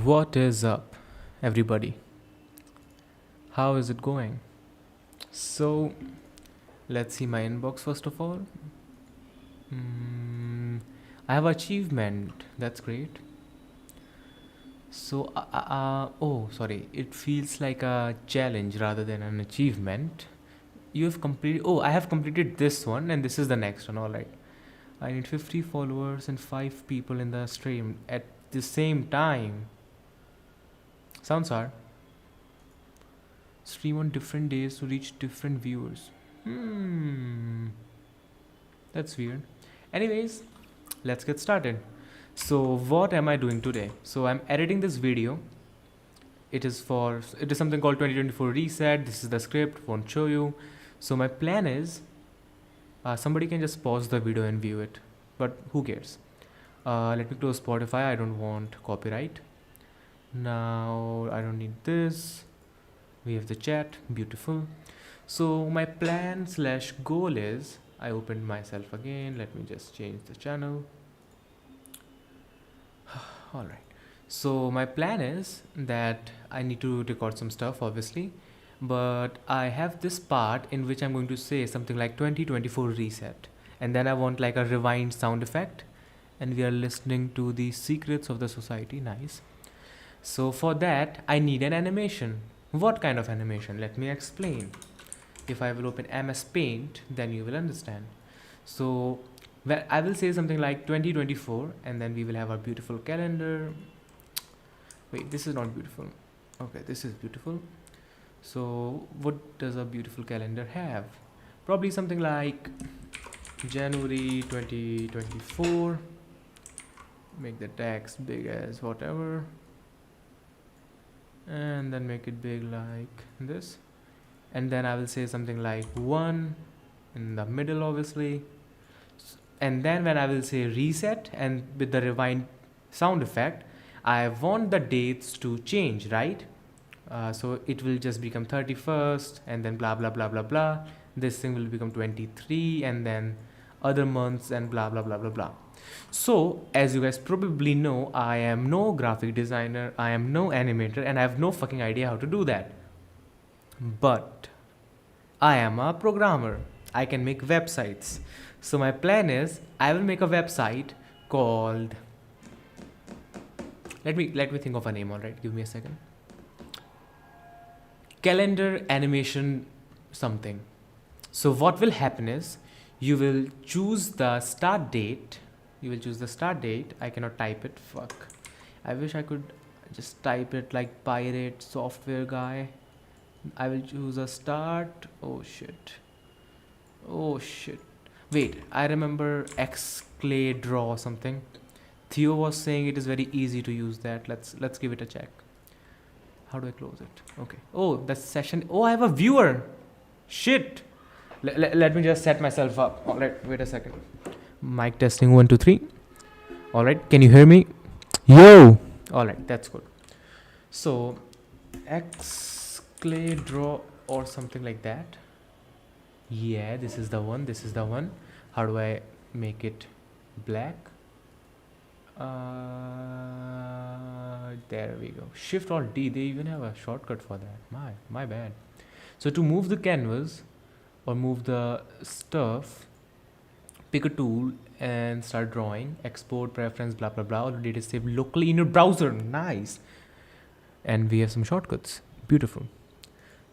What is up, everybody? How is it going? So, let's see my inbox first of all. Mm, I have achievement. That's great. So, oh, sorry. It feels like a challenge rather than an achievement. You have completed. Oh, I have completed this one, and this is the next one. All right. I need 50 followers and 5 people in the stream at the same time. Sounds hard. Stream on different days to reach different viewers. Hmm, that's weird. Anyways, let's get started. So, what am I doing today? So, I'm editing this video. It is something called 2024 reset. This is the script, won't show you. So, my plan is somebody can just pause the video and view it, but who cares? Let me close Spotify. I don't want copyright. Now, I don't need this. We have the chat, beautiful. So my plan slash goal is, I opened myself again, let me just change the channel. All right. So my plan is that I need to record some stuff, obviously, but I have this part in which I'm going to say something like 2024 reset, and then I want like a rewind sound effect, and we are listening to the secrets of the society. Nice. So for that, I need an animation. What kind of animation? Let me explain. If I will open MS Paint, then you will understand. So well, I will say something like 2024, and then we will have our beautiful calendar. Wait, this is not beautiful. Okay, this is beautiful. So what does a beautiful calendar have? Probably something like January 2024. Make the text big as whatever, and then make it big like this. And then I will say something like 1 in the middle, obviously. And then when I will say reset and with the rewind sound effect, I want the dates to change, right? So it will just become 31st and then blah blah blah blah blah. This thing will become 23 and then other months and blah blah blah blah blah. So, as you guys probably know, I am no graphic designer, I am no animator, and I have no fucking idea how to do that. But I am a programmer. I can make websites. So my plan is I will make a website called, let me think of a name, all right? Give me a second. Calendar animation something. So what will happen is you will choose the start date. You will choose the start date. I cannot type it. Fuck. I wish I could just type it like pirate software guy. I will choose a start. Oh shit. Oh shit. Wait, I remember Xclay Draw or something. Theo was saying it is very easy to use that. Let's give it a check. How do I close it? Okay. Oh, the session. Oh, I have a viewer. Shit. Let me just set myself up. All right. Wait a second. Mic testing 1 2 3. All right. Can you hear me? Yo. All right. That's good. So, Xclay Draw or something like that. Yeah, this is the one. This is the one. How do I make it black? There we go. Shift Alt D. They even have a shortcut for that. My bad. So to move the canvas or move the stuff, pick a tool and start drawing. Export preference. Blah blah blah. All the data is saved locally in your browser. Nice. And we have some shortcuts. Beautiful.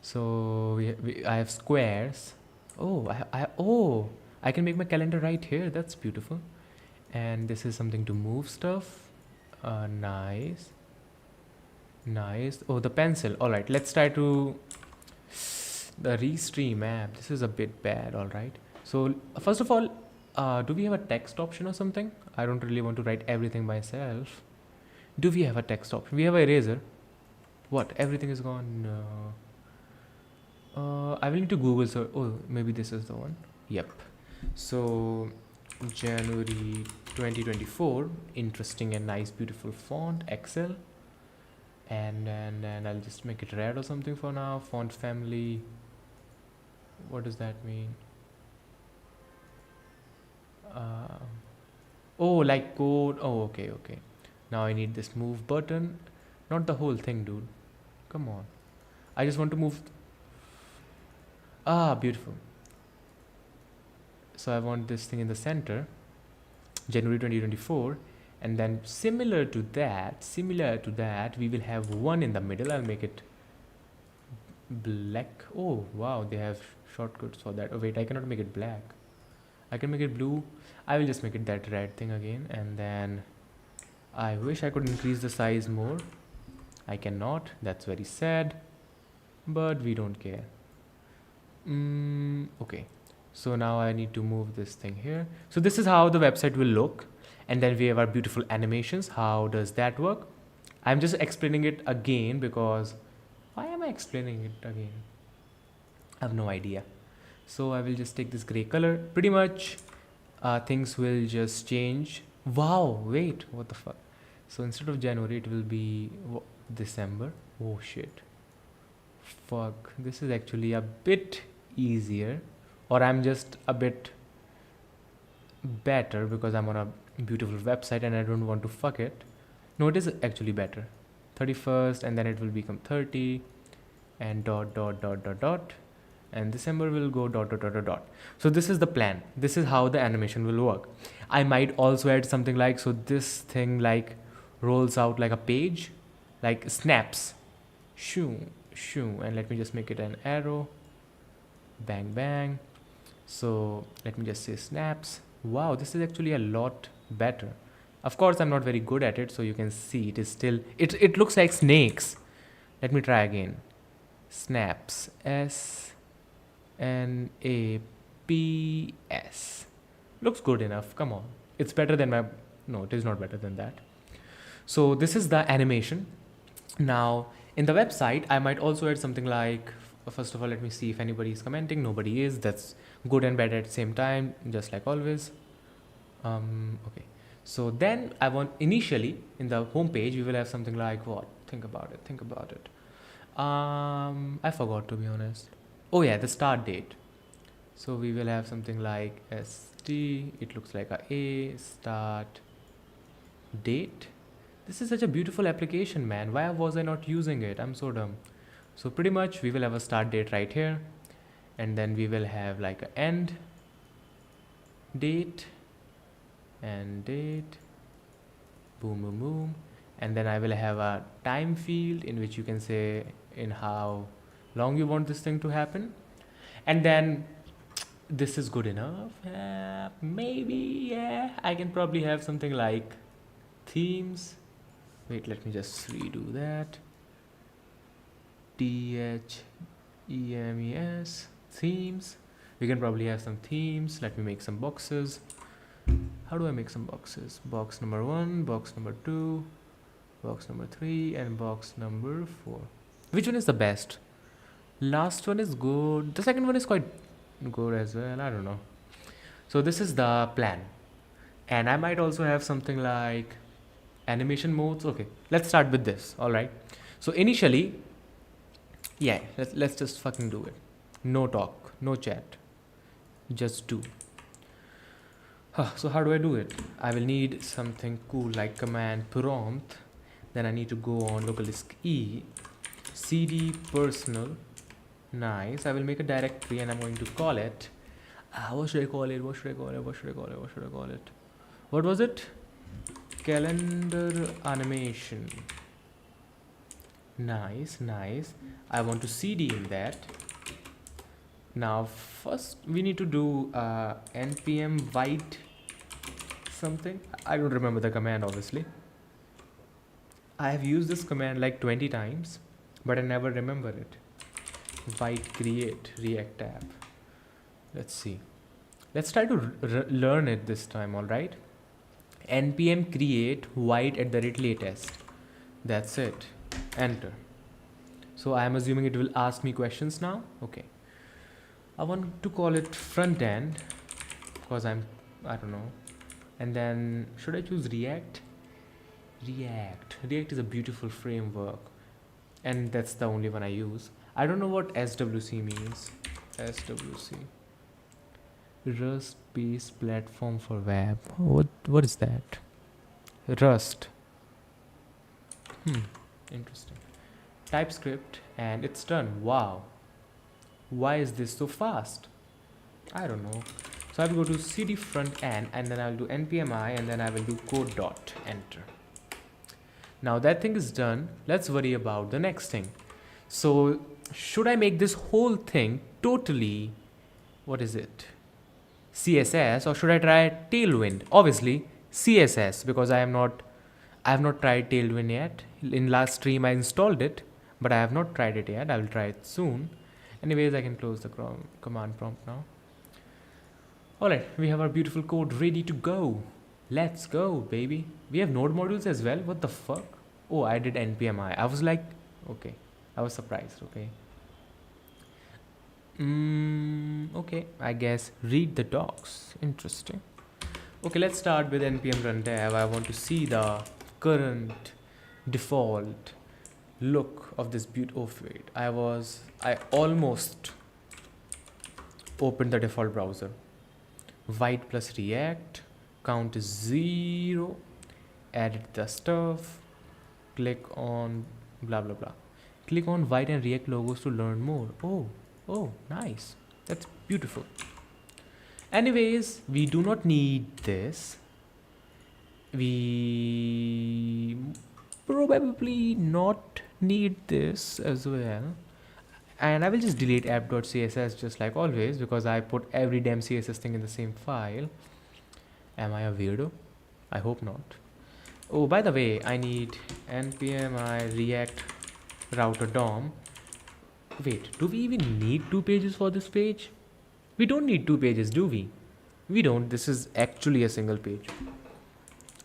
So I have squares. Oh, I can make my calendar right here. That's beautiful. And this is something to move stuff. Nice. Nice. Oh, the pencil. All right, let's try to the Restream app. This is a bit bad. All right. So first of all, do we have a text option or something? I don't really want to write everything myself. Do we have a text option? We have a eraser. What? Everything is gone. No. I will need to Google. So, oh, maybe this is the one. Yep. So January 2024. Interesting and nice, beautiful font. Excel. And I'll just make it red or something for now. Font family. What does that mean? Oh, like code. Oh, okay. Now I need this move button. Not the whole thing, dude. Come on. I just want to move. Ah, beautiful. So I want this thing in the center, January 2024, and then similar to that, we will have one in the middle. I'll make it black. Oh wow, they have shortcuts for that. Oh wait, I cannot make it black. I can make it blue. I will just make it that red thing again, and then I wish I could increase the size more. I cannot. That's very sad, but we don't care. Okay. So now I need to move this thing here. So this is how the website will look. And then we have our beautiful animations. How does that work? I'm just explaining it again because why am I explaining it again? I have no idea. So I will just take this gray color. Pretty much things will just change. Wow, wait, what the fuck? So instead of January, it will be December. Oh shit. Fuck, this is actually a bit easier, or I'm just a bit better because I'm on a beautiful website and I don't want to fuck it. No, it is actually better. 31st, and then it will become 30 and dot dot dot dot dot, and December will go dot dot dot dot dot. So this is the plan. This is how the animation will work. I might also add something like, so this thing like rolls out like a page, like snaps, shoo shoo, and let me just make it an arrow, bang bang. So let me just say snaps. Wow, this is actually a lot better. Of course I'm not very good at it, so you can see it is still, it looks like snakes. Let me try again. Snaps, SNAPS. Looks good enough. Come on, it's better than my, no, it is not better than that. So this is the animation. Now in the website I might also add something like, first of all, let me see if anybody is commenting. Nobody is. That's good and bad at the same time, just like always. Okay, so then I want, initially in the home page we will have something like what? Think about it. I forgot, to be honest. Oh yeah, the start date. So we will have something like ST. It looks like a start date. This is such a beautiful application, man. Why was I not using it? I'm so dumb. So pretty much we will have a start date right here, and then we will have like an end date and date, boom boom boom, and then I will have a time field in which you can say in how long you want this thing to happen. And then this is good enough. Maybe, yeah, I can probably have something like themes. Wait, let me just redo that. THEMES, themes. We can probably have some themes. Let me make some boxes. How do I make some boxes? Box number 1, box number 2, box number 3, and box number 4. Which one is the best? Last one is good. The second one is quite good as well. I don't know. So this is the plan. And I might also have something like animation modes. Okay, let's start with this. All right. So initially, yeah, let's just fucking do it. No talk, no chat, just do. So how do I do it? I will need something cool like command prompt. Then I need to go on local disk E, cd personal. Nice. I will make a directory and I'm going to call it. What should I call it? What was it? Calendar animation. Nice. I want to cd in that. Now first we need to do npm white something. I don't remember the command, obviously. I have used this command like 20 times, but I never remember it. White create React app. Let's see. Let's try to learn it this time, alright? npm create white @latest. That's it. Enter. So I am assuming it will ask me questions now. Okay. I want to call it front end because I don't know. And then should I choose React? React is a beautiful framework, and that's the only one I use. I don't know what SWC means. SWC, Rust based platform for web. What is that? Rust. Interesting. TypeScript, and it's done. Wow. Why is this so fast? I don't know. So I will go to cd front end, and then I'll do npmi, and then I will do code dot enter. Now that thing is done. Let's worry about the next thing. So should I make this whole thing totally, what is it, CSS, or should I try Tailwind? Obviously CSS, because I have not tried Tailwind yet. In last stream I installed it, but I have not tried it yet. I will try it soon. Anyways, I can close the command prompt now. Alright, we have our beautiful code ready to go. Let's go, baby. We have node modules as well. What the fuck? Oh, I did npmi. I was like, okay. I was surprised, okay. Okay, I guess read the docs. Interesting. Okay, let's start with npm run dev. I want to see the current default look of this beautiful. Oh wait, I almost opened the default browser. White plus React, count is 0, edit the stuff, click on blah blah blah. Click on white and React logos to learn more. Oh, nice. That's beautiful. Anyways, we do not need this. We probably not need this as well. And I will just delete app.css just like always, because I put every damn CSS thing in the same file. Am I a weirdo? I hope not. Oh, by the way, I need npmi react router DOM. Wait, do we even need 2 pages for this page? We don't need 2 pages, do we? We don't. This is actually a single page.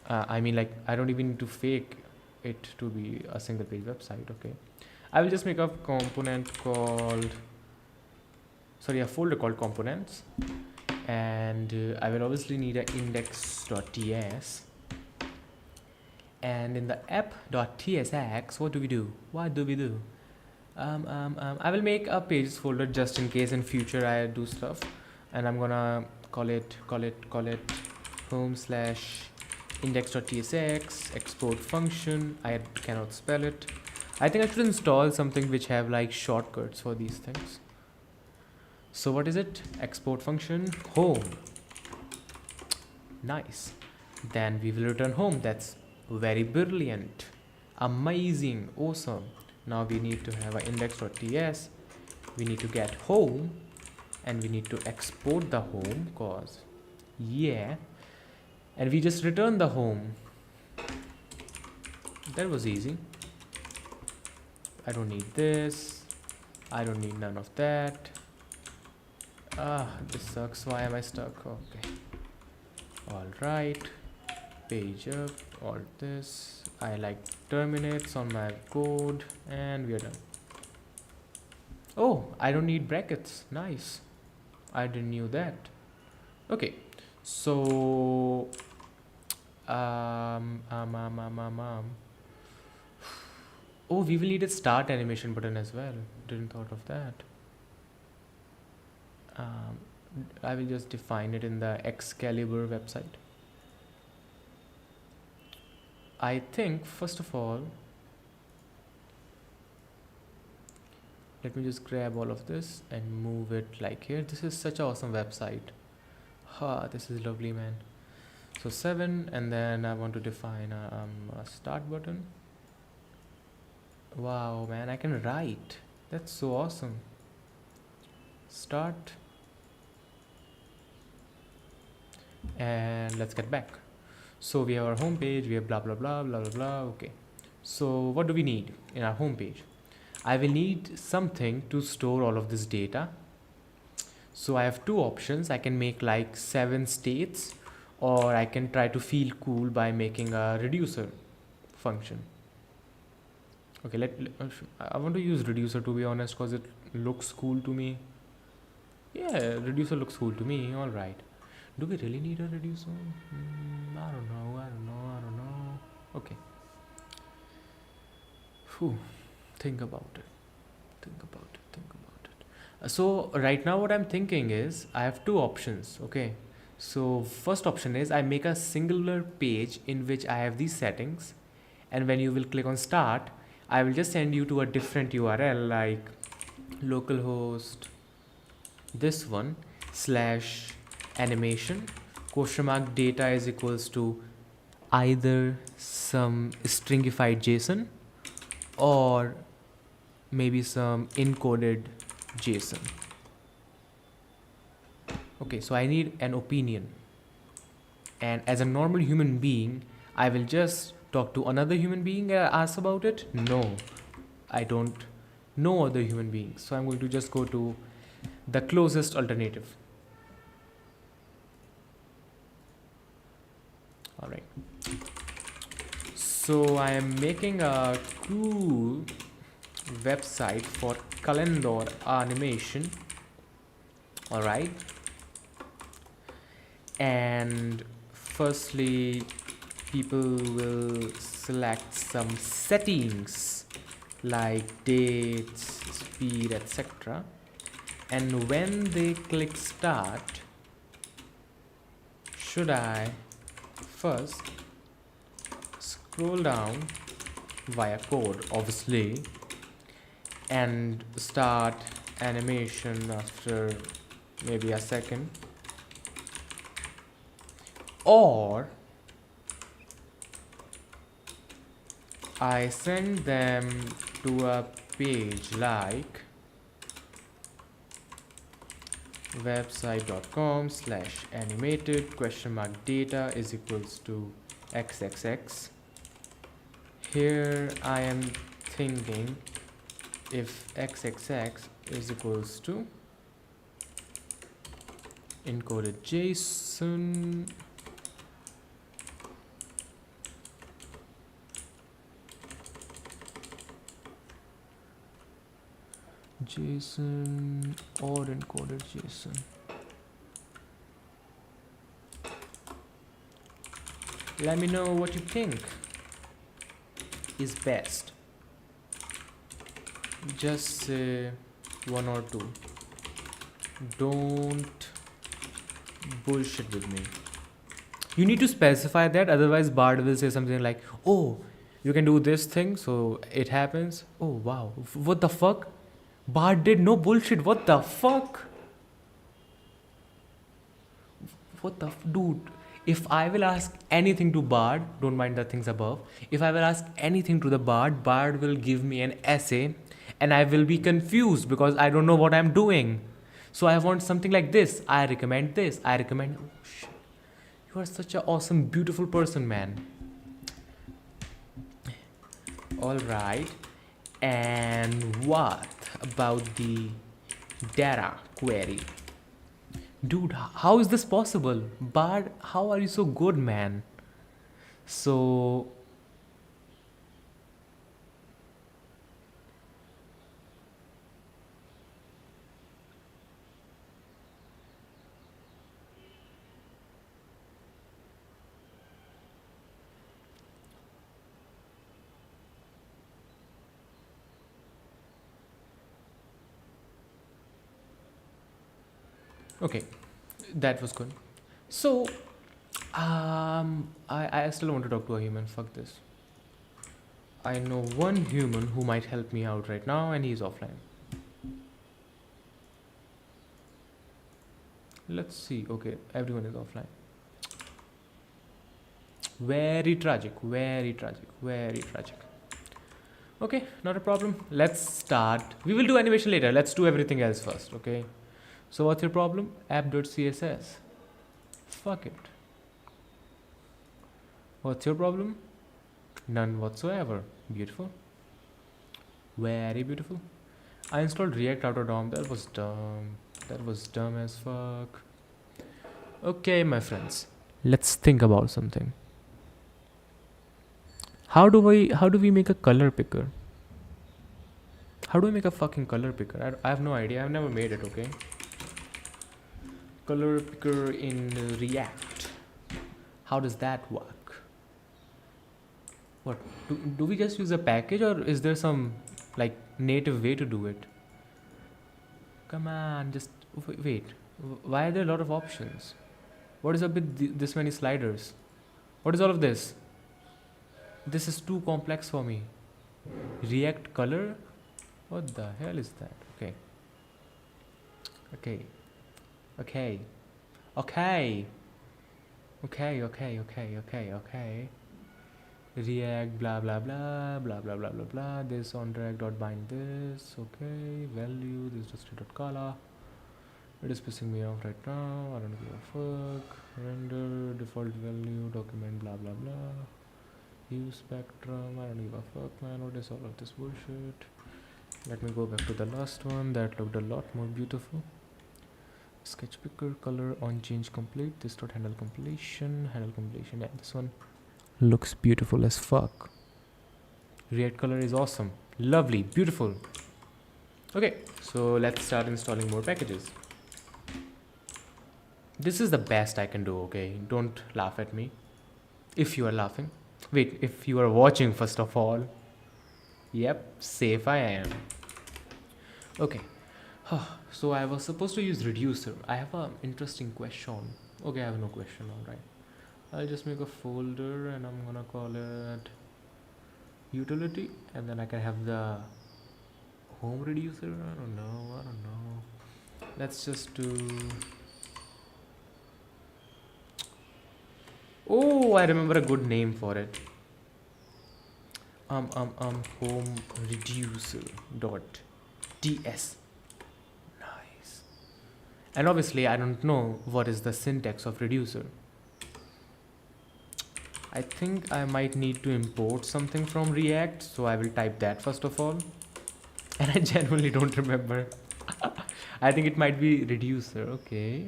I mean, like, I don't even need to fake it to be a single page website. Okay, I will just make a component called, sorry, a folder called components, and I will obviously need an index.ts, and in the app.tsx, what do we do? What do we do? I will make a pages folder just in case in future I do stuff, and I'm gonna call it home slash index.tsx export function. I cannot spell it. I think I should install something which have like shortcuts for these things. So what is it? Export function home. Nice. Then we will return home. That's very brilliant, amazing, awesome. Now we need to have an index.ts. We need to get home, and we need to export the home, cause yeah, and we just return the home. That was easy. I don't need this. I don't need none of that. This sucks. Why am I stuck? Okay. All right. Page up. All this. I like terminates on my code, and we are done. Oh, I don't need brackets. Nice. I didn't knew that. Okay. So oh, we will need a start animation button as well. Didn't thought of that. I will just define it in the Excalibur website. I think first of all, let me just grab all of this and move it like here. This is such an awesome website. This is lovely, man. So 7, and then I want to define a start button. Wow, man, I can write. That's so awesome. Start. And let's get back. So we have our home page, we have blah blah blah blah blah blah. Okay, so what do we need in our home page? I will need something to store all of this data. So I have 2 options. I can make like 7 states, or I can try to feel cool by making a reducer function. Okay, I want to use reducer, to be honest, because it looks cool to me. Yeah, reducer looks cool to me. All right. Do we really need a reducer? I don't know. Okay. Whew. Think about it. So right now what I'm thinking is I have 2 options. Okay. So first option is I make a singular page in which I have these settings, and when you will click on start, I will just send you to a different URL like localhost this one slash animation question mark data is equals to either some stringified JSON or maybe some encoded JSON. Okay, so I need an opinion, and as a normal human being I will just talk to another human being and ask about it. No, I don't know other human beings, so I'm going to just go to the closest alternative. All right, so I am making a cool website for calendar animation. All right, and firstly people will select some settings like dates, speed, etc. And when they click start, should I first scroll down via code obviously and start animation after maybe a second, or I send them to a page like website.com/animated question mark data is equals to xxx. Here I am thinking if xxx is equals to encoded JSON or encoded JSON. Let me know what you think is best. Just say one or two. Don't bullshit with me. You need to specify that, otherwise Bard will say something like, oh, you can do this thing, so it happens. Oh wow, what the fuck? Bard did no bullshit. What the fuck? What the dude? If I will ask anything to Bard, don't mind the things above. If I will ask anything to the Bard, Bard will give me an essay and I will be confused because I don't know what I'm doing. So I want something like this. I recommend this. I recommend. Oh shit. You are such an awesome, beautiful person, man. Alright. And what about the data query? Dude, how is this possible? Bard, how are you so good, man? So okay, that was good. So I still want to talk to a human. Fuck this. I know one human who might help me out right now, and he's offline. Let's see. Okay, everyone is offline. Very tragic, very tragic, very tragic. Okay, not a problem. Let's start. We will do animation later. Let's do everything else first, okay? So what's your problem? App.css. Fuck it. What's your problem? None whatsoever. Beautiful. Very beautiful. I installed React Auto DOM. That was dumb. That was dumb as fuck. Okay, my friends. Let's think about something. How do we make a color picker? How do I make a fucking color picker? I have no idea. I've never made it, okay? Color picker in React. How does that work? What? Do we just use a package, or is there some like native way to do it? Come on, just wait. Why are there a lot of options? What is up with this many sliders? What is all of this? This is too complex for me. React color. What the hell is that? Okay. Okay. Okay. Okay. Okay. Okay. Okay. Okay. Okay. React blah blah blah blah blah blah blah blah. This on drag dot bind this. Okay. Value this just dot color. It is pissing me off right now. I don't give a fuck. Render default value document blah blah blah. Use spectrum. I don't give a fuck, man. What is all of this bullshit? Let me go back to the last one. That looked a lot more beautiful. Sketch picker color on change complete. This dot handle completion. Handle completion. Yeah, this one looks beautiful as fuck. React color is awesome. Lovely. Beautiful. Okay, so let's start installing more packages. This is the best I can do, okay? Don't laugh at me. If you are laughing. Wait, if you are watching first of all. Yep, safe I am. Okay. So I was supposed to use reducer. I have an interesting question. Okay, I have no question, alright. I'll just make a folder and I'm gonna call it utility, and then I can have the home reducer. I don't know. Let's just do... Oh, I remember a good name for it. Home reducer dot ts. Nice. And obviously I don't know what is the syntax of reducer. I think I might need to import something from React, so I will type that first of all. And I genuinely don't remember. I think it might be reducer. Okay.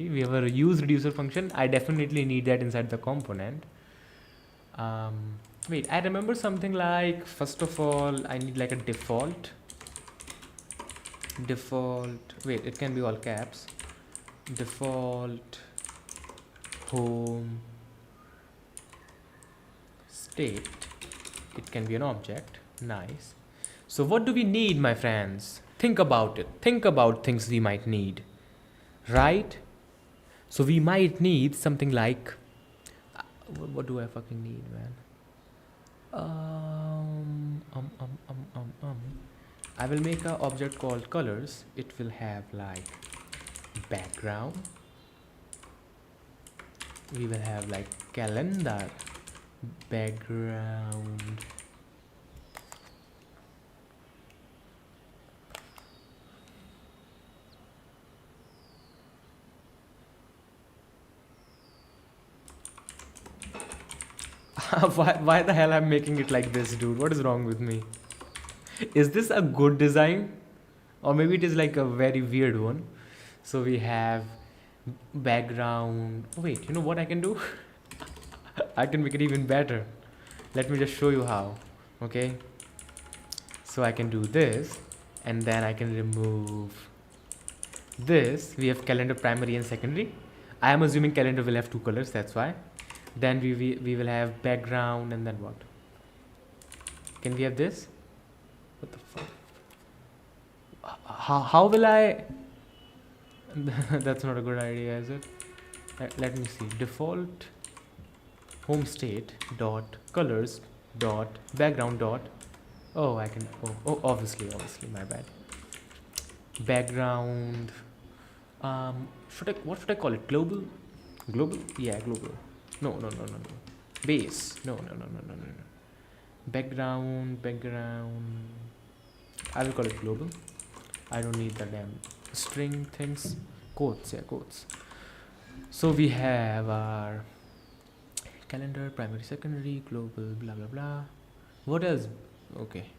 We have a use reducer function. I definitely need that inside the component. Wait, I remember something like, first of all, I need like a default. Wait, it can be all caps. Default home state. It can be an object. Nice. So what do we need, my friends? Think about it. Think about things we might need. Right? So we might need something like... What do I fucking need, man? I will make an object called colors. It will have like background. We will have like calendar background. Why the hell I'm making it like this, dude? What is wrong with me? Is this a good design? Or maybe it is like a very weird one. So we have background. Wait, you know what I can do? I can make it even better. Let me just show you how. Okay. So I can do this. And then I can remove this. We have calendar primary and secondary. I am assuming calendar will have two colors. That's why. Then we will have background, and then what? Can we have this? What the fuck? How will I... That's not a good idea, is it? Let me see. Default home state dot colors dot background dot... Oh, I can... Oh, obviously, my bad. Background... what should I call it? Global? Yeah, global. No. Base. No. Background. I will call it global. I don't need the damn string things. Quotes, yeah, quotes. So we have our calendar, primary, secondary, global, blah, blah, blah. What else? Okay.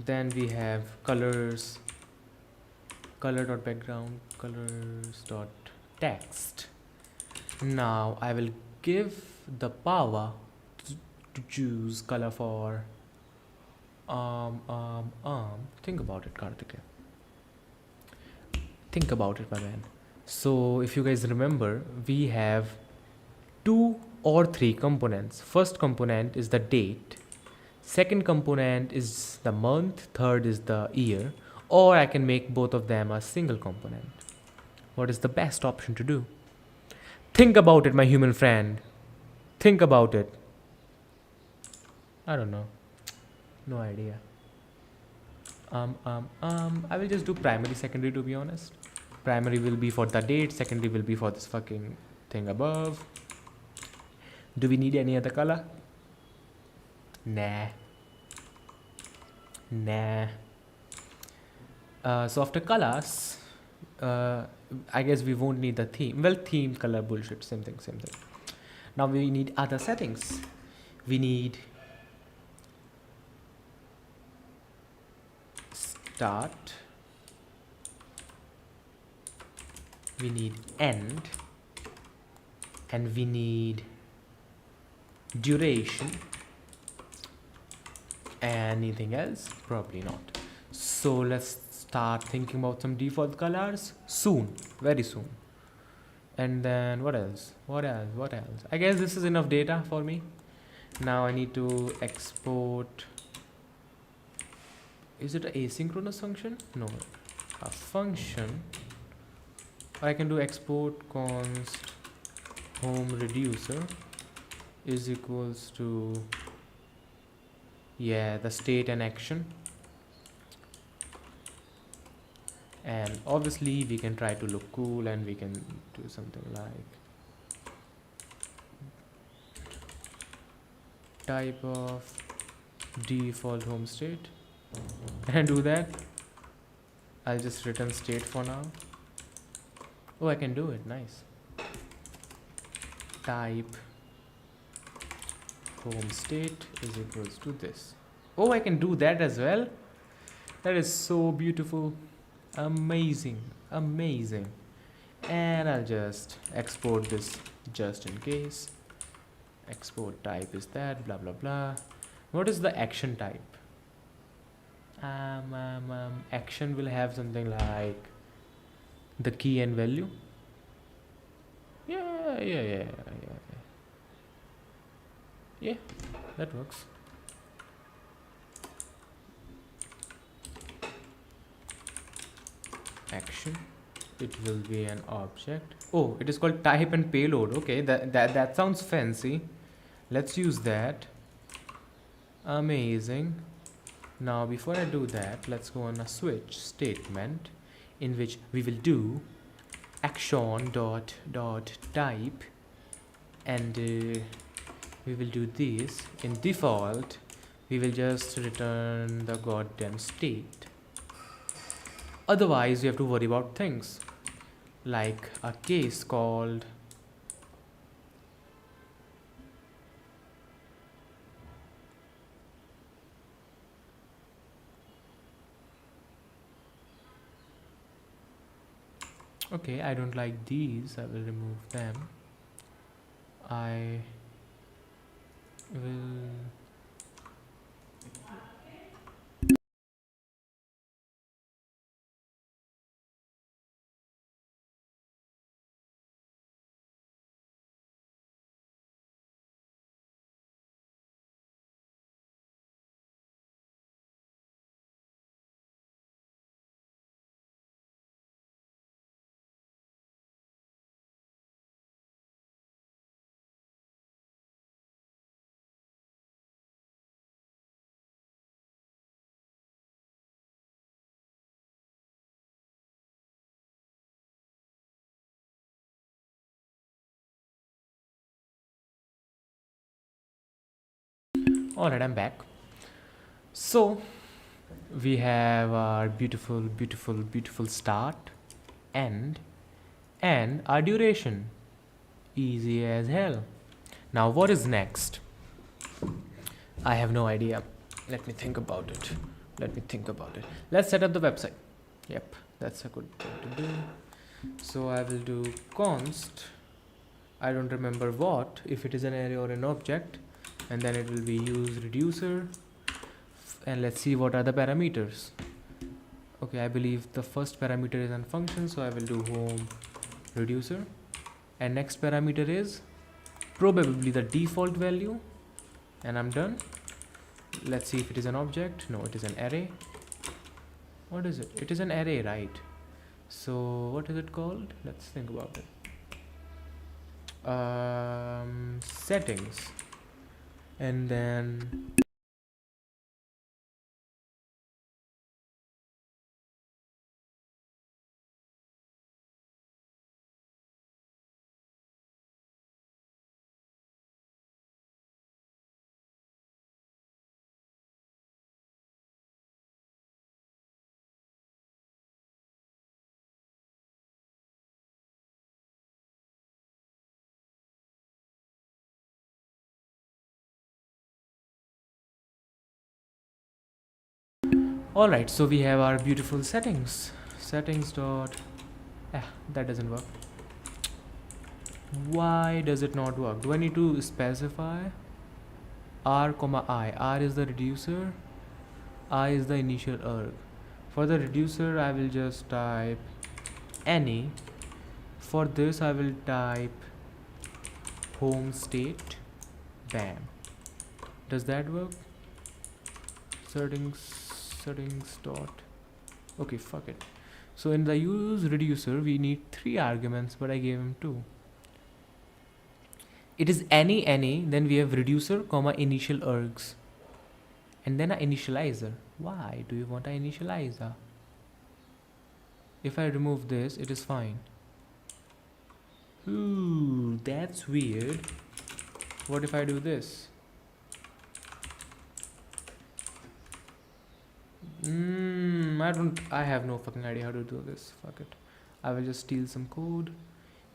Then we have colors, color.background, colors.text. Now I will give the power to choose color for think about it, Karthik. Think about it, my man. So if you guys remember, we have 2 or 3 components. First component is the date, second component is the month, third is the year, or I can make both of them a single component. What is the best option to do? Think about it, my human friend. Think about it. I don't know. No idea. I will just do primary, secondary, to be honest. Primary will be for the date, secondary will be for this fucking thing above. Do we need any other color? Nah. Nah. So after colors, I guess we won't need the theme. Well, theme, color, bullshit, same thing, same thing. Now we need other settings. We need start, we need end, and we need duration. Anything else? Probably not. So let's start thinking about some default colors soon, very soon. And then what else? What else? I guess this is enough data for me. Now I need to export. Is it an asynchronous function? No, a function. Or I can do export const home reducer is equals to, yeah, the state and action. And obviously we can try to look cool and we can do something like type of default home state. Can I do that? I'll just return state for now. Oh, I can do it. Nice. Type home state is equals to this. Oh, I can do that as well. That is so beautiful. Amazing. Amazing. And I'll just export this just in case. Export type is that, blah blah blah. What is the action type? Action will have something like the key and value. Yeah, that works. Action, it will be an object. Oh, it is called type and payload. Okay, that sounds fancy. Let's use that. Amazing. Now before I do that, let's go on a switch statement in which we will do action dot type, and we will do this. In default we will just return the goddamn state. Otherwise we have to worry about things like a case called okay, I don't like these, I will remove them. I will alright, I'm back. So we have our beautiful start, end, and our duration. Easy as hell. Now what is next? I have no idea. Let me think about it. Let's set up the website. Yep, that's a good thing to do. So I will do const, I don't remember what, if it is an array or an object, and then it will be use reducer, and let's see what are the parameters. Okay, I believe the first parameter is on function, so I will do home reducer, and next parameter is probably the default value, and I'm done. Let's see if it is an object. No, it is an array. What is it? It is an array, right? So what is it called? Let's think about it. Settings, and then Alright, so we have our beautiful settings. Settings dot. That doesn't work. Why does it not work? Do I need to specify r comma I? R is the reducer, I is the initial arg. For the reducer, I will just type any. For this, I will type home state. Bam. Does that work? Settings dot. Okay, fuck it. So in the use reducer, we need 3 arguments, but I gave him 2. It is any, then we have reducer comma initial args, and then an initializer. Why do you want an initializer? If I remove this, it is fine. Ooh, that's weird. What if I do this? I have no fucking idea how to do this. Fuck it. I will just steal some code.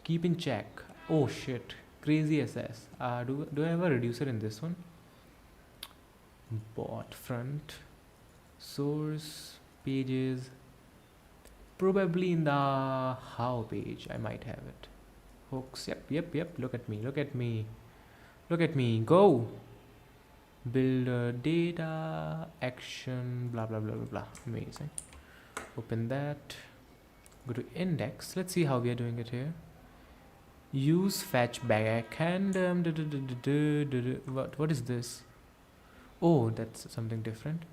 Keep in check. Oh shit. Crazy SS. Do I have a reducer in this one? Bot front. Source. Pages. Probably in the how page. I might have it. Hooks. Yep. Look at me. Go. Build data. Action. Blah. Amazing. Open that. Go to index. Let's see how we are doing it here. Use fetch backhand. What is this? Oh, that's something different.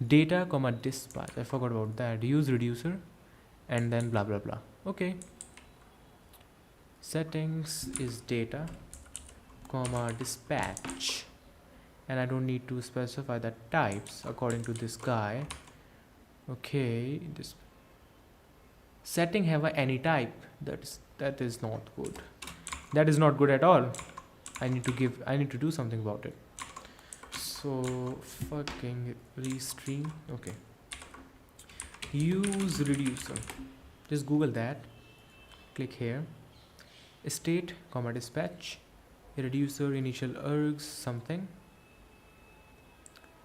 Data comma dispatch. I forgot about that. Use reducer and then blah. Okay. Settings is data comma dispatch, and I don't need to specify the types according to this guy. Okay, this setting have a any type. That is not good. That is not good at all. I need to do something about it. So fucking restream. Okay. Use reducer. Just Google that. Click here. State comma dispatch. Reducer initial args something.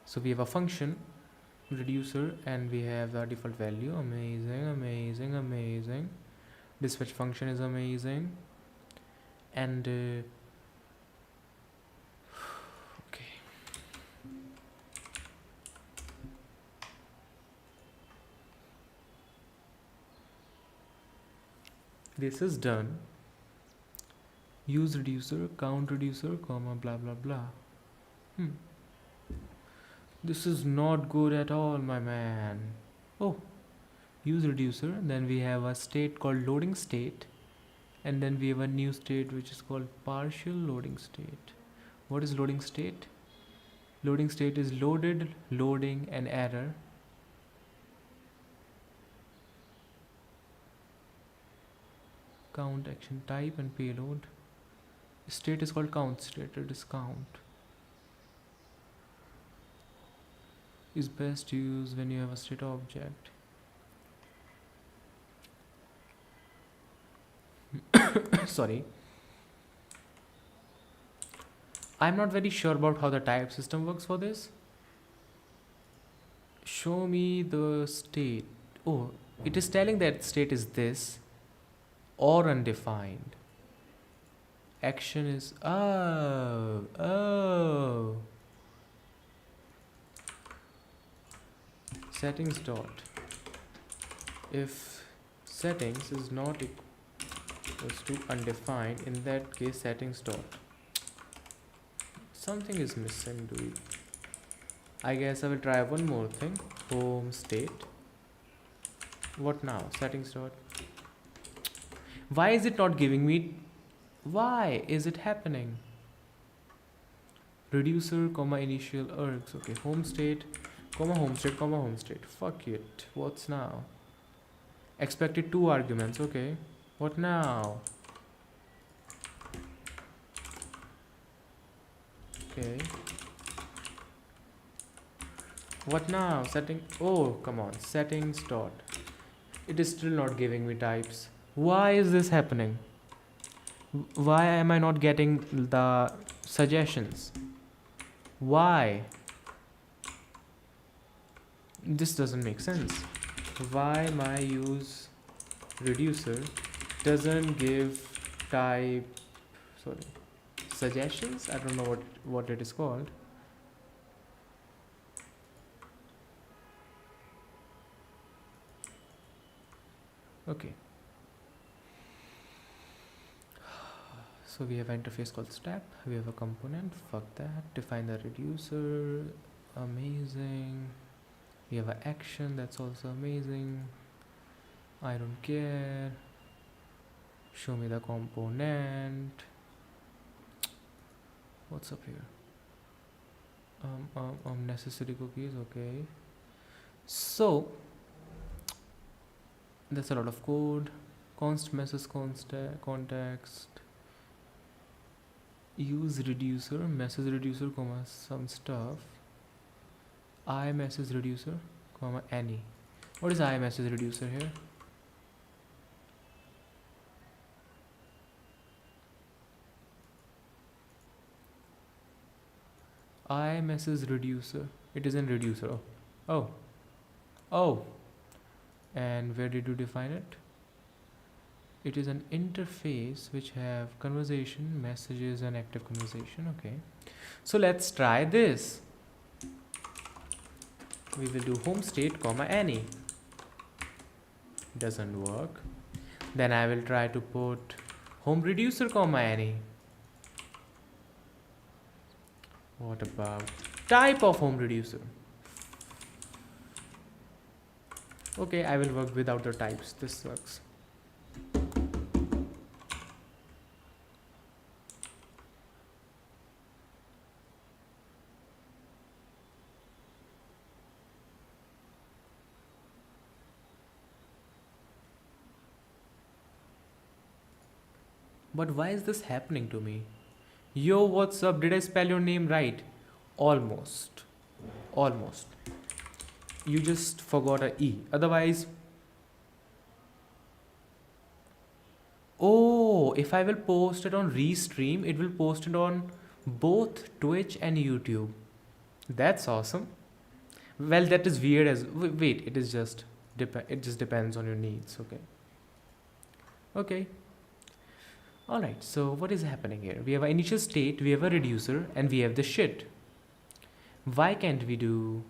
So we have a function reducer and we have the default value. Amazing. Dispatch function is amazing. And okay, this is done. Use reducer, count reducer, comma blah. This is not good at all, my man. Oh, use reducer. Then we have a state called loading state, and then we have a new state which is called partial loading state. What is loading state? Loading state is loaded, loading, and error. Count action type and payload. State is called count state. It is count. Is best used when you have a state object. Sorry. I'm not very sure about how the type system works for this. Show me the state. Oh, it is telling that state is this or undefined. Action is oh. Settings dot. If settings is not equals to undefined, in that case settings dot. Something is missing, dude. I guess I will try one more thing. Home state. What now? Settings dot. Why is it not giving me? Why is it happening? Reducer comma initial args. Okay, home state comma home state comma home state. Fuck it. What's now? Expected 2 arguments. Okay. What now? Okay. What now? Setting. Oh, come on. Settings dot. It is still not giving me types. Why is this happening? Why am I not getting the suggestions? Why? This doesn't make sense. Why my use reducer doesn't give type, sorry, suggestions? I don't know what it is called. Okay, so we have an interface called step, we have a component, fuck that, define the reducer, amazing. We have an action, that's also amazing. I don't care. Show me the component. What's up here? Necessary cookies, okay. So that's a lot of code. Const message context. Use reducer, message reducer, comma some stuff. I message reducer, comma any. What is I message reducer here? I message reducer. It is in reducer. Oh. Oh. And where did you define it? It is an interface which have conversation, messages, and active conversation. Okay. So let's try this. We will do home state, comma any. Doesn't work. Then I will try to put home reducer, comma any. What about type of home reducer? Okay, I will work without the types. This sucks. But why is this happening to me? Yo, what's up? Did I spell your name right? Almost. Almost. You just forgot a E. Otherwise... Oh, if I will post it on Restream, it will post it on both Twitch and YouTube. That's awesome. Well, that is weird as... Wait, it is just... It just depends on your needs, okay? Okay. Alright, so what is happening here? We have an initial state, we have a reducer, and we have the shit. Why can't we do...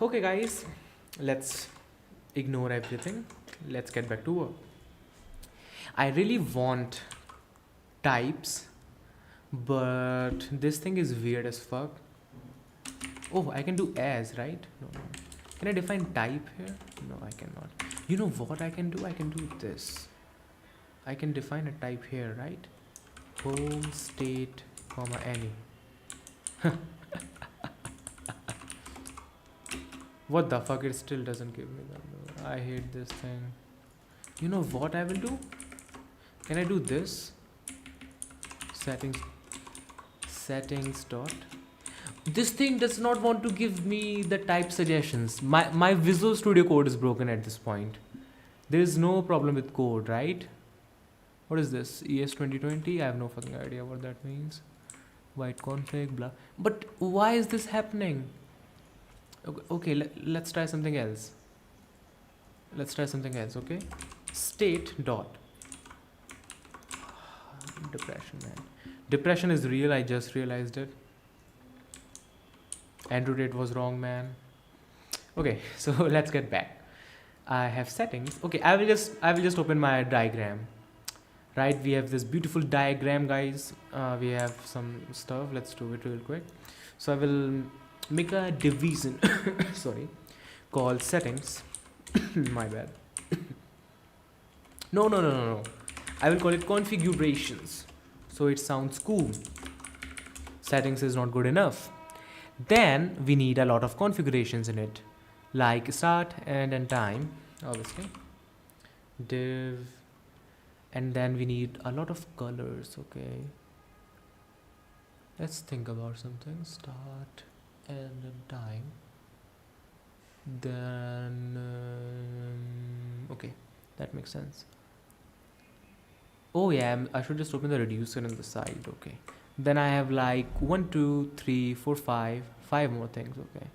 Okay guys, let's ignore everything. Let's get back to work. I really want types, but this thing is weird as fuck. Oh, I can do as, right? No. Can I define type here? No, I cannot. You know what I can do? I can do this. I can define a type here, right? Home state, comma any. What the fuck? It still doesn't give me that. I hate this thing. You know what I will do? Can I do this? Settings dot. This thing does not want to give me the type suggestions. My Visual Studio Code is broken at this point. There is no problem with code, right? What is this? ES 2020? I have no fucking idea what that means. White config, blah. But why is this happening? Okay, let's try something else. Okay? State dot. Depression, man. Depression is real, I just realized it. Andrew date was wrong, man. Okay, so let's get back. I have settings. Okay, I will just open my diagram. Right, we have this beautiful diagram, guys. We have some stuff. Let's do it real quick. So I will make a division sorry, called settings. My bad. No. I will call it configurations, so it sounds cool. Settings is not good enough. Then we need a lot of configurations in it, like start, end, and time, obviously. Div. And then we need a lot of colors. Okay, let's think about something. Start, end, and time. Then okay, That makes sense. Oh yeah, I should just open the reducer on the side. Okay. Then I have like 1, 2, 3, 4, 5, 5 more things. Okay.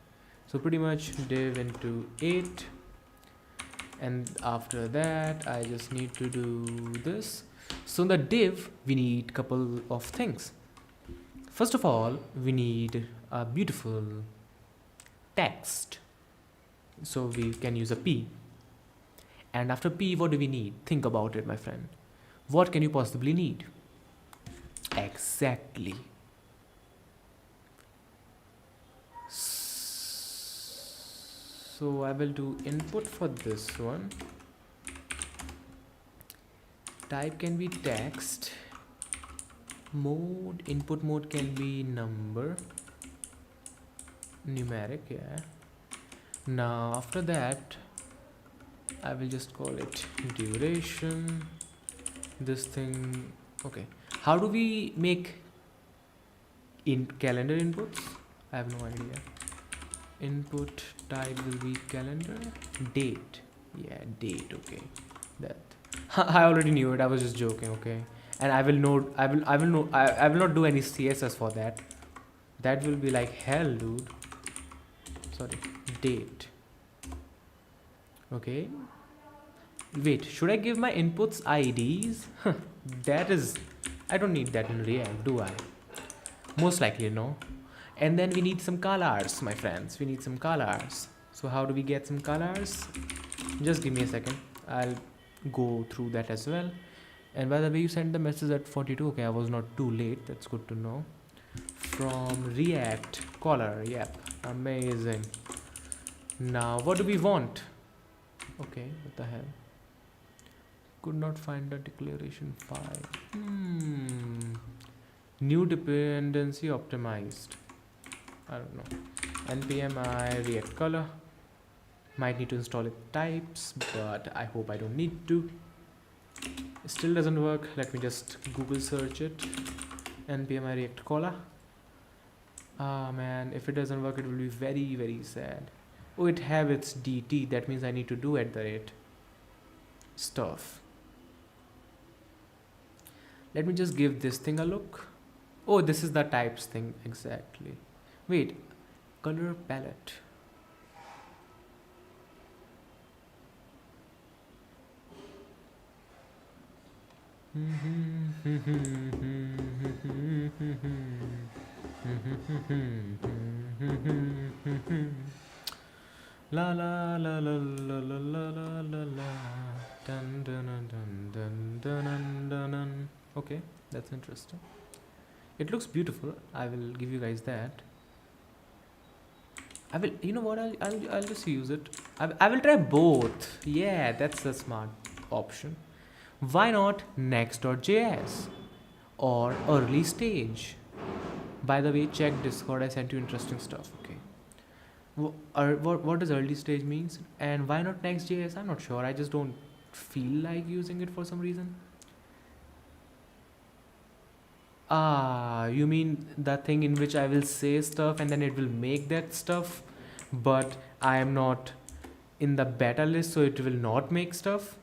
So pretty much div into 8, and after that I just need to do this. So in the div we need couple of things. First of all, we need a beautiful text. So we can use a P. And after P, what do we need? Think about it, my friend. What can you possibly need? Exactly. So I will do input for this one. Type can be text. Mode, input mode can be number. Numeric, yeah. Now after that, I will just call it duration. This thing, okay. How do we make in calendar inputs? I have no idea. Input type will be calendar. Date, yeah, date. Okay, that I already knew it. I was just joking. Okay, and I will know. I will not do any CSS for that. That will be like hell, dude. Sorry, date. Okay. Wait, should I give my inputs IDs? That is, I don't need that in React, do I? Most likely no. And then we need some colors, my friends. We need some colors. So how do we get some colors? Just give me a second. I'll go through that as well. And by the way, you sent the message at 42. Okay, I was not too late. That's good to know. From React color. Yep, amazing. Now, what do we want? Okay, what the hell? Could not find the declaration file. New dependency optimized. I don't know. npm I react color. Might need to install it types, but I hope I don't need to. It still doesn't work. Let me just Google search it. npm I react color. Ah man, if it doesn't work, it will be very, very sad. Oh, it have its dt. That means I need to do @ stuff. Let me just give this thing a look. Oh, this is the types thing exactly. Wait, color palette. La la la la la la la la la la. Dun dun dun dun dun dun dun dun. Okay, that's interesting. It looks beautiful. I will give you guys that. I will, you know what? I'll just use it. I will try both. Yeah, that's a smart option. Why not next.js or early stage? By the way, check Discord. I sent you interesting stuff. Okay. What does early stage means? And why not Next.js? I'm not sure. I just don't feel like using it for some reason. Ah, you mean the thing in which I will say stuff and then it will make that stuff, but I am not in the beta list, so it will not make stuff?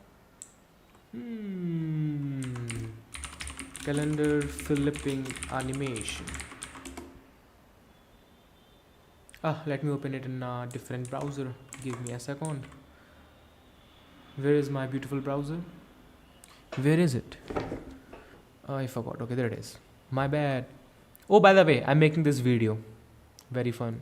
Calendar flipping animation. Let me open it in a different browser. Give me a second. Where is my beautiful browser? Where is it? Oh, I forgot. Okay, there it is. My bad. Oh, by the way, I'm making this video. Very fun.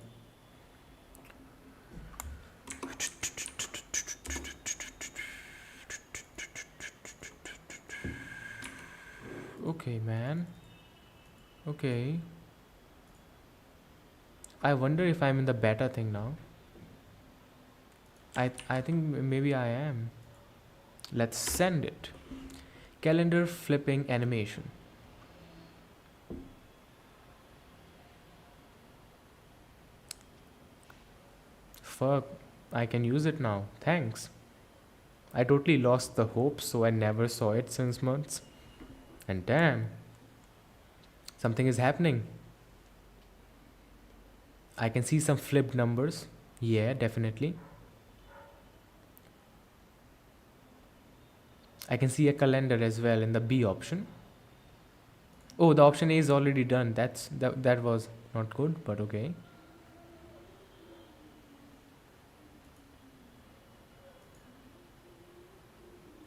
Okay, man. Okay. I wonder if I'm in the beta thing now. I think maybe I am. Let's send it. Calendar flipping animation. Fuck, I can use it now. Thanks. I totally lost the hope, so I never saw it since months. And damn, something is happening. I can see some flipped numbers. Yeah, definitely. I can see a calendar as well in the B option. Oh, the option A is already done. That was not good, but okay.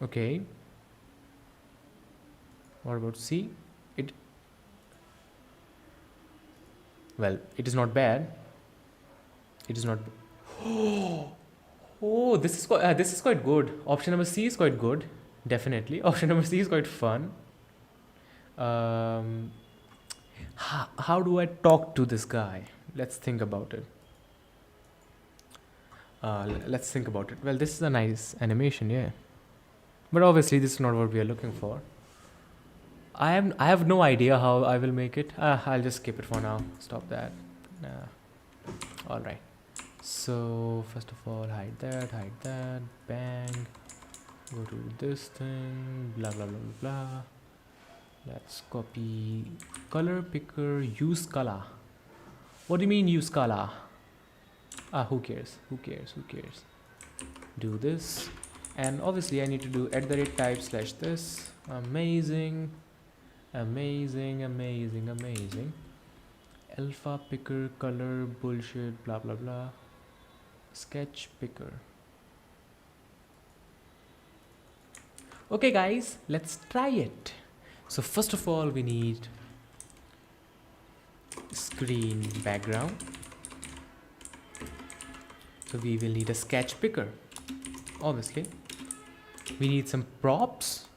Okay. What about C? It Well, it is not bad. It is not. Oh, this is quite good. Option number C is quite good. Definitely. Option number C is quite fun. Um, how do I talk to this guy? Let's think about it. Let's think about it. Well, this is a nice animation, yeah. But obviously, this is not what we are looking for. I have no idea how I will make it. I'll just skip it for now. Stop that. All right. So first of all, hide that. Bang. Go to this thing. Blah blah blah blah blah. Let's copy color picker. Use color. What do you mean use color? Who cares? Who cares? Who cares? Do this, and obviously I need to do @type / this. Amazing. Amazing, amazing, amazing. Alpha picker, color, bullshit, blah blah blah. Sketch picker. Okay guys, let's try it. So first of all we need screen background. So we will need a sketch picker. Obviously. We need some props.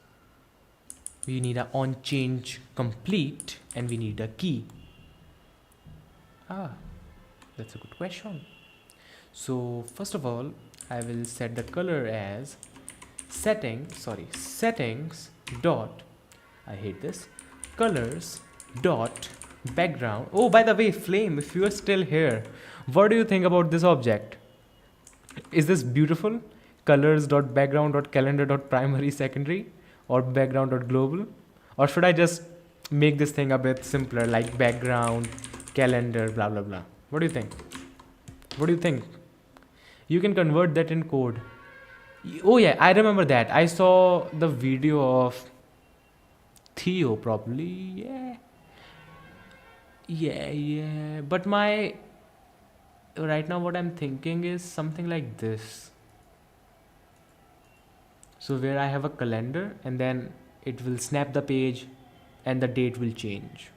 We need a on change complete, and we need a key. That's a good question. So first of all, I will set the color as settings dot, I hate this, colors dot background. Oh, by the way, Flame, if you are still here, what do you think about this object? Is this beautiful? Colors dot background dot calendar dot primary secondary, or background dot global? Or should I just make this thing a bit simpler, like background calendar blah blah blah? What do you think? What do you think? You can convert that in code. Oh yeah, I remember that. I saw the video of Theo, probably. Yeah. But right now what I'm thinking is something like this. So where I have a calendar, and then it will snap the page and the date will change.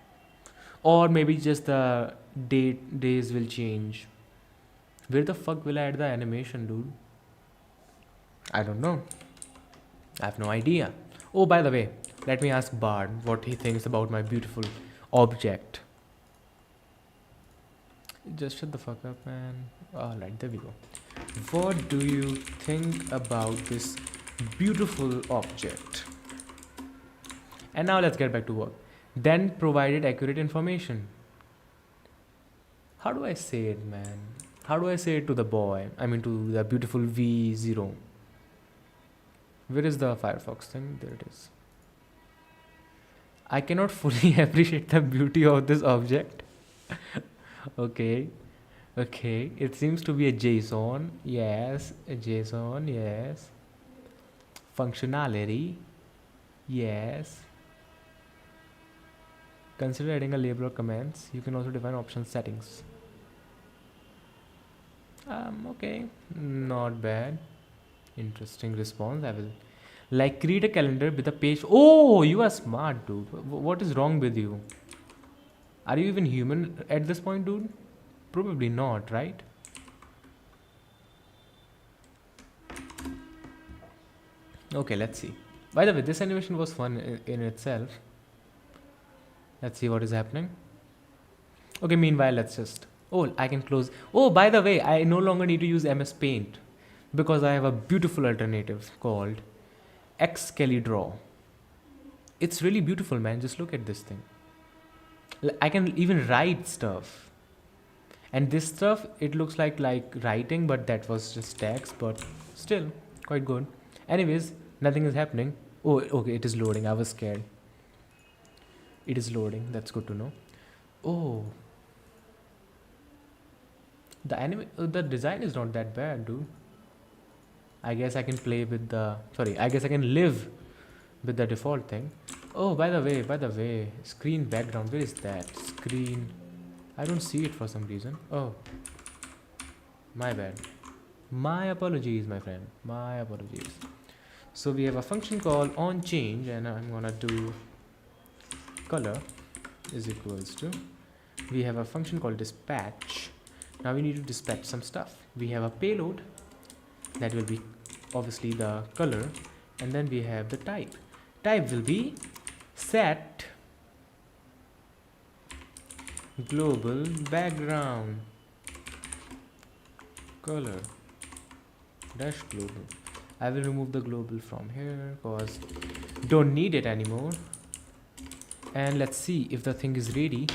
Or maybe just the days will change. Where the fuck will I add the animation, dude? I don't know. I have no idea. Oh, by the way, let me ask Bard what he thinks about my beautiful object. Just shut the fuck up, man. Alright, there we go. What do you think about this beautiful object? And now let's get back to work. Then provided accurate information. How do I say it, man? How do I say it to the boy? I mean to the beautiful V0. Where is the Firefox thing? There it is. I cannot fully appreciate the beauty of this object. Okay. It seems to be a JSON. Yes. A JSON. Yes. Functionality. Yes. Consider adding a label or comments. You can also define option settings. Okay. Not bad. Interesting response. I will create a calendar with a page. Oh, you are smart, dude. What is wrong with you? Are you even human at this point, dude? Probably not, right? Okay, let's see. By the way, this animation was fun in itself. Let's see what is happening. Okay, meanwhile, let's just... Oh, I can close... Oh, by the way, I no longer need to use MS Paint, because I have a beautiful alternative called XKellyDraw. It's really beautiful, man. Just look at this thing. I can even write stuff. And this stuff, it looks like writing, but that was just text, but still quite good. Anyways, nothing is happening. Oh, okay, it is loading. I was scared. It is loading. That's good to know. Oh. The design is not that bad, dude. I guess I can play with the... Sorry, I guess I can live with the default thing. Oh, by the way, screen background, where is that? Screen, I don't see it for some reason. Oh, my bad. My apologies, my friend. My apologies. So we have a function called onChange, and I'm gonna do color is equals to, we have a function called dispatch. Now we need to dispatch some stuff. We have a payload that will be obviously the color, and then we have the type. Type will be set global background color dash global. I will remove the global from here because don't need it anymore. And let's see if the thing is ready.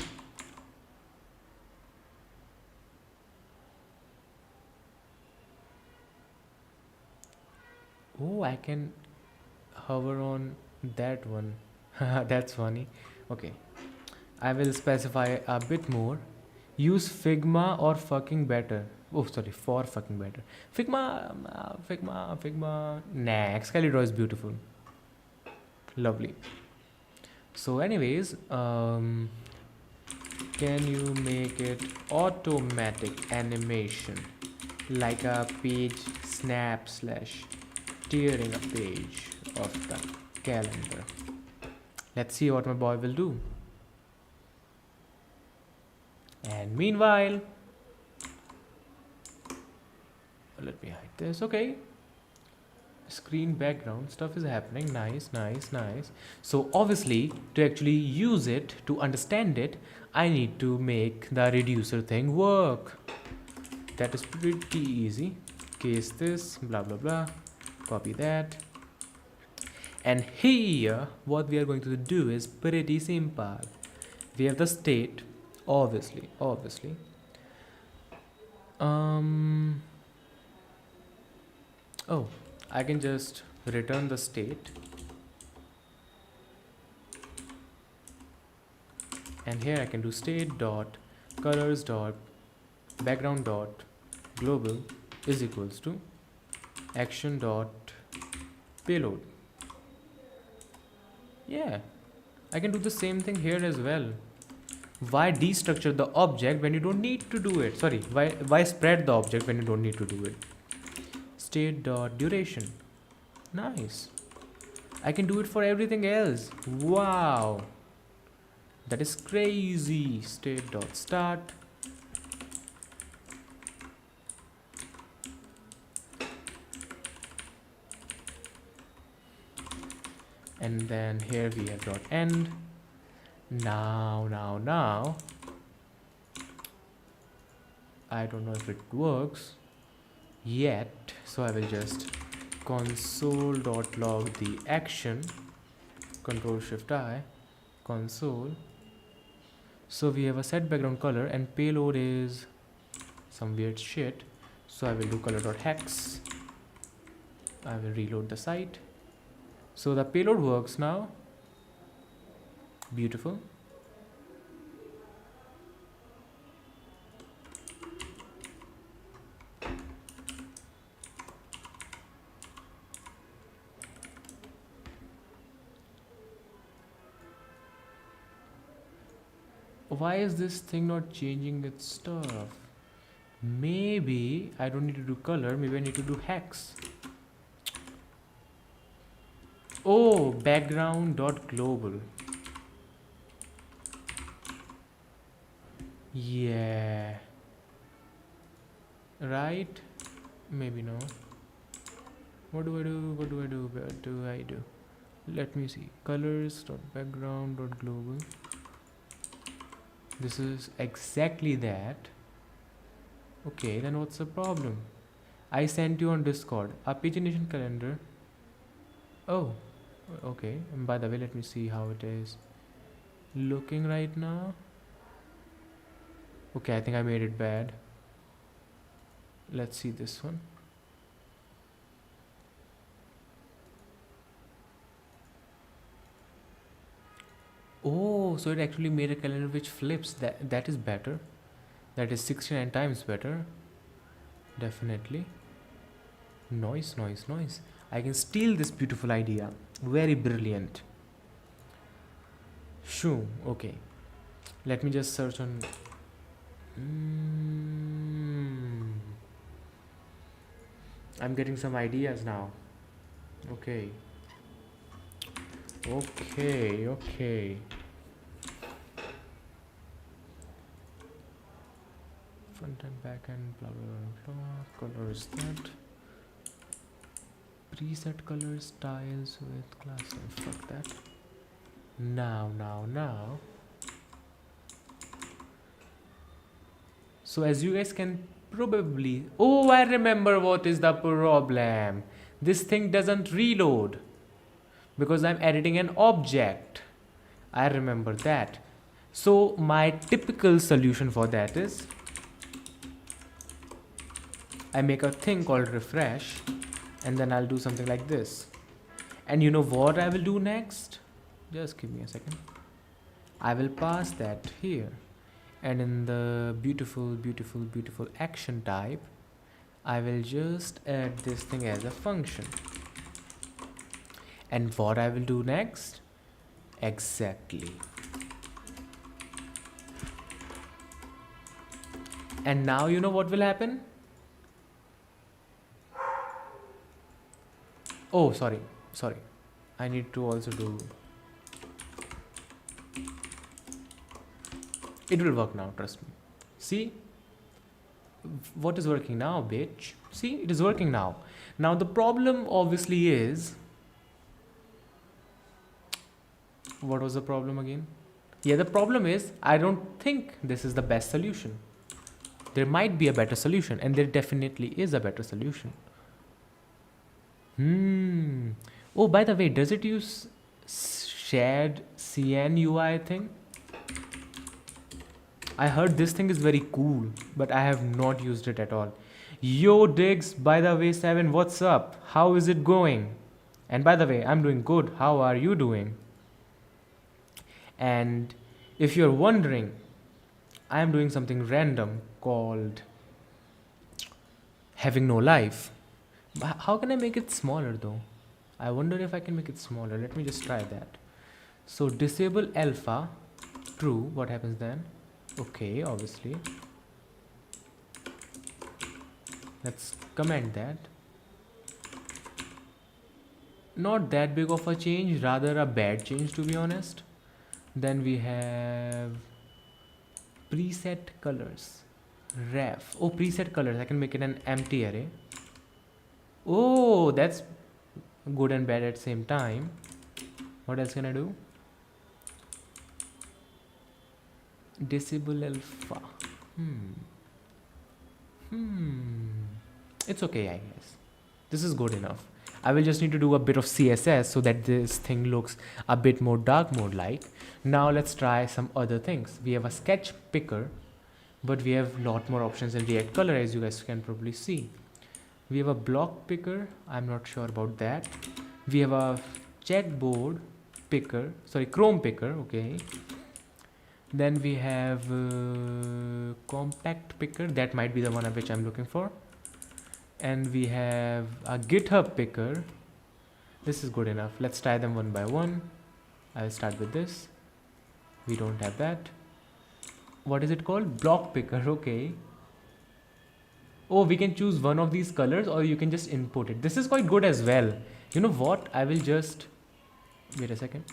Oh, I can hover on that one. That's funny. Okay, I will specify a bit more. Use Figma or fucking better. Oh, sorry, for fucking better. Figma. Nah, Excalibur is beautiful. Lovely. So, anyways, can you make it automatic animation like a page snap slash tearing a page of the calendar? Let's see what my boy will do. And meanwhile, let me hide this. Okay, screen background stuff is happening. Nice. So obviously, to actually use it, to understand it, I need to make the reducer thing work. That is pretty easy. Case this, blah blah blah, copy that, and here what we are going to do is pretty simple. We have the state, obviously. Oh, I can just return the state, and here I can do state dot colors dot background dot global is equals to action dot payload. Yeah, I can do the same thing here as well. Why destructure the object when you don't need to do it? Sorry, why spread the object when you don't need to do it? State dot duration. Nice. I can do it for everything else. Wow, that is crazy. State dot start. And then here we have dot end. Now I don't know if it works yet, so I will just console.log the action, control shift I, console. So we have a set background color, and payload is some weird shit, so I will do color.hex. I will reload the site. So the payload works now. Beautiful. Why is this thing not changing its stuff? Maybe I don't need to do color, maybe I need to do hex. Oh, background.global. Yeah. Right? Maybe no. What do I do? Let me see. Colors.background.global. This is exactly that. Okay, then what's the problem? I sent you on Discord a pagination calendar. Oh, okay. And by the way, let me see how it is looking right now. Okay, I think I made it bad. Let's see this one. Oh, so it actually made a calendar which flips. That is better. That is 69 times better. Definitely. Noise. I can steal this beautiful idea Very brilliant. Shoo. Okay. Let me just search on. Mm, I'm getting some ideas now. Okay. Okay. Okay. Front and back end. Blah blah blah. Color is that. Preset colors, styles with class. Fuck that. Now. So as you guys can probably... Oh, I remember what is the problem. This thing doesn't reload because I'm editing an object. I remember that. So my typical solution for that is I make a thing called refresh, and then I'll do something like this. And you know what I will do next? Just give me a second. I will pass that here. And in the beautiful action type, I will just add this thing as a function. And what I will do next? Exactly. And now you know what will happen? Oh, sorry. I need to also do... It will work now, trust me. See? What is working now, bitch? See, it is working now. Now the problem obviously is... What was the problem again? Yeah, the problem is I don't think this is the best solution. There might be a better solution, and there definitely is a better solution. Oh, by the way, does it use shared CN thing? I heard this thing is very cool, but I have not used it at all. Yo, Diggs, by the way, Seven, what's up? How is it going? And by the way, I'm doing good. How are you doing? And if you're wondering, I am doing something random called having no life. But how can I make it smaller though? I wonder if I can make it smaller. Let me just try that. So disable alpha, true. What happens then? Okay, obviously. Let's comment that. Not that big of a change, rather a bad change to be honest. Then we have preset colors. Ref. Oh, preset colors. I can make it an empty array. Oh, that's good and bad at the same time. What else can I do? Disable alpha. It's okay, I guess. This is good enough. I will just need to do a bit of CSS so that this thing looks a bit more dark mode like. Now let's try some other things. We have a sketch picker, but we have a lot more options in React Color, as you guys can probably see. We have a block picker. I'm not sure about that. We have a checkboard picker, sorry, Chrome picker. Okay. Then we have compact picker. That might be the one of which I'm looking for. And we have a GitHub picker. This is good enough. Let's try them one by one. I'll start with this. We don't have that. What is it called? Block picker. Okay. Oh, we can choose one of these colors, or you can just input it. This is quite good as well. You know what? I will just... Wait a second.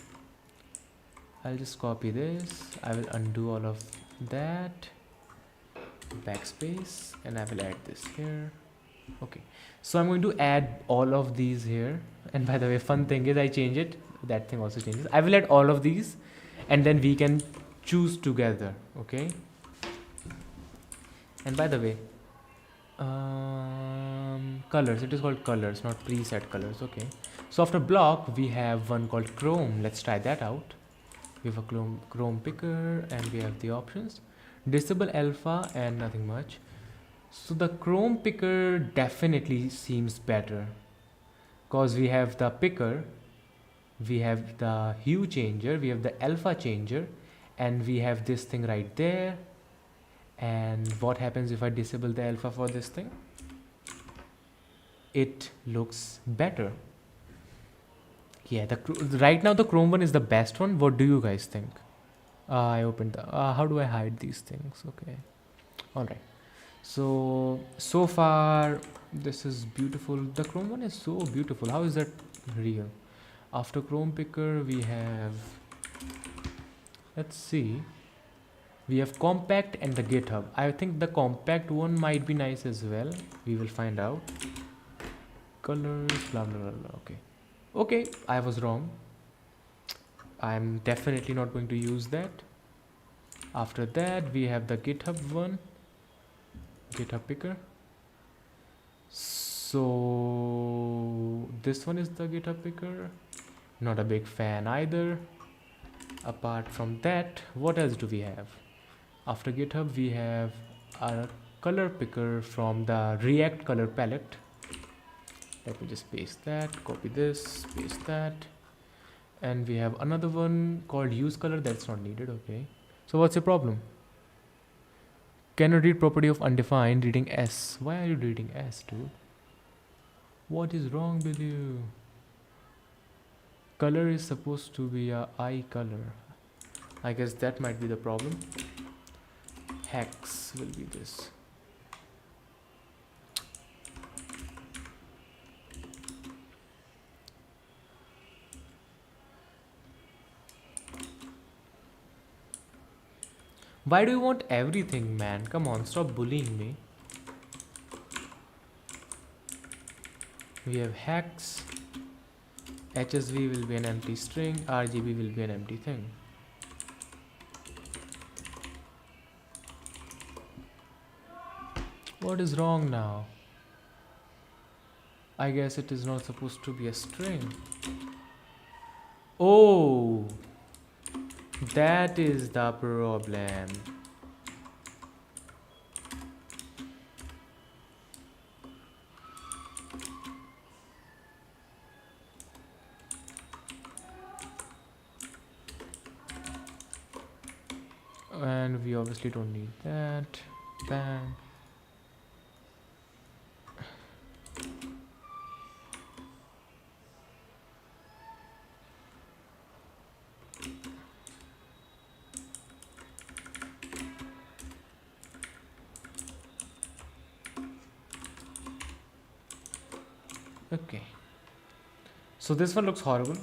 I'll just copy this. I will undo all of that. Backspace. And I will add this here. Okay. So I'm going to add all of these here. And by the way, fun thing is I change it. That thing also changes. I will add all of these. And then we can choose together. Okay. And by the way, colors, it is called colors, not preset colors. Okay, so after block we have one called Chrome. Let's try that out. We have a Chrome picker, and we have the options, disable alpha, and nothing much. So the Chrome picker definitely seems better because we have the picker, we have the hue changer, we have the alpha changer, and we have this thing right there. And what happens if I disable the alpha for this thing? It looks better. Yeah, right now the Chrome one is the best one. What do you guys think? I opened the. How do I hide these things? Okay. All right. So far, this is beautiful. The Chrome one is so beautiful. How is that real? After Chrome Picker, we have. Let's see. We have compact and the GitHub. I think the compact one might be nice as well. We will find out. Colors, blah blah blah. Blah. Okay. Okay, I was wrong. I'm definitely not going to use that. After that, we have the GitHub one. GitHub Picker. So this one is the GitHub Picker. Not a big fan either. Apart from that, what else do we have? After GitHub, we have a color picker from the React color palette. Let me just paste that, copy this, paste that. And we have another one called use color. That's not needed. Okay. So what's your problem? Cannot read property of undefined, reading S. Why are you reading S, dude? What is wrong with you? Color is supposed to be a eye color. I guess that might be the problem. Hex will be this. Why do you want everything, man? Come on, stop bullying me. We have hex. HSV will be an empty string. RGB will be an empty thing. What is wrong now? I guess it is not supposed to be a string. Oh, that is the problem. And we obviously don't need that. Bam. Okay. So this one looks horrible.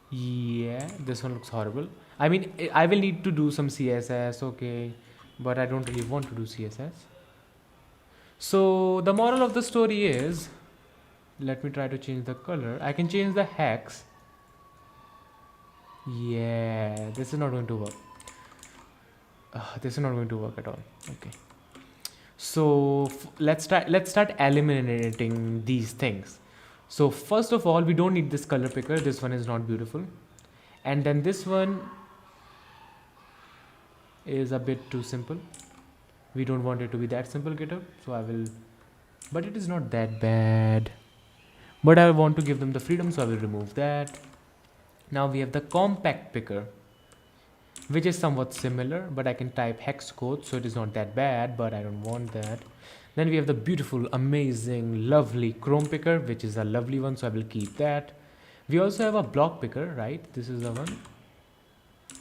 Yeah, this one looks horrible. I mean, I will need to do some CSS, okay, but I don't really want to do CSS. So the moral of the story is, let me try to change the color. I can change the hex. Yeah, this is not going to work. This is not going to work at all. Okay. So let's start eliminating these things. So first of all, we don't need this color picker. This one is not beautiful. And then this one is a bit too simple. We don't want it to be that simple, GitHub. So I will, but it is not that bad. But I want to give them the freedom, so I will remove that. Now we have the compact picker, which is somewhat similar, but I can type hex code, so it is not that bad, but I don't want that. Then we have the beautiful, amazing, lovely Chrome picker, which is a lovely one, so I will keep that. We also have a block picker, right? This is the one.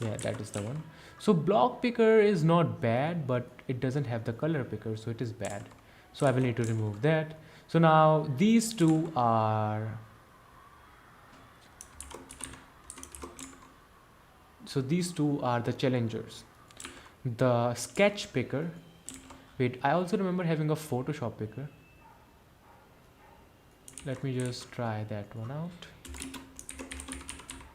Yeah, that is the one. So block picker is not bad, but it doesn't have the color picker, so it is bad. So I will need to remove that. So now these two are... So these two are the challengers. The sketch picker. Wait, I also remember having a Photoshop picker. Let me just try that one out.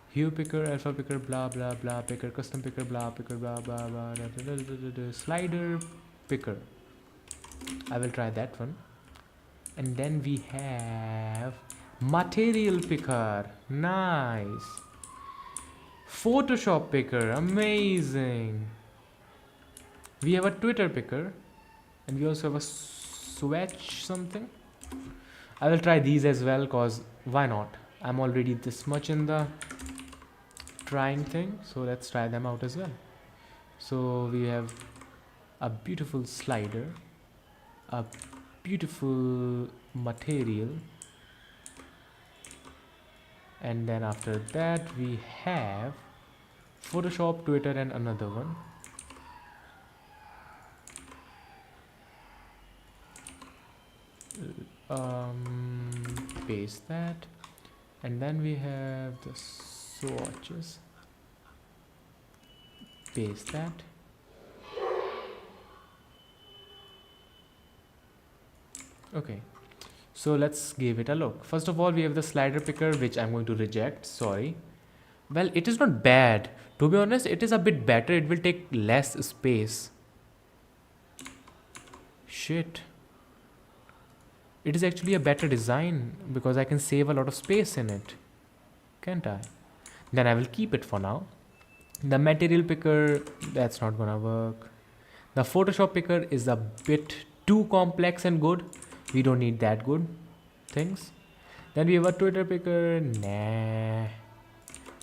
Hue picker, alpha picker, blah blah blah picker, custom picker, blah picker, blah blah blah, slider picker. I will try that one. And then we have material picker. Nice. Photoshop picker, amazing. We have a Twitter picker, and we also have a swatch something. I will try these as well, cause why not? I'm already this much in the trying thing, so let's try them out as well. So we have a beautiful slider, a beautiful material, And then after that we have Photoshop, Twitter, and another one. Paste that, and then we have the swatches. Paste that. Okay, so let's give it a look. First of all, we have the slider picker, which I'm going to reject. Sorry. Well, it is not bad. To be honest, it is a bit better. It will take less space. Shit. It is actually a better design because I can save a lot of space in it. Can't I? Then I will keep it for now. The material picker, that's not gonna work. The Photoshop picker is a bit too complex and good. We don't need that good things. Then we have a Twitter picker. Nah.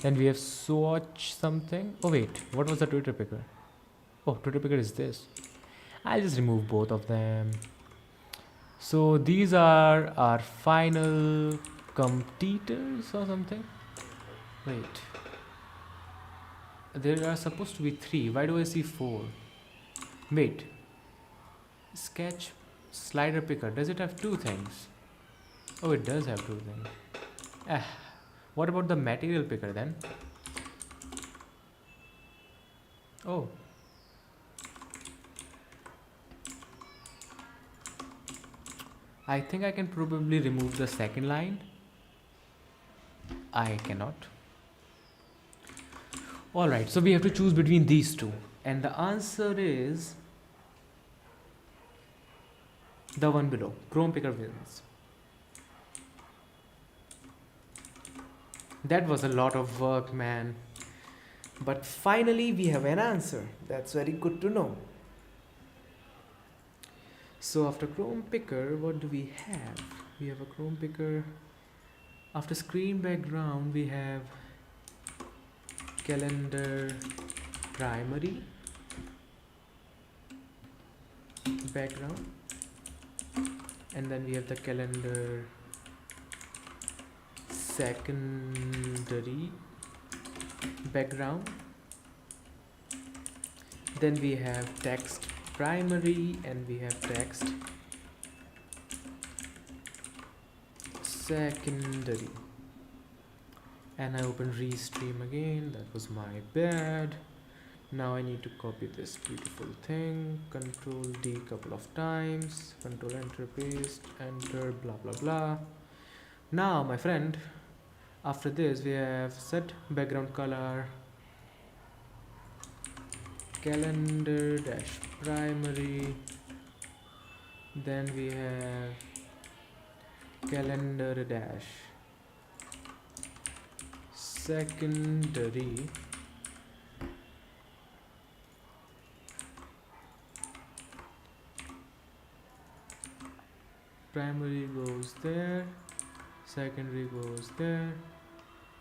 Then we have swatch something. Oh wait, what was the Twitter picker? Oh, Twitter picker is this. I'll just remove both of them. So these are our final competitors or something. Wait. There are supposed to be 3. Why do I see 4? Wait. Sketch slider picker. Does it have 2 things? Oh, it does have 2 things. What about the material picker then? Oh. I think I can probably remove the second line. I cannot. Alright, so we have to choose between these two. And the answer is the one below. Chrome picker wins. That was a lot of work, man. But finally we have an answer. That's very good to know. So after Chrome picker, what do we have? We have a Chrome picker. After screen background, we have calendar primary background, and then we have the calendar secondary background. Then we have text primary, and we have text secondary. And I open Restream again. That was my bad. Now I need to copy this beautiful thing. Control D couple of times. Control enter, paste, enter, blah blah blah. Now my friend, after this we have set background color, calendar dash primary. Then we have calendar dash secondary. Primary goes there, secondary goes there.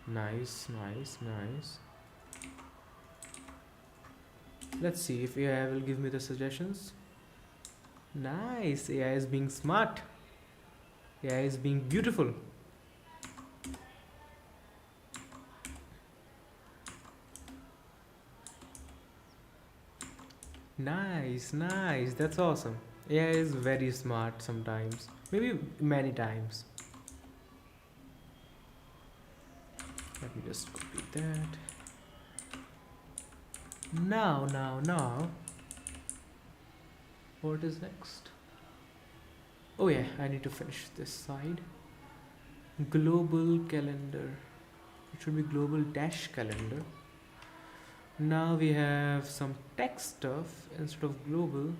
Nice, nice, nice. Let's see if AI will give me the suggestions. Nice, AI is being smart. AI is being beautiful. Nice, nice. That's awesome. AI is very smart sometimes. Maybe many times. Let me just copy that. Now. What is next? Oh yeah, I need to finish this side. Global calendar. It should be global dash calendar. Now we have some text stuff. Instead of global,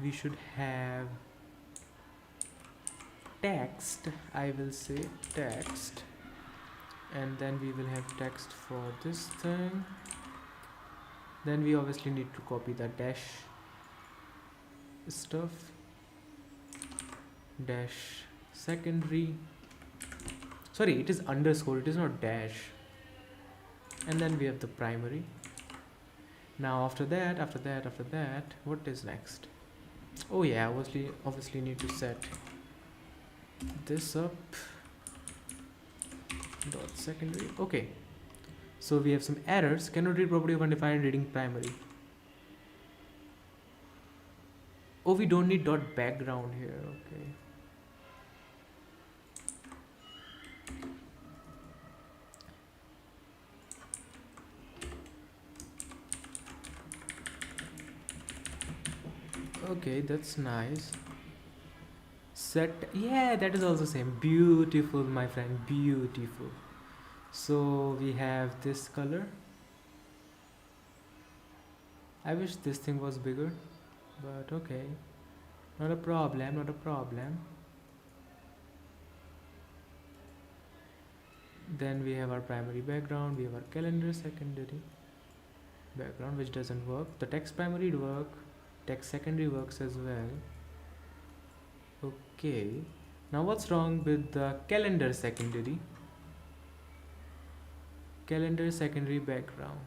we should have text. I will say text, and then we will have text for this thing. Then we obviously need to copy the dash stuff, dash secondary. Sorry, it is underscore, it is not dash. And then we have the primary. Now after that, what is next? Oh yeah, obviously need to set this up. dot secondary. Okay, so we have some errors. Cannot read property of undefined reading primary. Oh, we don't need dot background here. Okay. Okay, that's nice. Set, yeah, that is also same. Beautiful, my friend, beautiful. So we have this color. I wish this thing was bigger, but okay, not a problem, not a problem. Then we have our primary background, we have our calendar secondary background, which doesn't work. The text primary work, text secondary works as well. Okay, now what's wrong with the calendar secondary? Calendar secondary background.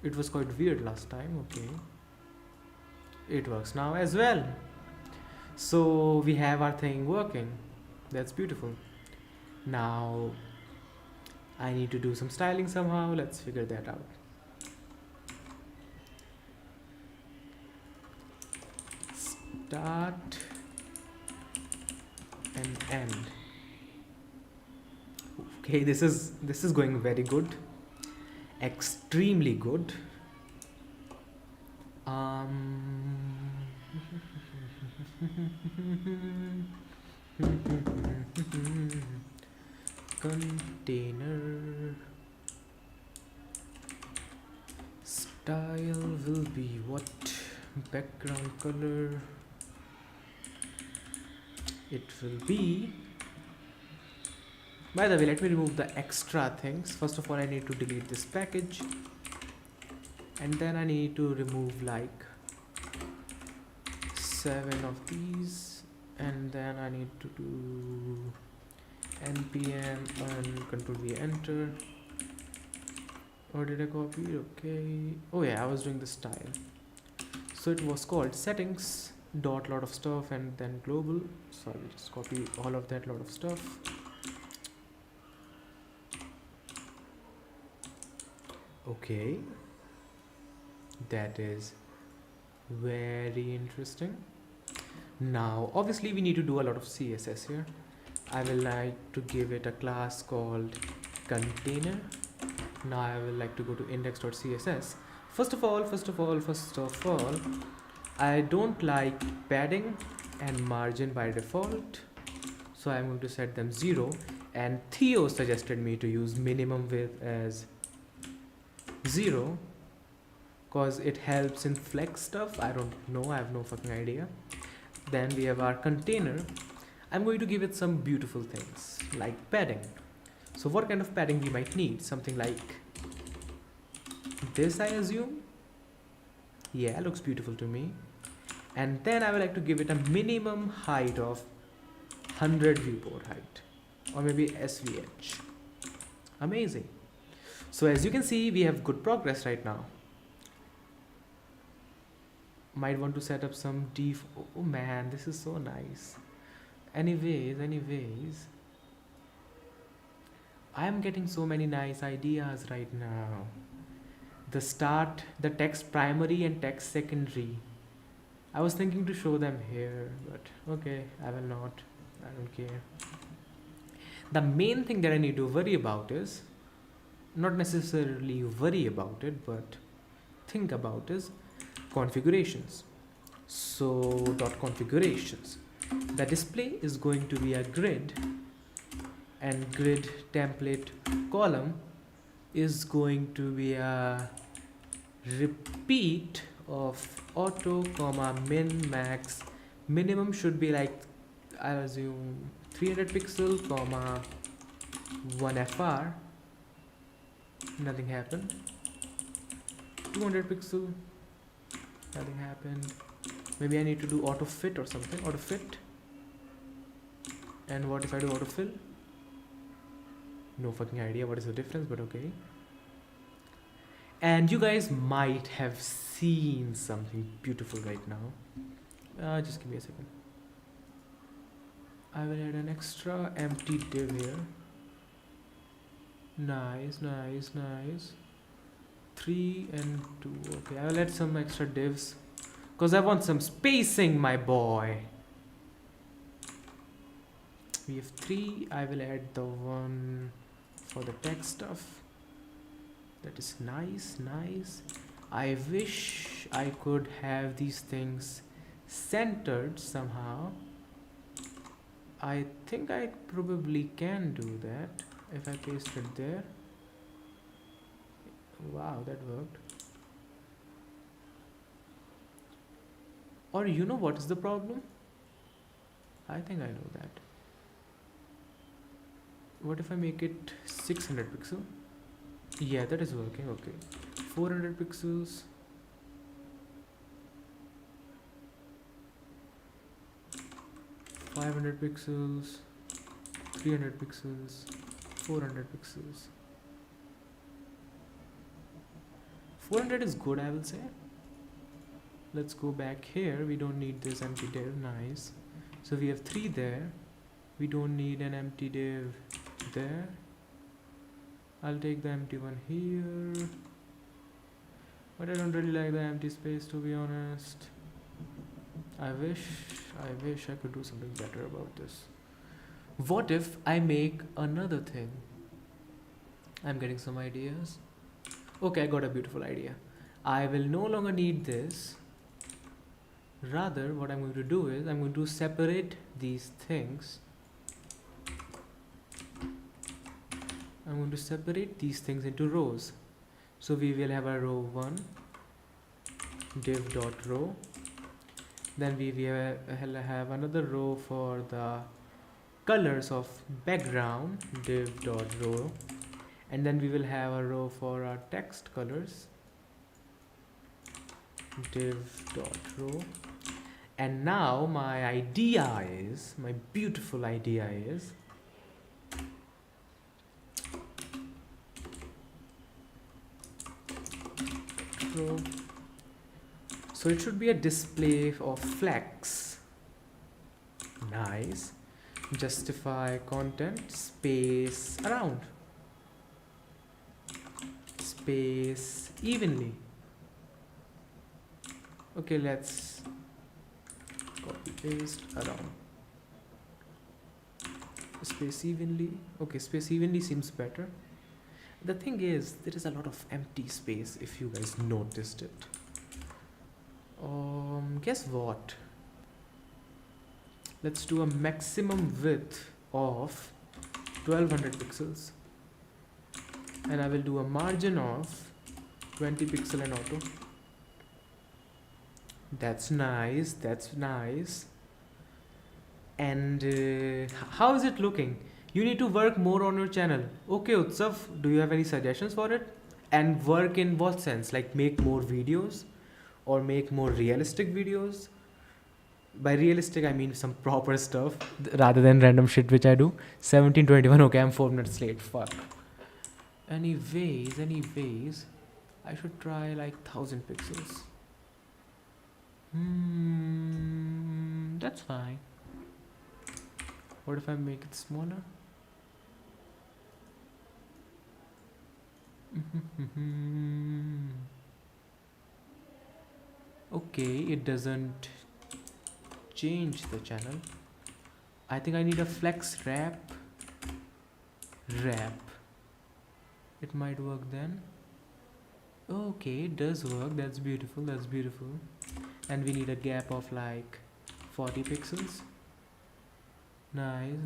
It was quite weird last time. Okay, it works now as well. So we have our thing working. That's beautiful. Now I need to do some styling somehow. Let's figure that out. Start and end. Okay, this is going very good. Extremely good. Container style will be what? Background color, it will be, by the way, let me remove the extra things. First of all, I need to delete this package, and then I need to remove like 7 of these, and then I need to do npm and control v enter. Or did I copy? Okay, oh yeah, I was doing the style. So it was called settings dot lot of stuff and then global. So I will just copy all of that lot of stuff. Okay, that is very interesting. Now obviously we need to do a lot of CSS here. I will like to give it a class called container. Now I will like to go to index.css. First of all, I don't like padding and margin by default, so I'm going to set them 0, and Theo suggested me to use minimum width as 0 because it helps in flex stuff. I don't know, I have no fucking idea. Then we have our container. I'm going to give it some beautiful things like padding. So what kind of padding we might need? Something like this, I assume. Yeah, looks beautiful to me. And then I would like to give it a minimum height of 100 viewport height, or maybe SVH. Amazing. So as you can see, we have good progress right now. Might want to set up some oh man, this is so nice. Anyways, I am getting so many nice ideas right now. The start, the text primary and text secondary. I was thinking to show them here, but okay, I will not. I don't care. The main thing that I need to worry about is, not necessarily worry about it, but think about is configurations. So dot configurations. The display is going to be a grid, and grid template column is going to be a repeat of auto comma min max. Minimum should be like, I assume 300 pixel comma 1 fr. Nothing happened. 200 pixel. Nothing happened. Maybe I need to do auto fit or something. Auto fit. And what if I do auto fill? No fucking idea what is the difference, but okay. And you guys might have seen something beautiful right now. Just give me a second. I will add an extra empty div here. Nice, nice, nice. 3 and 2. Okay, I'll add some extra divs because I want some spacing, my boy. We have 3. I will add the one for the text stuff. That is nice, nice. I wish I could have these things centered somehow. I think I probably can do that if I paste it there. Wow, that worked. Or you know what is the problem? I think I know that. What if I make it 600 pixel? Yeah, that is working. Okay, 400 pixels. 500 pixels, 300 pixels, 400 pixels. 400 is good, I will say. Let's go back here. We don't need this empty div. Nice. So we have 3 there. We don't need an empty div there. I'll take the empty one here. But I don't really like the empty space, to be honest. I wish I could do something better about this. What if I make another thing? I'm getting some ideas. Okay, I got a beautiful idea. I will no longer need this. Rather, what I'm going to do is I'm going to separate these things. I'm going to separate these things into rows. So we will have a row 1 div.row. Then we will have another row for the colors of background div.row. And then we will have a row for our text colors div.row. And now my idea is, my beautiful idea is, row. So it should be a display of flex. Nice. Justify content space around. Space evenly. Okay, let's copy paste around. Space evenly. Okay, space evenly seems better. The thing is, there is a lot of empty space if you guys noticed it. Guess what? Let's do a maximum width of 1200 pixels. And I will do a margin of 20 pixel in auto. That's nice, that's nice. And how is it looking? You need to work more on your channel. Okay, Utsav, do you have any suggestions for it? And work in what sense? Like make more videos or make more realistic videos? By realistic, I mean some proper stuff rather than random shit which I do. 1721, okay, I'm 4 minutes late. Fuck. Anyways, I should try like 1000 pixels. That's fine. What if I make it smaller? Okay, it doesn't change the channel. I think I need a flex wrap. It might work then. Okay, it does work. That's beautiful. That's beautiful. And we need a gap of like 40 pixels. Nice.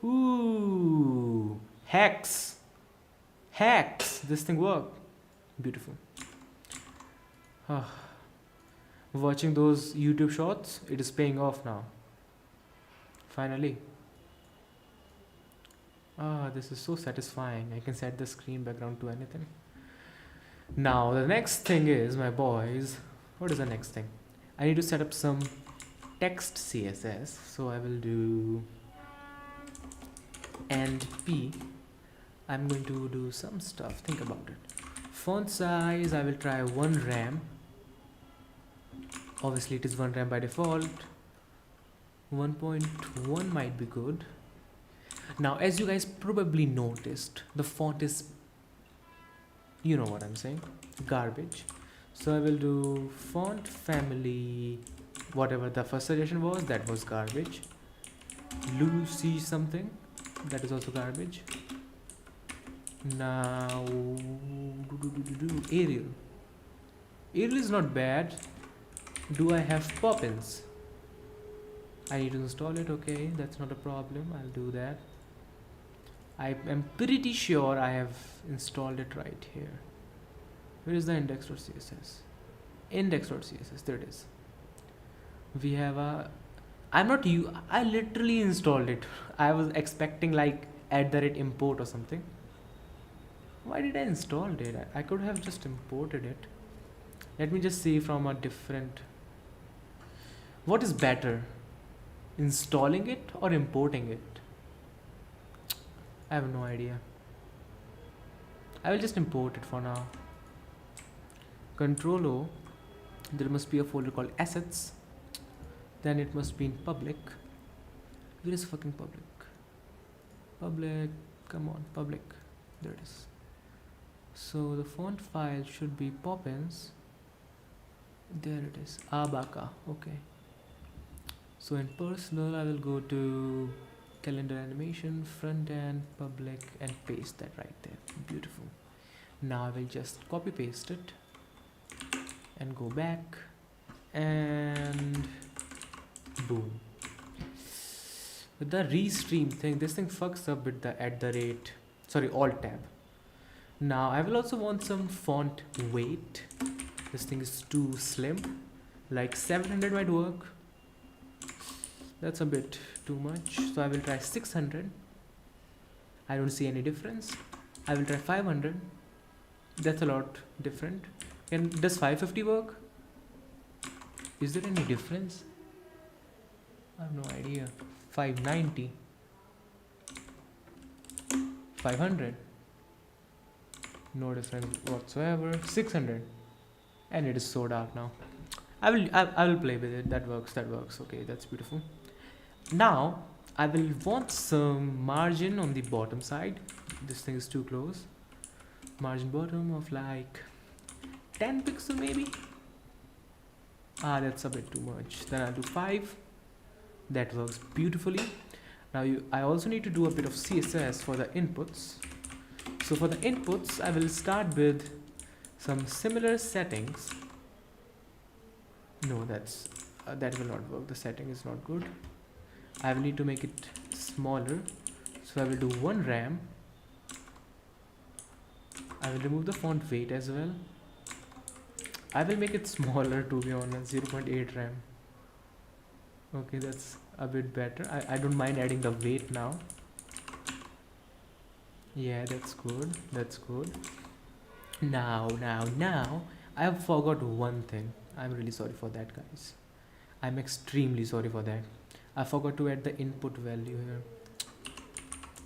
Ooh, hacks. This thing worked. Beautiful. Watching those YouTube shorts, it is paying off now. Finally. This is so satisfying. I can set the screen background to anything. Now the next thing is, my boys, what is the next thing? I need to set up some text CSS. So I will do and P. I'm going to do some stuff. Think about it. Font size, I will try 1 rem Obviously it is 1 RAM by default. 1.1 might be good. Now as you guys probably noticed, the font is, you know what I'm saying, garbage. So I will do font family, whatever the first suggestion was, that was garbage. Lucy something, that is also garbage. Now Arial. Arial is not bad. Do I have Poppins? I need to install it. Okay, that's not a problem, I'll do that. I am pretty sure I have installed it right here. Where is the index.css? Index.css, there it is. We have a, I literally installed it. I was expecting like @import or something. Why did I install it? I could have just imported it. Let me just see from a different, what is better, installing it or importing it? I have no idea. I will just import it for now. Control O, there must be a folder called assets, then it must be in public. Where is fucking public? Public, come on, public, there it is. So the font file should be Poppins. There it is, Abaca. Okay, so in personal I will go to calendar animation, front end, public, and paste that right there. Beautiful. Now I will just copy paste it and go back and boom. With the restream thing, this thing fucks up with the alt tab. Now I will also want some font weight. This thing is too slim, like 700 might work. That's a bit too much, so I will try 600. I don't see any difference. I will try 500. That's a lot different. And does 550 work? Is there any difference? I have no idea. 590, 500, no difference whatsoever. 600, and it is so dark now. I will play with it. That works. Okay, that's beautiful. Now I will want some margin on the bottom side. This thing is too close. Margin bottom of like 10 pixel maybe. That's a bit too much. Then I'll do 5. That works beautifully. Now I also need to do a bit of CSS for the inputs. So for the inputs I will start with some similar settings. No, that will not work. The setting is not good. I will need to make it smaller, so I will do 1 RAM. I will remove the font weight as well. I will make it smaller, to be honest. 0.8 RAM. Okay, that's a bit better. I don't mind adding the weight now. Yeah, that's good. Now I have forgot one thing. I'm really sorry for that, guys. I'm extremely sorry for that. I forgot to add the input value here.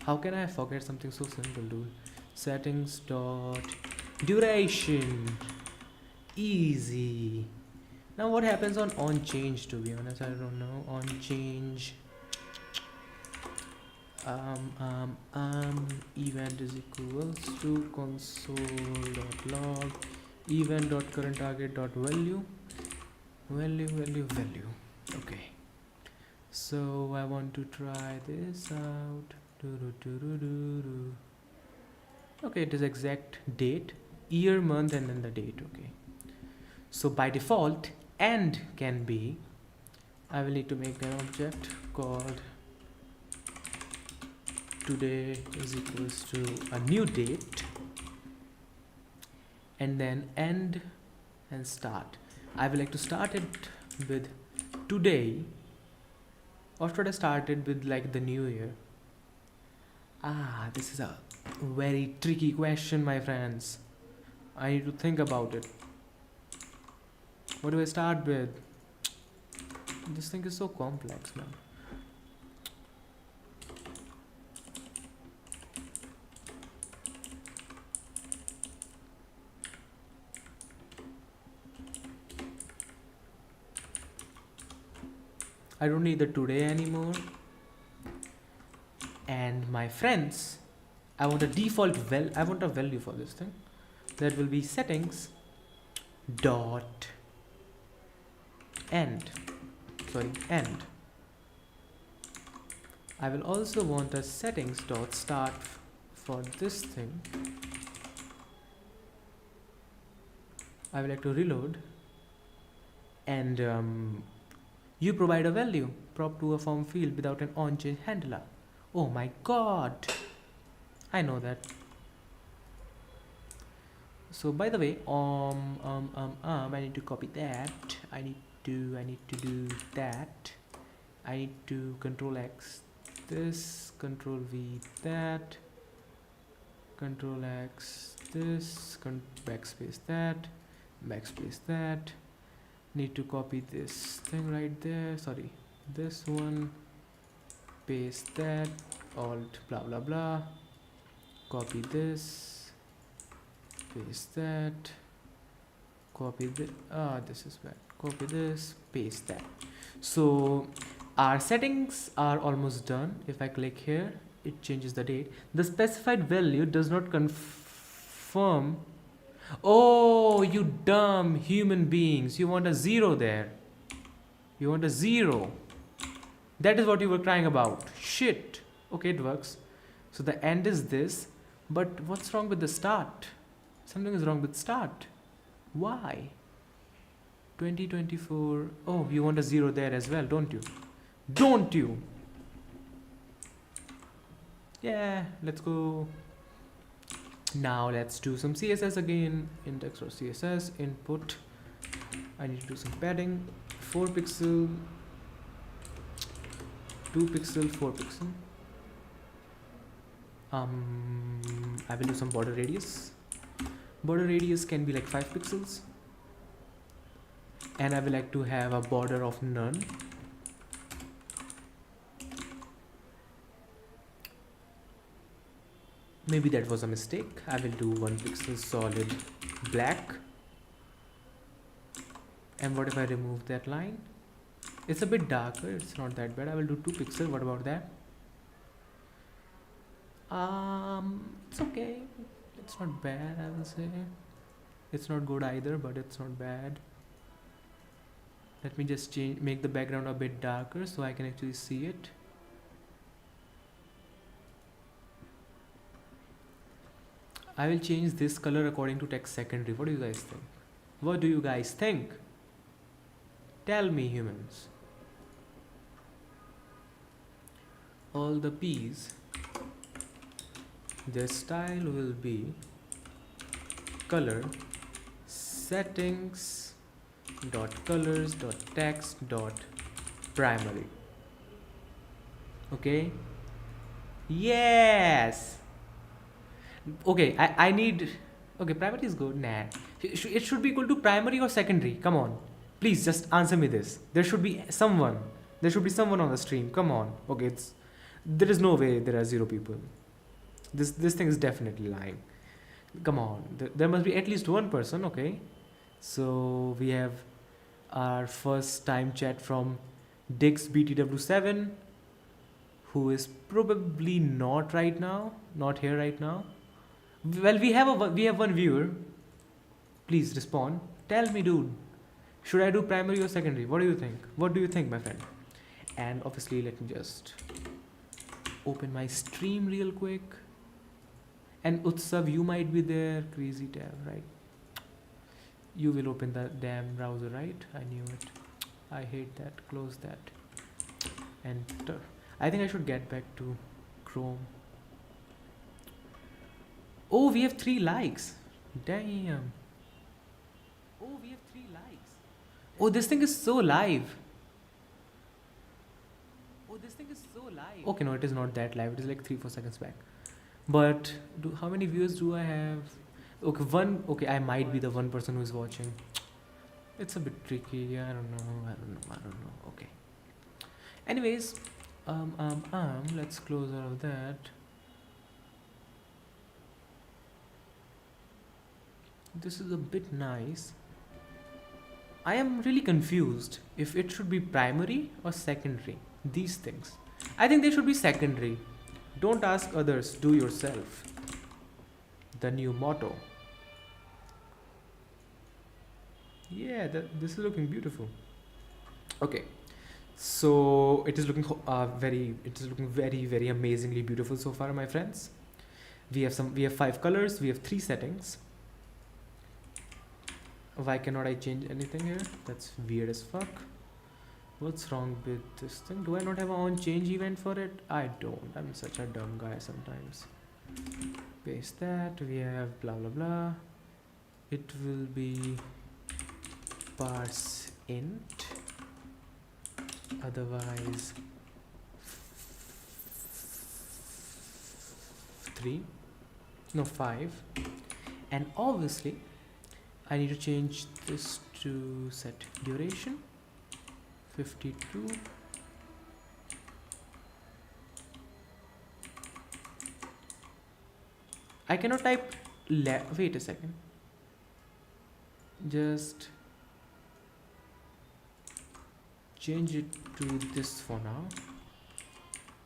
How can I forget something so simple, dude? Settings dot duration. Easy. Now what happens on change, to be honest? I don't know. On change, event is equals to console.log event.currentTarget.value value. Okay, so I want to try this out. Okay, it is exact date, year, month, and then the date. Okay, so by default end can be, I will need to make an object called today is equals to a new date, and then end and start. I would like to start it with today, or should I start it with like the new year? This is a very tricky question, my friends. I need to think about it. What do I start with? This thing is so complex, man. I don't need the today anymore. And my friends, I want a default I want a value for this thing. That will be settings dot end. Sorry, end. I will also want a settings dot start for this thing. I will like to reload, and you provide a value prop to a form field without an on change handler. Oh my god, I know that. So by the way, I need to copy that. I need to do that. I need to control X this, control V that, control X this, backspace that, backspace that. Need to copy this thing right there. Sorry, this one. Paste that. Alt blah blah blah. Copy this. Paste that. Copy this. This is bad. Copy this. Paste that. So our settings are almost done. If I click here, it changes the date. The specified value does not confirm. Oh, you dumb human beings. You want a 0 there. You want a 0. That is what you were crying about. Shit. Okay, it works. So the end is this. But what's wrong with the start? Something is wrong with start. Why? 2024. Oh, you want a 0 there as well, don't you? Don't you? Yeah, let's go. Now let's do some CSS again. Index or CSS input. I need to do some padding. 4 pixel, 2 pixel, 4 pixel. I will do some border radius. Border radius can be like 5 pixels. And I will like to have a border of none. Maybe that was a mistake. I will do 1 pixel solid black. And what if I remove that line? It's a bit darker, it's not that bad. I will do 2 pixel. What about that? It's okay. It's not bad, I will say. It's not good either, but it's not bad. Let me just make the background a bit darker so I can actually see it. I will change this color according to text secondary. What do you guys think? What do you guys think? Tell me, humans. All the P's, their style will be color settings dot colors dot text dot primary. Okay. Yes. Okay, I need. Okay, primary is good. Nah, it should be equal to primary or secondary. Come on, please just answer me this. There should be someone. There should be someone on the stream. Come on. Okay, there is no way there are 0 people. This thing is definitely lying. Come on, there must be at least one person. Okay, so we have our first time chat from Dix BTW7, who is probably not here right now. Well, we have one viewer. Please respond. Tell me, dude. Should I do primary or secondary? What do you think? What do you think, my friend? And obviously, let me just open my stream real quick. And Utsav, you might be there. Crazy tab, right? You will open the damn browser, right? I knew it. I hate that. Close that. Enter. I think I should get back to Chrome. Oh, we have 3 likes. Damn. Oh, we have 3 likes. Oh, this thing is so live. Okay, no, it is not that live. It is like 3-4 seconds back. But how many viewers do I have? Okay, one. Okay, I might be the one person who is watching. It's a bit tricky. Yeah, I don't know. Okay. Anyways, let's close out of that. This is a bit nice. I am really confused if it should be primary or secondary. These things. I think they should be secondary. Don't ask others, do yourself. The new motto. Yeah, this is looking beautiful. Okay, so it is looking very amazingly beautiful so far, my friends. We have 5 colors. We have 3 settings. Why cannot I change anything here? That's weird as fuck. What's wrong with this thing? Do I not have an on change event for it? I don't. I'm such a dumb guy sometimes. Paste that. We have blah blah blah. It will be parse int. Otherwise 3. No, 5. And obviously I need to change this to set duration 52. I cannot type wait a second. Just change it to this for now.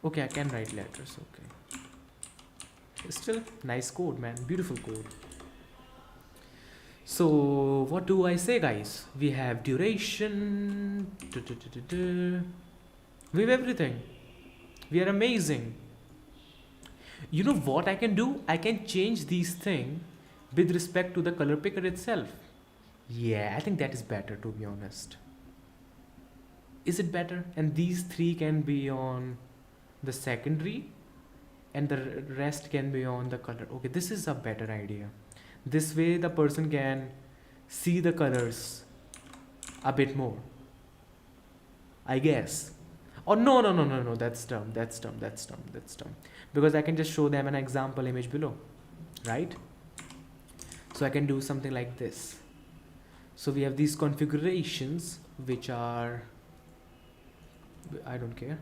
Okay, I can write letters. Okay. Still nice code, man. Beautiful code. So what do I say, guys? We have duration. We have everything. We are amazing. You know what I can do? I can change these things with respect to the color picker itself. Yeah, I think that is better, to be honest. Is it better? And these 3 can be on the secondary and the rest can be on the color. Okay, this is a better idea. This way the person can see the colors a bit more, I guess. Or no, that's dumb. Because I can just show them an example image below, right? So I can do something like this. So we have these configurations which are, I don't care,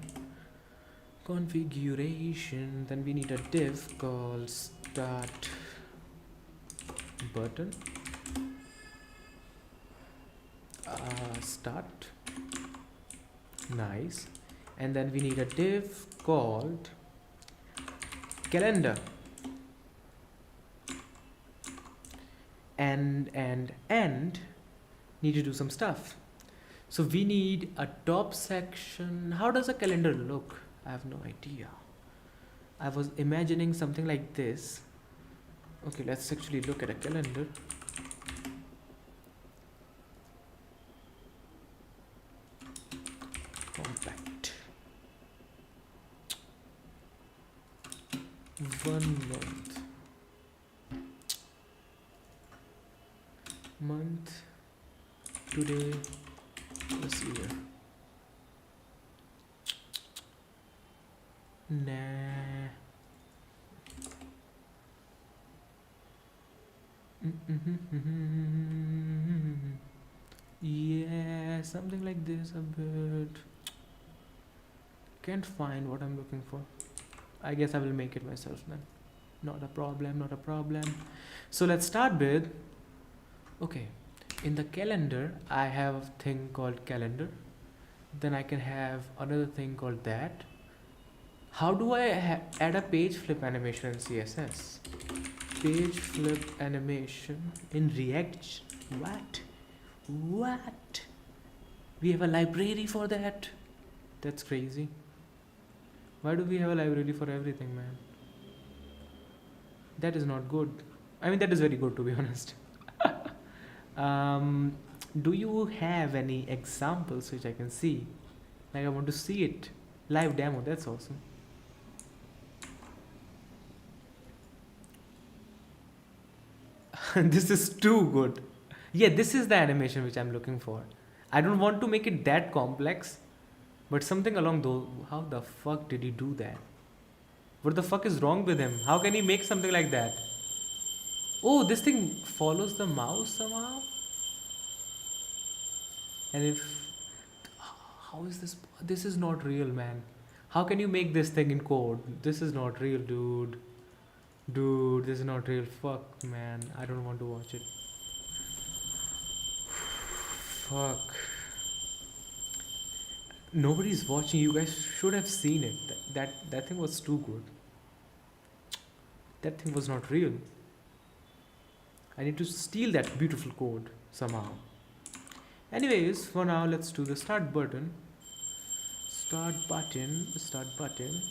configuration. Then we need a div called start button. Start. Nice. And then we need a div called calendar. And need to do some stuff. So we need a top section. How does a calendar look? I have no idea. I was imagining something like this. Okay, let's actually look at a calendar. Compact. 1 month today this year. Nah. Yeah, something like this a bit. Can't find what I'm looking for. I guess I will make it myself then. Not a problem. So let's start with, okay, in the calendar I have a thing called calendar. Then I can have another thing called that. How do I add a page flip animation in CSS? Page flip animation in React. What? We have a library for that? That's crazy. Why do we have a library for everything, man? That is not good. I mean, that is very good, to be honest. Do you have any examples which I can see? Like, I want to see it. Live demo, that's awesome. This is too good. Yeah, this is the animation which I'm looking for. I don't want to make it that complex, but something along those. How the fuck did he do that? What the fuck is wrong with him? How can he make something like that? Oh, this thing follows the mouse somehow? And if... How is this? This is not real, man. How can you make this thing in code? This is not real, dude. Dude, this is not real. Fuck, man. I don't want to watch it. fuck. Nobody's watching. You guys should have seen it. That thing was too good. That thing was not real. I need to steal that beautiful code somehow. Anyways, for now, let's do the start button. Start button. Start button.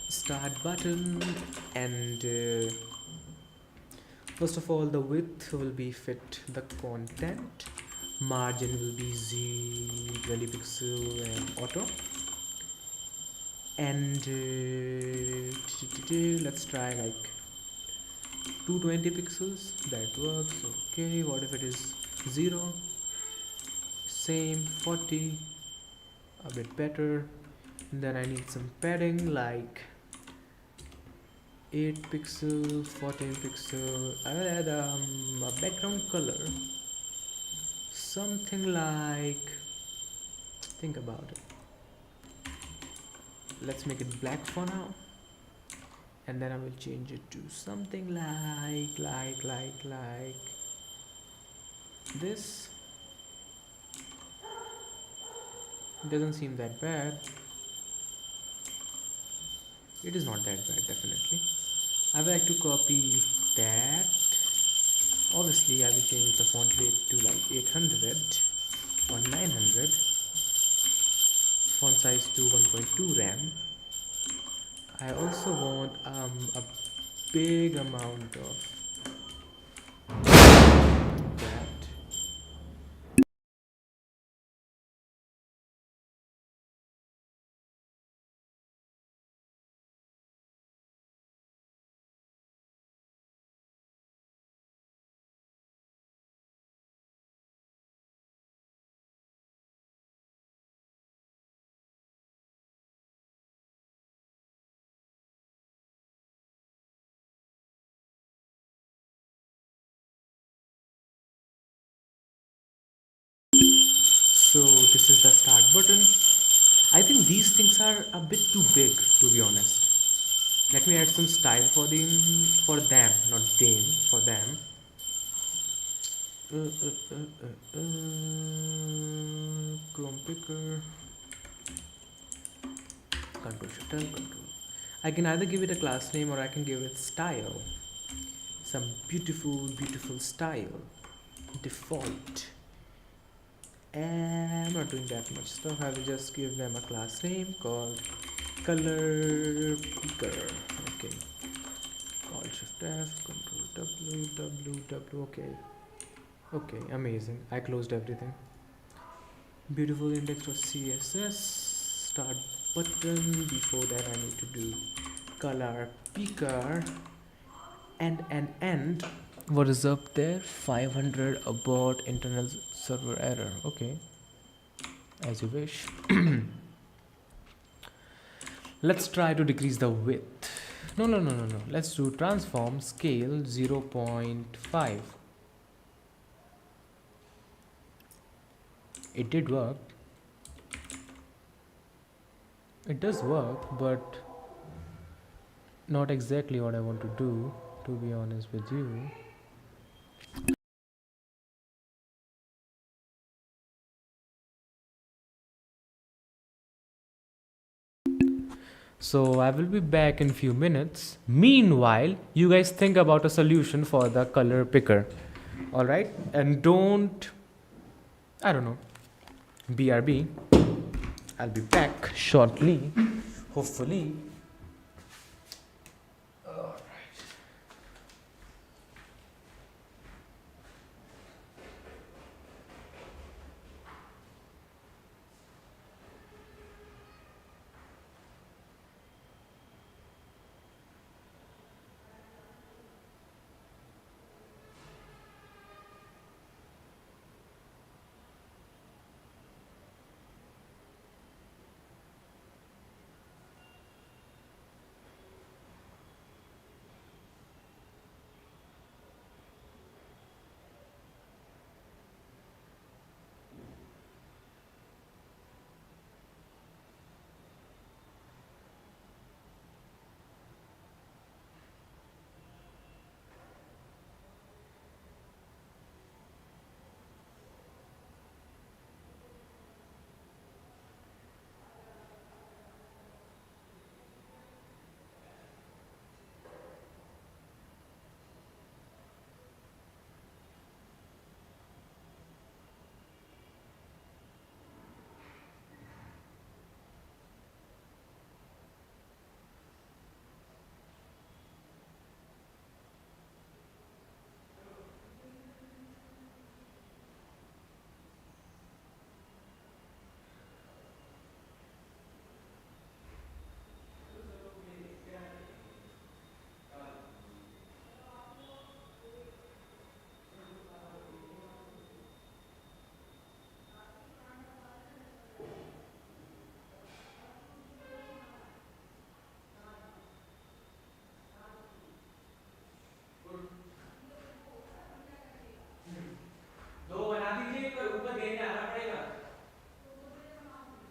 Start button. And first of all, the width will be fit the content. Margin will be Z 20 pixel and auto. And let's try like 220 pixels. That works. Okay, what if it is 0? Same. 40, a bit better. And then I need some padding like 8 pixel, 14 pixel. I will add a background color, something like, think about it, let's make it black for now, and then I will change it to something like this. It doesn't seem that bad. It is not that bad, definitely. I would like to copy that. Obviously, I will change the font weight to like 800 or 900. Font size to 1.2 RAM. I also want a big amount of that. So this is the start button. I think these things are a bit too big, to be honest. Let me add some style for them, not them, for them. Chrome picker. Control Shift L, Control. I can either give it a class name or I can give it style. Some beautiful style. Default. And I'm not doing that much stuff. I will just give them a class name called color picker. Okay. Call Shift F, Control W. Okay, amazing. I closed everything. Beautiful index.css. Start button. Before that, I need to do color picker and end. What is up there? 500 abort internal server error. Okay, as you wish. Let's try to decrease the width. No. Let's do transform scale 0.5. It did work. It does work, but not exactly what I want to do, to be honest with you. So I will be back in few minutes. Meanwhile, you guys think about a solution for the color picker. All right? And don't, I don't know, BRB. I'll be back shortly, hopefully.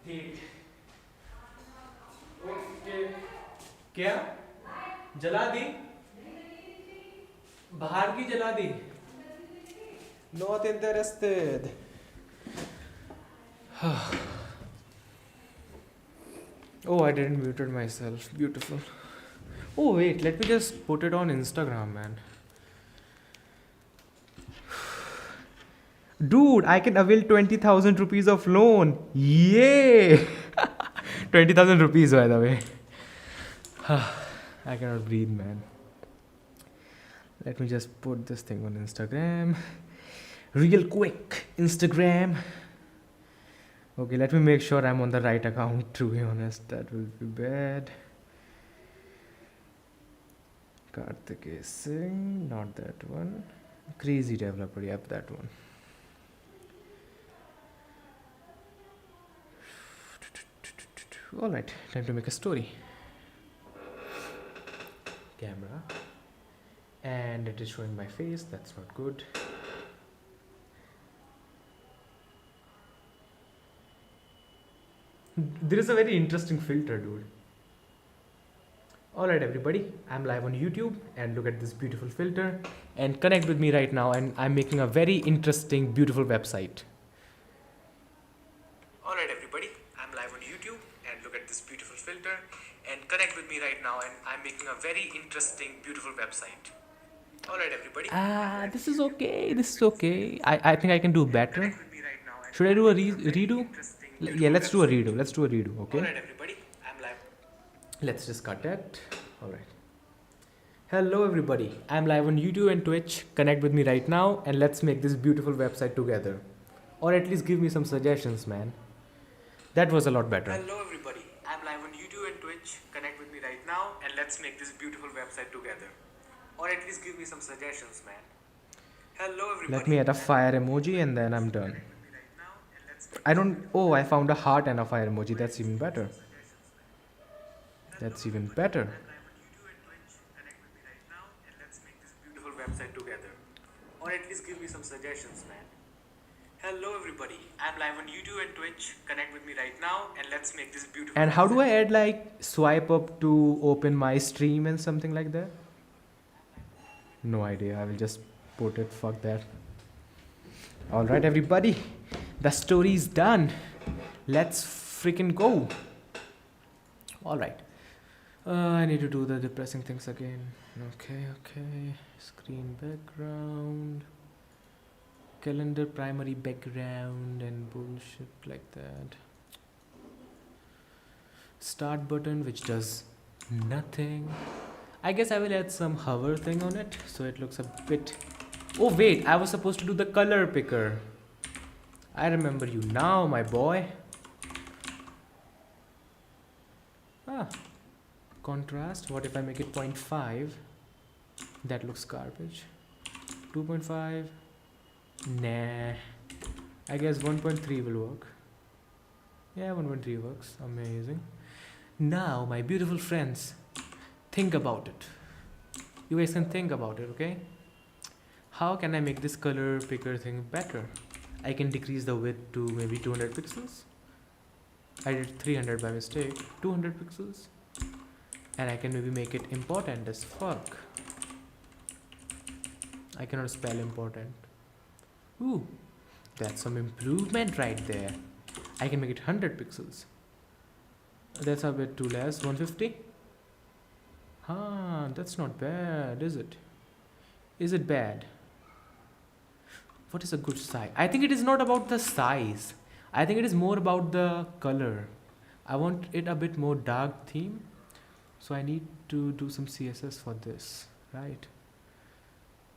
ठीक okay क्या जला दी बाहर की जला दी not interested oh I didn't muted myself beautiful oh wait let me just put it on Instagram man dude I can avail 20,000 rupees of loan yay 20,000 rupees by the way I cannot breathe man let me just put this thing on Instagram real quick Instagram okay let me make sure I'm on the right account to be honest that will be bad Karthikeya Singh not that one crazy developer yep that one alright time to make a story camera and it is showing my face that's not good there is a very interesting filter dude alright everybody I'm live on YouTube and look at this beautiful filter and connect with me right now and I'm making a very interesting beautiful website alright everybody I'm live on YouTube and look at this beautiful filter and connect with me right now and I'm making a very interesting beautiful website alright everybody this is okay I think I can do better should I do a redo yeah let's do a redo okay alright everybody I'm live let's just cut that alright hello everybody I'm live on YouTube and Twitch connect with me right now and let's make this beautiful website together or at least give me some suggestions man that was a lot better hello everybody I'm live on YouTube and Twitch connect with me right now and let's make this beautiful website together or at least give me some suggestions man hello everybody let me add a fire emoji and then I'm done I don't oh I found a heart and a fire emoji that's even better that's even better beautiful website together or at least give me some suggestions man hello everybody I'm live on YouTube and Twitch connect with me right now and let's make this beautiful and how do I add like swipe up to open my stream and something like that no idea I will just put it fuck that alright everybody the story is done let's freaking go alright I need to do the depressing things again okay screen background calendar primary background and bullshit like that start button which does nothing I guess I will add some hover thing on it so it looks a bit oh wait I was supposed to do the color picker I remember you now my boy contrast what if I make it 0.5 that looks garbage 2.5 nah I guess 1.3 will work yeah 1.3 works amazing now my beautiful friends think about it you guys can think about it okay how can I make this color picker thing better I can decrease the width to maybe 200 pixels I did 300 by mistake 200 pixels and I can maybe make it important as fuck I cannot spell important ooh that's some improvement right there I can make it 100 pixels that's a bit too less 150 that's not bad is it bad what is a good size I think it is not about the size I think it is more about the color I want it a bit more dark theme so I need to do some CSS for this right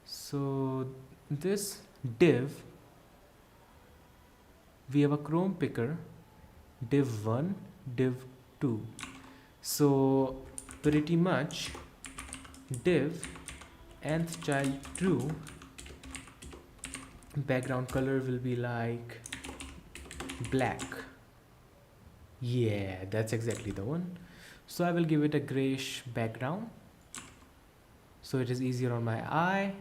so this div we have a Chrome picker div 1 div 2 so pretty much div nth child true background color will be like black yeah that's exactly the one so I will give it a grayish background so it is easier on my eye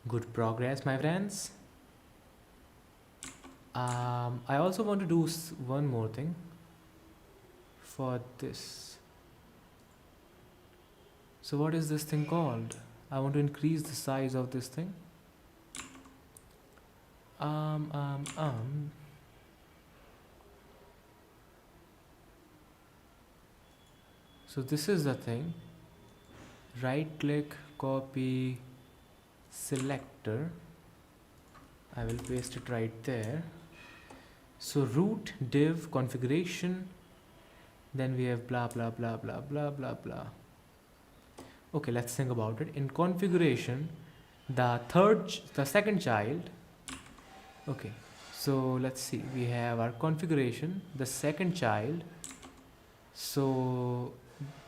good progress my friends I also want to do one more thing for this. So what is this thing called? I want to increase the size of this thing. Um, um, um. So this is the thing. Right click, copy, selector. I will paste it right there. So root div configuration. Then we have blah blah blah blah blah blah blah. Okay, let's think about it. In configuration, the second child. Okay, so let's see. We have our configuration, the second child. So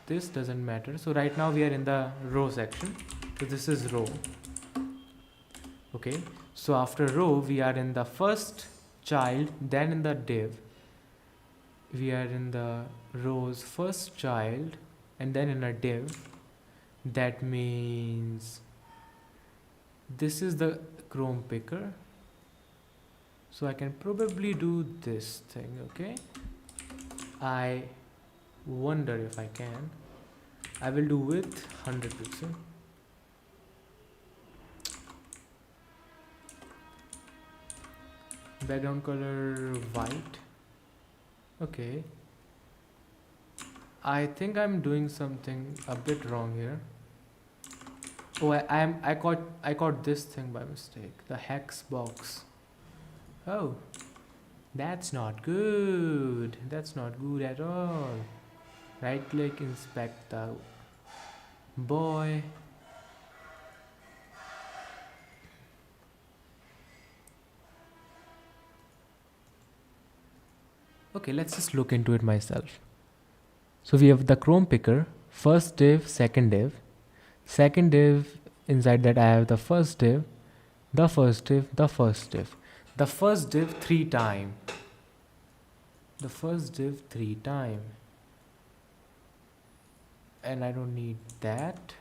this doesn't matter. So right now we are in the row section. So this is row. Okay, so after row we are in the first child, then in the div. We are in the rows first child and then in a div. That means this is the Chrome picker. So I can probably do this thing. Okay, I wonder if I can. I will do width 100 pixel. Background color white. Okay, I think I'm doing something a bit wrong here. Oh, I caught this thing by mistake. The hex box. Oh, that's not good. That's not good at all. Right click, inspect the boy. Okay, let's just look into it myself. So we have the Chrome picker, first div, second div. Second div, inside that I have the first div, the first div, the first div. The first div 3 times. The first div 3 times. And I don't need that.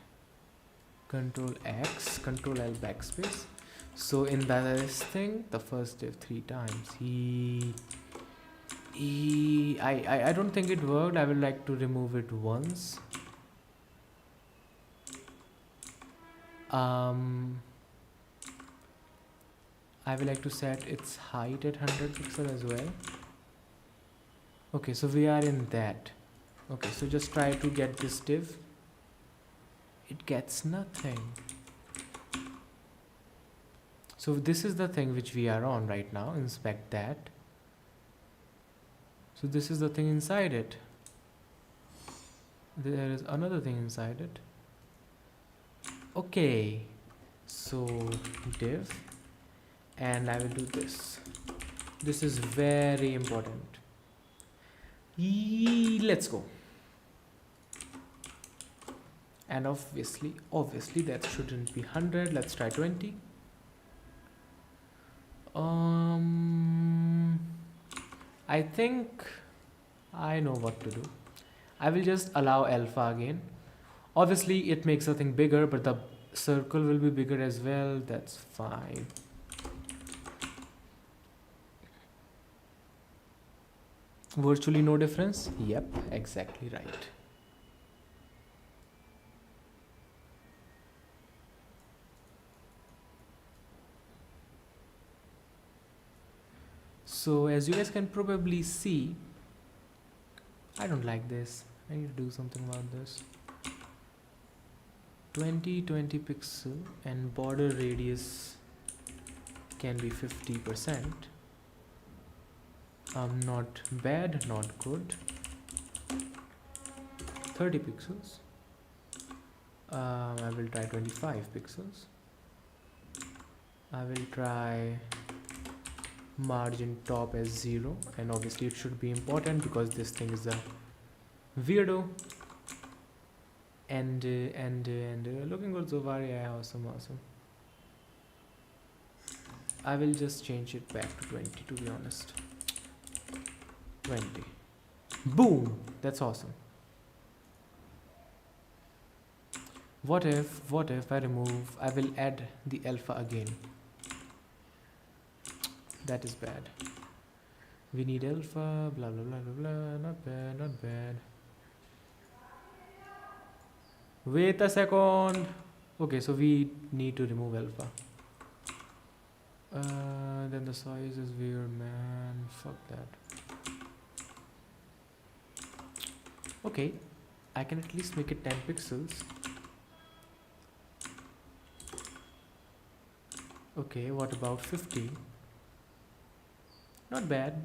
Control X, Control L backspace. So in this thing, the first div 3 times. I don't think it worked. I would like to remove it once. I would like to set its height at 100 pixel as well. Okay, so we are in that. Okay, so just try to get this div. It gets nothing. So this is the thing which we are on right now. Inspect that. So this is the thing inside it. There is another thing inside it. Okay, so div, and I will do this. This is very important. Let's go. And obviously that shouldn't be 100. Let's try 20. I think I know what to do. I will just allow alpha again. Obviously it makes the thing bigger, but the circle will be bigger as well. That's fine. Virtually no difference. Yep, exactly right. So as you guys can probably see, I don't like this. I need to do something about this. 20 pixel and border radius can be 50%. Not bad, not good. 30 pixels. I will try 25 pixels. I will try margin top as 0, and obviously it should be important because this thing is a weirdo. And looking good so far. Yeah, awesome. I will just change it back to 20, to be honest. 20. Boom, that's awesome. What if I will add the alpha again. That is bad. We need alpha, blah blah blah blah blah. Not bad, not bad. Wait a second. Okay, so we need to remove alpha. Then the size is weird, man. Fuck that. Okay, I can at least make it 10 pixels. Okay, what about 50? Not bad.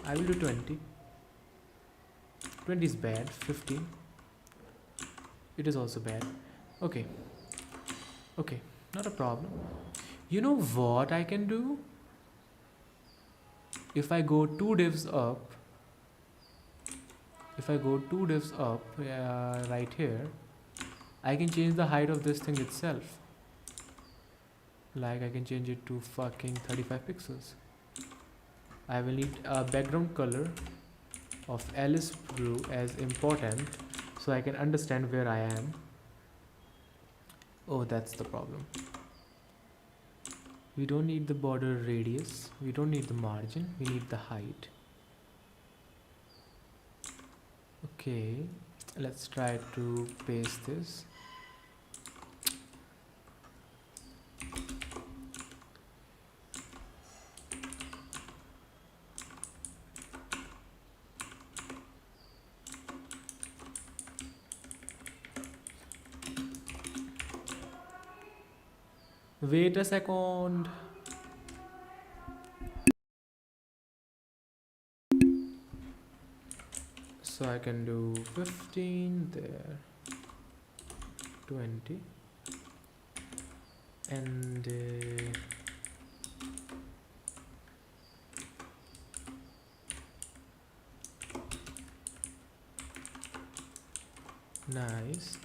I will do 20. 20 is bad. 15. It is also bad. Okay. Okay, not a problem. You know what I can do? If I go 2 divs up, right here, I can change the height of this thing itself. Like I can change it to fucking 35 pixels. I will need a background color of Alice blue as important so I can understand where I am. Oh, that's the problem. We don't need the border radius, we don't need the margin, we need the height. Okay, let's try to paste this. Wait a second. So I can do 15 there, 20, and nice.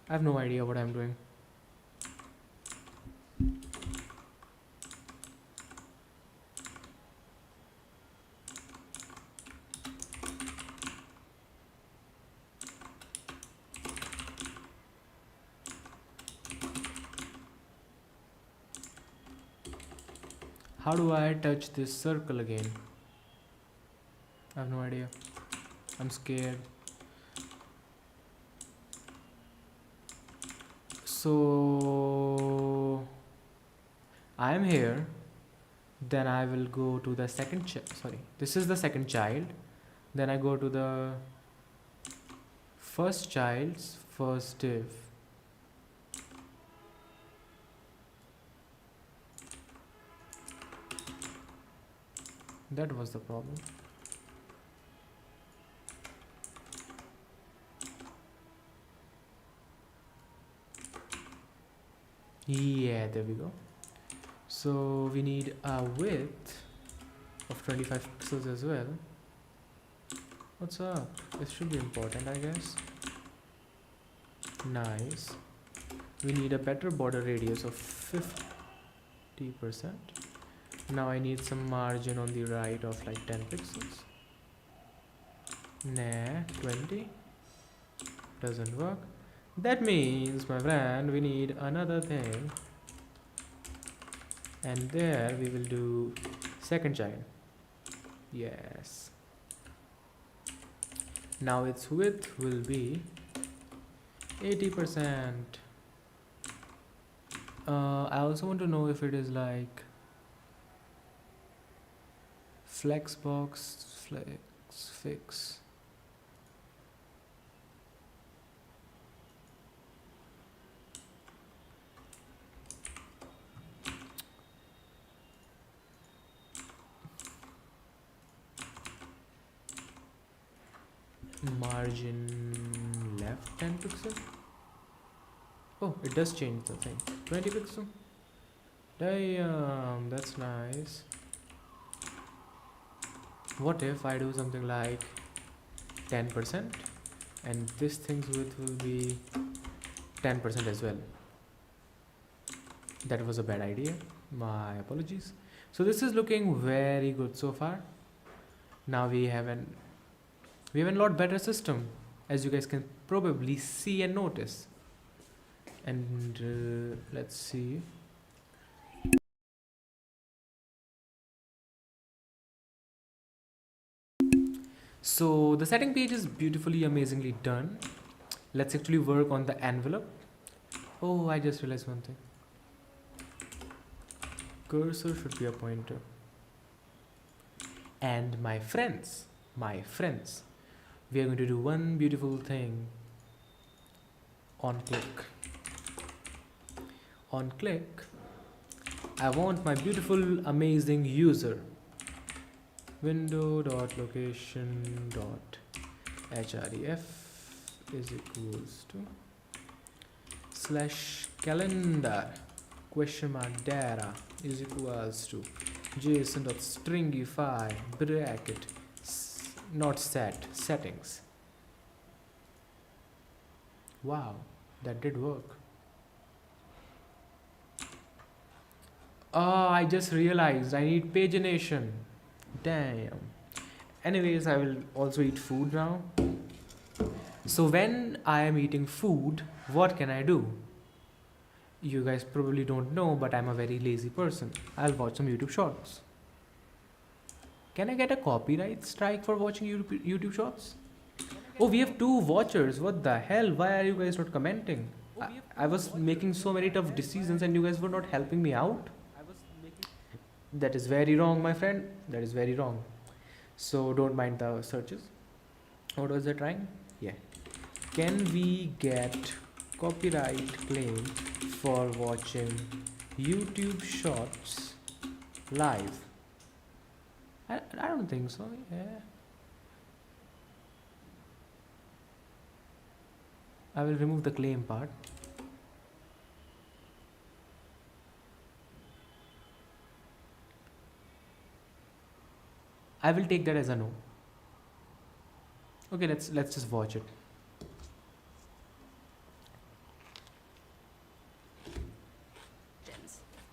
I have no idea what I'm doing. How do I touch this circle again? I have no idea. I'm scared. So I am here. Then I will go to the second sorry, this is the second child. Then I go to the first child's first div. That was the problem. Yeah, there we go. So we need a width of 25 pixels as well. What's up? This should be important, I guess. Nice. We need a better border radius of 50%. Now I need some margin on the right of like 10 pixels. Nah, 20. Doesn't work. That means, my friend, we need another thing. And there we will do second child. Yes. Now its width will be 80%. I also want to know if it is like flexbox, fix. Margin left 10 pixel. Oh, it does change the thing. 20 pixel. Damn, that's nice. What if I do something like 10% and this thing's width will be 10% as well? That was a bad idea. My apologies. So this is looking very good so far. Now we have a lot better system, as you guys can probably see and notice. And let's see. So the setting page is beautifully, amazingly done. Let's actually work on the envelope. Oh, I just realized one thing. Cursor should be a pointer. And my friends, we are going to do one beautiful thing. On click, I want my beautiful, amazing user. Window.location.href is equals to /calendar !data is equals to json.stringify bracket not settings. Wow, that did work. Oh, I just realized I need pagination. Damn. Anyways, I will also eat food now. So when I am eating food, what can I do? You guys probably don't know, but I'm a very lazy person. I'll watch some YouTube shorts. Can I get a copyright strike for watching YouTube shorts? Oh, we have 2 watchers. What the hell? Why are you guys not commenting? I was making so many tough decisions and you guys were not helping me out. That is very wrong, my friend. That is very wrong. So don't mind the searches. What was I trying? Yeah. Can we get copyright claim for watching YouTube shorts live? I don't think so. Yeah. I will remove the claim part. I will take that as a no. Okay, let's just watch it.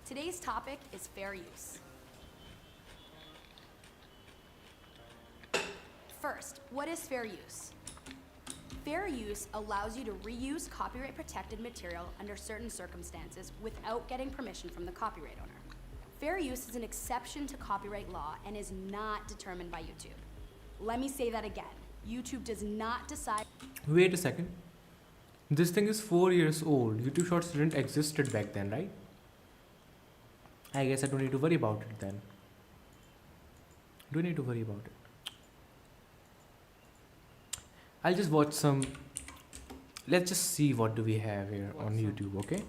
Today's topic is fair use. First, what is fair use? Fair use allows you to reuse copyright-protected material under certain circumstances without getting permission from the copyright owner. Fair use is an exception to copyright law and is not determined by YouTube. Let me say that again. YouTube does not decide. Wait a second. This thing is 4 years old. YouTube Shorts didn't existed back then, right? I guess I don't need to worry about it then. Do I need to worry about it? I'll just watch some. Let's just see what do we have here on YouTube, okay?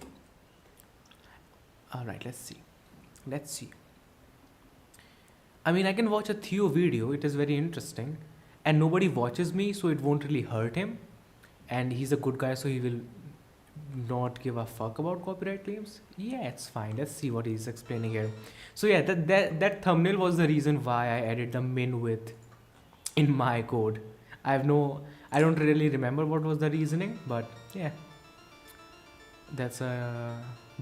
Alright, let's see. I mean, I can watch a Theo video. It is very interesting. And nobody watches me, so it won't really hurt him. And he's a good guy, so he will not give a fuck about copyright claims. Yeah, it's fine. Let's see what he's explaining here. So yeah, that thumbnail was the reason why I added the min width in my code. I don't really remember what was the reasoning, but yeah. That's a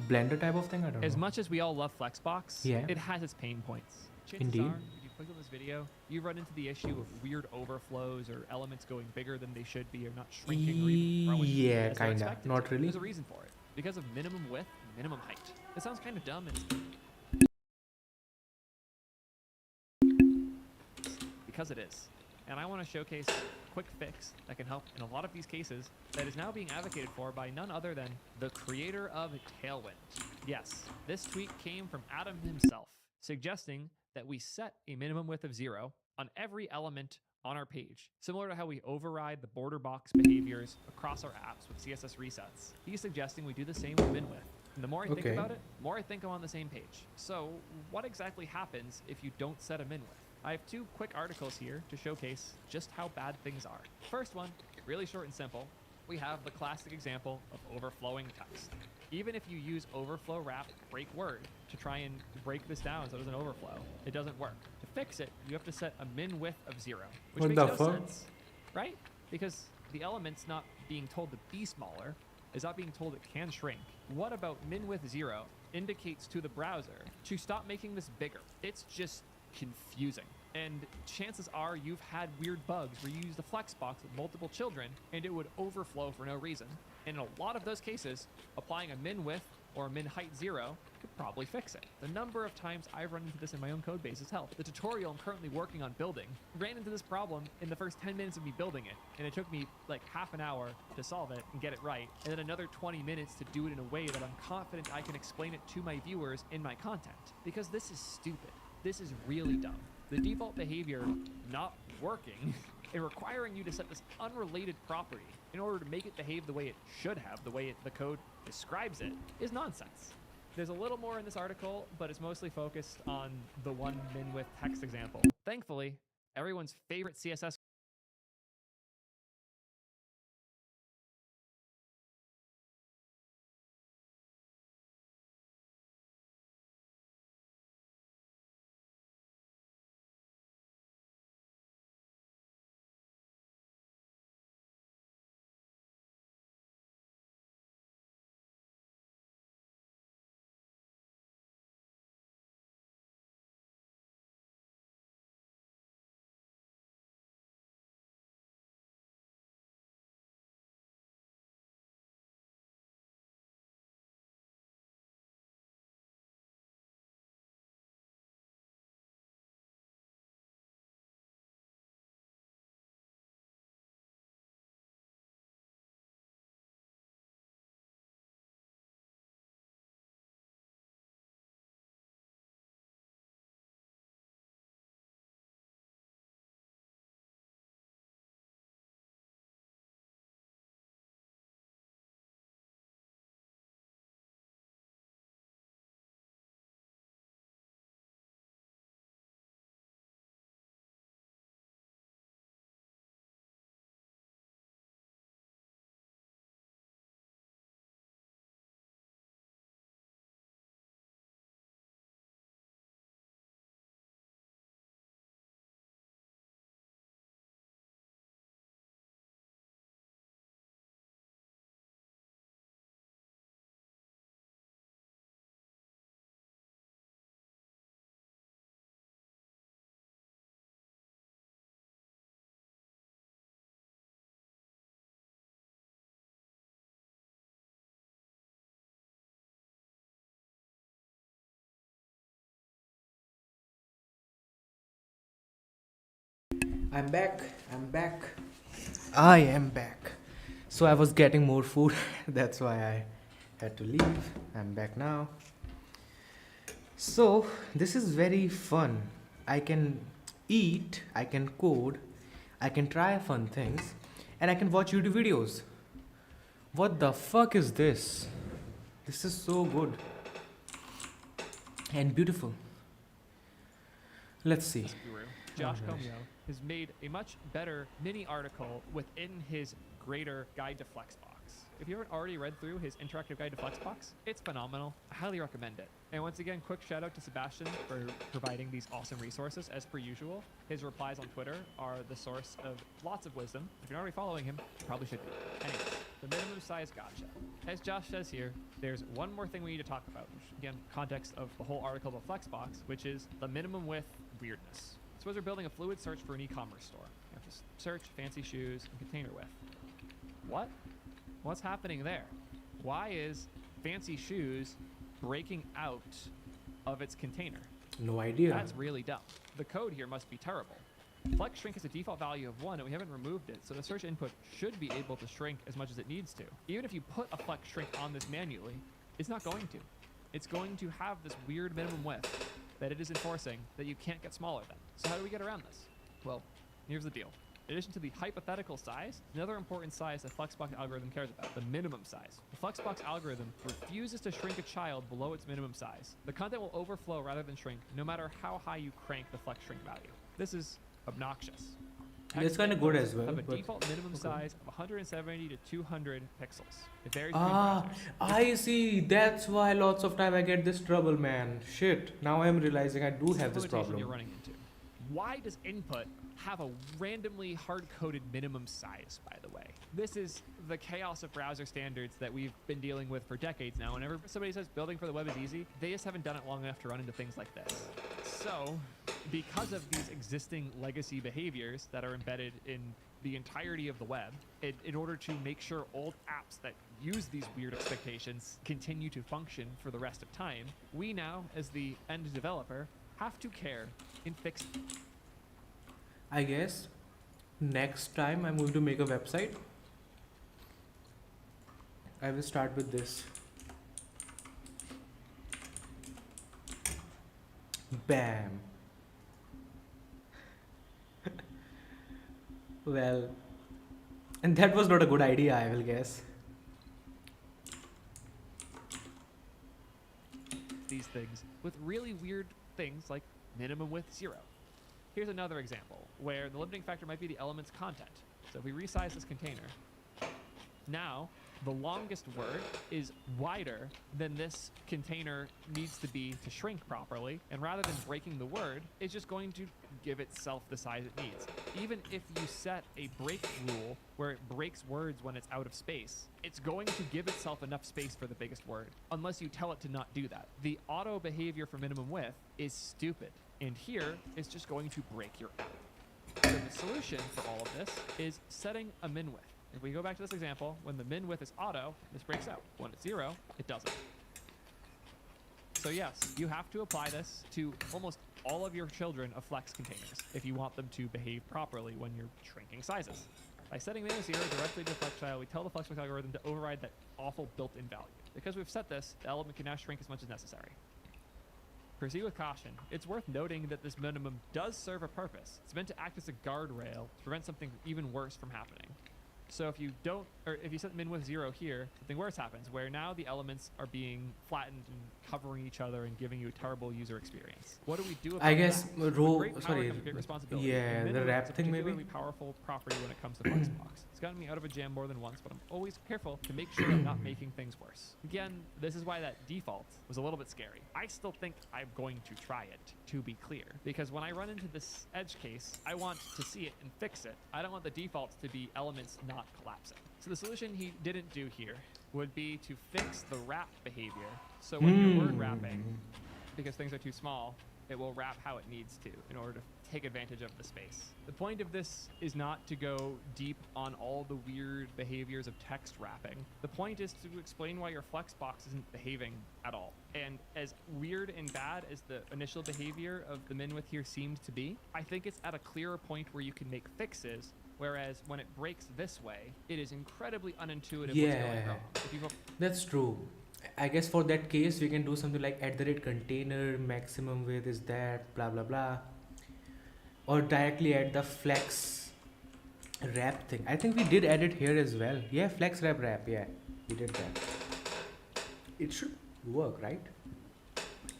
Blender type of thing, I don't know. As much as we all love Flexbox, Yeah. it has its pain points. Chances Indeed. are, if you click on this video, you run into the issue of weird overflows or elements going bigger than they should be or not shrinking or even growing. Yeah, as they're kinda. expected Not to. really. There's a reason for it. Because of minimum width, minimum height. It sounds kind of dumb and because it is. And I want to showcase a quick fix that can help in a lot of these cases that is now being advocated for by none other than the creator of Tailwind. Yes, this tweet came from Adam himself, suggesting that we set a minimum width of 0 on every element on our page, similar to how we override the border box behaviors across our apps with CSS resets. He's suggesting we do the same with min width. And the more I think about it, the more I think I'm on the same page. So what exactly happens if you don't set a min width? I have two quick articles here to showcase just how bad things are. First one, really short and simple. We have the classic example of overflowing text. Even if you use overflow wrap break word to try and break this down so it doesn't overflow, it doesn't work. To fix it, you have to set a min width of 0, which What makes the no fuck? sense, right? Because the element's not being told to be smaller, is not being told it can shrink. What about min width 0 indicates to the browser to stop making this bigger? It's just confusing. And chances are you've had weird bugs where you use the Flexbox with multiple children and it would overflow for no reason. And in a lot of those cases, applying a min width or a min height 0 could probably fix it. The number of times I've run into this in my own code base has helped. The tutorial I'm currently working on building ran into this problem in the first 10 minutes of me building it, and it took me like half an hour to solve it and get it right, and then another 20 minutes to do it in a way that I'm confident I can explain it to my viewers in my content. Because this is stupid. This is really dumb. The default behavior not working and requiring you to set this unrelated property in order to make it behave the way it should have, the way the code describes it, is nonsense. There's a little more in this article, but it's mostly focused on the one min width text example. Thankfully, everyone's favorite CSS I'm back. I'm back. I am back. So I was getting more food. That's why I had to leave. I'm back now. So this is very fun. I can eat, I can code, I can try fun things, and I can watch YouTube videos. What the fuck is this? This is so good and beautiful. Let's see. guru, Josh Oh, nice. Comio, has made a much better mini article within his greater guide to Flexbox. If you haven't already read through his interactive guide to Flexbox, it's phenomenal. I highly recommend it. And once again, quick shout out to Sebastian for providing these awesome resources as per usual. His replies on Twitter are the source of lots of wisdom. If you're not already following him, you probably should be. Anyways, the minimum size gotcha. As Josh says here, there's one more thing we need to talk about, which again, context of the whole article about Flexbox, which is the minimum width weirdness. Suppose we're building a fluid search for an e-commerce store. You have to search fancy shoes and container width. What? What's happening there? Why is fancy shoes breaking out of its container? No idea. That's really dumb. The code here must be terrible. Flex shrink has a default value of 1 and we haven't removed it, so the search input should be able to shrink as much as it needs to. Even if you put a flex shrink on this manually, it's not going to. It's going to have this weird minimum width that it is enforcing that you can't get smaller than. So how do we get around this? Well, here's the deal. In addition to the hypothetical size, another important size the Flexbox algorithm cares about, the minimum size. The Flexbox algorithm refuses to shrink a child below its minimum size. The content will overflow rather than shrink, no matter how high you crank the flex shrink value. This is obnoxious. That's kind of good as well. Have a but- default minimum okay. size of 170 to 200 pixels. It varies between Ah, browsers. I see. That's why lots of time I get this trouble, man. Shit. Now I'm realizing I do This is have the this limitation you're problem. running into. Why does input have a randomly hard-coded minimum size, by the way? This is the chaos of browser standards that we've been dealing with for decades now. Whenever somebody says building for the web is easy, they just haven't done it long enough to run into things like this. So, because of these existing legacy behaviors that are embedded in the entirety of the web, in order to make sure old apps that use these weird expectations continue to function for the rest of time, we now, as the end developer, have to care and fix I guess next time I'm going to make a website, I will start with this. Bam. Well, and that was not a good idea, I will guess. these things with really weird things like minimum width 0. Here's another example where the limiting factor might be the element's content. So if we resize this container, now the longest word is wider than this container needs to be to shrink properly, and rather than breaking the word, it's just going to give itself the size it needs. Even if you set a break rule where it breaks words when it's out of space, it's going to give itself enough space for the biggest word, unless you tell it to not do that. The auto behavior for minimum width is stupid, and here it's just going to break your app. So the solution for all of this is setting a min width. If we go back to this example, when the min width is auto, this breaks out. When it's 0, it doesn't. So yes, you have to apply this to almost all of your children of Flex containers if you want them to behave properly when you're shrinking sizes. By setting min to 0 directly to the Flex child, we tell the Flexbox algorithm to override that awful built-in value. Because we've set this, the element can now shrink as much as necessary. Proceed with caution. It's worth noting that this minimum does serve a purpose. It's meant to act as a guardrail to prevent something even worse from happening. So if you don't, or if you set min width 0 here, something worse happens, where now the elements are being flattened and covering each other and giving you a terrible user experience. What do we do about I guess that? With great power comes great responsibility. yeah, And min the width wrap is a thing maybe. particularly powerful property when it comes to Flexbox. It's gotten me out of a jam more than once, but I'm always careful to make sure I'm not making things worse. Again, this is why that default was a little bit scary. I still think I'm going to try it, to be clear, because when I run into this edge case, I want to see it and fix it. I don't want the default to be elements not collapsing. So the solution he didn't do here would be to fix the wrap behavior. So when you're word wrapping, because things are too small, it will wrap how it needs to in order to take advantage of the space. The point of this is not to go deep on all the weird behaviors of text wrapping. The point is to explain why your Flexbox isn't behaving at all. And as weird and bad as the initial behavior of the min width here seemed to be, I think it's at a clearer point where you can make fixes. Whereas when it breaks this way, it is incredibly unintuitive what's going Yeah. wrong. If you've That's true. I guess for that case, we can do something like @container maximum width is that blah blah blah, or directly add the flex wrap thing. I think we did add it here as well. Yeah, flex wrap. Yeah, we did that. It should work, right?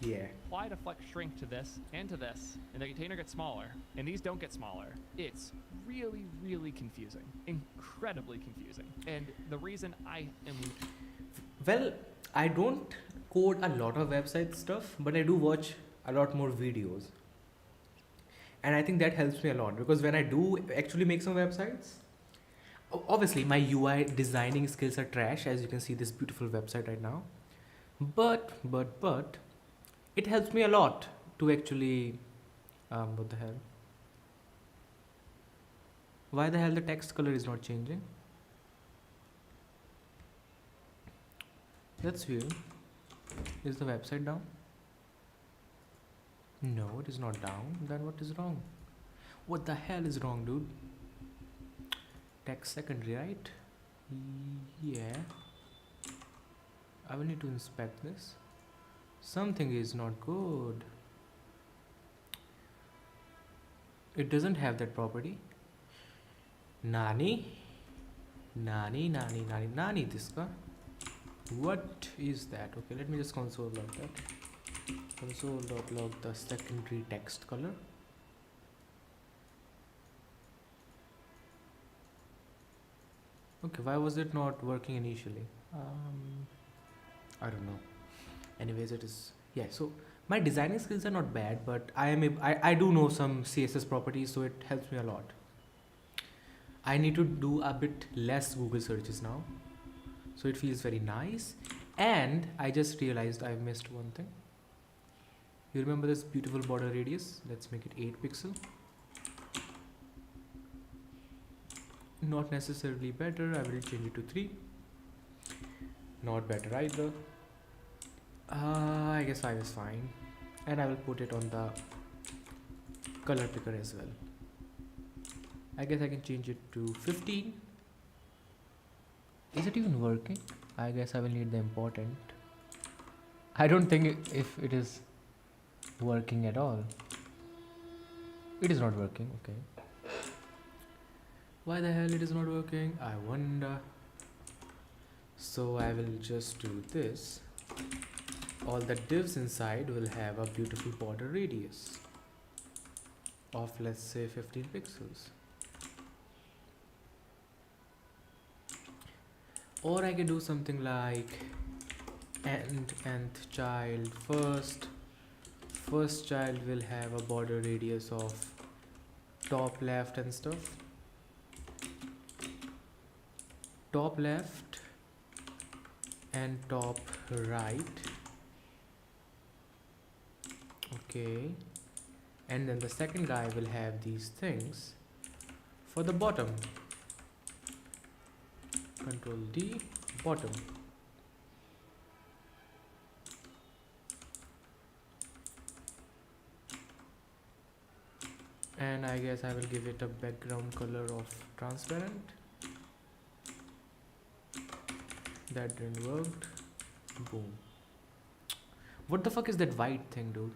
Yeah. apply to flex shrink to this and to this, and the container gets smaller, and these don't get smaller, it's really, really confusing. Incredibly confusing. And the reason I am... Well, I don't code a lot of website stuff, but I do watch a lot more videos. And I think that helps me a lot, because when I do actually make some websites, obviously my UI designing skills are trash, as you can see this beautiful website right now. But it helps me a lot to actually, what the hell? Why the hell the text color is not changing? That's weird. Is the website down? No, it is not down. Then what is wrong? What the hell is wrong, dude? Text secondary, right? Yeah. I will need to inspect this. Something is not good. It doesn't have that property. Nani? Nani this ka? What is that? Okay, let me just console log that. Console.log the secondary text color. Okay, why was it not working initially? I don't know. Anyways, it is, yeah. So my designing skills are not bad, but I do know some CSS properties, so it helps me a lot. I need to do a bit less Google searches now, so it feels very nice. And I just realized I missed one thing. You remember this beautiful border radius? Let's make it 8 pixel. Not necessarily better. I will change it to 3. Not better either. I guess 5 is fine. And I will put it on the color picker as well. I guess I can change it to 15. Is it even working? I guess I will need the important. I don't think if it is working at all. It is not working, okay. Why the hell it is not working? I wonder. So I will just do this. All the divs inside will have a beautiful border radius of, let's say, 15 pixels. Or I can do something like nth child first. First child will have a border radius of top left and stuff. Top left and top right. Okay. And then the second guy will have these things for the bottom. Control D, bottom. And I guess I will give it a background color of transparent. That didn't work. Boom. What the fuck is that white thing, dude?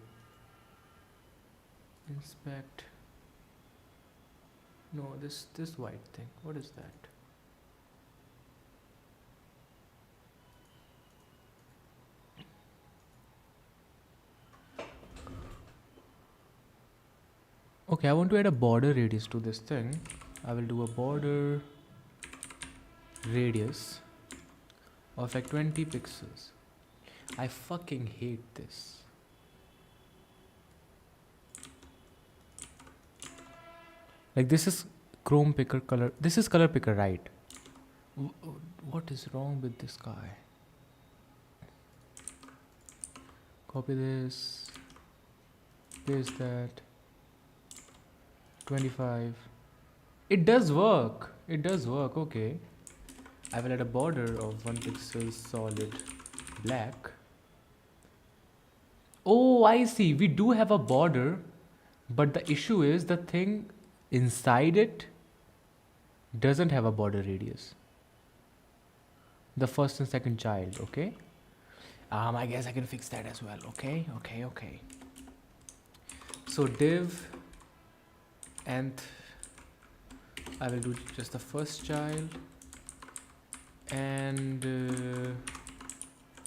Inspect. No, this white thing. What is that? Okay, I want to add a border radius to this thing. I will do a border radius of like 20 pixels. I fucking hate this. Like, this is Chrome picker color. This is color picker, right? What is wrong with this guy? Copy this. Paste that. 25. It does work. It does work. Okay. I will add a border of 1 pixel solid black. Oh, I see. We do have a border, but the issue is the thing inside it doesn't have a border radius. The first and second child. Okay. I guess I can fix that as well. Okay. So div nth, I will do just the first child and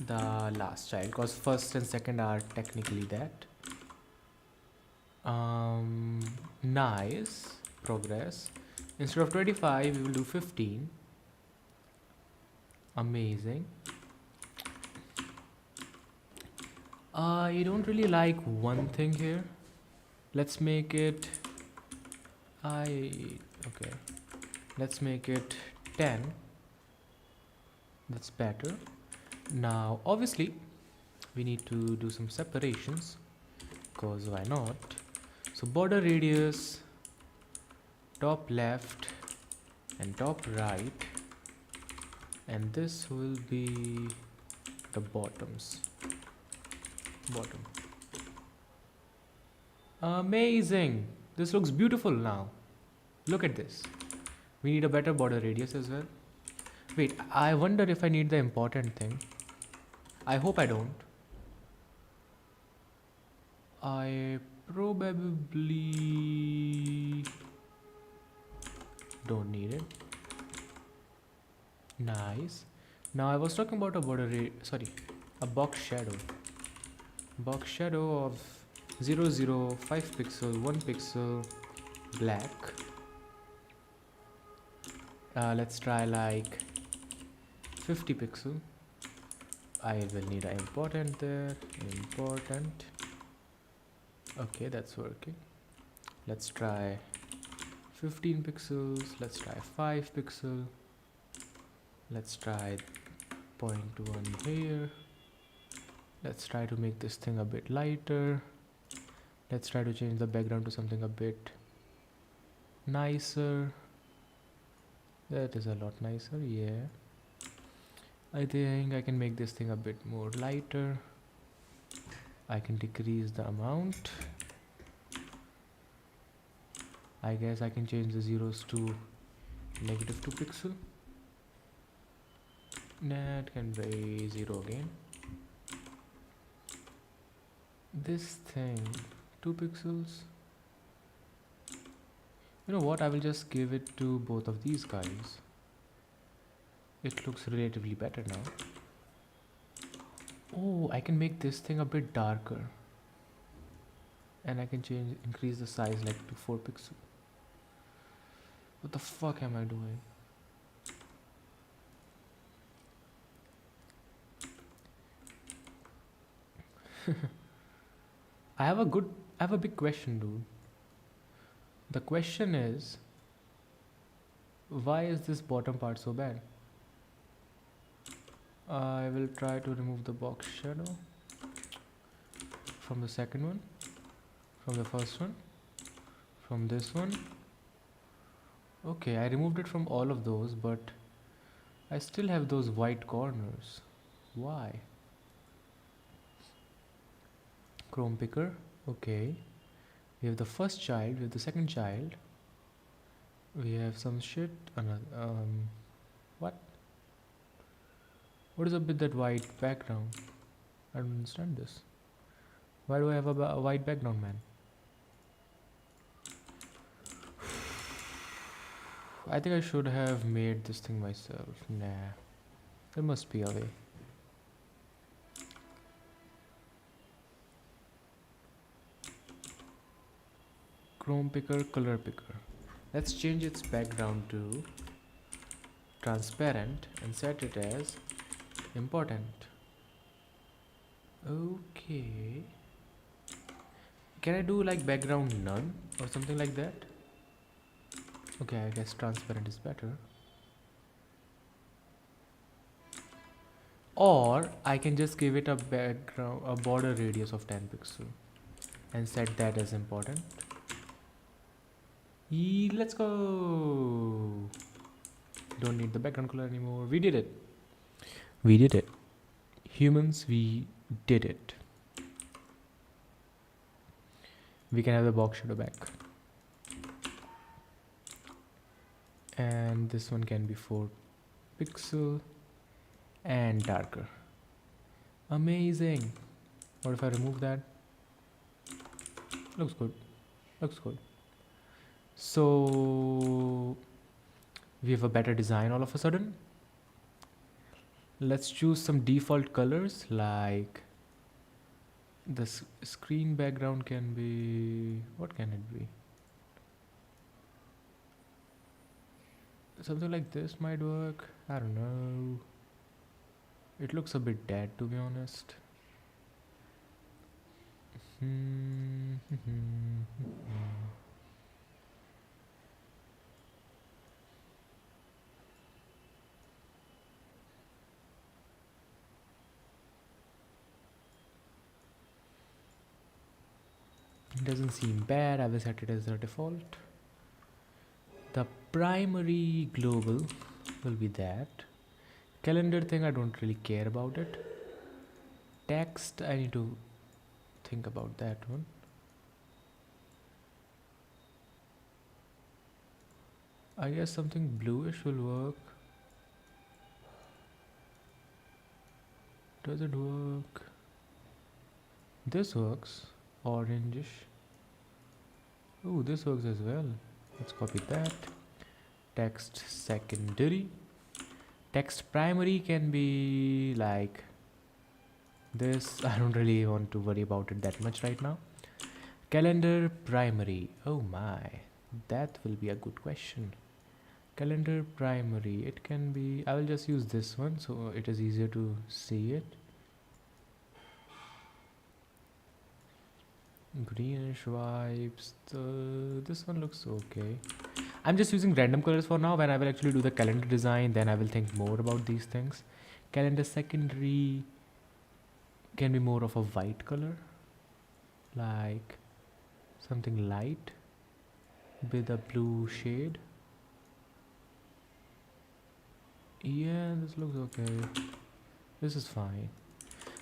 the last child, because first and second are technically that. Nice progress. Instead of 25 we will do 15. Amazing. I don't really like one thing here. Let's make it okay, let's make it 10. That's better. Now obviously we need to do some separations, because why not? So border radius, top left and top right, and this will be the bottoms. Bottom. Amazing. This looks beautiful now. Look at this. We need a better border radius as well. Wait, I wonder if I need the important thing. I hope I don't. I probably Don't need it. Nice. Now I was talking about a a box shadow. Box shadow of 5 pixel, 1 pixel, black. Let's try like 50 pixel. I will need an important there. Important. Okay, that's working. Let's try 15 pixels. Let's try 5 pixel. Let's try 0.1 here. Let's try to make this thing a bit lighter. Let's try to change the background to something a bit nicer. That is a lot nicer, yeah. I think I can make this thing a bit more lighter. I can decrease the amount. I guess I can change the zeros to -2 pixel. That can be 0 again. This thing 2 pixels. You know what, I will just give it to both of these guys. It looks relatively better now. Oh, I can make this thing a bit darker, and I can increase the size like to 4 pixel. What the fuck am I doing? I have a big question, dude. The question is, why is this bottom part so bad? I will try to remove the box shadow from the second one, from the first one, from this one. Okay, I removed it from all of those, but I still have those white corners. Why? Chrome picker. Okay, we have the first child, we have the second child, we have some shit. What is up with that white background? I don't understand this. Why do I have a white background, man? I think I should have made this thing myself. Nah, there must be a way. Chrome picker, color picker. Let's change its background to transparent and set it as important. Okay. Can I do like background none or something like that? Okay, I guess transparent is better. Or I can just give it a border radius of 10 pixel and set that as important. Let's go. Don't need the background color anymore. We did it. We did it. Humans, we did it. We can have the box shadow back. And this one can be 4 pixel and darker. Amazing. What if I remove that? Looks good. Looks good. So we have a better design all of a sudden. Let's choose some default colors, like the screen background can be, what can it be? Something like this might work. I don't know. It looks a bit dead, to be honest. It doesn't seem bad. I will set it as the default. The primary global will be that. Calendar thing, I don't really care about it. Text, I need to think about that one. I guess something bluish will work. Does it work? This works. Orangish. Oh, this works as well. Let's copy that. text secondary. Text primary can be like this. I don't really want to worry about it that much right now. Calendar primary. Oh my, that will be a good question. Calendar primary. It can be. I will just use this one so it is easier to see it. Greenish vibes. This one looks okay. I'm just using random colors for now. When I will actually do the calendar design, then I will think more about these things. Calendar secondary can be more of a white color, like something light with a blue shade. Yeah, this looks okay. This is fine.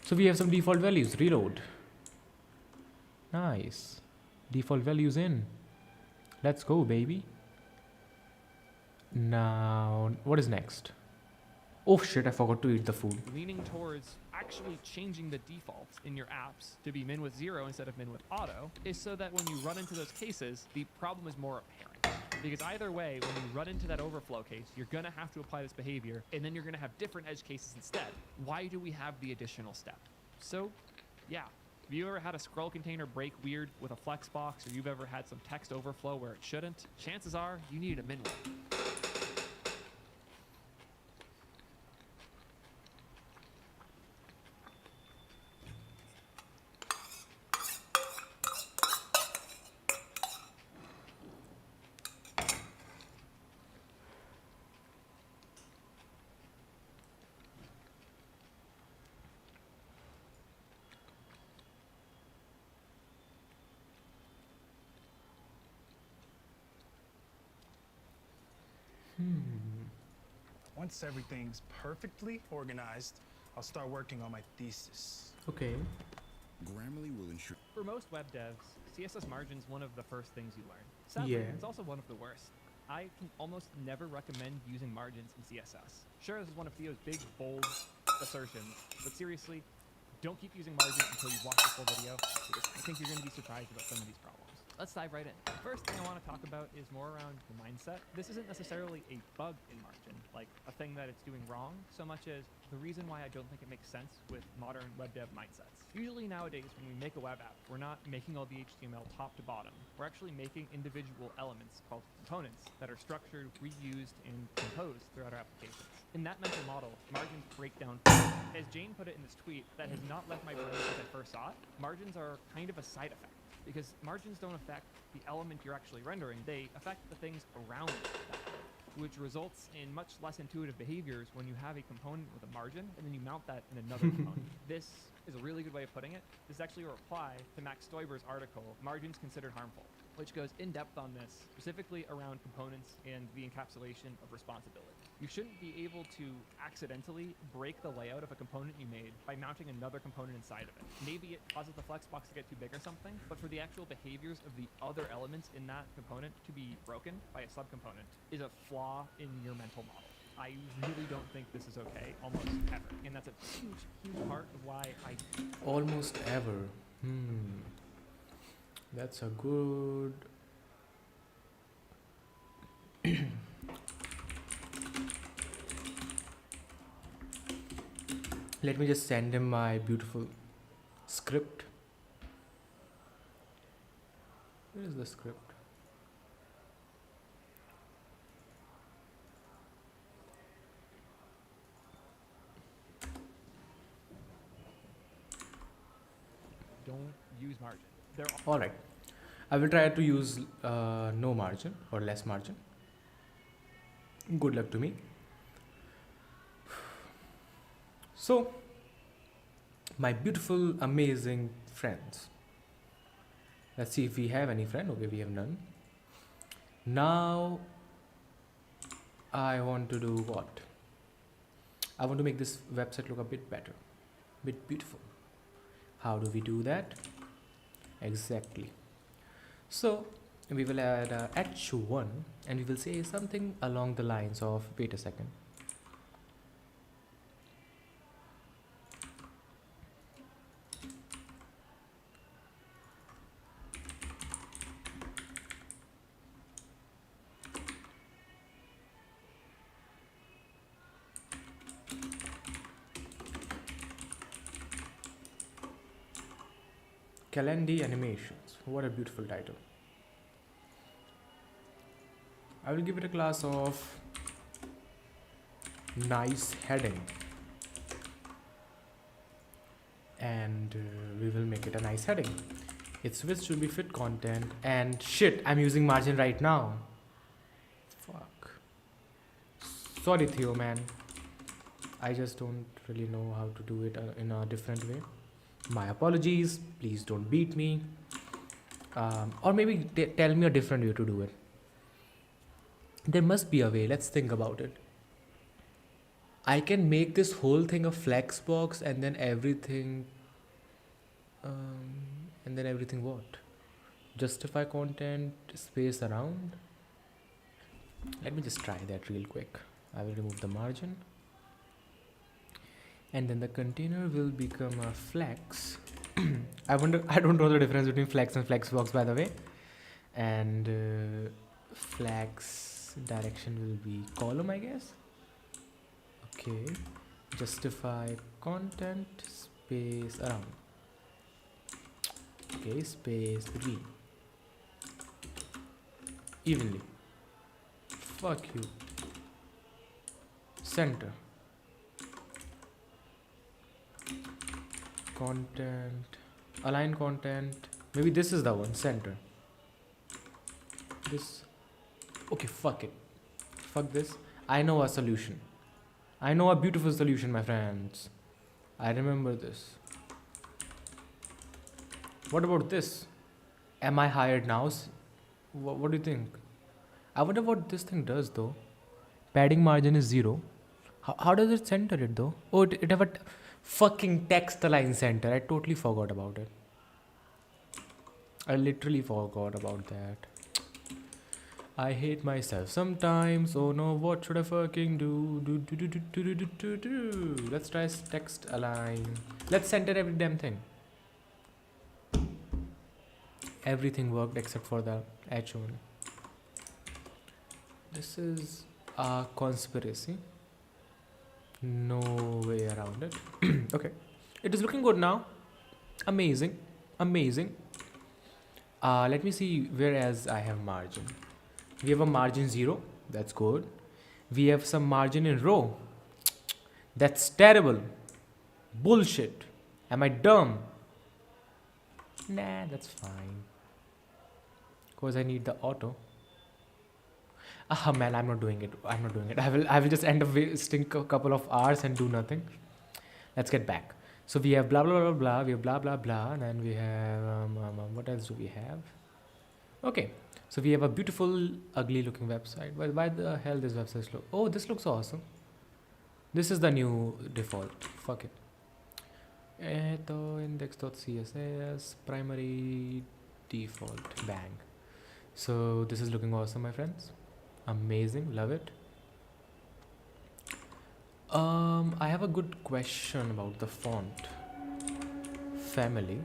So we have some default values. Reload. Nice. Default values in. Let's go, baby. Now, what is next? Oh shit, I forgot to eat the food. Leaning towards actually changing the defaults in your apps to be min with 0 instead of min with auto is so that when you run into those cases, the problem is more apparent. Because either way, when you run into that overflow case, you're going to have to apply this behavior, and then you're going to have different edge cases instead. Why do we have the additional step? So, yeah. Have you ever had a scroll container break weird with a flex box, or you've ever had some text overflow where it shouldn't? Chances are you needed a min one. Once everything's perfectly organized, I'll start working on my thesis. Okay. Grammarly will ensure. For most web devs, CSS margin's one of the first things you learn. Sadly, Yeah. it's also one of the worst. I can almost never recommend using margins in CSS. Sure, this is one of Theo's big, bold assertions, but seriously, don't keep using margins until you watch the full video, because I think you're going to be surprised about some of these problems. Let's dive right in. First thing I want to talk about is more around the mindset. This isn't necessarily a bug in margin, like a thing that it's doing wrong, so much as the reason why I don't think it makes sense with modern web dev mindsets. Usually nowadays, when we make a web app, we're not making all the HTML top to bottom. We're actually making individual elements called components that are structured, reused, and composed throughout our applications. In that mental model, margins break down. As Jane put it in this tweet that has not left my brain since I first saw it, margins are kind of a side effect. Because margins don't affect the element you're actually rendering, they affect the things around that element, which results in much less intuitive behaviors when you have a component with a margin and then you mount that in another component. This is a really good way of putting it. This is actually a reply to Max Stoiber's article, Margins Considered Harmful, which goes in depth on this, specifically around components and the encapsulation of responsibility. You shouldn't be able to accidentally break the layout of a component you made by mounting another component inside of it. Maybe it causes the flexbox to get too big or something, but for the actual behaviors of the other elements in that component to be broken by a subcomponent is a flaw in your mental model. I really don't think this is okay, almost ever. And that's a huge, huge part of why I... Almost ever. That's a good... Let me just send him my beautiful script. Where is the script? Don't use margin. They're Alright. I will try to use no margin or less margin. Good luck to me. So, my beautiful, amazing friends. Let's see if we have any friend. Okay, we have none. Now, I want to do what? I want to make this website look a bit better, bit beautiful. How do we do that? Exactly. So, we will add h1 and we will say something along the lines of, wait a second. Calendly Animations. What a beautiful title. I will give it a class of nice heading. And we will make it a nice heading. Its width should be fit content. And shit, I'm using margin right now. Fuck. Sorry, Theo, man. I just don't really know how to do it in a different way. My apologies. Please don't beat me. Or maybe tell me a different way to do it. There must be a way. Let's think about it. I can make this whole thing a flex box and then everything. What? Justify content space around. Let me just try that real quick. I will remove the margin. And then the container will become a flex. I don't know the difference between flex and flexbox, by the way. And flex direction will be column, I guess. Okay. Justify content space around. Okay, space between. Evenly. Fuck you. Center. Content. Align content. Maybe this is the one. Center. This. Okay, fuck it. Fuck this. I know a solution. I know a beautiful solution, my friends. I remember this. What about this? Am I hired now? What do you think? I wonder what this thing does though. Padding margin is 0. How does it center it though? Oh, it have a fucking text align center. I totally forgot about it. I literally forgot about that. I hate myself sometimes. Oh no, what should I fucking do? Let's try text align. Let's center every damn thing. Everything worked except for the H1. This is a conspiracy. No way around it. Okay. It is looking good now. Amazing. Amazing. Let me see whereas I have margin. We have a margin 0. That's good. We have some margin in row. That's terrible. Bullshit. Am I dumb? Nah, that's fine. Because I need the auto. Ah man, I'm not doing it. I will just end up wasting a couple of hours and do nothing. Let's get back. So we have blah blah blah blah. We have blah blah blah, and then we have what else do we have? Okay, so we have a beautiful, ugly looking website. Why the hell this website look? Oh, this looks awesome. This is the new default. Fuck it. Index.css primary default. Bang. So this is looking awesome, my friends. Amazing, love it. I have a good question about the font family.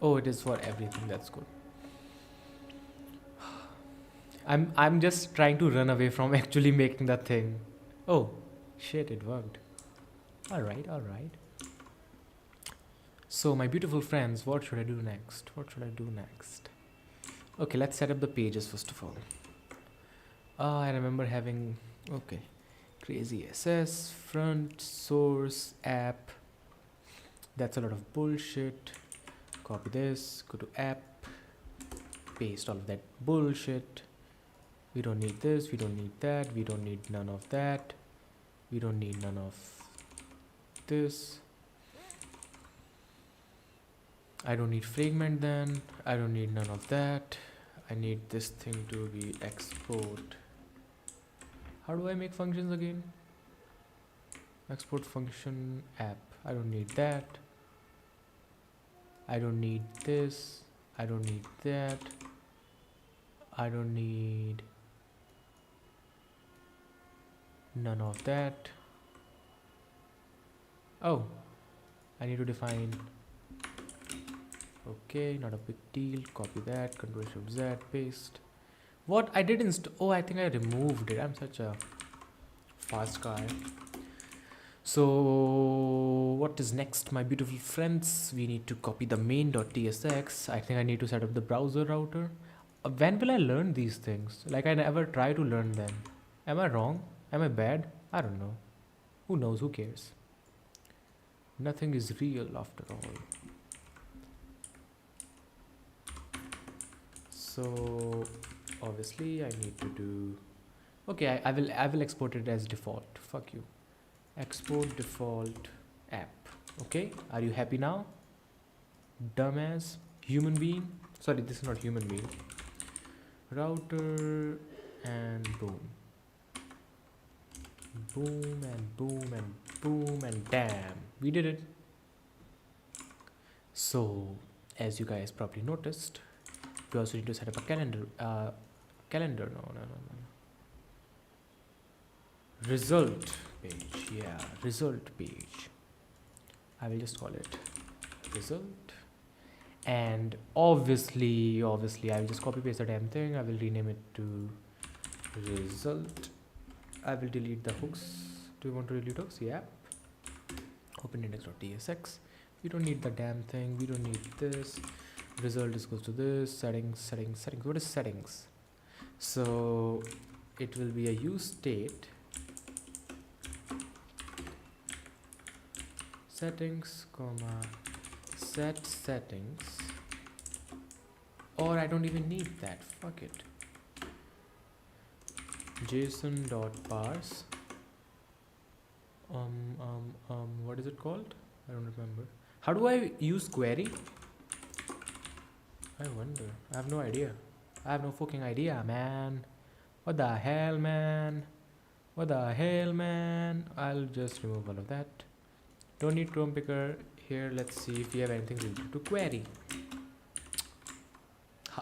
Oh, it is for everything. That's good. I'm just trying to run away from actually making that thing. Oh, shit, it worked. All right. So my beautiful friends, what should I do next? Okay, let's set up the pages first of all. I remember having, okay, crazy SS, front, source, app. That's a lot of bullshit. Copy this, go to app, paste all of that bullshit. We don't need this, we don't need that, we don't need none of that. We don't need none of this. I don't need fragment then. I don't need none of that. I need this thing to be export. How do I make functions again? Export function app. I don't need that. I don't need this. I don't need that. I don't need none of that. Oh, I need to define. Okay, not a big deal. Copy that. Control Shift Z. Paste. What I did oh, I think I removed it. I'm such a fast guy. So what is next, my beautiful friends? We need to copy the main.tsx. I think I need to set up the browser router. When will I learn these things? Like, I never try to learn them. Am I wrong? Am I bad? I don't know. Who knows? Who cares? Nothing is real after all. So obviously I need to do. Okay, I will export it as default. Fuck you. Export default app. Okay, are you happy now? Dumbass human being. Sorry, this is not human being. Router and boom. Boom and boom and boom and damn. We did it. So as you guys probably noticed, we also need to set up a calendar. Calendar. No. Result page. Yeah, result page. I will just call it result. And obviously, I will just copy paste the damn thing. I will rename it to result. I will delete the hooks. Do you want to delete hooks? Yeah. Open index.tsx. We don't need the damn thing. We don't need this. Result is equals to this. Settings. What is settings? So it will be a use state. Settings, comma, set settings. Or I don't even need that. Fuck it. JSON.parse. What is it called? I don't remember. How do I use query? I wonder. I have no idea. I have no fucking idea, man. What the hell, man? I'll just remove all of that. Don't need Chrome Picker here. Let's see if we have anything related to query.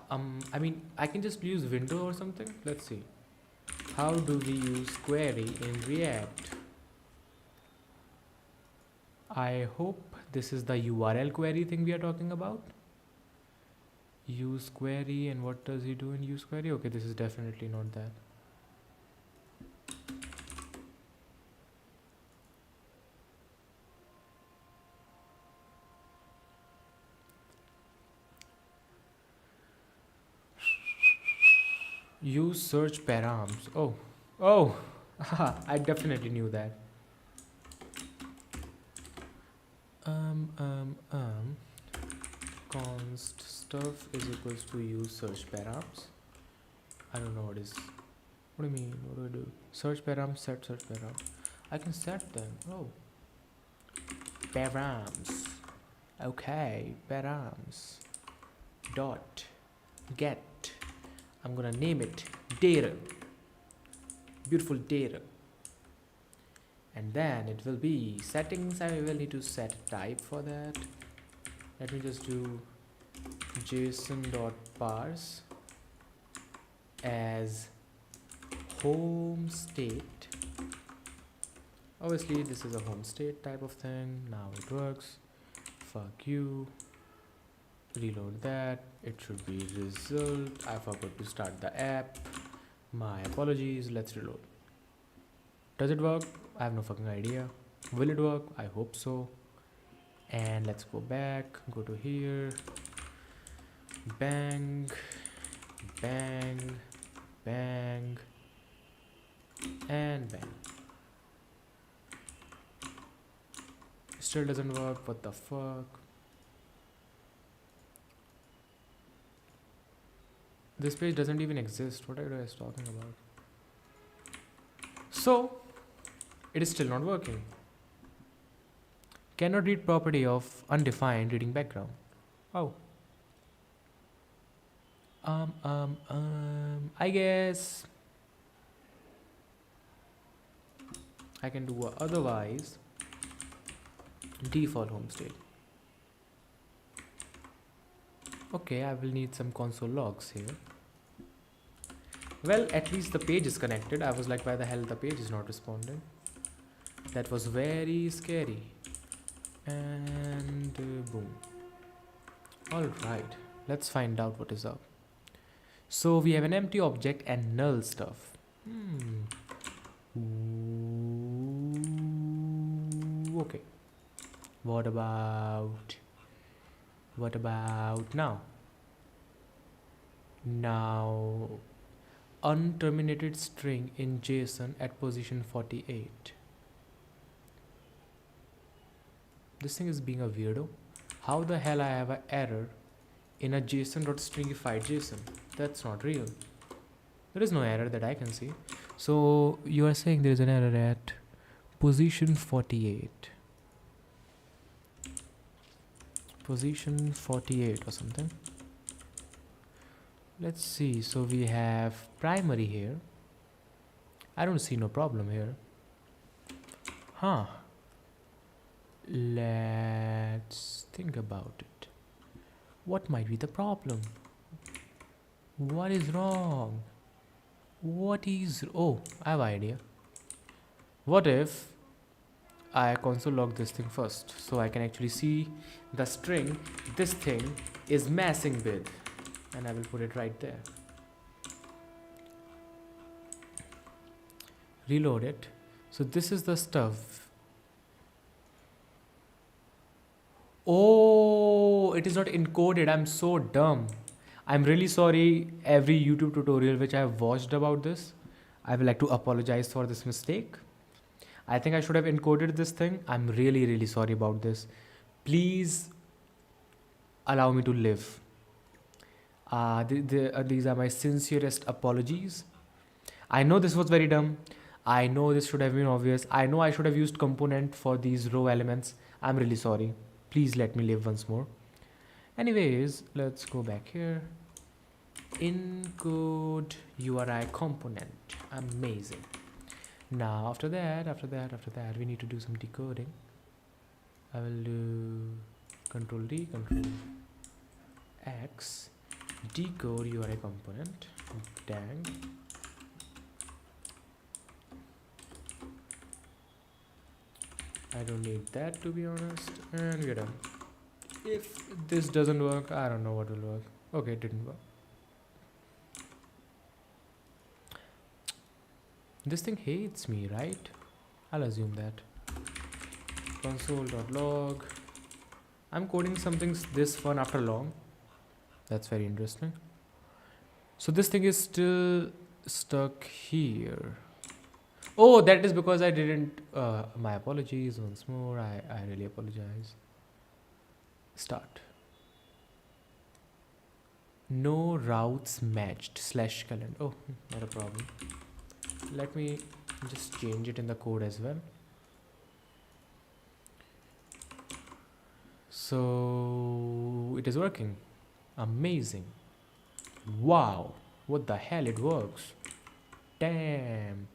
I mean, I can just use window or something. Let's see. How do we use query in React? I hope this is the URL query thing we are talking about. Use query, and what does he do in use query? Okay, this is definitely not that. Use search params. Oh, I definitely knew that. Const stuff is equals to use search params. I don't know what is. What do you mean? What do I do? Search params, set search params. I can set them. Oh, params. Okay, params. Dot get. I'm gonna name it data. Beautiful data. And then it will be settings. I will need to set type for that. Let me just do json.parse as home state. Obviously this is a home state type of thing. Now it works. Fuck you. Reload that. It should be result. I forgot to start the app. My apologies. Let's reload. Does it work? I have no fucking idea. Will it work? I hope so. And let's go back. Go to here. Bang. Bang. Bang. And bang. Still doesn't work. What the fuck? This page doesn't even exist. What are you guys talking about? So, it is still not working. Cannot read property of undefined reading background. Oh. I guess I can do otherwise default home state. Okay, I will need some console logs here. Well, at least the page is connected. I was like, why the hell the page is not responding? That was very scary. And boom. Alright, let's find out what is up. So we have an empty object and null stuff. okay. What about now? Now, unterminated string in JSON at position 48. This thing is being a weirdo. How the hell I have an error in a JSON.stringified JSON? That's not real. There is no error that I can see. So you are saying there is an error at position 48. Position 48 or something. Let's see. So we have primary here. I don't see no problem here. Huh. Let's think about it. What might be the problem? What is wrong? Oh, I have an idea. What if I console log this thing first, so I can actually see the string this thing is messing with, and I will put it right there. Reload it. So this is the stuff. Oh, it is not encoded. I'm so dumb. I'm really sorry. Every YouTube tutorial which I have watched about this, I would like to apologize for this mistake. I think I should have encoded this thing. I'm really, really sorry about this. Please allow me to live. These are my sincerest apologies. I know this was very dumb. I know this should have been obvious. I know I should have used component for these row elements. I'm really sorry. Please let me live once more. Anyways, let's go back here. Encode URI component. Amazing. Now after that, we need to do some decoding. I will do Control D, Control X, decode URI component. Dang. I don't need that, to be honest, and we're done. If this doesn't work, I don't know what will work. Okay, it didn't work. This thing hates me, right? I'll assume that. Console.log. I'm coding something this fun after long. That's very interesting. So this thing is still stuck here. Oh, that is because I didn't. My apologies once more. I really apologize. Start. No routes matched / calendar. Oh, not a problem. Let me just change it in the code as well. So it is working. Amazing. Wow. What the hell, it works. Damn.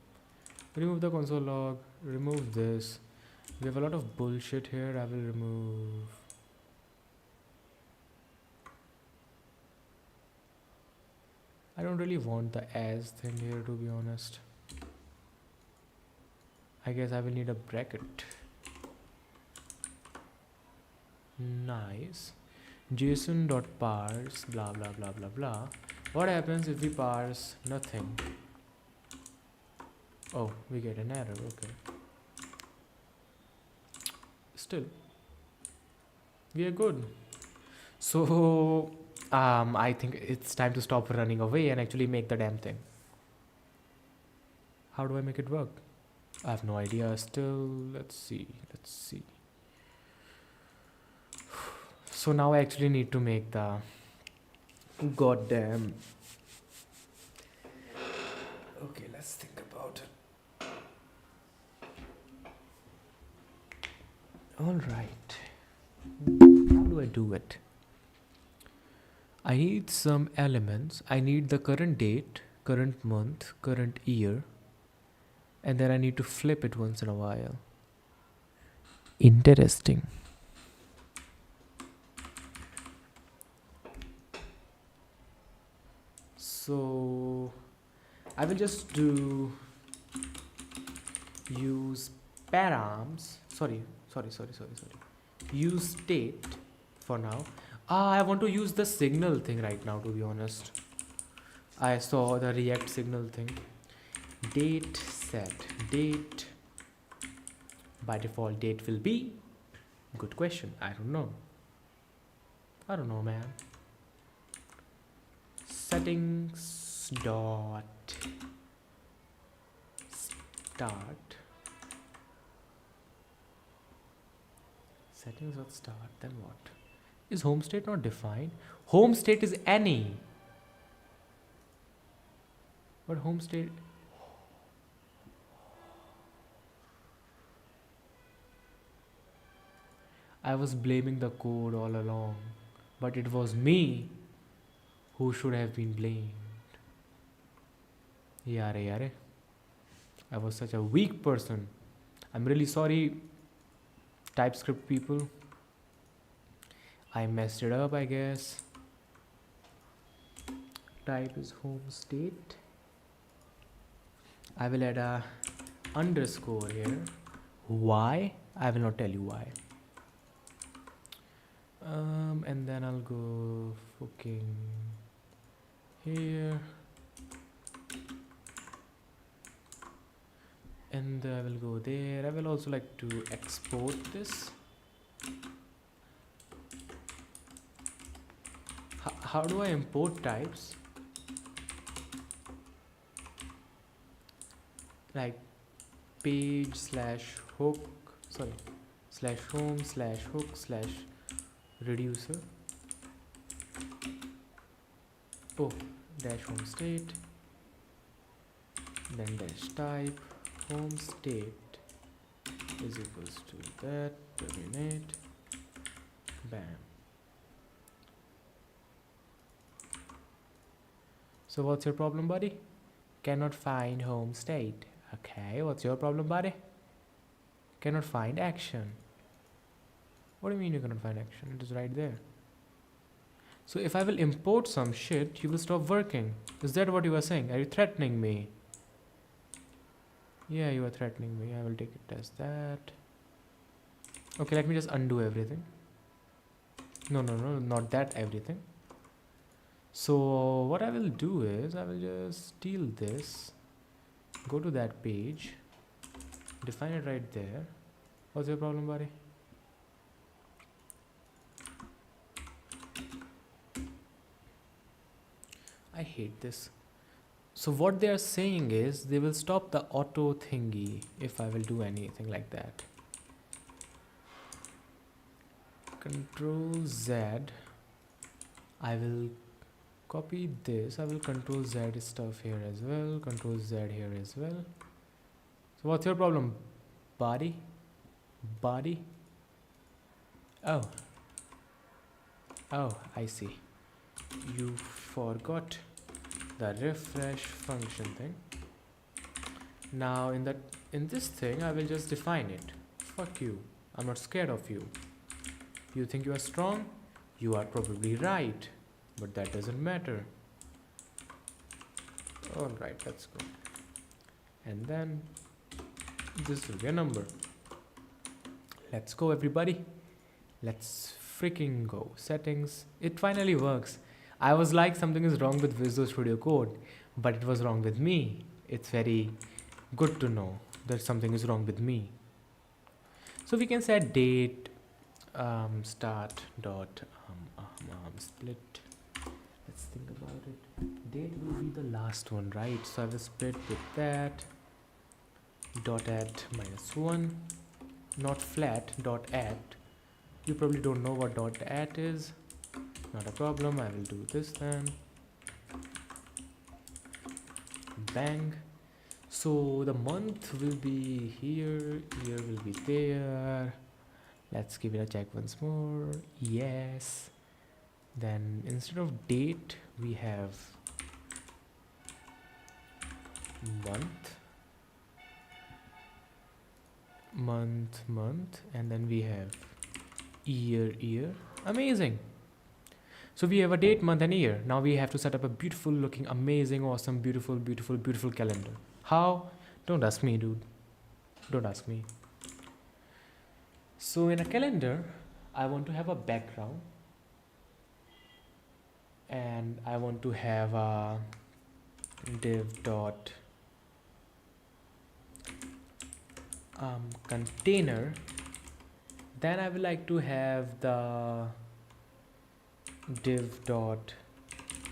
Remove the console log. Remove this. We have a lot of bullshit here. I will remove. I don't really want the as thing here, to be honest. I guess I will need a bracket. Nice. JSON.parse blah blah blah blah blah. What happens if we parse nothing? Oh, we get an error. Okay. Still, we are good. So I think it's time to stop running away and actually make the damn thing. How do I make it work? I have no idea still. Let's see. So now I actually need to make the goddamn. Okay, let's think about it. All right. How do I do it? I need some elements. I need the current date, current month, current year, and then I need to flip it once in a while. Interesting. So I will just use params. Sorry. Use state for now. I want to use the signal thing right now, to be honest. I saw the React signal thing. Date set. Date by default date will be? Good question. I don't know. I don't know, man. Settings dot start. Settings dot start. Then what? Is home state not defined? Home state is any. But home state. I was blaming the code all along, but it was me who should have been blamed. Yare yare. I was such a weak person. I'm really sorry, TypeScript people. I messed it up, I guess. Type is home state. I will add a underscore here. Why? I will not tell you why. And then I'll go fucking here. And I will go there. I will also like to export this. How do I import types? Like page slash hook, sorry, slash home slash hook slash reducer. Oh, dash home state, then dash type home state is equals to that, terminate, bam. So what's your problem, buddy? Cannot find home state. Okay, what's your problem, buddy? Cannot find action. What do you mean you cannot find action? It is right there. So if I will import some shit, you will stop working. Is that what you are saying? Are you threatening me? Yeah, you are threatening me. I will take it as that. Okay, let me just undo everything. No, not that everything. So what I will do is I will just steal this, go to that page, define it right there. What's your problem, buddy? I hate this. So what they are saying is they will stop the auto thingy if I will do anything like that. Control Z. I will copy this. I will Control Z stuff here as well. Control Z here as well. So what's your problem, buddy? Buddy? Oh, I see. You forgot the refresh function thing. Now in this thing I will just define it. Fuck you. I'm not scared of you. You think you are strong? You are probably right, but that doesn't matter. Alright, let's go. And then this will be a number. Let's go, everybody. Let's freaking go. Settings. It finally works. I was like, something is wrong with Visual Studio Code, but it was wrong with me. It's very good to know that something is wrong with me. So we can set date, start dot split. Let's think about it. Date will be the last one, right? So I will split with that. Dot at -1, not flat, dot at. You probably don't know what dot at is. Not a problem. I will do this then. Bang. So the month will be here, year will be there. Let's give it a check once more. Yes. Then instead of date we have month, and then we have year. Amazing. So we have a date, month and year. Now we have to set up a beautiful looking, amazing, awesome, beautiful calendar. How? Don't ask me, dude. Don't ask me. So in a calendar, I want to have a background, and I want to have a div dot container, then I would like to have the div dot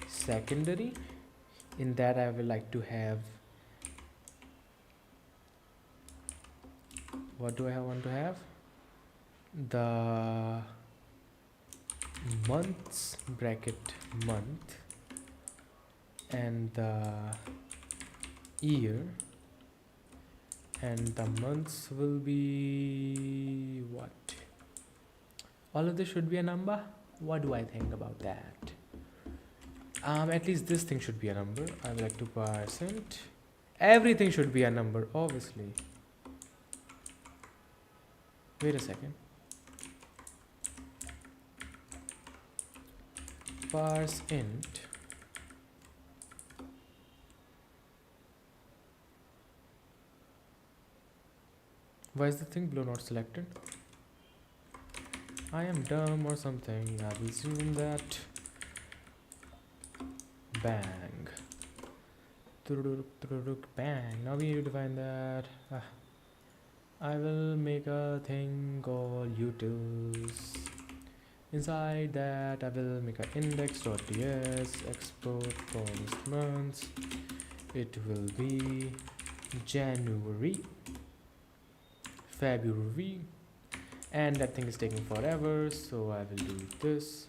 secondary. In that I would like to have, what do I want to have? The months bracket month and the year, and the months will be what? All of this should be a number. What do I think about that? At least this thing should be a number. I would like to %. Everything should be a number, obviously. Wait a second. Parse int. Why is the thing below not selected? I am dumb or something. I will zoom that. Bang. Bang. Now we need to define that. I will make a thing called utils. Inside that I will make a index.ts export promised months. It will be January, February, and that thing is taking forever, so I will do this.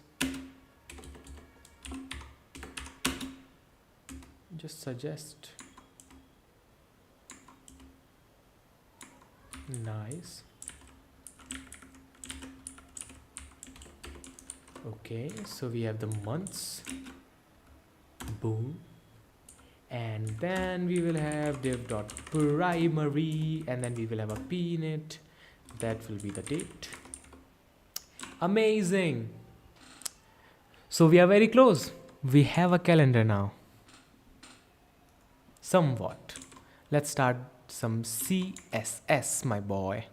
Just suggest. Nice. Okay, so we have the months. Boom. And then we will have div.primary, and then we will have a p in it. That will be the date. Amazing. So we are very close. We have a calendar now. Somewhat. Let's start some CSS, my boy.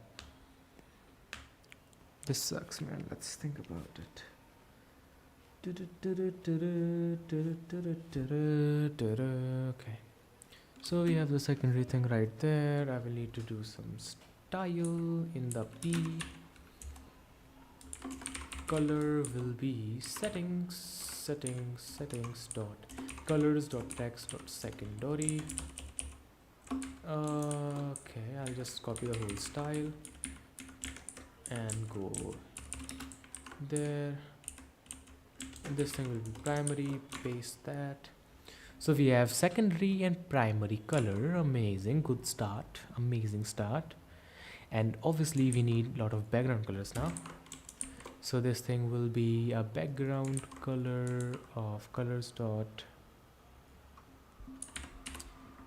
This sucks, man. Let's think about it. Okay. So we have the secondary thing right there. I will need to do some style in the P. Color will be settings dot colors dot text dot secondary. Okay, I'll just copy the whole style and go there. This thing will be primary, paste that. So we have secondary and primary color. Amazing, good start, amazing start. And obviously we need a lot of background colors now. So this thing will be a background color of colors dot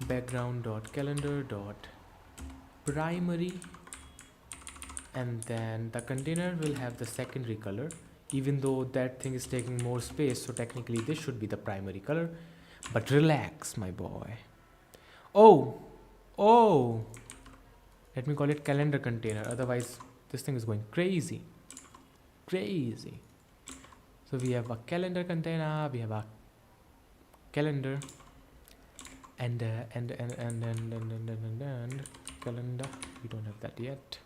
background dot calendar dot primary, and then the container will have the secondary color, even though that thing is taking more space, so technically this should be the primary color. But relax, my boy. Oh, let me call it calendar container, otherwise this thing is going crazy. So we have a calendar container, we have a calendar, and calendar. We don't have that yet,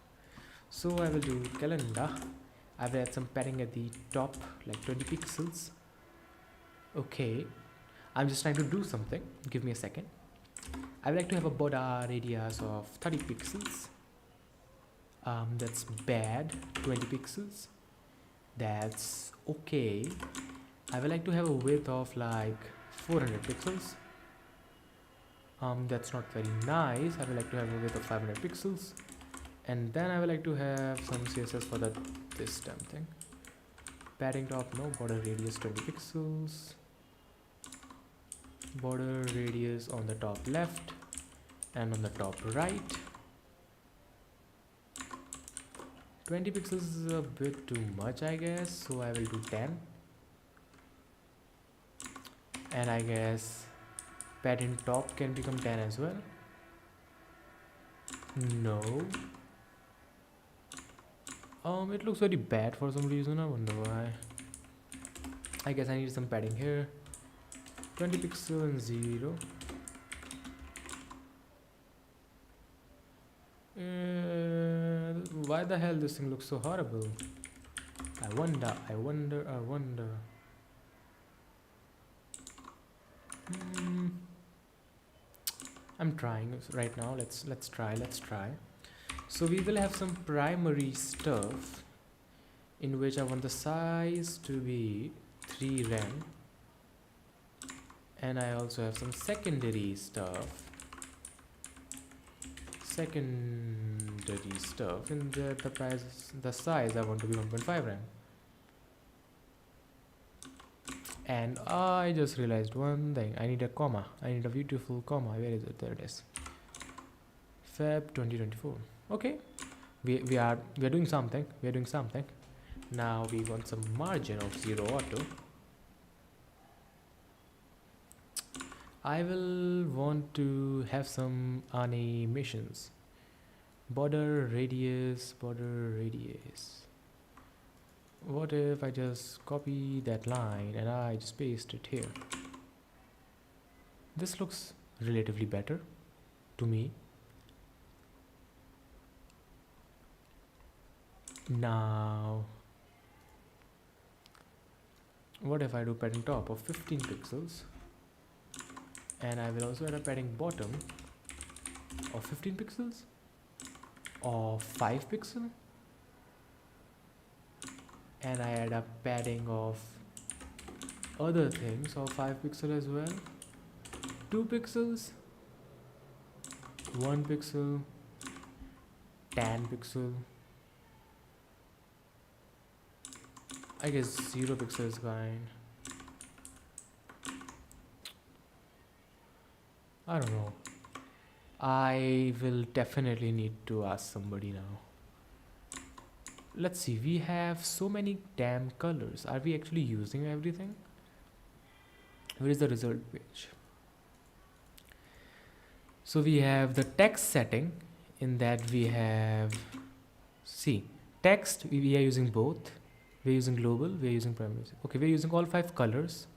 so I will do calendar. I will add some padding at the top, like 20 pixels. Okay, I'm just trying to do something. Give me a second. I would like to have a border radius of 30 pixels. That's bad. 20 pixels. That's okay. I would like to have a width of like 400 pixels. That's not very nice. I would like to have a width of 500 pixels. And then I would like to have some CSS for this damn thing. Padding top, no. Border radius 20 pixels. Border radius on the top left and on the top right. 20 pixels is a bit too much, I guess, so I will do 10. And I guess padding top can become 10 as well. No. It looks very bad for some reason. I wonder why. I guess I need some padding here. 20 pixel and 0. Why the hell this thing looks so horrible? I wonder. I'm trying right now. Let's try. So we will have some primary stuff in which I want the size to be 3 rem, and I also have some secondary stuff. In the size I want to be 1.5 rem. And I just realized one thing. I need a comma. I need a beautiful comma. Where is it? There it is. Feb 2024. Okay. We are doing something. Now we want some margin of 0 auto. I will want to have some animations. Border radius. What if I just copy that line and I just paste it here? This looks relatively better to me. Now, what if I do padding top of 15 pixels? And I will also add a padding bottom of 15 pixels or 5 pixel, and I add a padding of other things of 5 pixel as well, 2 pixels, 1 pixel, 10 pixel. I guess 0 pixel is fine. I don't know. I will definitely need to ask somebody now. Let's see, we have so many damn colors. Are we actually using everything? Where is the result page? So we have the text setting. In that we have, see, text, we are using both. We are using global, we are using primary. Okay, we are using all 5 colors.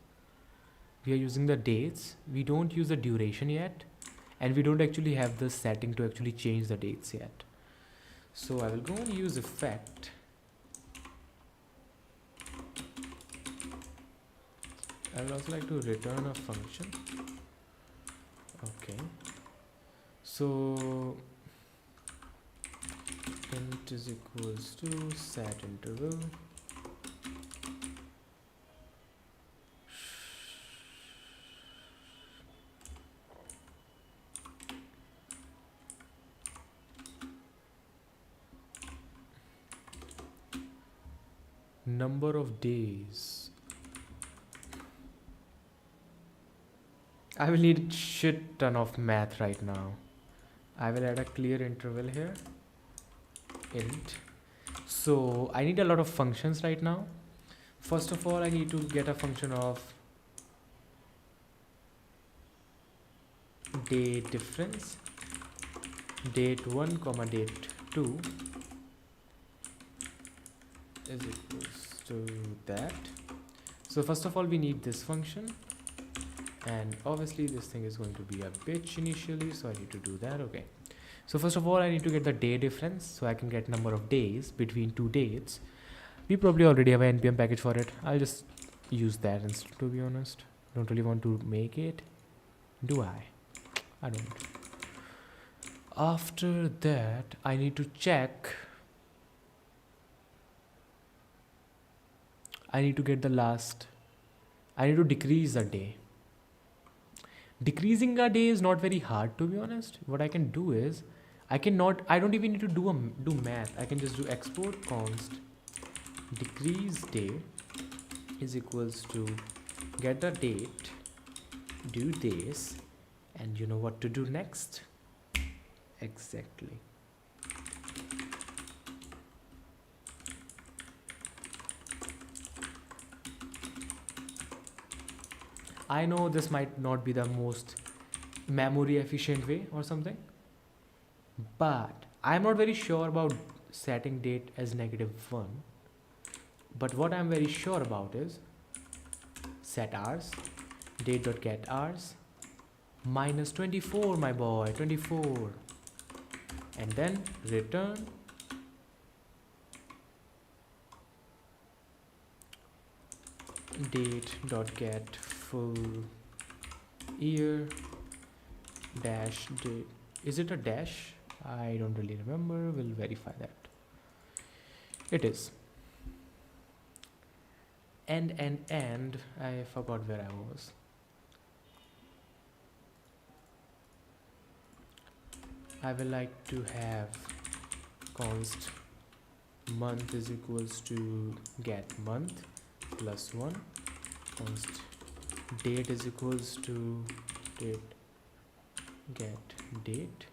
We are using the dates. We don't use the duration yet, and we don't actually have the setting to actually change the dates yet. So I will go and use effect. I would also like to return a function. Okay. So int is equals to set interval. Number of days. I will need shit ton of math right now. I will add a clear interval here. Int. So I need a lot of functions right now. First of all, I need to get a function of date difference, date 1 comma date 2 is equals to that. So first of all, we need this function, and obviously this thing is going to be a bitch initially, so I need to do that. Okay, so first of all, I need to get the day difference, so I can get number of days between 2 dates. We probably already have an npm package for it. I'll just use that instead, to be honest. Don't really want to make it, do I don't. After that, I need to check. I need to get the last. I need to decrease a day. Decreasing a day is not very hard, to be honest. What I can do is, I don't even need to do math. I can just do export const decrease day is equals to get a date, do this, and you know what to do next. Exactly. I know this might not be the most memory efficient way or something, but I'm not very sure about setting date as -1. But what I'm very sure about is set hours, date.get hours, -24, my boy, 24. And then return date dot get full year dash date. Is it a dash? I don't really remember. We'll verify that. It is. And I forgot where I was. I will like to have const month is equals to get month plus 1, const date is equals to date get date,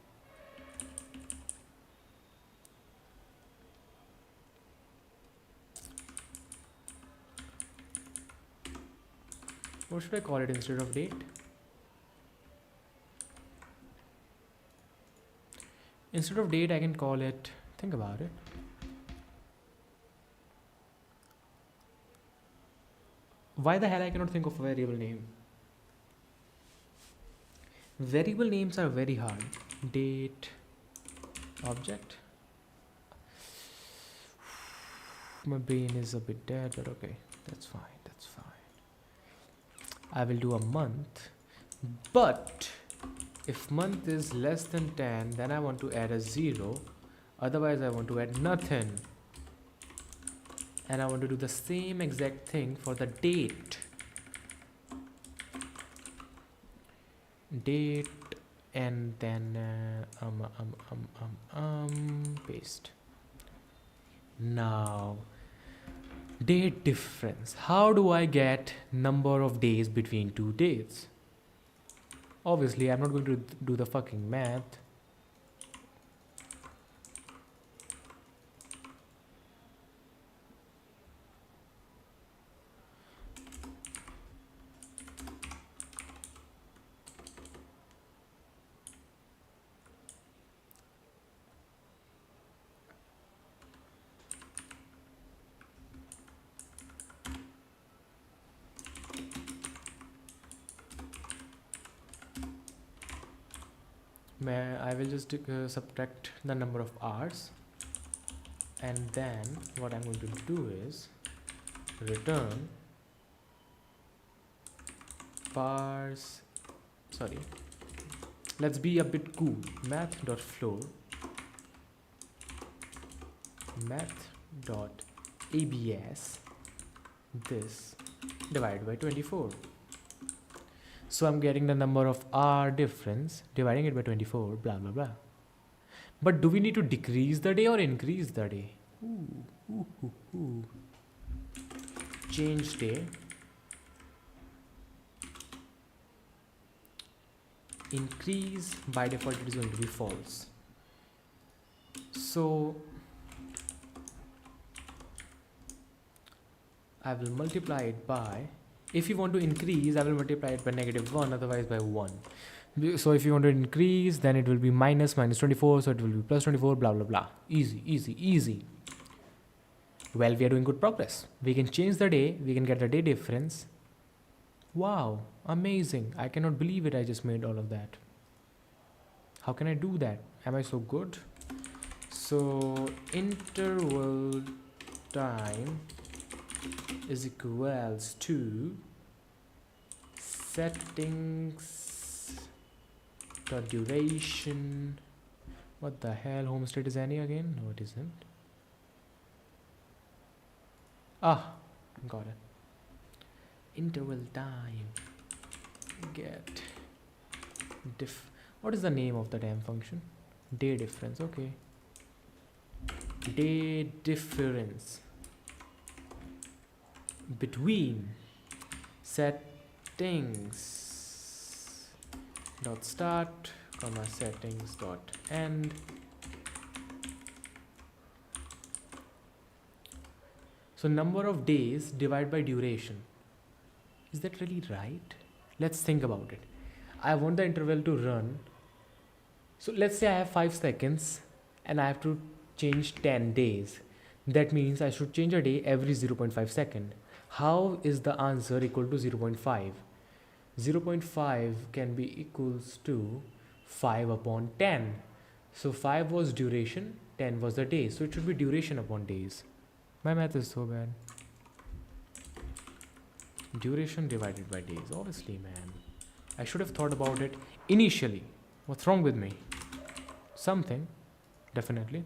what should I call it instead of date? Instead of date I can call it, think about it, why the hell I cannot think of a variable name? Variable names are very hard. Date object. My brain is a bit dead, but okay, that's fine, that's fine. I will do a month, but if month is less than 10, then I want to add a 0, otherwise I want to add nothing. And I want to do the same exact thing for the date. Date and then paste. Now date difference. How do I get number of days between two dates? Obviously I'm not going to do the fucking math. I will just subtract the number of hours, and then what I'm going to do is return parse, sorry, let's be a bit cool, math.floor math.abs this divided by 24. So I'm getting the number of hour difference, dividing it by 24, blah blah blah. But do we need to decrease the day or increase the day? Change day. Increase, by default it is going to be false. So I will multiply it by, if you want to increase, I will multiply it by -1, otherwise by 1. So if you want to increase, then it will be minus 24, so it will be plus 24, blah blah blah. Easy, easy, easy. Well, we are doing good progress. We can change the day, we can get the day difference. Wow, amazing. I cannot believe it, I just made all of that. How can I do that? Am I so good? So interval time is equals to settings dot duration. What the hell? Home state is any again? No, it isn't. Ah, got it. Interval time get diff. What is the name of the damn function? Day difference. Okay. Day difference between settings dot start comma settings dot end. So number of days divided by duration. Is that really right? Let's think about it. I want the interval to run. So let's say I have 5 seconds and I have to change 10 days. That means I should change a day every 0.5 second. How is the answer equal to 0.5? 0.5 can be equals to 5 upon 10. So 5 was duration, 10 was the day. So it should be duration upon days. My math is so bad. Duration divided by days. Obviously, man. I should have thought about it initially. What's wrong with me? Something. Definitely.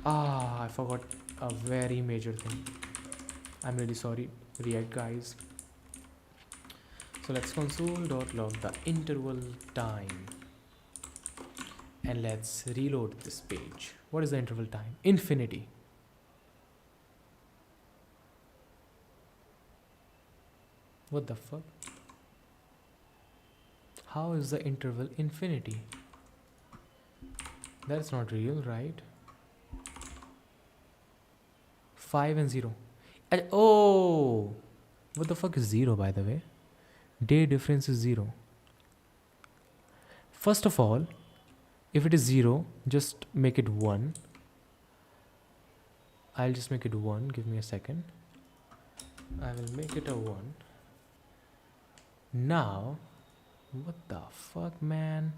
Ah, I forgot a very major thing. I'm really sorry. React guys. So let's console.log the interval time. And let's reload this page. What is the interval time? Infinity. What the fuck? How is the interval infinity? That's not real, right? 5 and 0. Oh! What the fuck is 0, by the way? Day difference is 0. First of all, if it is 0, just make it 1. I'll just make it 1. Give me a second. I will make it a 1. Now, what the fuck, man?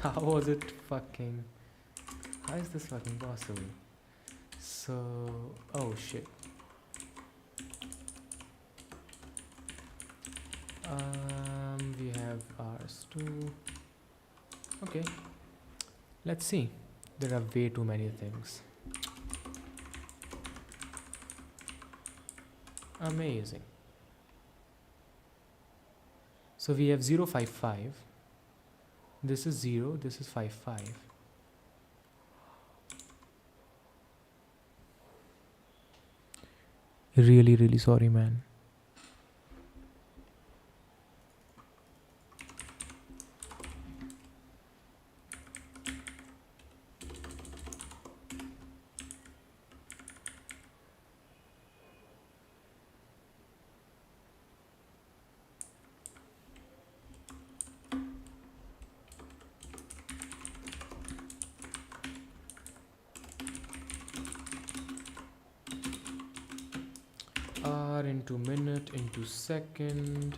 How was it fucking... How is this fucking possible? So... Oh shit. We have ours2. Okay. Let's see. There are way too many things. Amazing. So we have 055. This is 0, this is 55. Really, really sorry, man. R into minute into second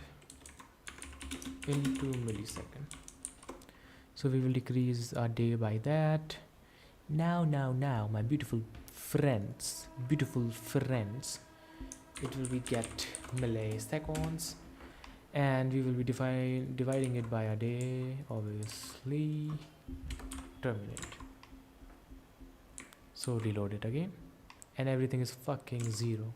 into millisecond. So we will decrease our day by that. Now, my beautiful friends, it will be get milliseconds, and we will be dividing it by a day. Obviously, terminate. So reload it again, and everything is fucking 0.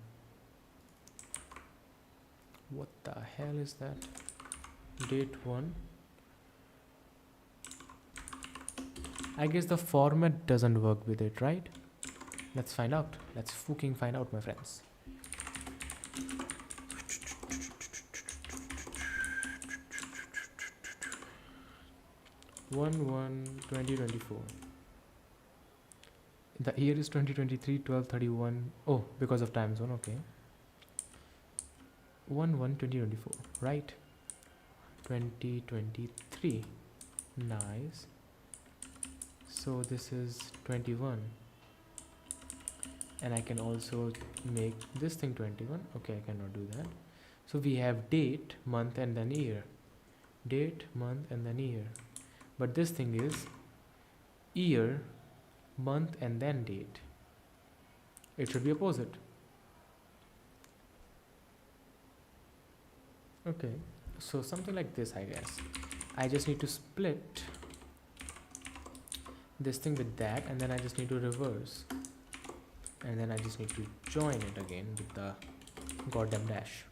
What the hell is that? Date 1. I guess the format doesn't work with it, right? Let's find out. Let's fucking find out, my friends. One 2024. The year is 2023, 12/31. Oh, because of time zone, okay. 1/1/2024, right? 2023. Nice. So this is 21, and I can also make this thing 21. Okay, I cannot do that. So we have date, month, and then year. Date, month, and then year. But this thing is year, month, and then date. It should be opposite. Okay, so something like this, I guess. I just need to split this thing with that, and then I just need to reverse, and then I just need to join it again with the goddamn dash.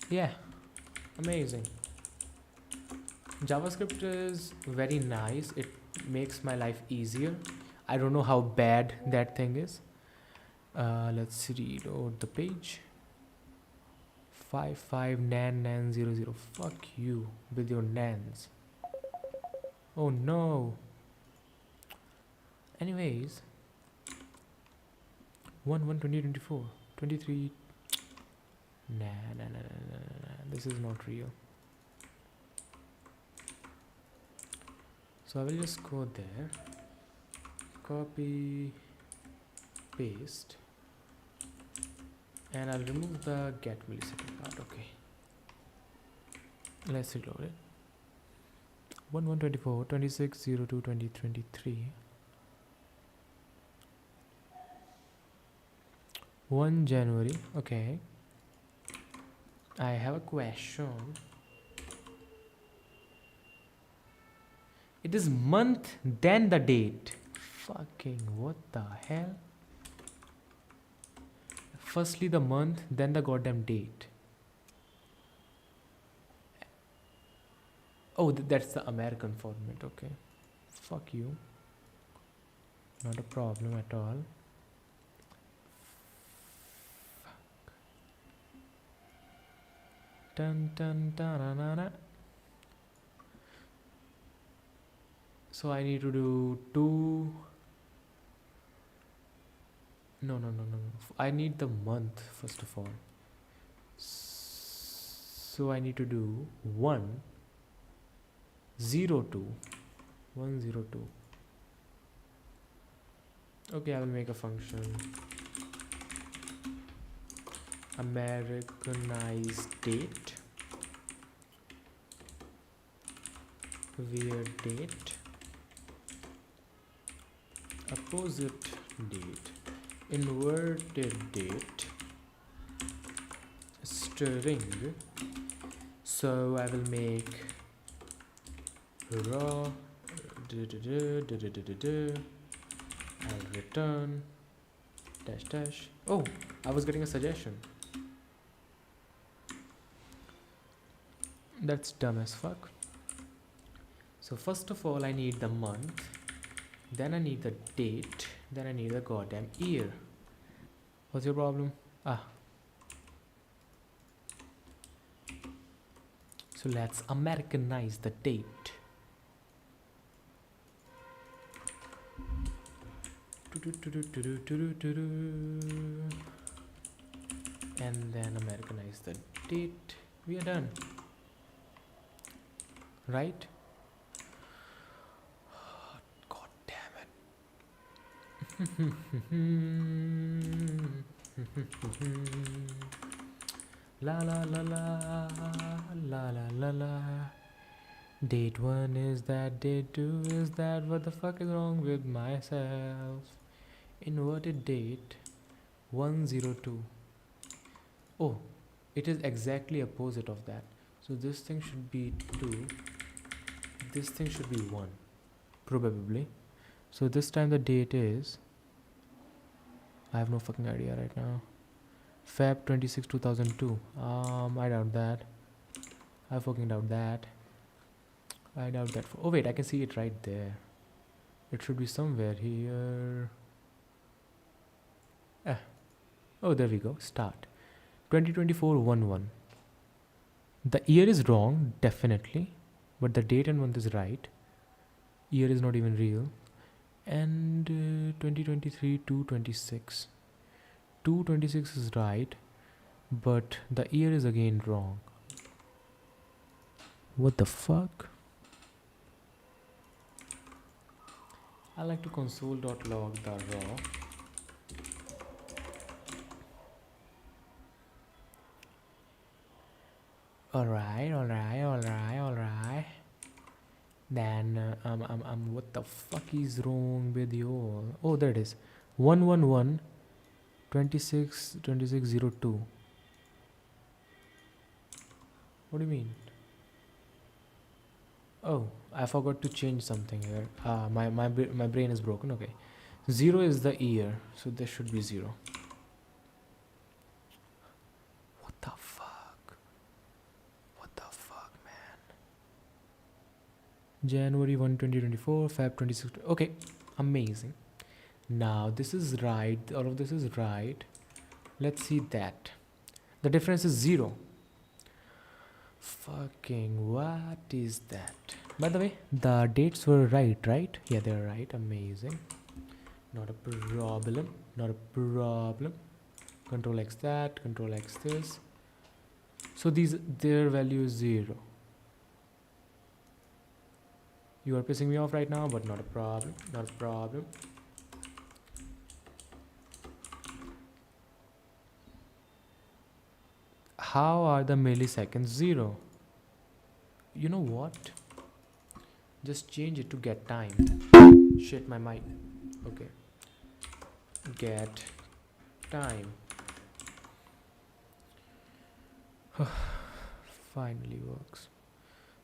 Yeah, amazing. JavaScript is very nice. It makes my life easier. I don't know how bad that thing is. Let's reload the page. 55nan00. Fuck you with your nans. Oh no. Anyways, 1/1/2024 23. Nah. This is not real. So I will just go there, copy, paste, and I'll remove the get millisecond part. Okay, let's reload it. 1/1/24 26/02/2023. 1 January. Okay. I have a question. It is month then the date. Fucking what the hell? Firstly the month, then the goddamn date. Oh, that's the American format. Okay. Fuck you. Not a problem at all. Dun dun dun dun dun, dun. So I need to do two. No. I need the month first of all. So I need to do 102. 102. Okay, I will make a function. Americanized date. Where date. Opposite date. Inverted date. String. So I will make raw. I'll return dash dash. Oh, I was getting a suggestion. That's dumb as fuck. So first of all I need the month, then I need the date, then I need the goddamn year. What's your problem? So let's Americanize the date. And then Americanize the date. We are done. Right? God damn it. La la la la la la la la. Date 1 is that, date 2 is that. What the fuck is wrong with myself? Inverted date 102. Oh, it is exactly opposite of that. So this thing should be 2. This thing should be 1. Probably. So this time the date is, I have no fucking idea right now. Feb 26, 2002. I doubt that. I fucking doubt that. I doubt that. Oh wait, I can see it right there. It should be somewhere here. Oh, there we go. Start. 2024-11. The year is wrong, definitely. But the date and month is right. Year is not even real. And 2023-226. 226 is right. But the year is again wrong. What the fuck? I like to console.log the raw. Alright. Then what the fuck is wrong with you all? Oh, there it is. 111 2602. What do you mean? Oh, I forgot to change something here. My brain is broken. Okay, 0 is the year, so there should be 0. What the fuck? What the fuck, man? January 1, 2024, Feb 26. Okay, amazing. Now this is right. All of this is right. Let's see that. The difference is 0. Fucking what is that? By the way, the dates were right? Yeah, they're right. Amazing. Not a problem. Control X that, Control X this. So their value is 0. You are pissing me off right now, but not a problem. How are the milliseconds 0? You know what? Just change it to get time. Shit, my mic. Okay. Get time. Finally works.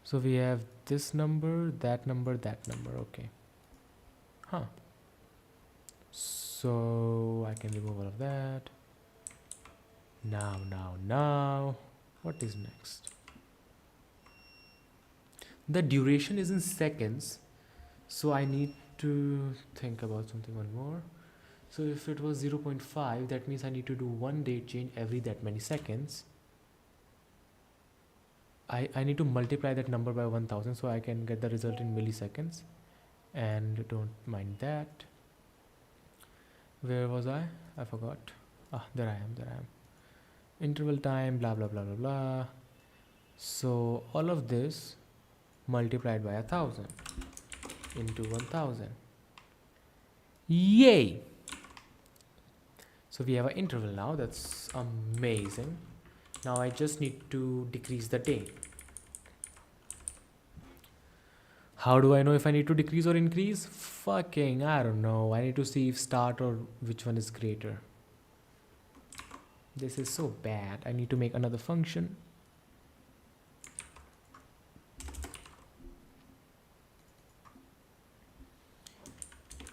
So we have this number, that number, that number. Okay. Huh. So I can remove all of that. Now. What is next? The duration is in seconds. So I need to think about something one more. So if it was 0.5, that means I need to do one date change every that many seconds. I need to multiply that number by 1000 so I can get the result in milliseconds. And don't mind that. Where was I? I forgot. Ah, there I am. Interval time, blah blah blah blah blah. So all of this multiplied by 1000 into 1000. Yay! So we have an interval now. That's amazing. Now I just need to decrease the day. How do I know if I need to decrease or increase? Fucking, I don't know. I need to see if start or which one is greater. This is so bad. I need to make another function.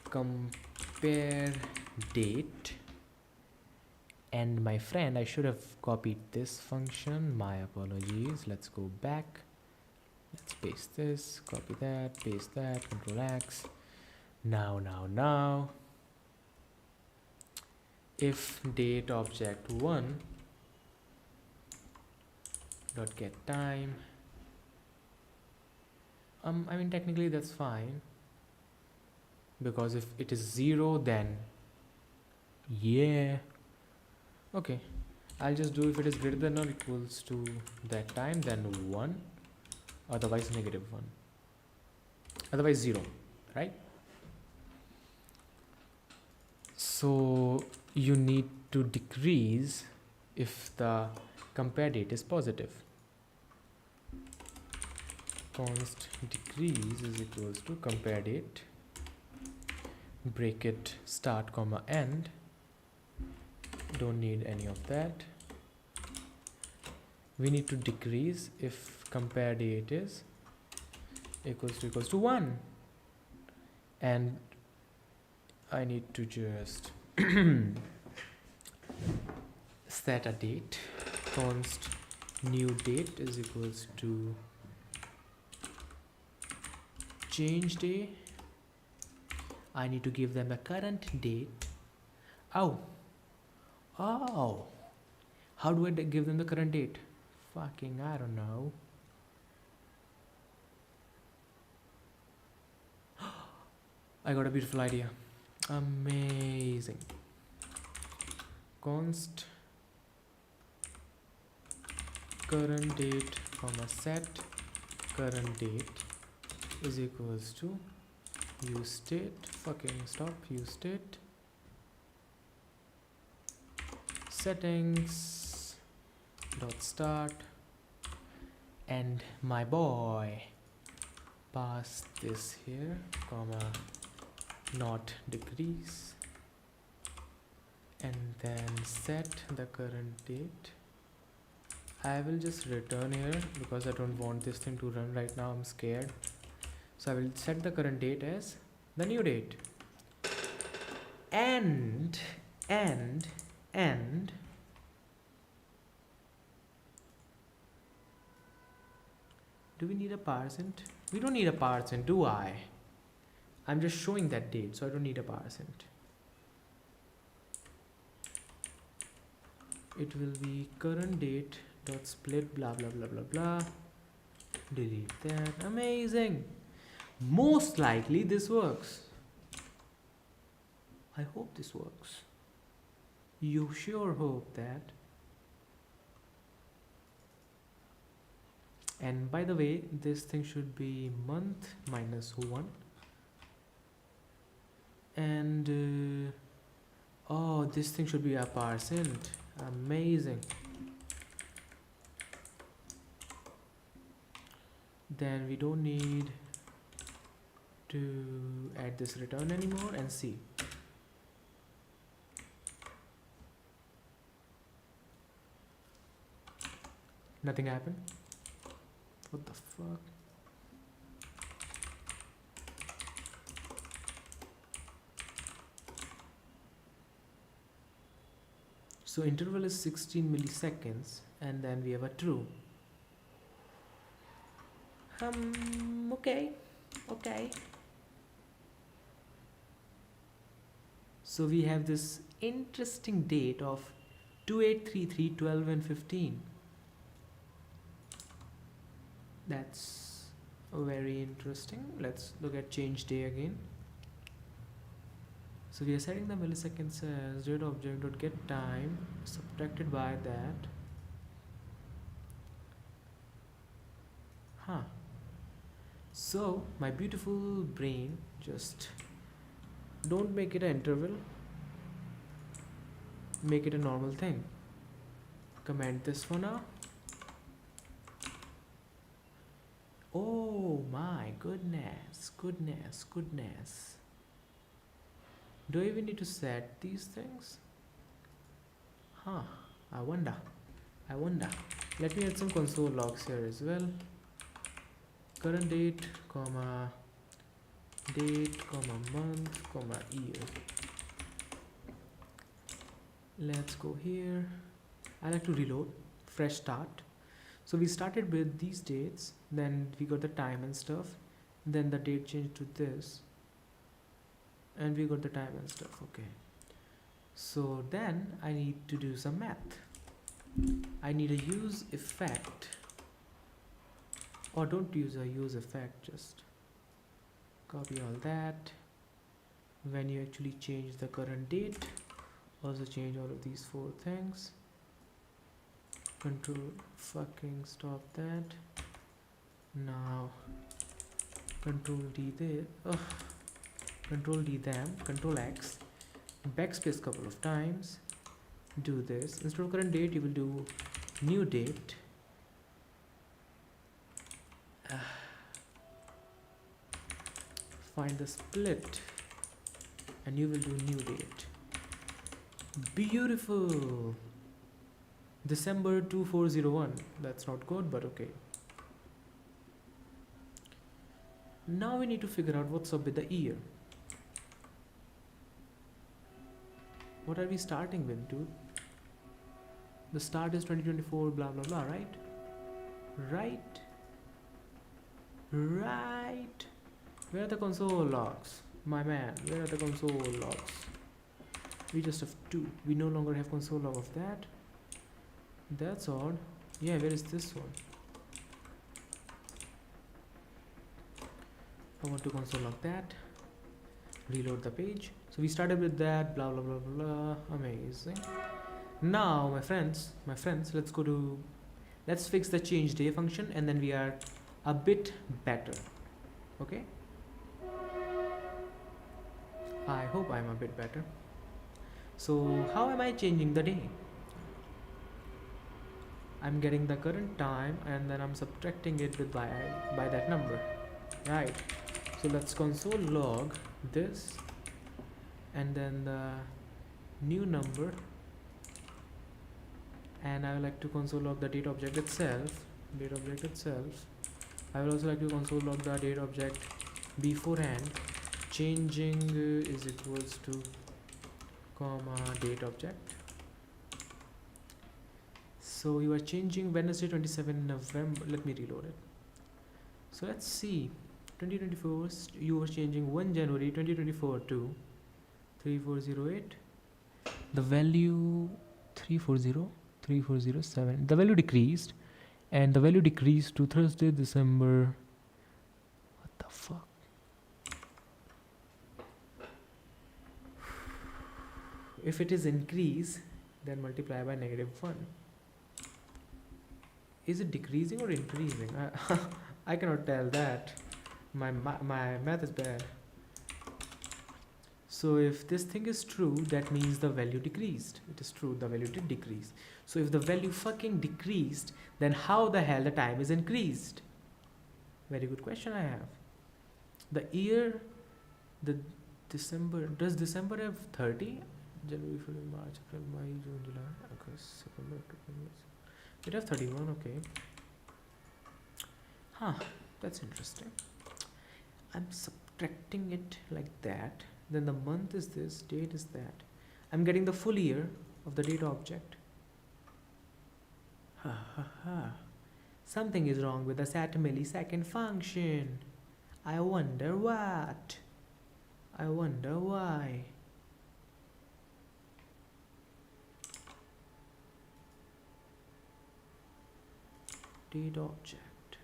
Compare date. And my friend, I should have copied this function. My apologies. Let's go back. Let's paste this, copy that, paste that, Control X. Now. If date object 1 dot get time. I mean technically that's fine. Because if it is 0 then yeah. Okay. I'll just do if it is greater than or equals to that time then 1. Otherwise negative 1. Otherwise 0. Right? So you need to decrease if the compare date is positive. Const decrease is equals to compare date. Bracket start comma end. Don't need any of that. We need to decrease if compare date is equals to 1. And I need to just set a date. Const new date is equals to change day. I need to give them the current date. Oh. How do I give them the current date? Fucking, I don't know. I got a beautiful idea. Amazing. Const current date comma set current date is equals to use state. Fucking stop. Use state. Settings dot start and my boy pass this here comma not decrease and then set the current date. I will just return here because I don't want this thing to run right now. I'm scared. So I will set the current date as the new date and do we need a %? We don't need a %, do I? I'm just showing that date, so I don't need a %. It will be current date dot split blah blah blah blah blah. Delete that. Amazing. Most likely this works. I hope this works. You sure hope that. And by the way, this thing should be month minus 1. And oh, this thing should be a %. Amazing. Then we don't need to add this return anymore and see. Nothing happened. What the fuck? So interval is 16 milliseconds and then we have a true. Okay. So we have this interesting date of 2833, 12 and 15. That's very interesting. Let's look at change day again. So we are setting the milliseconds as date object dot get time subtracted by that. So my beautiful brain just don't make it an interval, make it a normal thing. Comment this for now. Oh my goodness. Do I even need to set these things? I wonder. Let me add some console logs here as well. Current date, comma, month, comma, year. Let's go here. I like to reload, fresh start. So we started with these dates, then we got the time and stuff, then the date changed to this, and we got the time and stuff. Okay, so then I need to do some math. I need a use effect, or don't use a use effect, just copy all that. When you actually change the current date, also change all of these 4 things. Control fucking stop that. Now Control D there. Control D them. Control X. Backspace couple of times. Do this. Instead of current date, you will do new date. Find the split, and you will do new date. Beautiful. December 2401. That's not good, but okay. Now we need to figure out what's up with the year. What are we starting with, dude? The start is 2024, blah blah blah, right? Right. Where are the console logs? My man, where are the console logs? We just have 2. We no longer have console log of that. That's odd. Yeah, where is this one? I want to console log that. Reload the page. So we started with that, blah blah blah blah. Amazing. Now my friends, let's fix the change day function, and then we are a bit better. Okay, I hope I'm a bit better. So how am I changing the day? I'm getting the current time and then I'm subtracting it with by that number, right? So let's console log this and then the new number, and I would like to console log the date object itself. I will also like to console log the date object beforehand. Changing is equals to comma date object. So you are changing Wednesday 27 November. Let me reload it. So let's see. 2024, you were changing 1 January 2024 to 3408. The value 3407. The value decreased, and the value decreased to Thursday, December. What the fuck? If it is increase, then multiply by -1. Is it decreasing or increasing? I cannot tell that. My math is bad. So if this thing is true, that means the value decreased. It is true, the value did decrease. So if the value fucking decreased, then how the hell the time is increased? Very good question I have. The year, the December, does December have 30? January, February, March, April, May, June, July, August, September, October. It have 31, okay. Huh, that's interesting. I'm subtracting it like that. Then the month is this, date is that. I'm getting the full year of the data object. Ha ha ha. Something is wrong with the set millisecond function. I wonder what. I wonder why. Data object.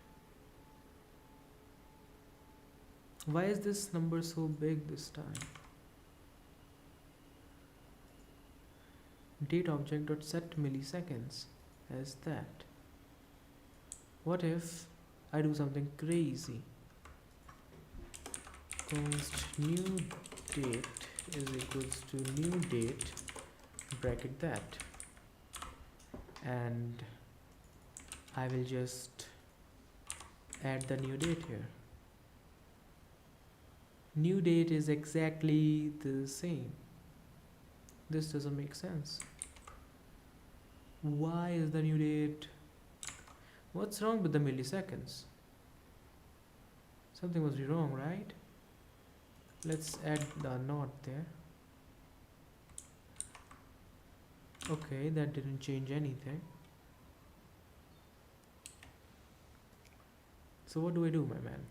Why is this number so big this time? Date object dot set milliseconds as that. What if I do something crazy? Const new date is equals to new date bracket that, and I will just add the new date here. New date is exactly the same. This doesn't make sense. Why is the new date? What's wrong with the milliseconds? Something must be wrong, right? Let's add the not there. Okay, that didn't change anything. So what do I do, my man?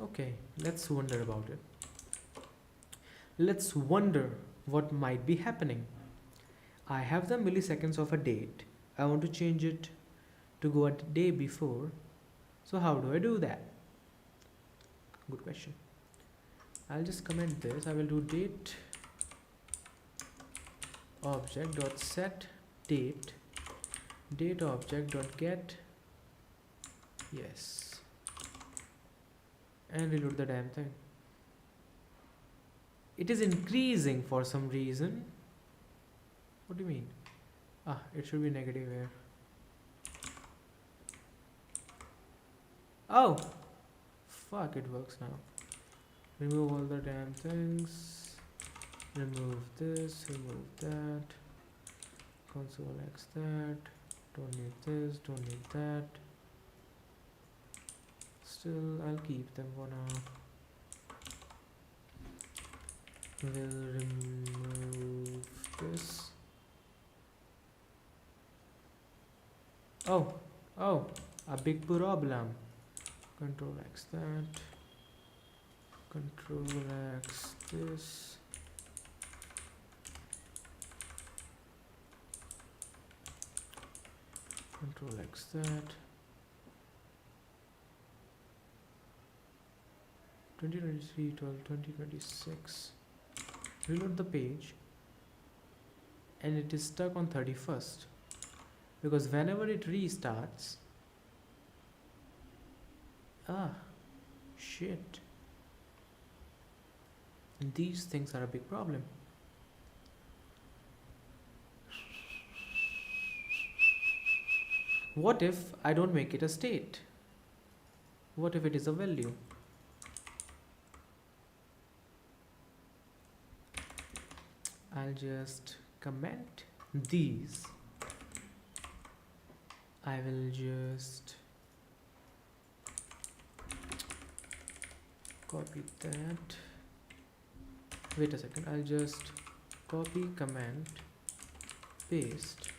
Okay, let's wonder about it. Let's wonder what might be happening. I have the milliseconds of a date. I want to change it to go a day before. So how do I do that? Good question. I'll just comment this. I will do date object dot set date, date object dot get, yes, and reload the damn thing. It is increasing for some reason. What do you mean? Ah, it should be negative here. Oh, fuck, it works now. Remove all the damn things. Remove this, remove that. Console X that. Don't need this, don't need that. Still, I'll keep them for now. We'll remove this. Oh, a big problem. Control X that. Control X this. Control X that. 2023 12 2026. Reload the page, and it is stuck on 31st because whenever it restarts, shit, these things are a big problem. What if I don't make it a state? What if it is a value? I'll just comment these. I will just copy that. Wait a second. I'll just copy, comment, paste.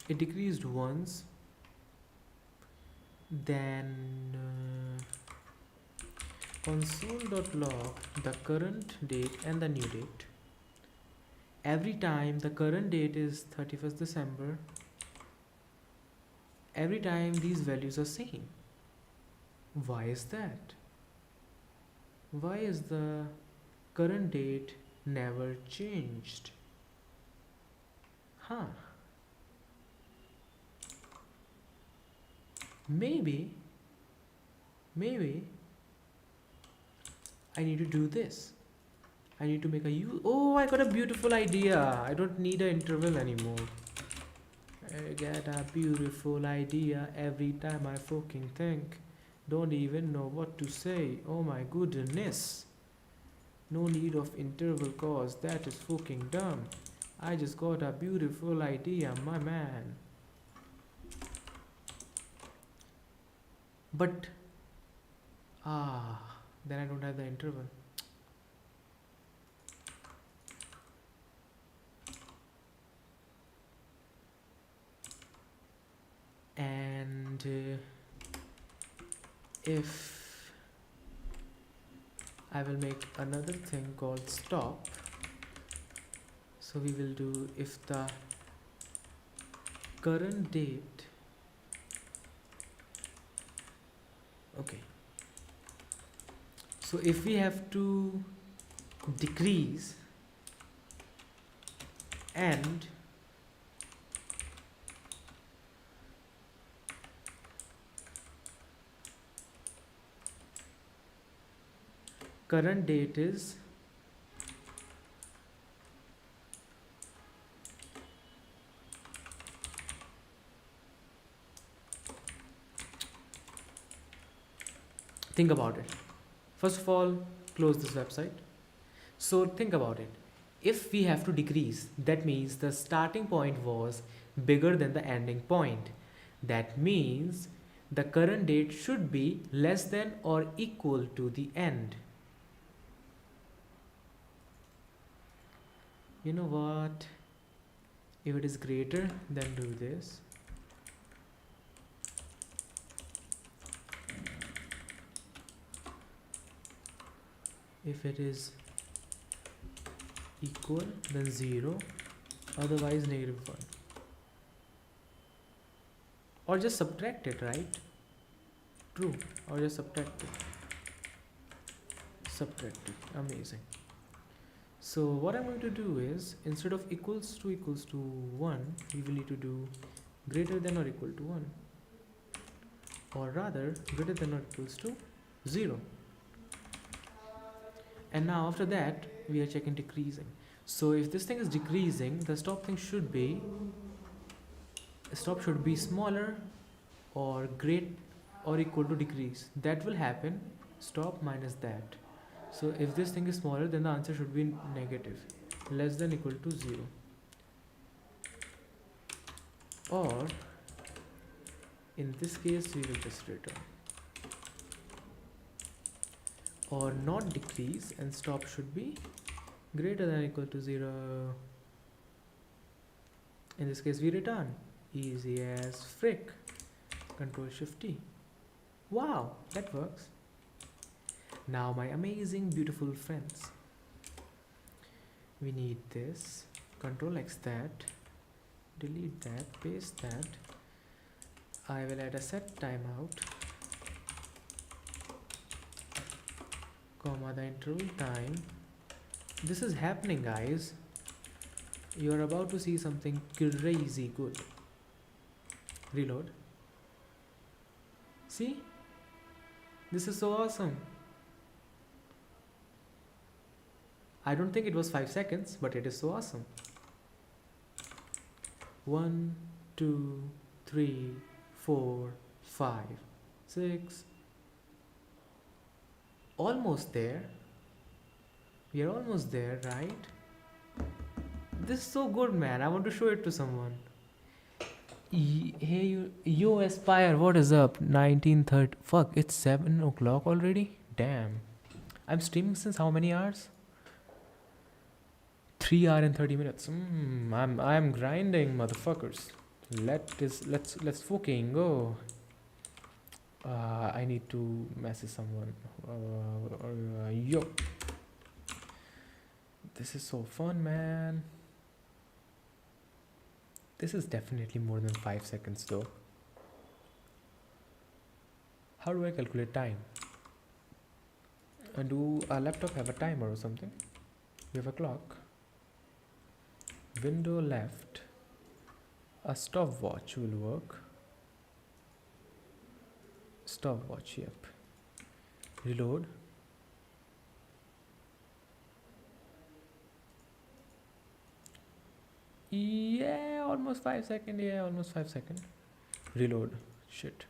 It decreased once, then console.log the current date and the new date. Every time the current date is 31st December, every time these values are same. Why is that? Why is the current date never changed? Huh. Maybe maybe I need to do this. I need to make a U. Oh, I got a beautiful idea. I don't need an interval anymore. I get a beautiful idea every time I fucking think. Don't even know what to say. Oh my goodness. No need of interval cause that is fucking dumb. I just got a beautiful idea, my man. But then I don't have the interval. And if I will make another thing called stop, so we will do if the current date, okay, so if we have to decrease and current date is think about it. First of all, close this website. So think about it. If we have to decrease, that means the starting point was bigger than the ending point. That means the current date should be less than or equal to the end. You know what? If it is greater, then do this. If it is equal, then 0, otherwise -1. Or just subtract it, right? True. Or just subtract it. Subtract it. Amazing. So what I'm going to do is, instead of equals to 1, we will need to do greater than or equal to 1. Or rather, greater than or equals to 0. And now after that, we are checking decreasing. So if this thing is decreasing, the stop thing should be, stop should be smaller or great or equal to decrease. That will happen, stop minus that. So if this thing is smaller, then the answer should be negative, less than equal to 0. Or in this case, we will just return. Or not decrease, and stop should be greater than or equal to 0. In this case, we return. Easy as frick. Control Shift T. Wow, that works. Now my amazing beautiful friends, we need this. Control X that, delete that, paste that. I will add a set timeout, comma the interval time. This is happening, guys. You are about to see something crazy good. Reload. See? This is so awesome. I don't think it was 5 seconds, but it is so awesome. 1, 2, 3, 4, 5, 6. Almost there. We are almost there, right? This is so good, man. I want to show it to someone. Hey, yo, Aspire, what is up? 1930. Fuck, it's 7 o'clock already? Damn. I'm streaming since how many hours? 3 hours and 30 minutes. I'm grinding, motherfuckers. Let's fucking go. I need to message someone. Yo. This is so fun, man. This is definitely more than 5 seconds though. How do I calculate time? Do a laptop have a timer or something? We have a clock. Window left. A stopwatch will work. Stopwatch, yep. Reload. Yeah, almost 5 seconds. Yeah, almost 5 seconds. Reload. Shit.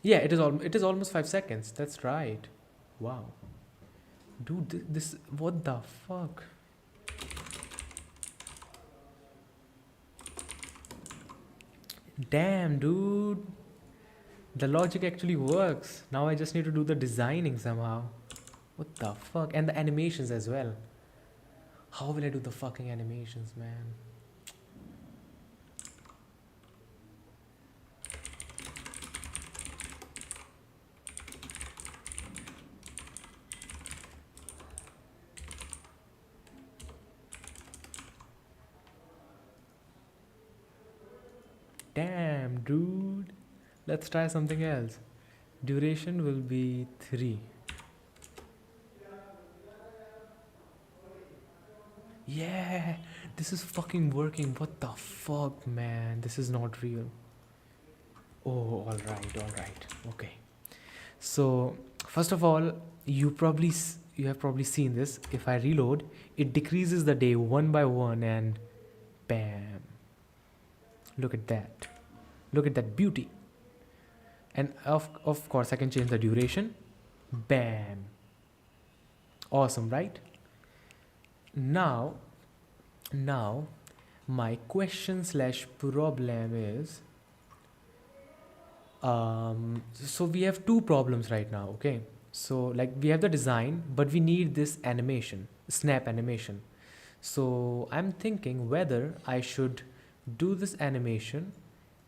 Yeah, it is almost 5 seconds. That's right. Wow. Dude, this what the fuck? Damn, dude. The logic actually works. Now I just need to do the designing somehow. What the fuck? And the animations as well. How will I do the fucking animations, man? Damn, dude. Let's try something else. Duration will be 3. Yeah, this is fucking working. What the fuck, man? This is not real. Oh, alright. Okay. So, first of all, you have probably seen this. If I reload, it decreases the day one by one, and bam. Look at that. Look at that beauty. And of course, I can change the duration. Bam. Awesome, right? Now, my question slash problem is, so we have two problems right now. Okay, so like we have the design, but we need this animation, snap animation. So I'm thinking whether I should do this animation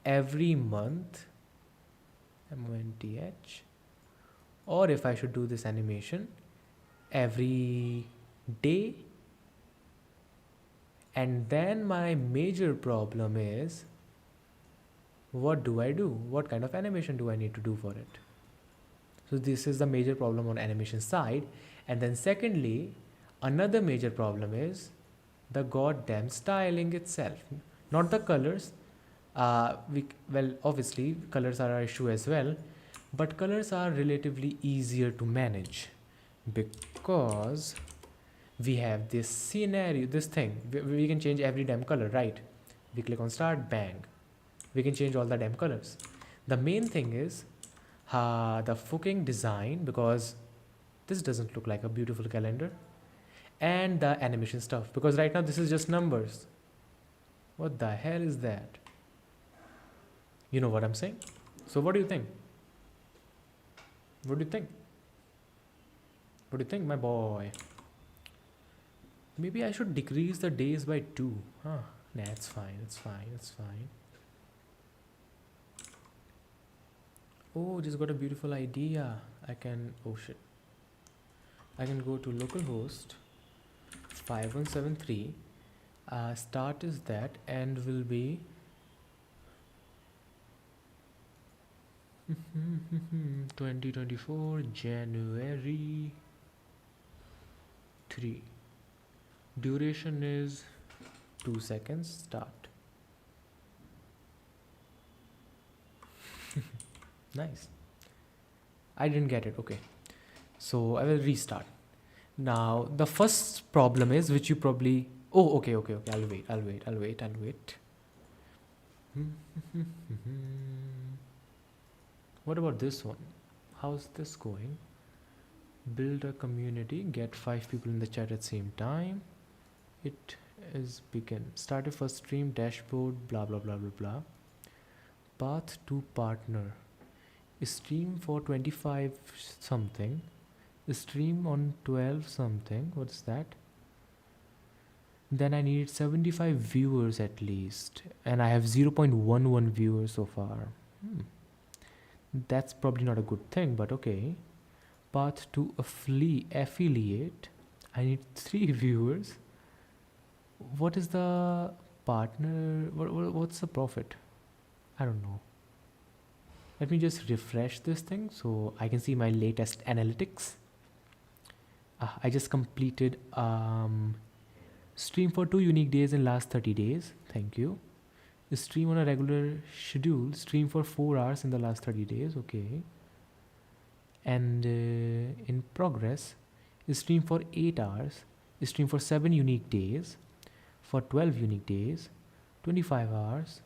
every month, month, or if I should do this animation every day. And then my major problem is, what do I do? What kind of animation do I need to do for it? So this is the major problem on animation side. And then secondly, another major problem is the goddamn styling itself, not the colors. Well, obviously colors are our issue as well, but colors are relatively easier to manage because we have this scenario, this thing. We can change every damn color, right? We click on start, bang. We can change all the damn colors. The main thing is the fucking design, because this doesn't look like a beautiful calendar, and the animation stuff, because right now this is just numbers. What the hell is that? You know what I'm saying? So what do you think? What do you think? What do you think, my boy? Maybe I should decrease the days by 2. Huh? Nah, it's fine. It's fine. It's fine. Oh, just got a beautiful idea. I can... Oh shit. I can go to localhost 5173. Start is that, and will be 2024 January 3. Duration is 2 seconds. Start. Nice. I didn't get it. Okay, so I will restart. Now the first problem is, which you probably... Oh, okay. I'll wait. What about this one? How's this going? Build a community, get 5 people in the chat at the same time. It is begin. Start a first stream, dashboard, blah blah blah blah blah. Path to partner. Stream for 25 something. Stream on 12 something. What's that? Then I need 75 viewers at least, and I have 0.11 viewers so far. That's probably not a good thing, but okay. Path to affiliate. I need 3 viewers. What is the partner? What's the profit? I don't know. Let me just refresh this thing so I can see my latest analytics. I just completed stream for 2 unique days in last 30 days. Thank you. Stream on a regular schedule. Stream for 4 hours in the last 30 days. Okay. And in progress, stream for 8 hours. Stream for 7 unique days. For 12 unique days. 25 hours.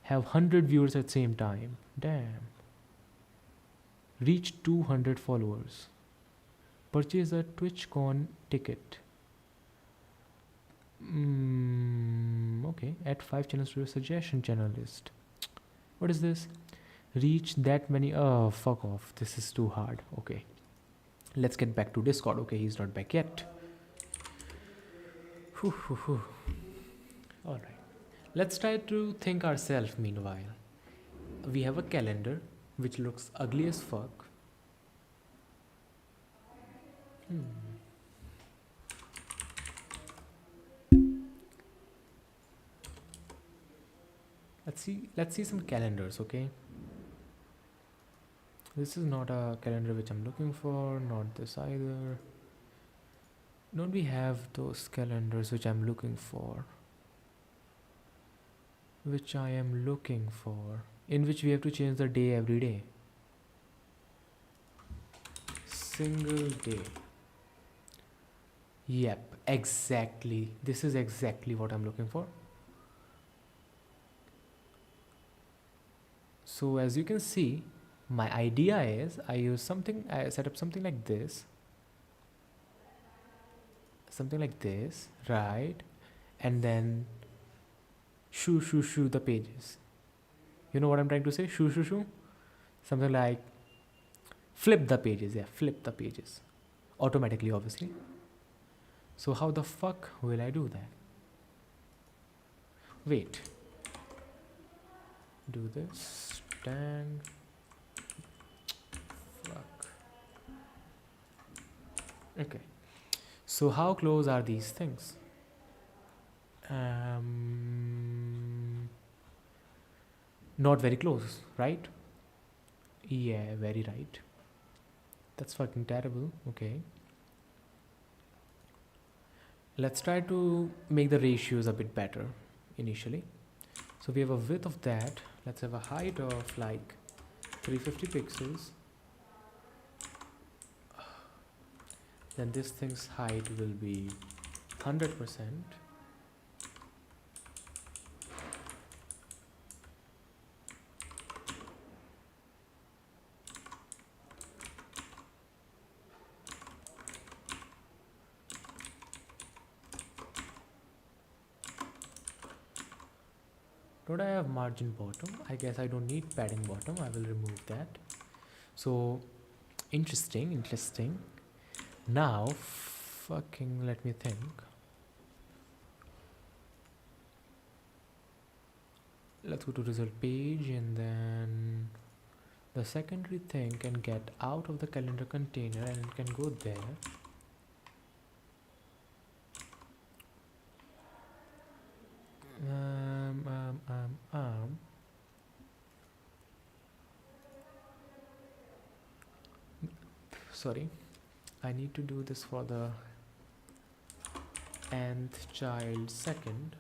Have 100 viewers at same time. Damn. Reach 200 followers. Purchase a TwitchCon ticket. Okay. Add 5 channels to your suggestion channel list. What is this? Reach that many. Oh, fuck off. This is too hard. Okay. Let's get back to Discord. Okay, he's not back yet. Alright. Let's try to think ourselves meanwhile. We have a calendar which looks ugly as fuck. Let's see some calendars, okay? This is not a calendar which I'm looking for, not this either. Don't we have those calendars which I'm looking for? In which we have to change the day every day. Single day. Yep, exactly. This is exactly what I'm looking for. So as you can see, my idea is I set up something like this. Right? And then shoo the pages. You know what I'm trying to say? Shoo. Something like flip the pages. Yeah, flip the pages. Automatically, obviously. So how the fuck will I do that? Wait. Do this. Stand. Fuck. Okay. So how close are these things? Not very close, right? Yeah, very right. That's fucking terrible. Okay. Let's try to make the ratios a bit better initially. So we have a width of that. Let's have a height of like 350 pixels. Then this thing's height will be 100%. Don't I have margin bottom? I guess I don't need padding bottom. I will remove that. So interesting. Now fucking let me think. Let's go to result page, and then the secondary thing can get out of the calendar container and it can go there. Sorry, I need to do this for the nth child second.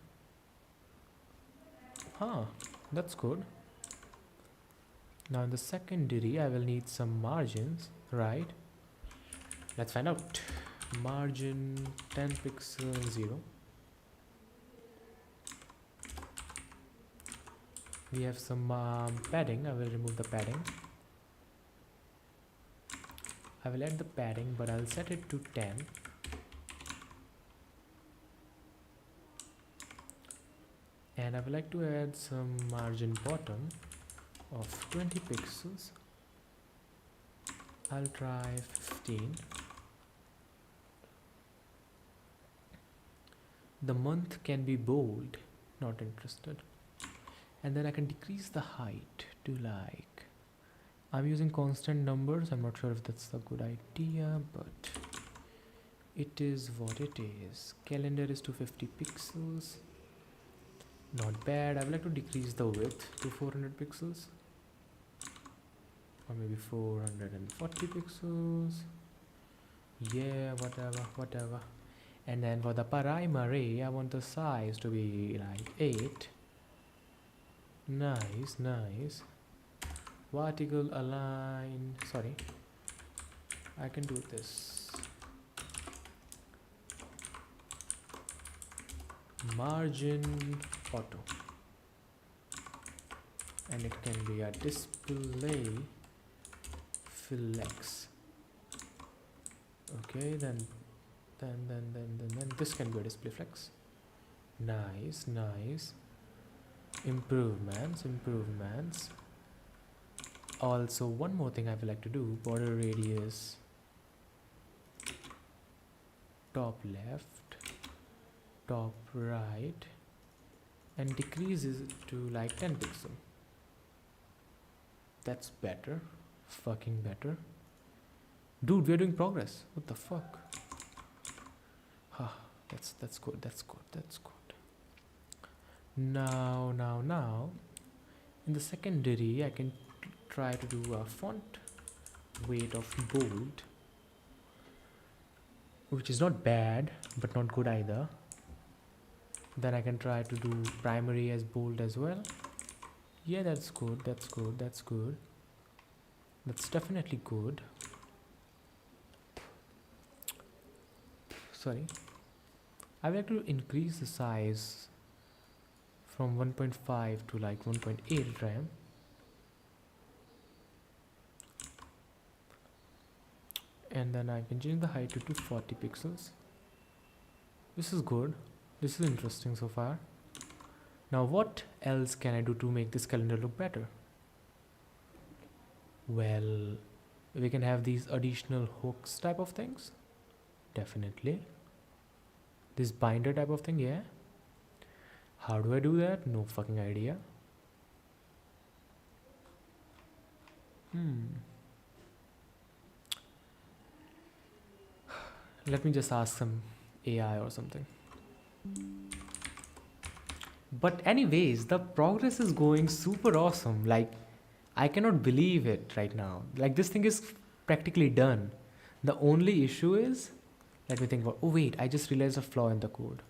That's good. Now in the secondary I will need some margins, right? Let's find out. Margin 10 pixel 0. We have some padding. I will remove the padding. I will add the padding, but I'll set it to 10. And I would like to add some margin bottom of 20 pixels. I'll try 15. The month can be bold. Not interested. And then I can decrease the height to like, I'm using constant numbers. I'm not sure if that's a good idea, but it is what it is. Calendar is 250 pixels. Not bad. I would like to decrease the width to 400 pixels. Or maybe 440 pixels. Yeah, whatever. And then for the primary, I want the size to be like 8. Nice, nice. Vertical align. Sorry. I can do this. Margin auto. And it can be a display flex. Okay, then this can be a display flex. Nice, nice. Improvements. Also, one more thing I would like to do: border radius, top left, top right, and decreases it to like 10 pixel. That's better. Fucking better. Dude, we are doing progress. What the fuck? That's good. Now, in the secondary, I can try to do a font weight of bold, which is not bad, but not good either. Then I can try to do primary as bold as well. Yeah, that's good. That's definitely good. Sorry. I would like to increase the size from 1.5 to like 1.8 RAM. And then I can change the height to 240 pixels. This is good. This is interesting so far. Now what else can I do to make this calendar look better? Well, we can have these additional hooks type of things. Definitely. This binder type of thing, yeah. How do I do that? No fucking idea. Let me just ask some AI or something. But anyways, the progress is going super awesome. Like, I cannot believe it right now. Like, this thing is practically done. The only issue is, let me think about, oh wait, I just realized a flaw in the code.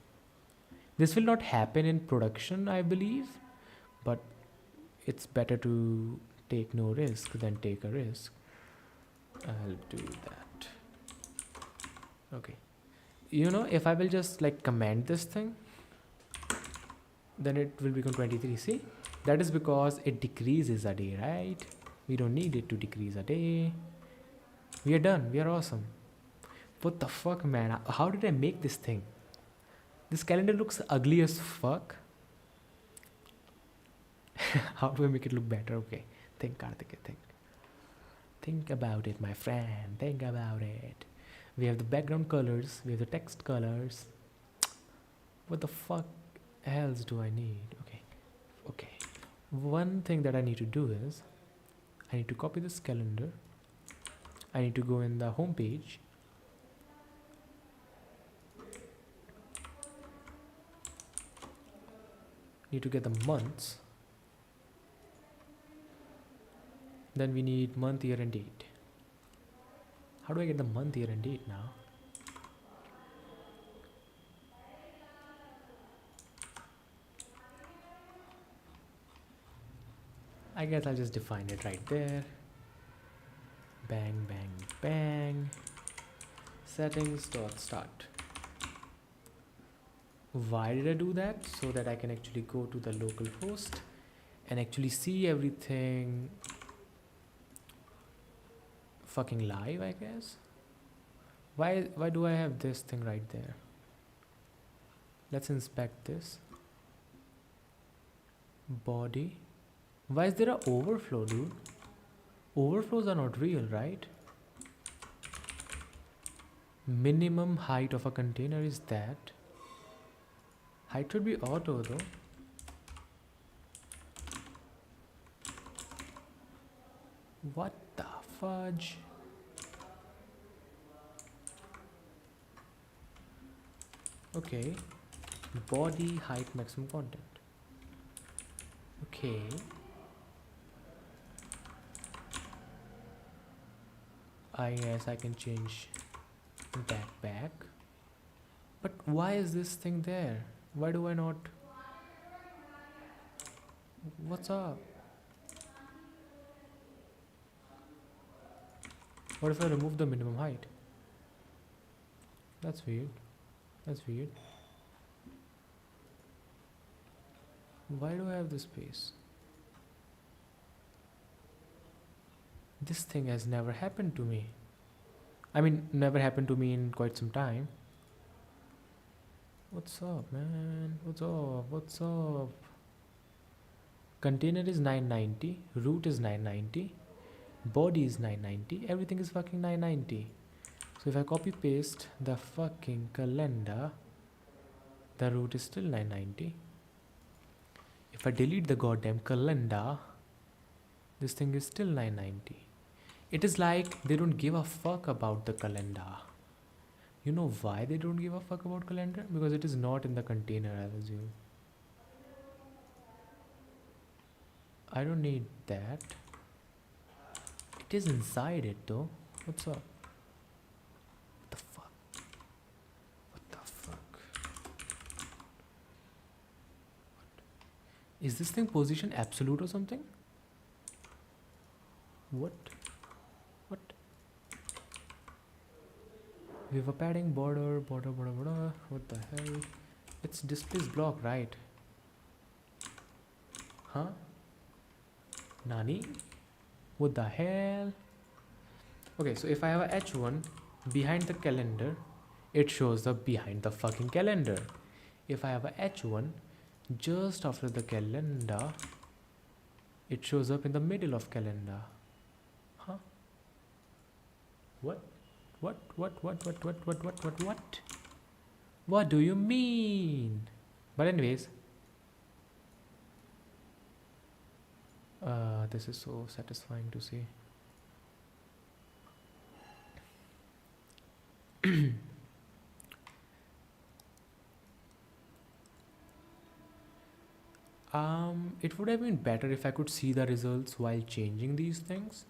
This will not happen in production, I believe, but it's better to take no risk than take a risk. I'll do that. Okay. You know, if I will just like comment this thing, then it will become 23. See, that is because it decreases a day, right? We don't need it to decrease a day. We are done. We are awesome. What the fuck, man? How did I make this thing? This calendar looks ugly as fuck. How do I make it look better? Okay, think, Karthik, think. Think about it, my friend. Think about it. We have the background colors. We have the text colors. What the fuck else do I need? Okay. One thing that I need to do is, I need to copy this calendar. I need to go in the home page. Need to get the months. Then we need month, year and date. How do I get the month, year and date now? I guess I'll just define it right there. Bang, bang, bang. Settings dot start. Why did I do that? So that I can actually go to the local host and actually see everything fucking live, I guess. Why do I have this thing right there? Let's inspect this. Body. Why is there an overflow, dude? Overflows are not real, right? Minimum height of a container is that. Height should be auto though. What the fudge? Okay. Body height maximum content. Okay. I guess I can change that back. But why is this thing there? Why do I not? What's up? What if I remove the minimum height? That's weird. That's weird. Why do I have this space? This thing has never happened to me. I mean, never happened to me in quite some time. What's up, man? What's up? What's up? Container is 990. Root is 990. Body is 990. Everything is fucking 990. So if I copy paste the fucking calendar, the root is still 990. If I delete the goddamn calendar, this thing is still 990. It is like they don't give a fuck about the calendar. You know why they don't give a fuck about calendar? Because it is not in the container, I assume. I don't need that. It is inside it though. What's up? What the fuck? What the fuck? Is this thing position absolute or something? What? What? We have a padding border. What the hell? It's displays block, right? Huh? Nani? What the hell? Okay, so if I have a H1 behind the calendar, it shows up behind the fucking calendar. If I have a H1 just after the calendar, it shows up in the middle of calendar. Huh? What? What? What do you mean? But anyways, this is so satisfying to see. It would have been better if I could see the results while changing these things.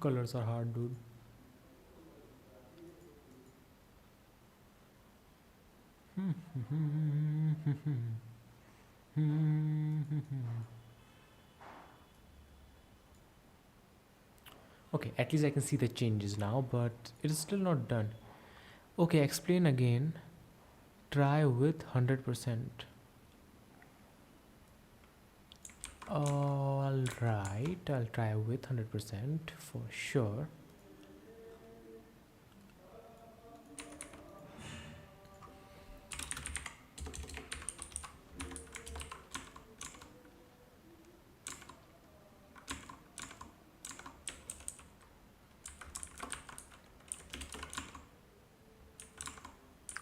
Colors are hard, dude. Okay, at least I can see the changes now, but it is still not done. Okay, explain again. Try with 100%. Alright, I'll try with 100% for sure.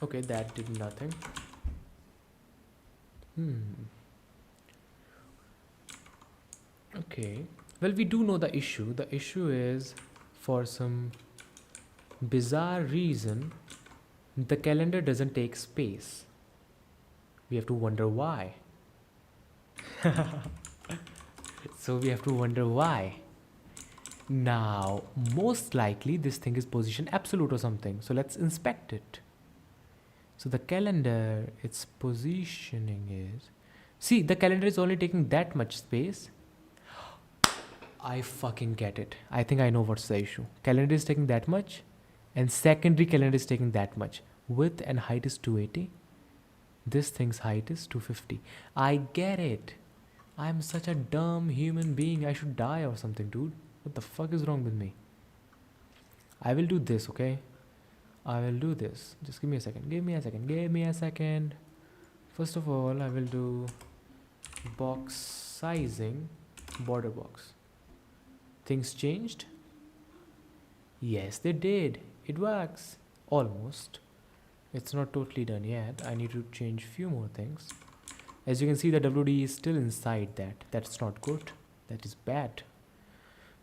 Okay, that did nothing. Okay, well, we do know the issue. The issue is, for some bizarre reason, the calendar doesn't take space. We have to wonder why. So we have to wonder why. Now, most likely this thing is position absolute or something. So let's inspect it. So the calendar, its positioning is... See, the calendar is only taking that much space. I fucking get it. I think I know what's the issue. Calendar is taking that much, and secondary calendar is taking that much. Width and height is 280. This thing's height is 250. I get it. I'm such a dumb human being. I should die or something, dude. What the fuck is wrong with me? I will do this, okay? I will do this. Just give me a second. Give me a second. Give me a second. First of all, I will do box sizing, border box. Things changed? Yes, they did. It works. Almost. It's not totally done yet. I need to change few more things. As you can see, the WD is still inside that. That's not good. That is bad.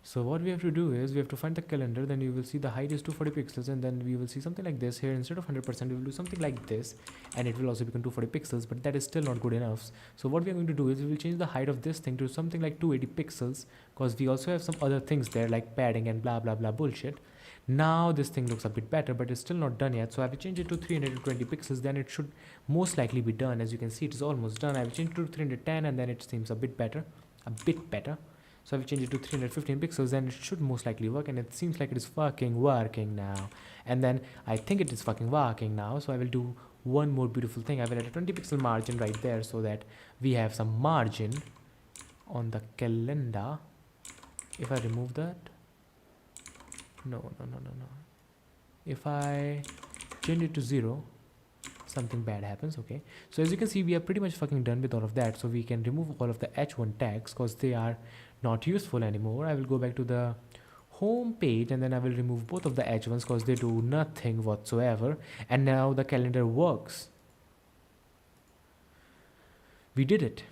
So what we have to do is we have to find the calendar, then you will see the height is 240 pixels, and then we will see something like this here. Instead of 100% we will do something like this, and it will also become 240 pixels, but that is still not good enough. So what we are going to do is we will change the height of this thing to something like 280 pixels, because we also have some other things there like padding and blah blah blah bullshit. Now this thing looks a bit better, but it's still not done yet. So I will change it to 320 pixels, then it should most likely be done. As you can see, it is almost done. I will change it to 310, and then it seems a bit better. So I will change it to 315 pixels, and it should most likely work, and it seems like it is fucking working now. And then I think it is fucking working now, so I will do one more beautiful thing. I will add a 20 pixel margin right there so that we have some margin on the calendar. If I remove that, no. If I change it to 0, something bad happens. Okay, so as you can see, we are pretty much fucking done with all of that. So we can remove all of the h1 tags because they are not useful anymore. I will go back to the home page, and then I will remove both of the h1s because they do nothing whatsoever. And now the calendar works. We did it.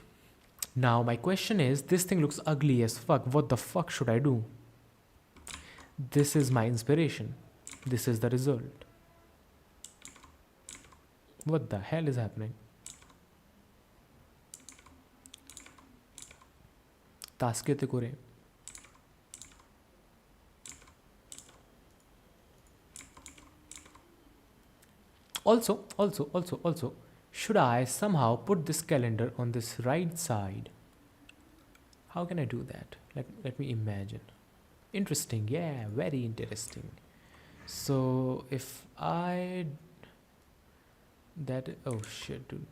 Now my question is, this thing looks ugly as fuck. What the fuck should I do? This is my inspiration. This is the result. What the hell is happening? Taskete kore. Also, should I somehow put this calendar on this right side? How can I do that? Let me imagine. Interesting, yeah, very interesting. So if I oh shit, dude,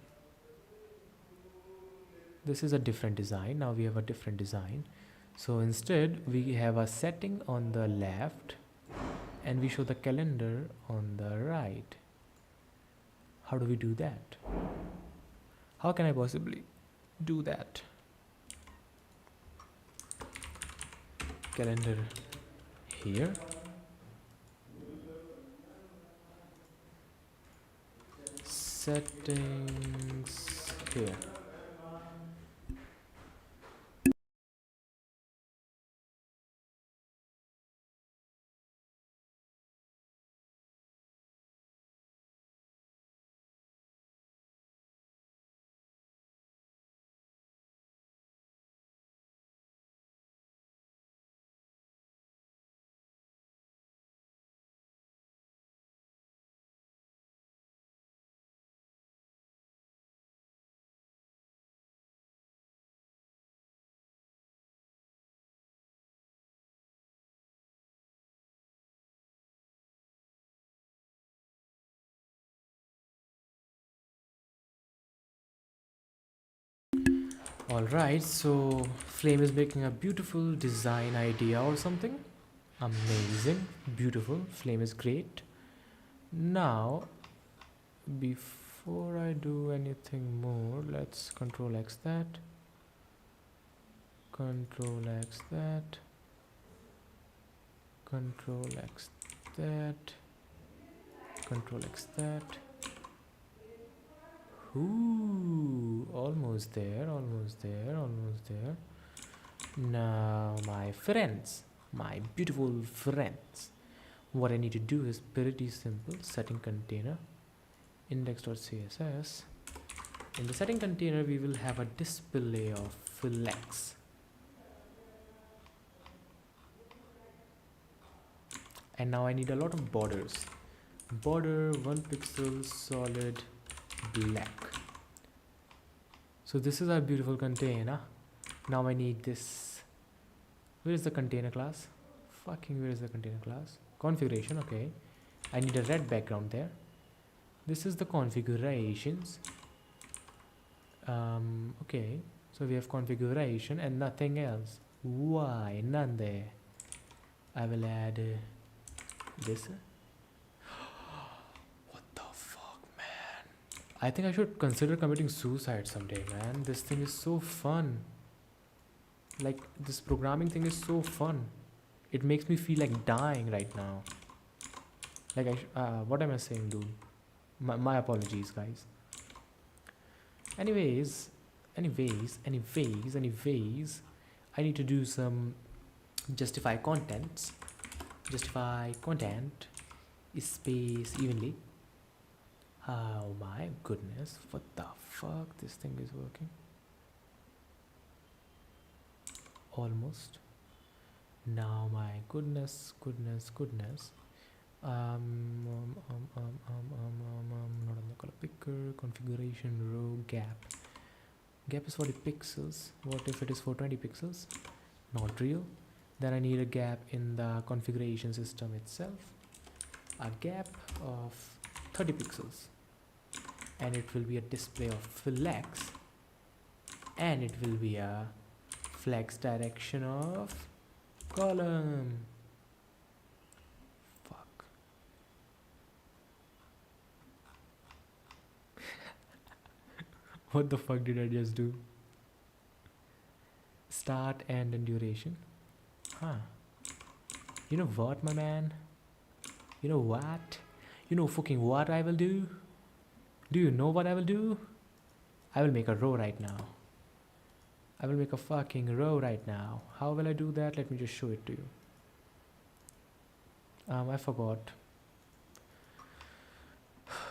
this is a different design. Now we have a different design. So instead we have a setting on the left, and we show the calendar on the right. How do we do that? How can I possibly do that? Calendar here. Settings here. Alright, so Flame is making a beautiful design idea or something. Amazing, beautiful. Flame is great. Now, before I do anything more, let's Control X that. Control X that. Control X that. Control X that. Ooh, almost there. Now, my friends, my beautiful friends, what I need to do is pretty simple. Setting container, index.css. In the setting container, we will have a display of flex. And now I need a lot of borders. Border 1 pixel solid black. So this is our beautiful container. Now I need this. Where is the container class? Fucking where is the container class? Configuration, okay. I need a red background there. This is the configurations. Okay, so we have configuration and nothing else. Why? None there. I will add this. I think I should consider committing suicide someday, man. This thing is so fun. Like, this programming thing is so fun. It makes me feel like dying right now. Like, what am I saying, dude? My apologies, guys. Anyways, I need to do some justify contents. Justify content space evenly. Oh my goodness, what the fuck? This thing is working. Almost. Now my goodness. Not on the color picker. Configuration row gap. Gap is 40 pixels. What if it is 420 pixels? Not real. Then I need a gap in the configuration system itself. A gap of 30 pixels. And it will be a display of flex. And it will be a flex direction of column. Fuck. What the fuck did I just do? Start, end, and duration. Huh. You know what, my man? You know what? You know fucking what I will do? Do you know what I will do? I will make a row right now. I will make a fucking row right now. How will I do that? Let me just show it to you. I forgot.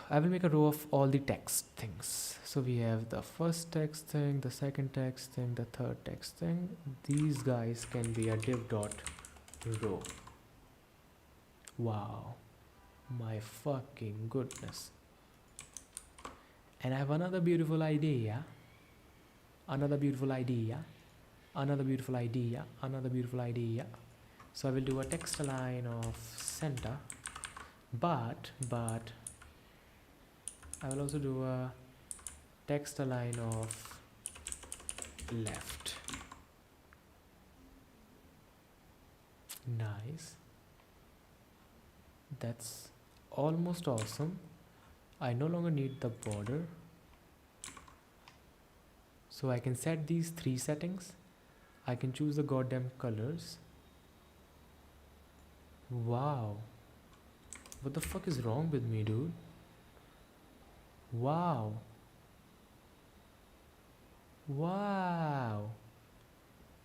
I will make a row of all the text things. So we have the first text thing, the second text thing, the third text thing. These guys can be a div dot row. Wow. My fucking goodness. And I have another beautiful idea. Another beautiful idea. So I will do a text align of center. But I will also do a text align of left. Nice. That's almost awesome. I no longer need the border. So I can set these 3 settings. I can choose the goddamn colors. Wow. What the fuck is wrong with me, dude? Wow.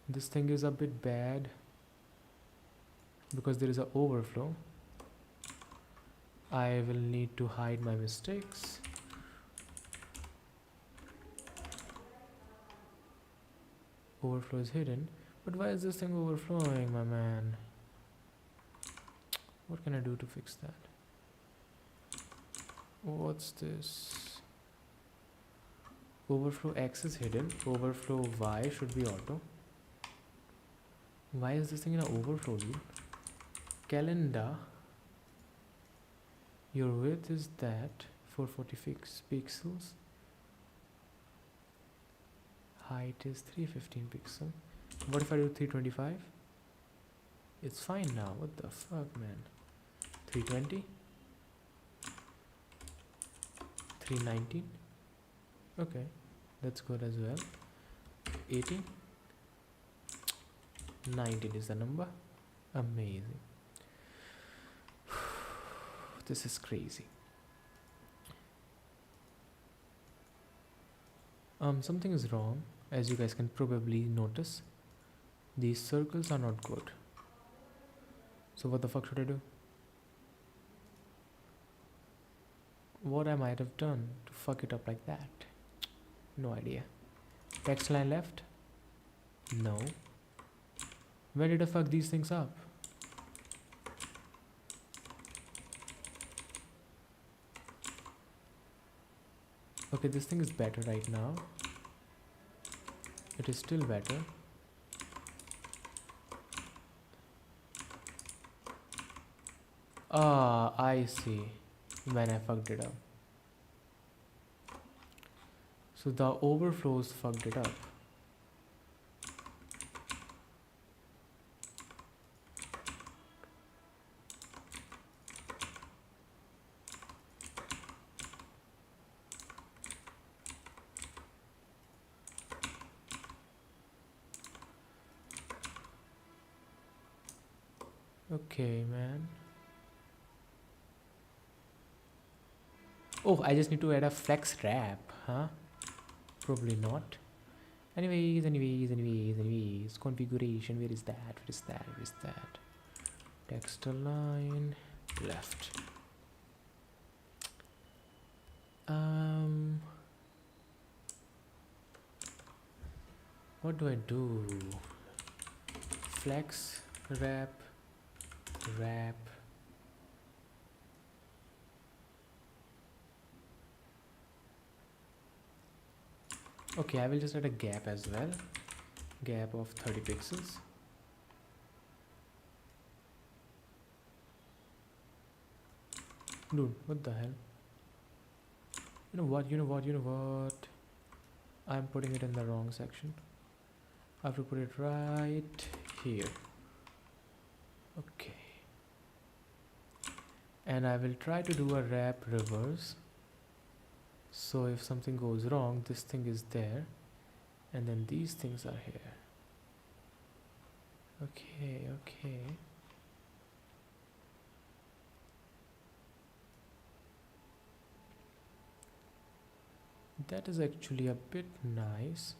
This thing is a bit bad because there is an overflow. I will need to hide my mistakes. Overflow is hidden. But why is this thing overflowing, my man? What can I do to fix that? What's this? Overflow X is hidden. Overflow Y should be auto. Why is this thing in an overflow, dude? Calendar. Your width is that 446 pixels. Height is 315 pixel. What if I do 325? It's fine now. What the fuck, man? 320? 319? Okay, that's good as well. 18? 19 is the number. Amazing. This is crazy. Something is wrong, as you guys can probably notice. These circles are not good. So what the fuck should I do? What I might have done to fuck it up like that? No idea. Text line left? No. Where did I fuck these things up? Okay, this thing is better right now. It is still better. Ah, I see. When I fucked it up. So the overflows fucked it up. Okay, man. Oh, I just need to add a flex wrap, huh? Probably not. Anyways. Configuration. Where is that? Text align. Left. What do I do? Flex, wrap. Okay, I will just add a gap as well. Gap of 30 pixels. Dude, what the hell? You know what? I'm putting it in the wrong section. I have to put it right here. Okay. And I will try to do a wrap reverse. So if something goes wrong, this thing is there. And then these things are here. Okay. That is actually a bit nice.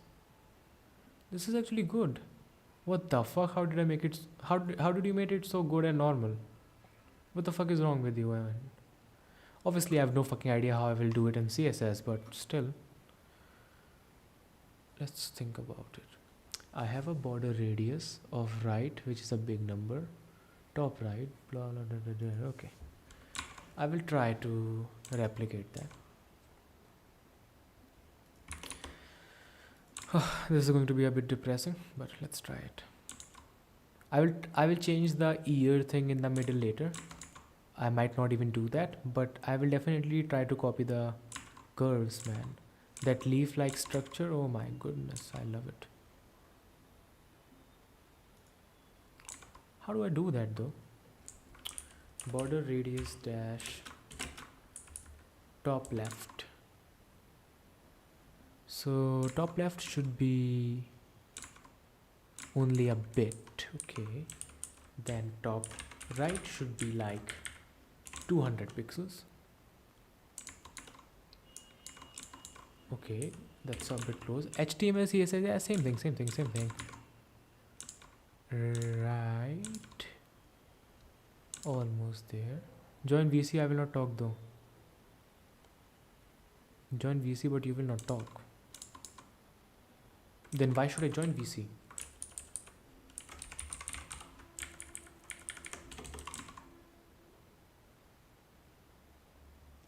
This is actually good. What the fuck? How did I make it? How did you make it so good and normal? What the fuck is wrong with you? I mean, obviously, I have no fucking idea how I will do it in CSS, but still. Let's think about it. I have a border radius of right, which is a big number. Top right, blah, blah, blah, blah, blah. Okay. I will try to replicate that. This is going to be a bit depressing, but let's try it. I will change the ear thing in the middle later. I might not even do that, but I will definitely try to copy the curves, man. That leaf-like structure, oh my goodness, I love it. How do I do that though? Border radius dash top left. So top left should be only a bit, okay. Then top right should be like 200 pixels. Okay, that's a bit close. HTML, CSS, yeah, same thing. Right. Almost there. Join VC, I will not talk though. Join VC, but you will not talk. Then why should I join VC?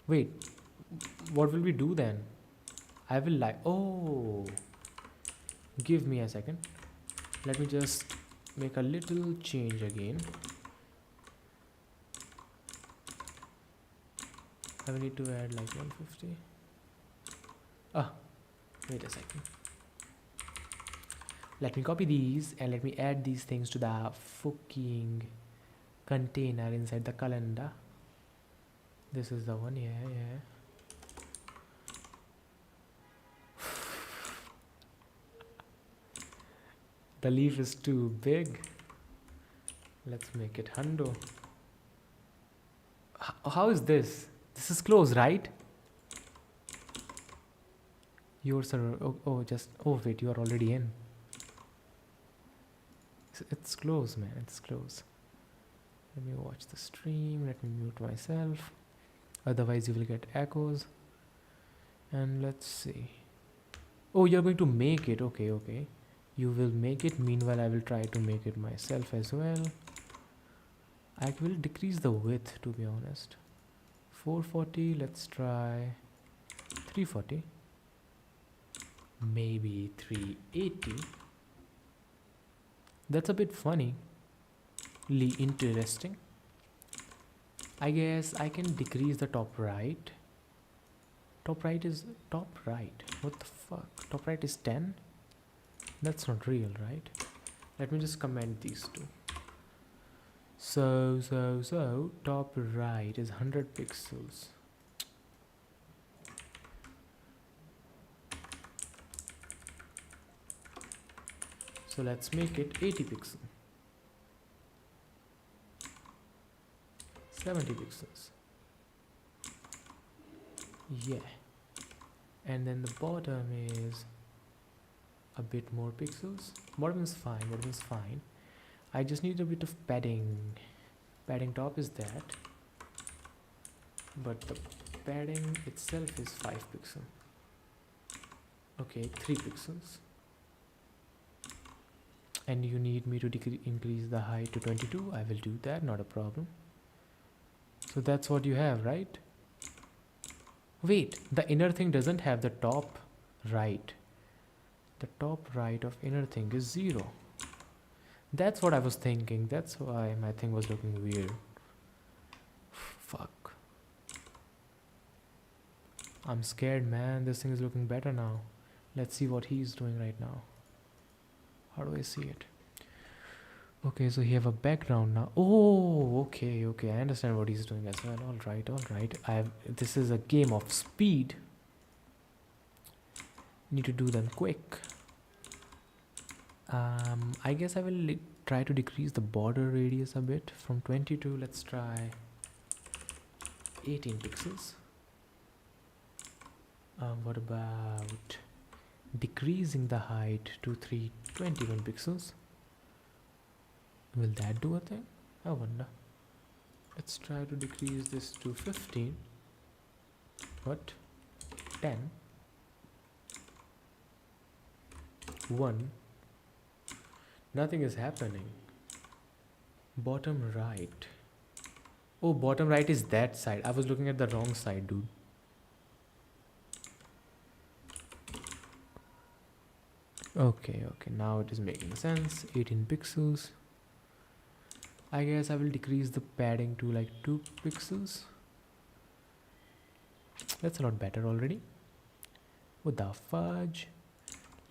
Wait, what will we do then? I will like, oh, give me a second. Let me just make a little change again. I will need to add like 150. Wait a second. Let me copy these and let me add these things to the fucking container inside the calendar. This is the one, yeah. The leaf is too big. Let's make it hundo. How is this? This is close, right? Yours are wait, you are already in. It's close, man. It's close. Let me watch the stream. Let me mute myself. Otherwise, you will get echoes. And let's see. Oh, you're going to make it. Okay. You will make it. Meanwhile, I will try to make it myself as well. I will decrease the width, to be honest. 440. Let's try 340. Maybe 380. That's a bit funny. Interesting. I guess I can decrease the top right. Top right is top right. What the fuck? Top right is 10? That's not real, right? Let me just comment these two. So top right is 100 pixels. So let's make it 80 pixels. 70 pixels. Yeah. And then the bottom is a bit more pixels. Bottom is fine, bottom is fine. I just need a bit of padding. Padding top is that, but the padding itself is 5 pixels. Okay, 3 pixels. And you need me to increase the height to 22. I will do that, not a problem. So that's what you have, right? Wait, the inner thing doesn't have the top right. The top right of inner thing is 0. That's what I was thinking. That's why my thing was looking weird. Fuck. I'm scared, man. This thing is looking better now. Let's see what he's doing right now. How do I see it? Okay, so he have a background now. Oh, okay, okay. I understand what he's doing as well. All right, all right. This is a game of speed. Need to do them quick. I guess I will try to decrease the border radius a bit from 22. Let's try 18 pixels. What about decreasing the height to 321 pixels? Will that do a thing? I wonder. Let's try to decrease this to 15. What? 10. 1. Nothing is happening. Bottom right. Oh, bottom right is that side. I was looking at the wrong side, dude. Okay, okay. Now it is making sense. 18 pixels. I guess I will decrease the padding to like 2 pixels. That's a lot better already. What the fudge?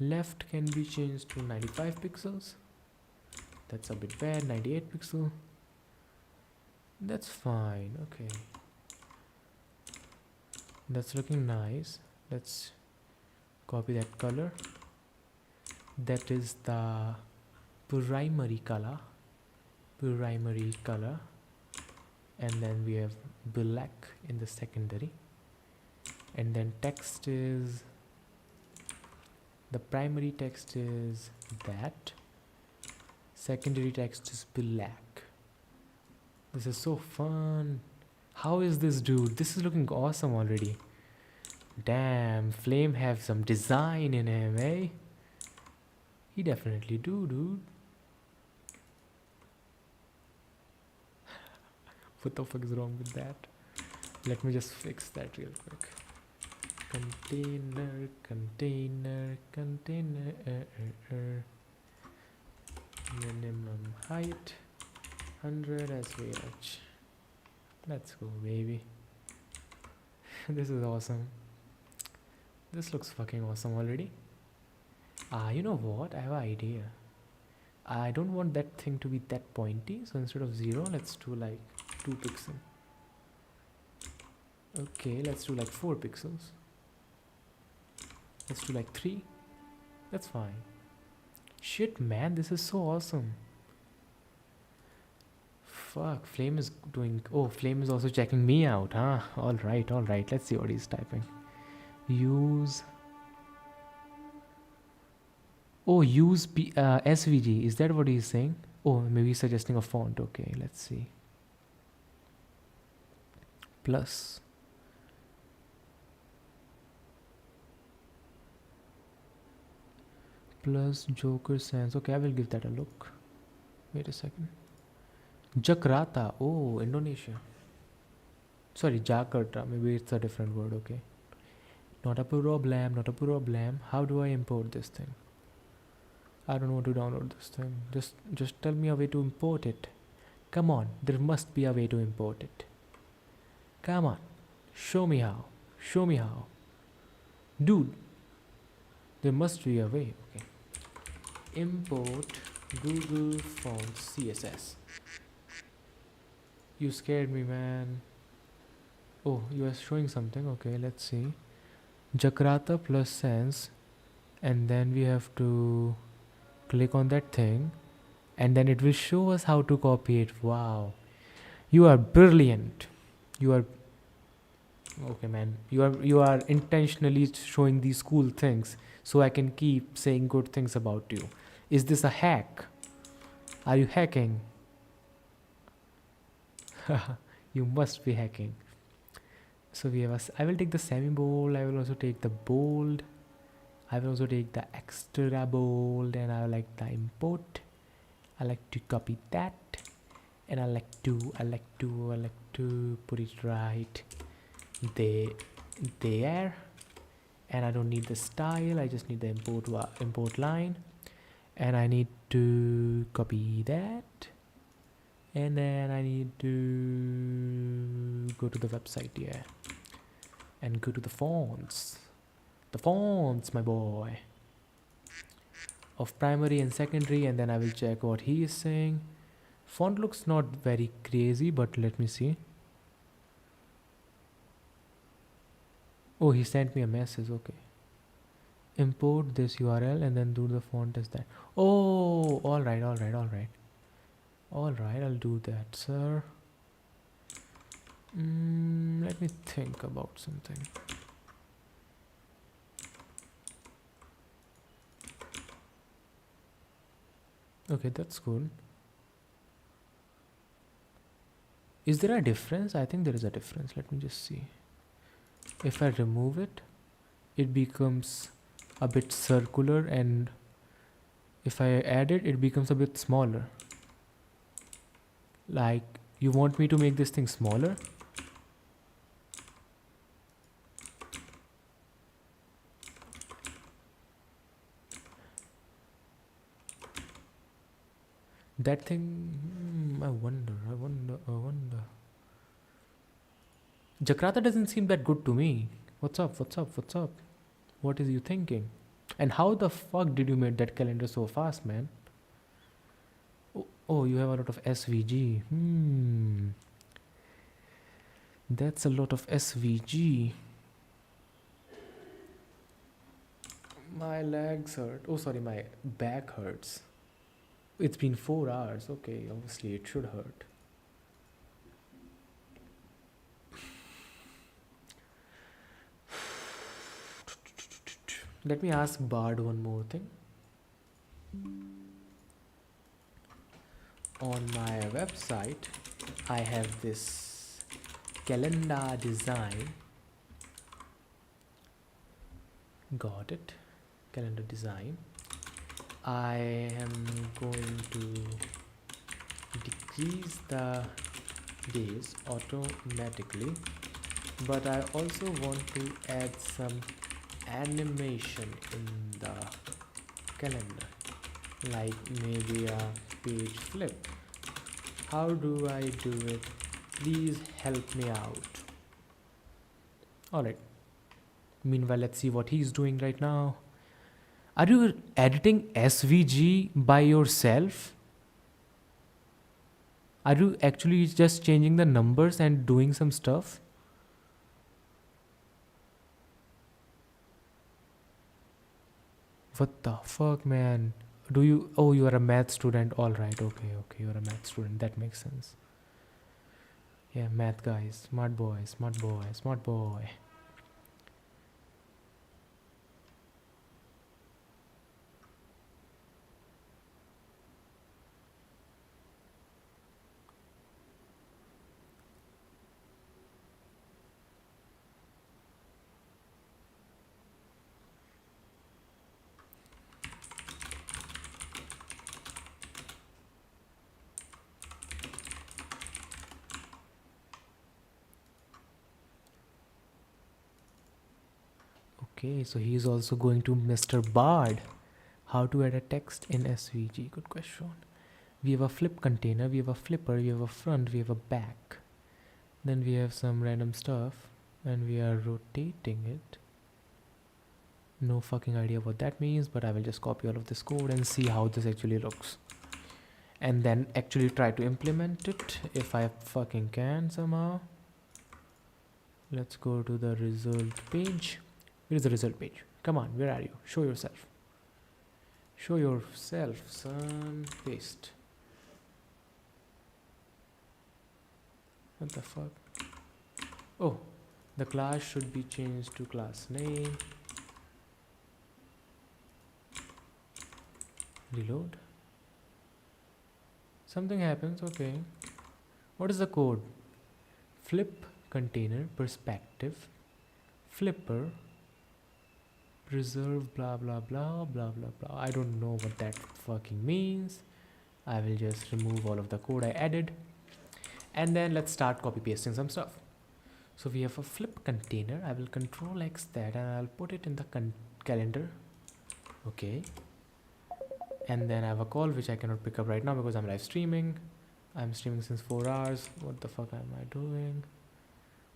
Left can be changed to 95 pixels. That's a bit bad. 98 pixel. That's fine. Okay. That's looking nice. Let's copy that color. That is the primary color. Primary color. And then we have black in the secondary. And then text is... the primary text is that. Secondary text is black. This is so fun. How is this, dude? This is looking awesome already. Damn, Flame have some design in him, eh? He definitely do, dude. What the fuck is wrong with that? Let me just fix that real quick. Container, container, container. Minimum height 100 SVH. Let's go, baby. This is awesome. This looks fucking awesome already. You know what? I have an idea. I don't want that thing to be that pointy, so instead of 0, let's do like 2 pixels. Okay, let's do like 4 pixels. Let's do like 3. That's fine. Shit, man, this is so awesome. Fuck, Flame is doing... Oh, Flame is also checking me out, huh? Alright, alright. Let's see what he's typing. Use... Oh, use SVG. Is that what he's saying? Oh, maybe he's suggesting a font. Okay, let's see. Plus. Plus Joker Sans. Okay, I will give that a look. Wait a second. Jakarta. Oh, Indonesia. Sorry, Jakarta. Maybe it's a different word. Okay. Not a problem. Not a problem. How do I import this thing? I don't know how to download this thing. Just tell me a way to import it. Come on. There must be a way to import it. Come on. Show me how. Show me how. Dude. There must be a way. Okay. Import Google Fonts CSS. You scared me, man. Oh, you are showing something. Okay, let's see. Jakarta plus Sans. And then we have to click on that thing. And then it will show us how to copy it. Wow. You are brilliant. You are... Okay, man. You are intentionally showing these cool things so I can keep saying good things about you. Is this a hack? Are you hacking? You must be hacking. So we have I will take the semi-bold, I will also take the bold, I will also take the extra bold, and I like the import. I like to copy that, and I like to put it right there. And I don't need the style, I just need the import line, and I need to copy that, and then I need to go to the website here and go to the fonts, my boy, of primary and secondary, and then I will check what he is saying. Font looks not very crazy, but let me see. Oh, he sent me a message. Okay, import this URL and then do the font as that. Oh, all right, I'll do that, sir. Let me think about something. Okay, that's good. Is there a difference? I think there is a difference. Let me just see. If I remove it, it becomes a bit circular, and if I add it, it becomes a bit smaller. Like, you want me to make this thing smaller? That thing, I wonder. Jakarta doesn't seem that good to me. What's up? What is you thinking? And how the fuck did you make that calendar so fast, man? Oh, you have a lot of SVG. That's a lot of SVG. My legs hurt. Oh, sorry, my back hurts. It's been 4 hours. Okay, obviously it should hurt. Let me ask Bard one more thing. On my website, I have this calendar design. Got it. Calendar design. I am going to decrease the days automatically, but I also want to add some animation in the calendar, like maybe a page flip. How do I do it? Please help me out. Alright. Meanwhile, let's see what he's doing right now. Are you editing SVG by yourself? Are you actually just changing the numbers and doing some stuff? What the fuck, man? Oh, you are a math student. Alright, okay, you're a math student. That makes sense. Yeah, math guys. Smart boy. Okay, so he is also going to Mr. Bard. How to add a text in SVG? Good question. We have a flip container, we have a flipper, we have a front, we have a back. Then we have some random stuff and we are rotating it. No fucking idea what that means, but I will just copy all of this code and see how this actually looks. And then actually try to implement it if I fucking can somehow. Let's go to the result page. Where is the result page? Come on, where are you? Show yourself. Show yourself, son. Paste. What the fuck? Oh, the class should be changed to class name. Reload. Something happens, okay. What is the code? Flip container, perspective, flipper, preserve, blah blah blah blah blah blah. I don't know what that fucking means. I will just remove all of the code I added, and then let's start copy pasting some stuff. So we have a flip container. I will control X that and I'll put it in the calendar. Okay. And then I have a call which I cannot pick up right now because I'm live streaming. I'm streaming since 4 hours. What the fuck am I doing?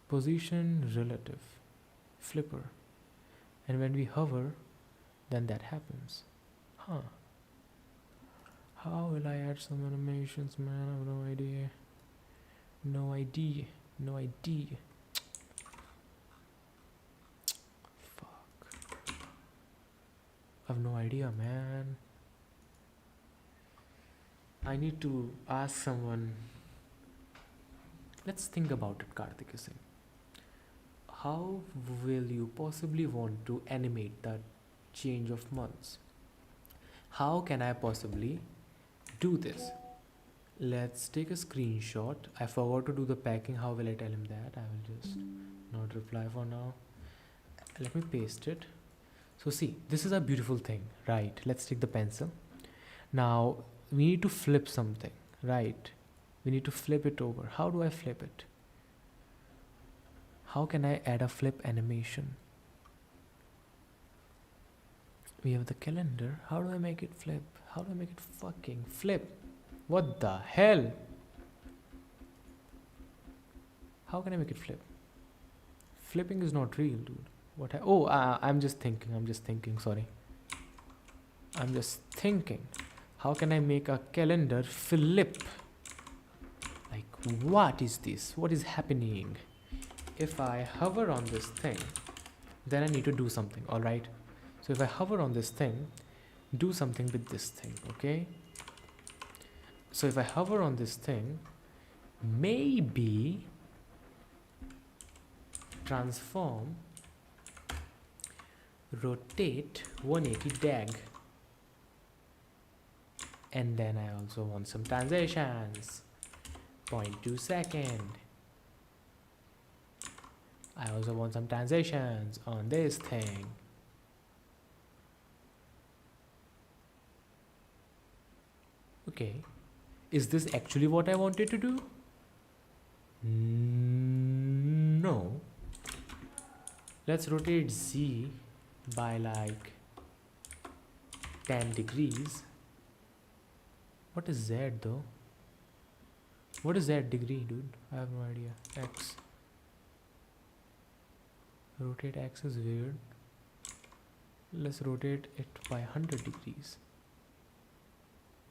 Position relative flipper. And when we hover, then that happens. Huh. How will I add some animations, man? I have no idea. No idea. No idea. Fuck. I have no idea, man. I need to ask someone. Let's think about it, Karthik Singh. How will you possibly want to animate the change of months? How can I possibly do this? Let's take a screenshot. I forgot to do the packing. How will I tell him that? I will just not reply for now. Let me paste it. So see, this is a beautiful thing, right? Let's take the pencil. Now we need to flip something, right? We need to flip it over. How do I flip it? How can I add a flip animation? We have the calendar. How do I make it flip? How do I make it fucking flip? What the hell? How can I make it flip? Flipping is not real, dude. What? I'm just thinking. Sorry. I'm just thinking. How can I make a calendar flip? Like, what is this? What is happening? If I hover on this thing, then I need to do something, alright? So if I hover on this thing, do something with this thing, okay? So if I hover on this thing, maybe transform, rotate 180 dag. And then I also want some transitions. 0.2 second. I also want some transitions on this thing. Okay. Is this actually what I wanted to do? No. Let's rotate Z by like 10 degrees. What is Z though? What is Z degree, dude? I have no idea. X. Rotate X is weird. Let's rotate it by 100 degrees.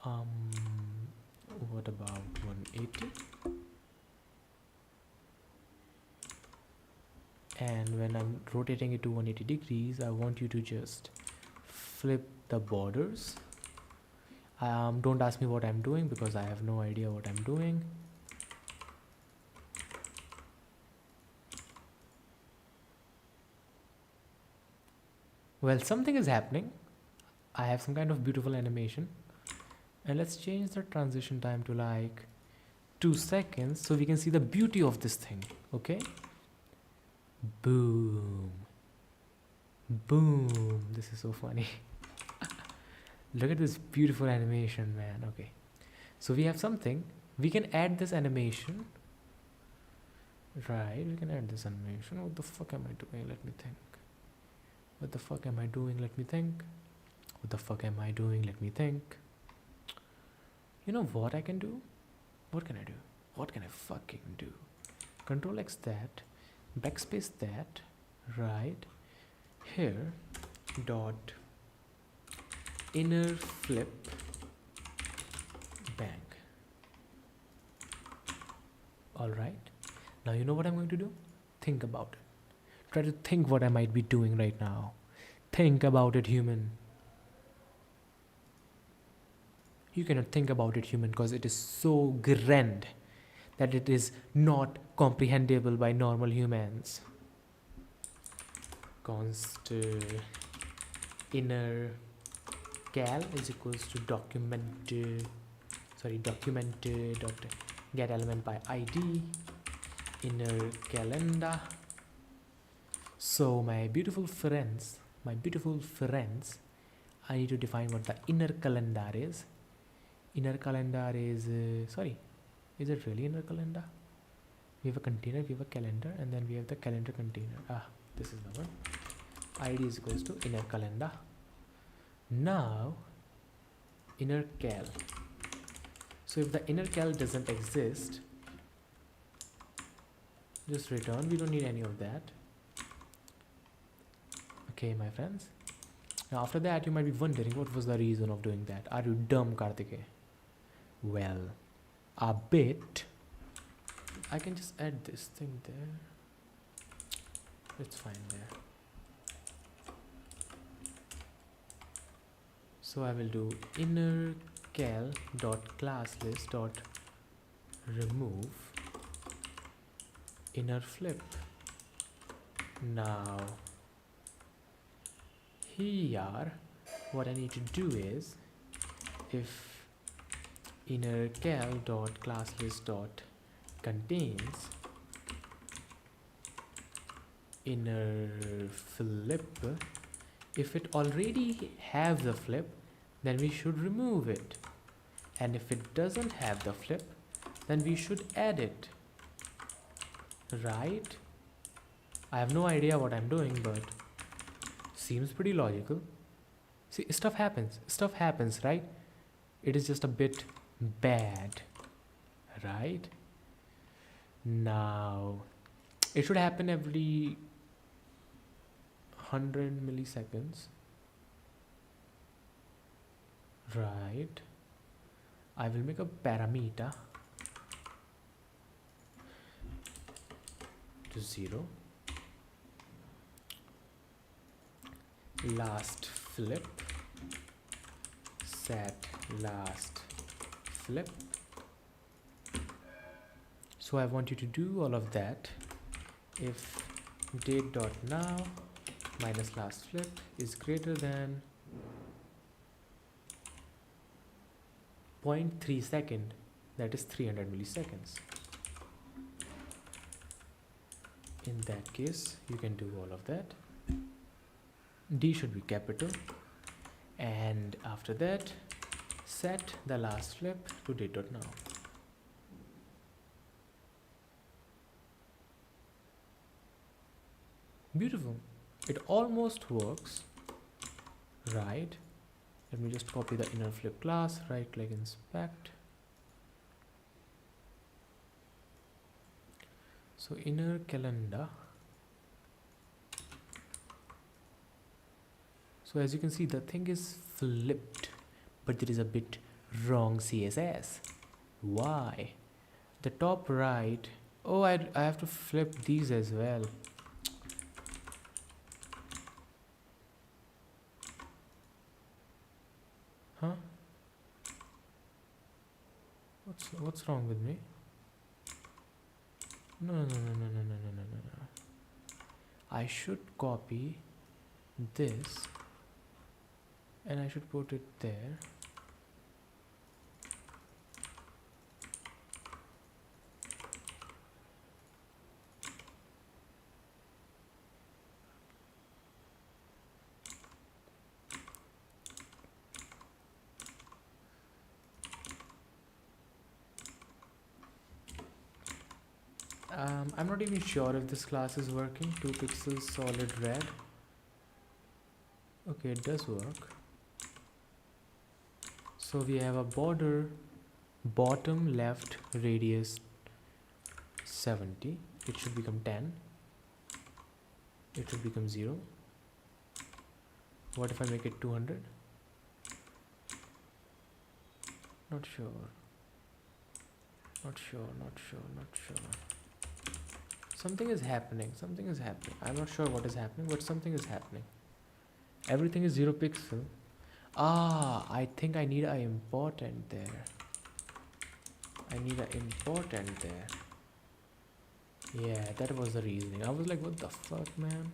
What about 180? And when I'm rotating it to 180 degrees, I want you to just flip the borders. Don't ask me what I'm doing because I have no idea what I'm doing. Well, something is happening. I have some kind of beautiful animation. And let's change the transition time to like 2 seconds so we can see the beauty of this thing. Okay? Boom. Boom. This is so funny. Look at this beautiful animation, man. Okay. So we have something. We can add this animation. Right. We can add this animation. What the fuck am I doing? Let me think. What the fuck am I doing? Let me think. What the fuck am I doing? Let me think. You know what I can do? What can I do? What can I fucking do? Control X that. Backspace that. Right. Here. Dot. Inner flip. Bang. Alright. Now you know what I'm going to do? Think about it. Try to think what I might be doing right now. Think about it, human. You cannot think about it, human, because it is so grand that it is not comprehensible by normal humans. Const inner cal is equals to document dot get element by id inner calendar. So my beautiful friends, I need to define what the inner calendar is. Inner calendar is is it really inner calendar? We have a container, we have a calendar, and then we have the calendar container. This is the one. id is equals to inner calendar. Now inner cal. So if the inner cal doesn't exist, just return. We don't need any of that. Okay, my friends. Now after that, you might be wondering what was the reason of doing that. Are you dumb, Kartikeya? Well, a bit. I can just add this thing there. It's fine there. So I will do inner cal dot class list dot remove inner flip. Now here what I need to do is, if inner cal dot class list dot contains inner flip, if it already have the flip, then we should remove it, and if it doesn't have the flip, then we should add it, right? I have no idea what I'm doing, but seems pretty logical. See, stuff happens, right? It is just a bit bad, right? Now it should happen every 100 milliseconds, right? I will make a parameter to 0, last flip, set last flip. So I want you to do all of that. If date dot now minus last flip is greater than 0.3 second, that is 300 milliseconds. In that case, you can do all of that. D should be capital, and after that, set the last flip to date dot now. Beautiful. It almost works, right? Let me just copy the inner flip class, right click inspect. So inner calendar. So as you can see, the thing is flipped, but there is a bit wrong CSS. Why? The top right. Oh, I have to flip these as well. Huh? What's wrong with me? No. I should copy this and I should put it there. I'm not even sure if this class is working. 2 pixels solid red. Okay, it does work. So we have a border, bottom left radius 70. It should become 10. It should become 0. What if I make it 200? Not sure. Something is happening. I'm not sure what is happening, but something is happening. Everything is 0 pixel. I think I need an important there. Yeah, that was the reasoning. I was like, what the fuck, man?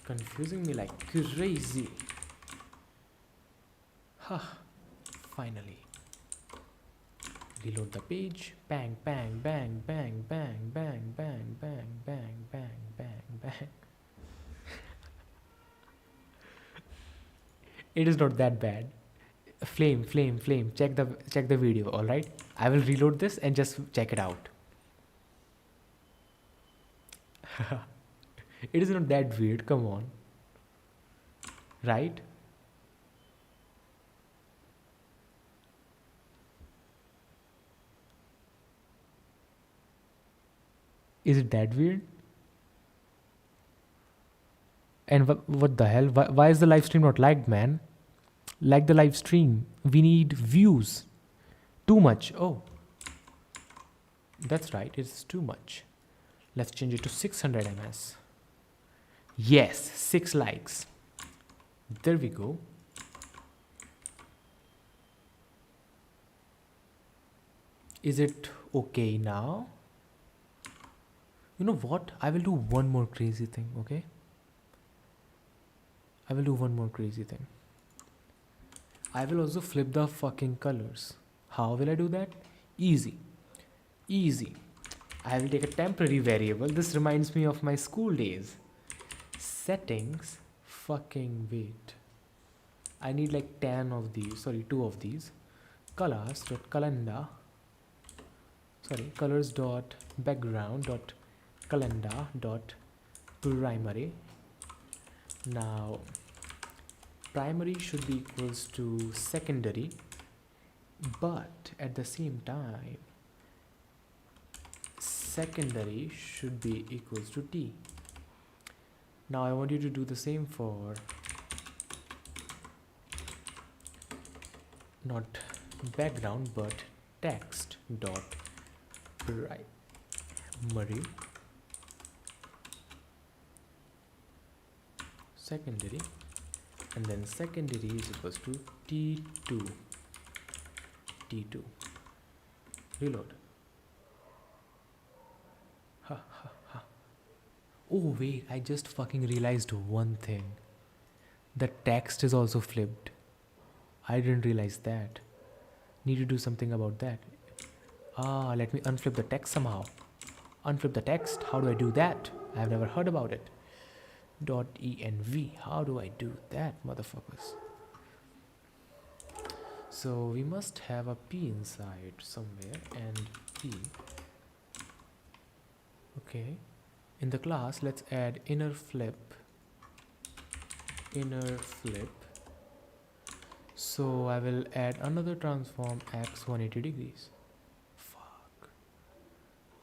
Confusing me like crazy. Huh. Finally. Reload the page. Bang, bang, bang, bang, bang, bang, bang, bang, bang, bang, bang, bang. It is not that bad. Flame, flame, flame. Check the video, alright? I will reload this and just check it out. It is not that weird, come on. Right? Is it that weird? And what the hell? Why is the live stream not liked, man? Like the live stream. We need views. Too much. Oh. That's right. It's too much. Let's change it to 600 ms. Yes. 6 likes. There we go. Is it okay now? You know what? I will do one more crazy thing, okay? I will do one more crazy thing. I will also flip the fucking colors. How will I do that? Easy. Easy. I will take a temporary variable. This reminds me of my school days. Settings. Fucking wait. I need like 10 of these. Sorry, 2 of these. Colors.calendar. Sorry, colors.background.calendar.primary. Now primary should be equals to secondary, but at the same time secondary should be equals to T. Now I want you to do the same for not background but text dot primary secondary, and then secondary is equals to T2. Reload. Ha ha ha. Oh wait, I just fucking realized one thing. The text is also flipped. I didn't realize that. Need to do something about that. Let me unflip the text somehow. Unflip the text. How do I do that? I have never heard about it. .env. How do I do that, motherfuckers? So we must have a P inside somewhere, and P. Okay. In the class, let's add inner flip. So I will add another transform x 180 degrees. Fuck.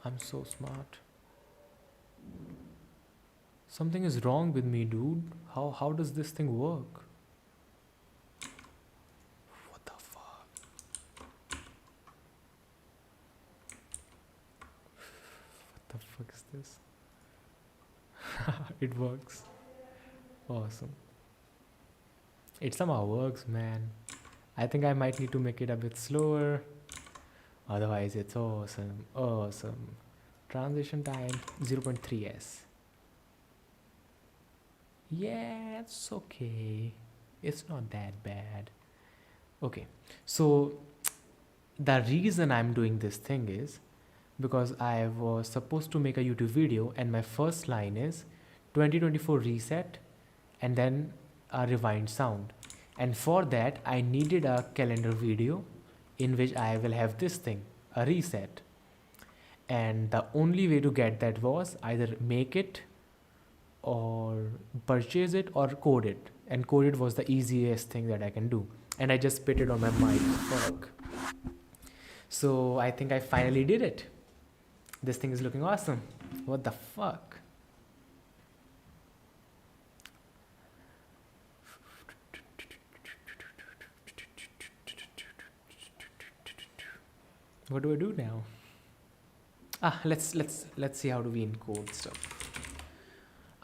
I'm so smart. Something is wrong with me, dude. How does this thing work? What the fuck? What the fuck is this? It works. Awesome. It somehow works, man. I think I might need to make it a bit slower. Otherwise, it's awesome. Awesome. Transition time 0.3s. Yeah, it's okay. It's not that bad. Okay, so the reason I'm doing this thing is because I was supposed to make a YouTube video and my first line is 2024 reset and then a rewind sound. And for that, I needed a calendar video in which I will have this thing, a reset. And the only way to get that was either make it or purchase it or code it, and code it was the easiest thing that I can do, and I just spit it on my mic. Fuck. So I think I finally did it. This thing is looking awesome. What the fuck? What do I do now? Let's see how do we encode stuff.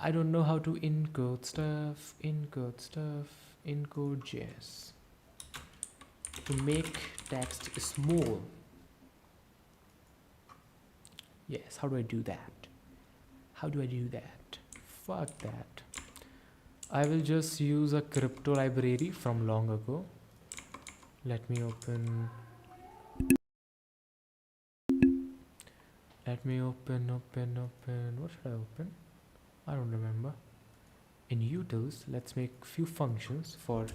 I don't know how to encode stuff. Encode JS. To make text small. Yes, how do I do that? Fuck that. I will just use a crypto library from long ago. Let me open. Open. What should I open? I don't remember. In utils, let's make few functions for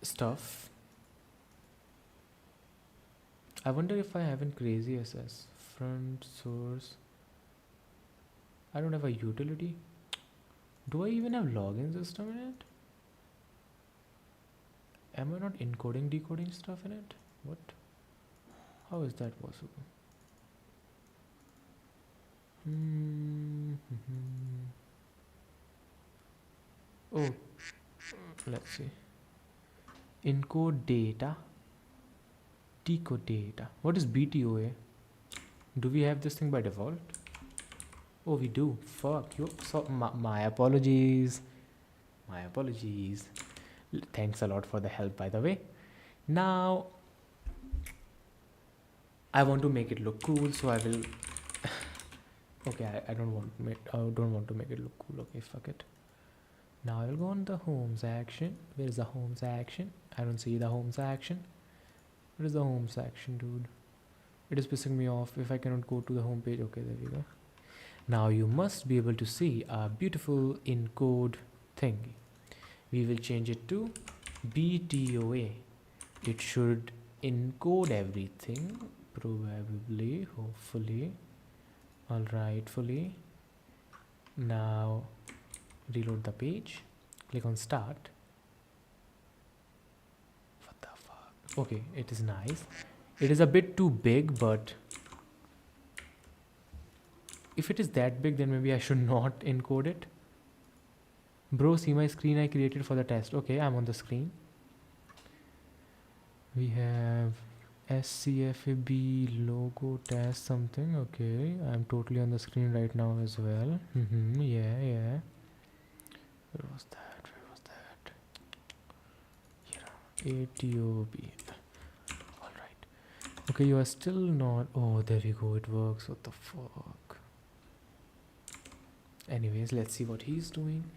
stuff. I wonder if I have in crazy SS. Front source. I don't have a utility. Do I even have login system in it? Am I not encoding decoding stuff in it? What? How is that possible? Oh, let's see. Encode data, decode data. What is BTOA? Do we have this thing by default? Oh, we do. Fuck you. So my apologies. My apologies. Thanks a lot for the help, by the way. Now I want to make it look cool, so I will. Okay, I don't want to make it look cool. Okay, fuck it. Now I'll go on the homes action. Where is the homes action? I don't see the homes action. What is the homes action, dude? It is pissing me off if I cannot go to the home page. Okay, there we go. Now you must be able to see a beautiful encode thingy. We will change it to BTOA. It should encode everything, probably, hopefully. Alright, fully. Now reload the page, click on start. What the fuck? Okay, it is nice. It is a bit too big, but if it is that big, then maybe I should not encode it. Bro, see my screen I created for the test. Okay, I'm on the screen. We have SCFAB logo test something. Okay, I'm totally on the screen right now as well. Yeah. Where was that? Here. ATOB. Alright. Okay, you are still not. Oh, there we go. It works. What the fuck? Anyways, let's see what he's doing.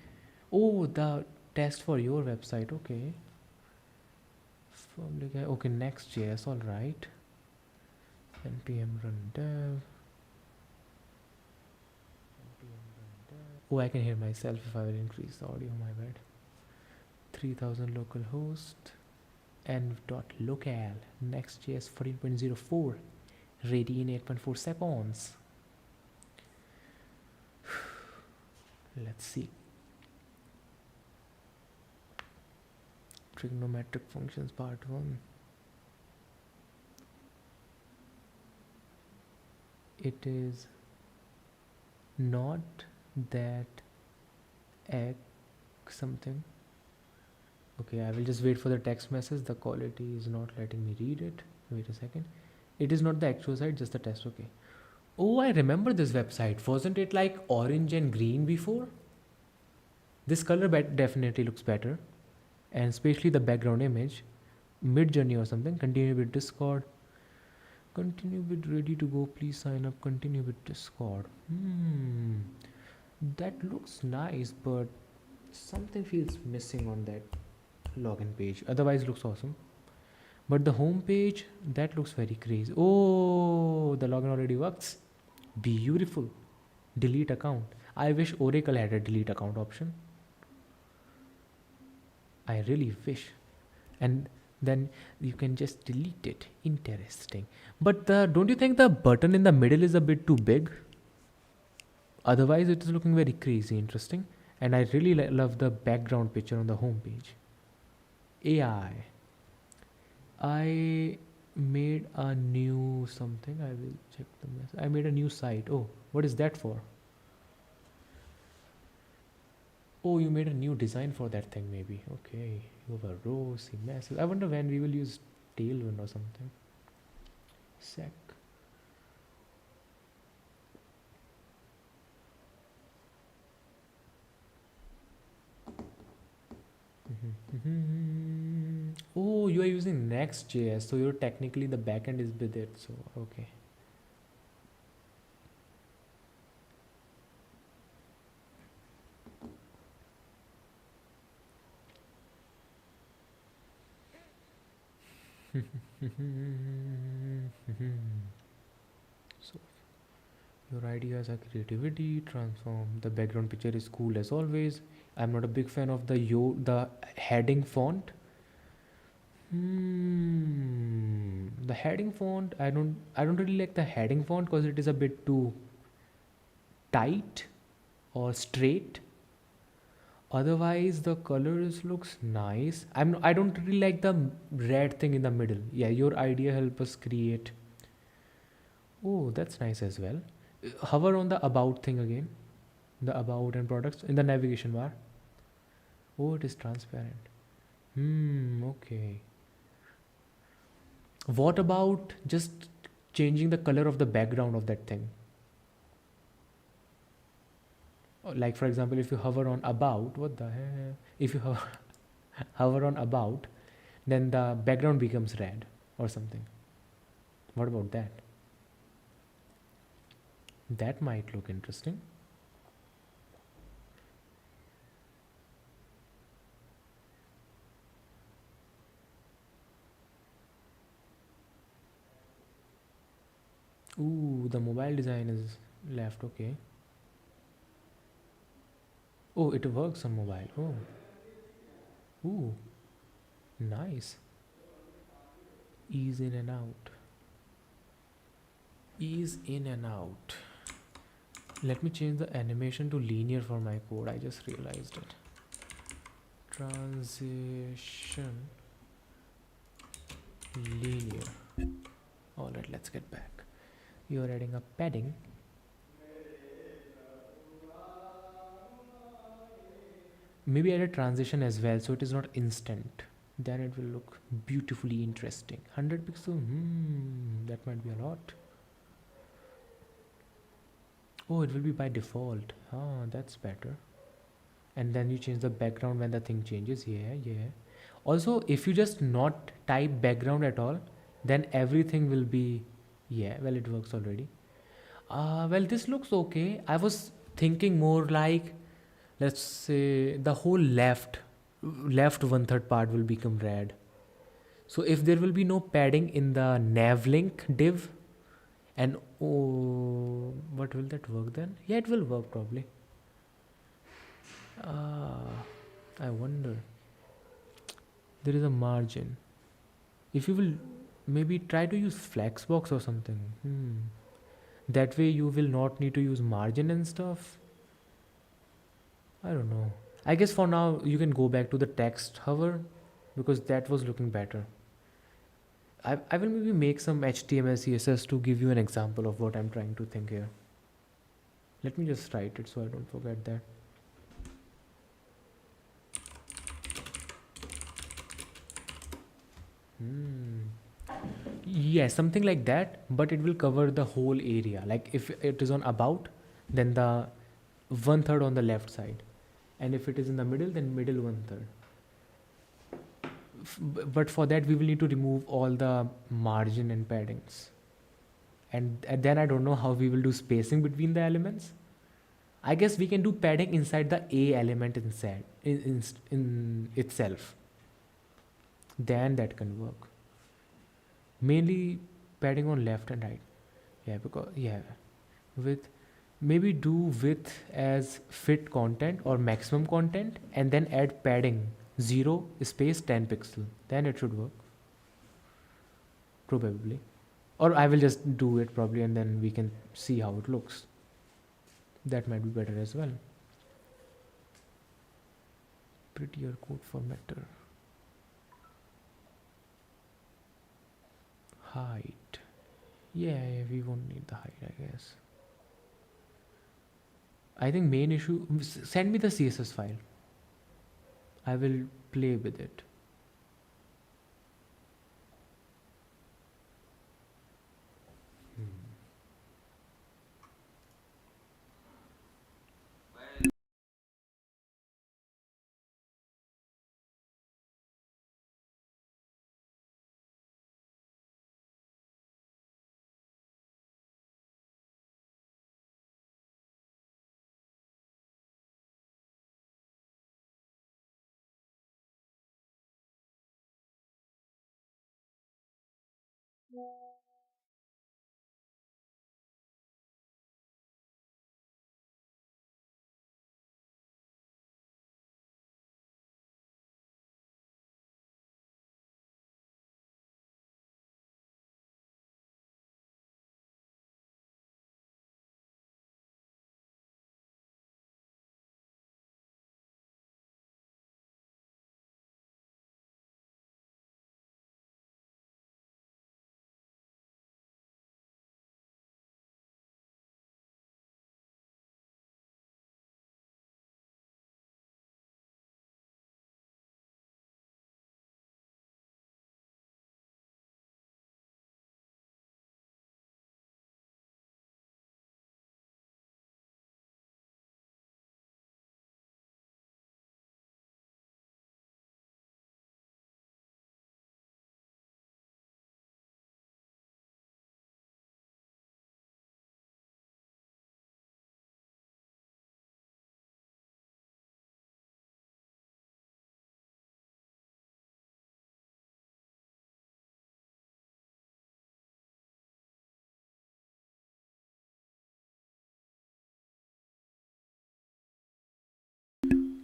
Oh, the test for your website. Okay. Okay, Next.js. Alright. npm run dev. Oh, I can hear myself if I will increase the audio. My bad. 3000 localhost. env.local. Next.js 14.04. Radeon 8.4 seconds. Let's see. Trigonometric functions part 1. It is not that egg something. Okay, I will just wait for the text message. The quality is not letting me read it. Wait a second. It is not the actual site, just the test. Okay. Oh, I remember this website. Wasn't it like orange and green before? This color definitely looks better. And especially the background image. Mid-journey or something. Continue with Discord. Continue with ready to go. Please sign up. Continue with Discord. That looks nice, but something feels missing on that login page. Otherwise looks awesome. But the home page, that looks very crazy. Oh, the login already works. Beautiful. Delete account. I wish Oracle had a delete account option. I really wish. And then you can just delete it. Interesting. But don't you think the button in the middle is a bit too big? Otherwise it is looking very crazy interesting. And I really love the background picture on the home page. AI. I made a new something. I will check the message. I made a new site. Oh, what is that for? Oh, you made a new design for that thing maybe. Okay. You have a row, see message. I wonder when we will use Tailwind or something. Sec. Oh, you are using Next.js, so you're technically the backend is with it. So okay. So your ideas are creativity, transform. The background picture is cool as always. I'm not a big fan of the heading font. The heading font, I don't really like the heading font because it is a bit too tight or straight. Otherwise, the colors looks nice. I don't really like the red thing in the middle. Yeah, your idea help us create. Oh, that's nice as well. Hover on the about thing again. The about and products in the navigation bar. Oh, it is transparent. Okay. What about just changing the color of the background of that thing? Like for example, if you hover on about, what the hell? If you hover on about, then the background becomes red or something. What about that? That might look interesting. Ooh, the mobile design is left. Okay. Oh, it works on mobile. Oh, ooh, nice. Ease in and out. Ease in and out. Let me change the animation to linear for my code. I just realized it. Transition linear. Alright, let's get back. You're adding a padding. Maybe add a transition as well so it is not instant. Then it will look beautifully interesting. 100 pixel, that might be a lot. Oh, it will be by default. Ah, that's better. And then you change the background when the thing changes. Yeah. Also, if you just not type background at all, then everything will be, yeah, well, it works already. Well, this looks okay. I was thinking more like, let's say the whole left 1/3 part will become red. So if there will be no padding in the navlink div, and oh, what will that work then? Yeah, it will work probably. I wonder. There is a margin. If you will maybe try to use Flexbox or something. That way you will not need to use margin and stuff. I don't know. I guess for now you can go back to the text hover because that was looking better. I will maybe make some HTML CSS to give you an example of what I'm trying to think here. Let me just write it so I don't forget that. Yeah, something like that, but it will cover the whole area. Like if it is on about, then the 1/3 on the left side, and if it is in the middle, then middle 1/3. But for that we will need to remove all the margin and paddings, and then I don't know how we will do spacing between the elements. I guess we can do padding inside the A element inside in itself. Then that can work. Mainly padding on left and right. Yeah, because with maybe do width as fit content or maximum content, and then add padding 0 space 10 pixel. Then it should work. Probably. Or I will just do it probably and then we can see how it looks. That might be better as well. Prettier code formatter. Height. Yeah, we won't need the height, I guess. I think main issue, send me the CSS file. I will play with it.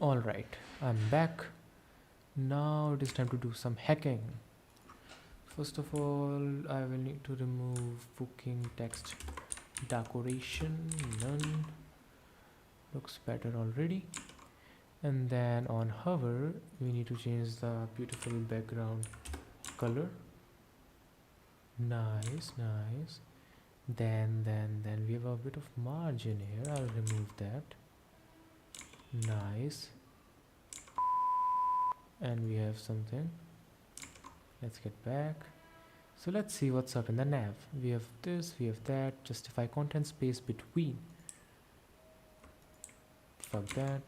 Alright, I'm back. Now it is time to do some hacking. First of all, I will need to remove booking text decoration. None. Looks better already. And then on hover, we need to change the beautiful background color. Nice, nice. Then we have a bit of margin here. I'll remove that. Nice. And we have something. Let's get back. So let's see what's up in the nav. We have this, we have that. Justify content space between. Fuck that.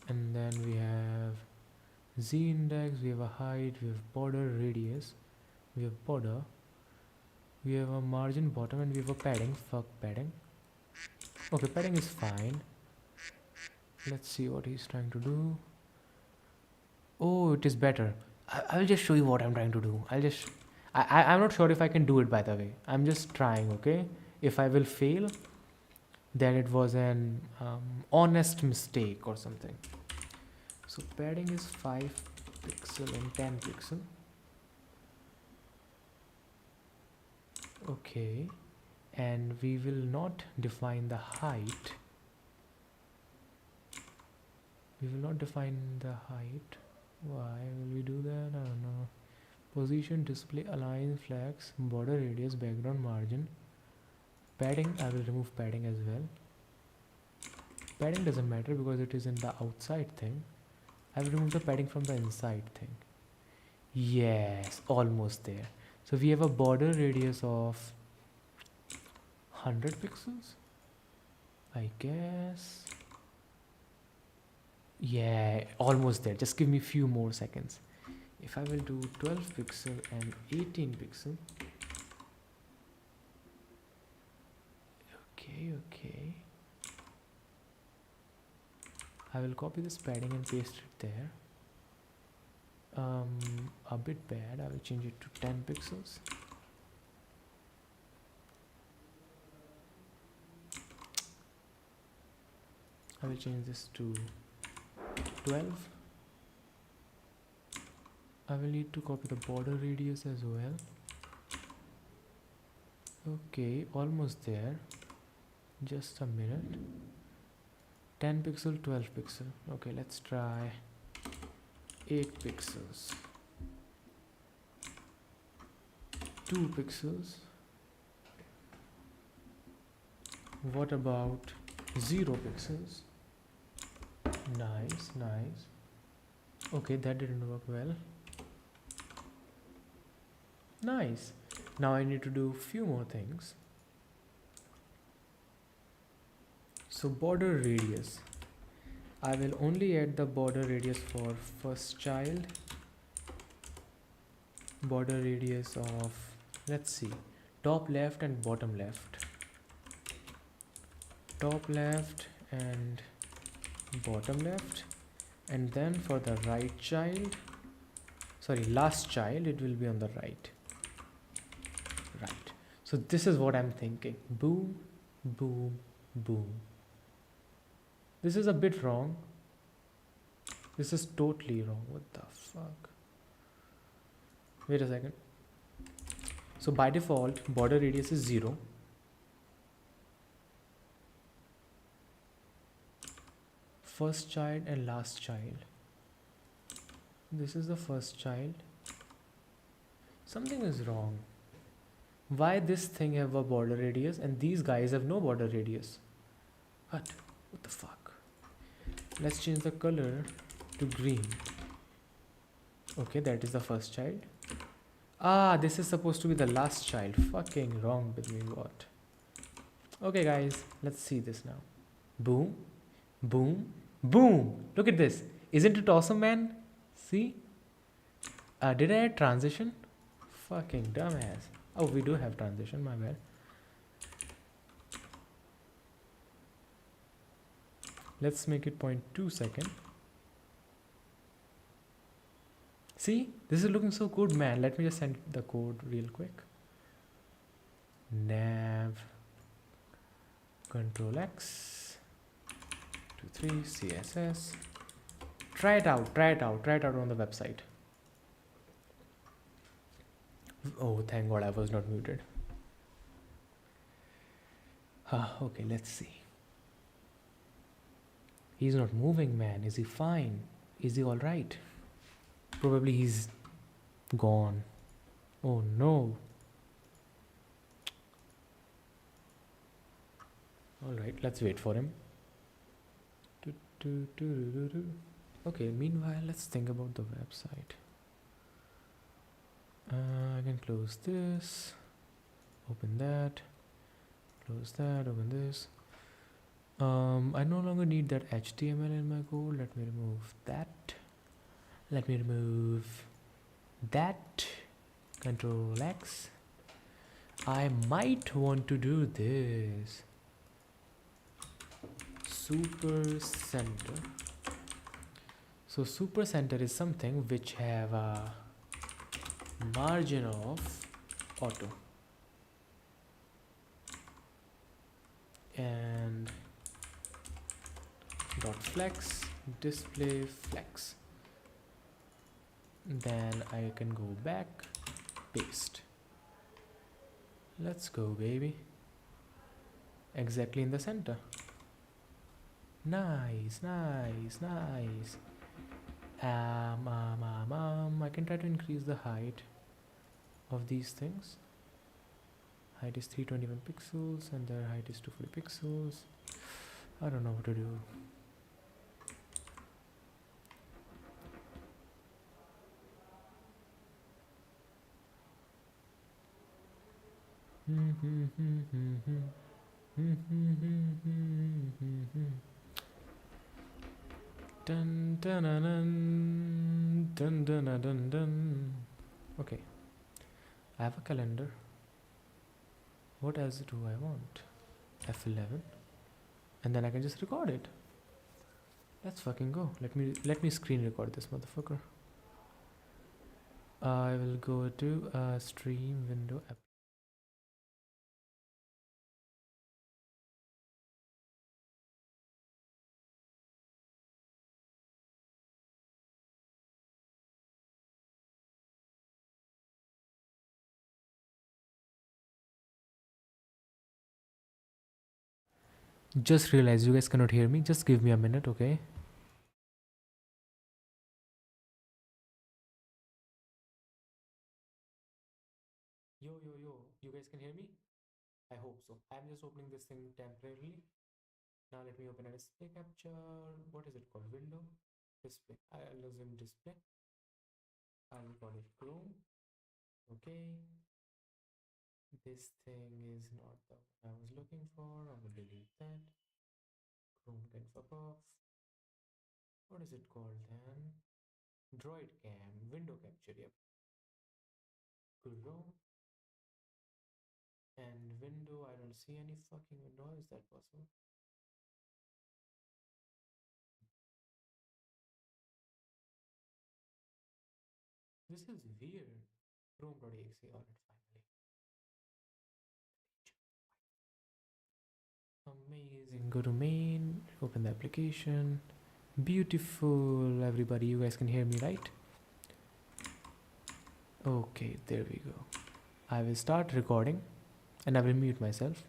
And then we have z index, we have a height, we have border radius, we have border, we have a margin bottom, and we have a padding. Fuck padding. Okay, padding is fine. Let's see what he's trying to do. Oh, it is better. I'll just show you what I'm trying to do. I'm not sure if I can do it, by the way. I'm just trying, okay? If I will fail, then it was an honest mistake or something. So padding is 5 pixel and 10 pixel. Okay. And we will not define the height. We will not define the height. Why will we do that? I don't know. Position, display, align, flex, border radius, background margin. Padding, I will remove padding as well. Padding doesn't matter because it is in the outside thing. I will remove the padding from the inside thing. Yes, almost there. So we have a border radius of 100 pixels, I guess. Yeah, almost there. Just give me few more seconds. If I will do 12 pixel and 18 pixel. Okay. I will copy this padding and paste it there. A bit bad. I will change it to 10 pixels. I will change this to 12. I will need to copy the border radius as well. Okay, almost there. Just a minute. 10 pixel, 12 pixel. Okay, let's try 8 pixels. 2 pixels. What about 0 pixels? Nice. Okay, that didn't work well. Nice. Now I need to do few more things. So border radius. I will only add the border radius for first child. Border radius of, let's see, top left and bottom left. Top left and bottom left. And then for the right child, sorry, last child, it will be on the right. Right. So this is what I'm thinking. Boom, boom, boom. This is a bit wrong. This is totally wrong. What the fuck? Wait a second. So by default, border radius is 0. First child and last child. This is the first child. Something is wrong. Why this thing have a border radius and these guys have no border radius? What? What the fuck? Let's change the color to green. Okay, that is the first child. Ah, this is supposed to be the last child. Fucking wrong with me, what? Okay guys, let's see this now. Boom, boom, boom. Look at this. Isn't it awesome, man? See? Did I add transition? Fucking dumbass. Oh, we do have transition, my bad. Let's make it 0.2 second. See, this is looking so good, man. Let me just send the code real quick. Nav Control X 23 CSS. Try it out on the website. Oh, thank God I was not muted. Okay, let's see. He's not moving, man. Is he fine? Is he alright? Probably he's gone. Oh no. Alright, let's wait for him. Okay, meanwhile, let's think about the website. I can close this, open that, close that, open this. I no longer need that HTML in my code. Let me remove that. Let me remove that. Control X. I might want to do this. Super center. So super center is something which have a margin of auto and dot flex display flex. Then I can go back, paste. Let's go, baby. Exactly in the center. Nice, nice, nice. I can try to increase the height of these things. Height is 321 pixels and their height is 240 pixels. I don't know what to do. Dun dun dun dun dun dun dun dun. Okay, I have a calendar. What else do I want? F11, and then I can just record it. Let's fucking go. Let me screen record this motherfucker. I will go to stream window app. Just realized you guys cannot hear me. Just give me a minute, okay? Yo, you guys can hear me? I hope so. I'm just opening this thing temporarily. Now let me open a display capture. What is it called? Window? Display. I'll assume display. I'll call it Chrome. Okay. This thing is not the one I was looking for. I will delete that. Chrome can fuck off. What is it called then? Droid cam. Window capture. Yep. Chrome. And window. I don't see any fucking window. Is that possible? This is weird. Chrome.exe. Alright, finally. Amazing. Go to main. Open the application. Beautiful, everybody. You guys can hear me, right? Okay, there we go. I will start recording and I will mute myself.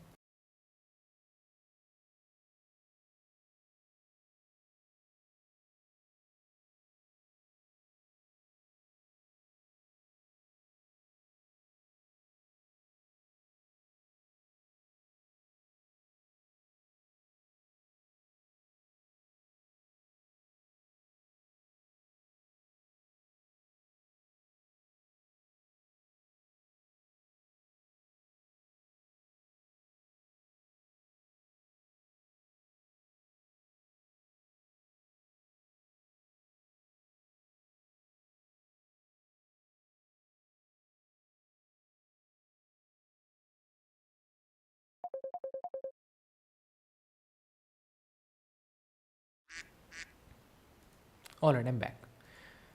Alright, I'm back.